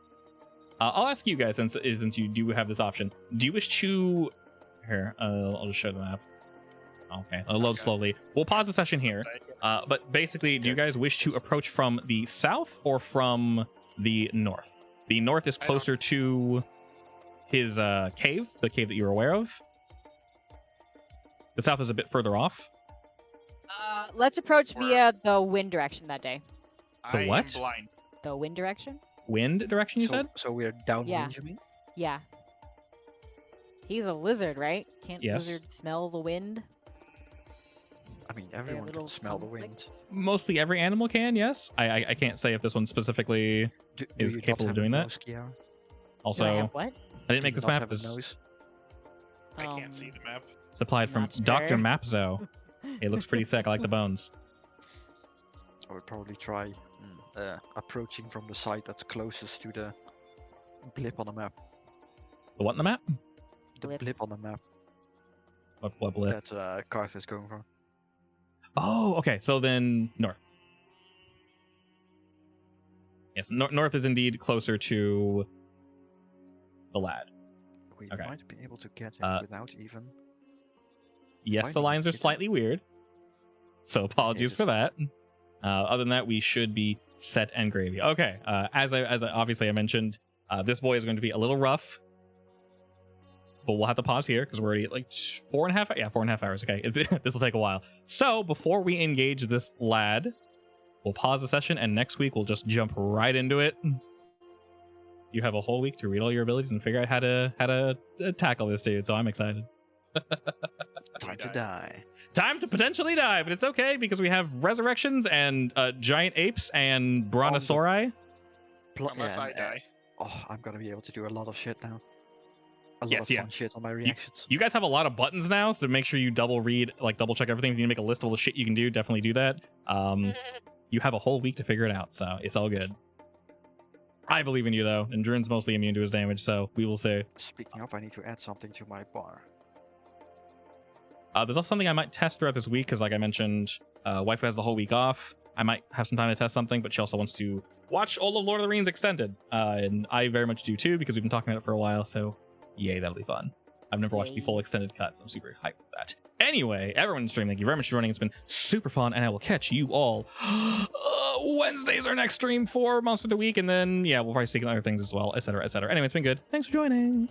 I'll ask you guys since you do have this option. Do you wish to? Here, I'll just show the map. Okay, I'll load Okay. slowly. We'll pause the session here. But basically, do you guys wish to approach from the south or from the north? The north is I don't- closer to his cave, the cave that you're aware of. The south is a bit further off. Let's approach Or- via the wind direction that day. The I am what? blind. The wind direction? Wind direction, you so, said? so we're downwind, Yeah. you mean? Yeah. He's a lizard, right? Can't Yes. lizards smell the wind? I mean, Their everyone little can smell the wind. conflicts? Mostly every animal can, yes. I can't say if this one specifically. Do Is you not capable of have a doing that? nose, Kiara? Also, Do I have what? I didn't Do make you this not map. have a This nose? I can't see the map. supplied from Not sure. Dr. Mapzo. It looks pretty sick. I like the bones. I would probably try approaching from the side that's closest to the blip on the map. The what in the map? The Blip. blip on the map What blip? that Karth is going for. Oh, okay. So then north. Yes, north is indeed closer to the lad. We Okay. might be able to get it without even. Yes, the Finding lines are hidden. slightly weird. So apologies just- for that. Other than that, we should be set and gravy. Okay. As I obviously I mentioned, this boy is going to be a little rough. But we'll have to pause here because we're already at like 4.5 hours. Okay, this will take a while. So before we engage this lad, we'll pause the session, and next week we'll just jump right into it. You have a whole week to read all your abilities and figure out how to tackle this dude. So I'm excited. Time to die. Time to potentially die, but it's okay because we have resurrections and giant apes and brontosauri. Unless I die. I'm gonna be able to do a lot of shit now. A lot Yes, of yeah. fun shit on my reactions. You guys have a lot of buttons now, so make sure you double check everything. If you need to make a list of all the shit you can do, definitely do that. You have a whole week to figure it out, so it's all good. I believe in you though, and Druin's mostly immune to his damage, so we will see. Speaking of, I need to add something to my bar. There's also something I might test throughout this week, because like I mentioned, Waifu has the whole week off. I might have some time to test something, but she also wants to watch all of Lord of the Rings Extended. And I very much do too, because we've been talking about it for a while, so yay, that'll be fun. I've never watched the full extended cut, so I'm super hyped with that. Anyway, everyone in stream, thank you very much for joining. It's been super fun, and I will catch you all. Wednesday's our next stream for Monster of the Week, and then, yeah, we'll probably see other things as well, etc., etc. Anyway, it's been good. Thanks for joining.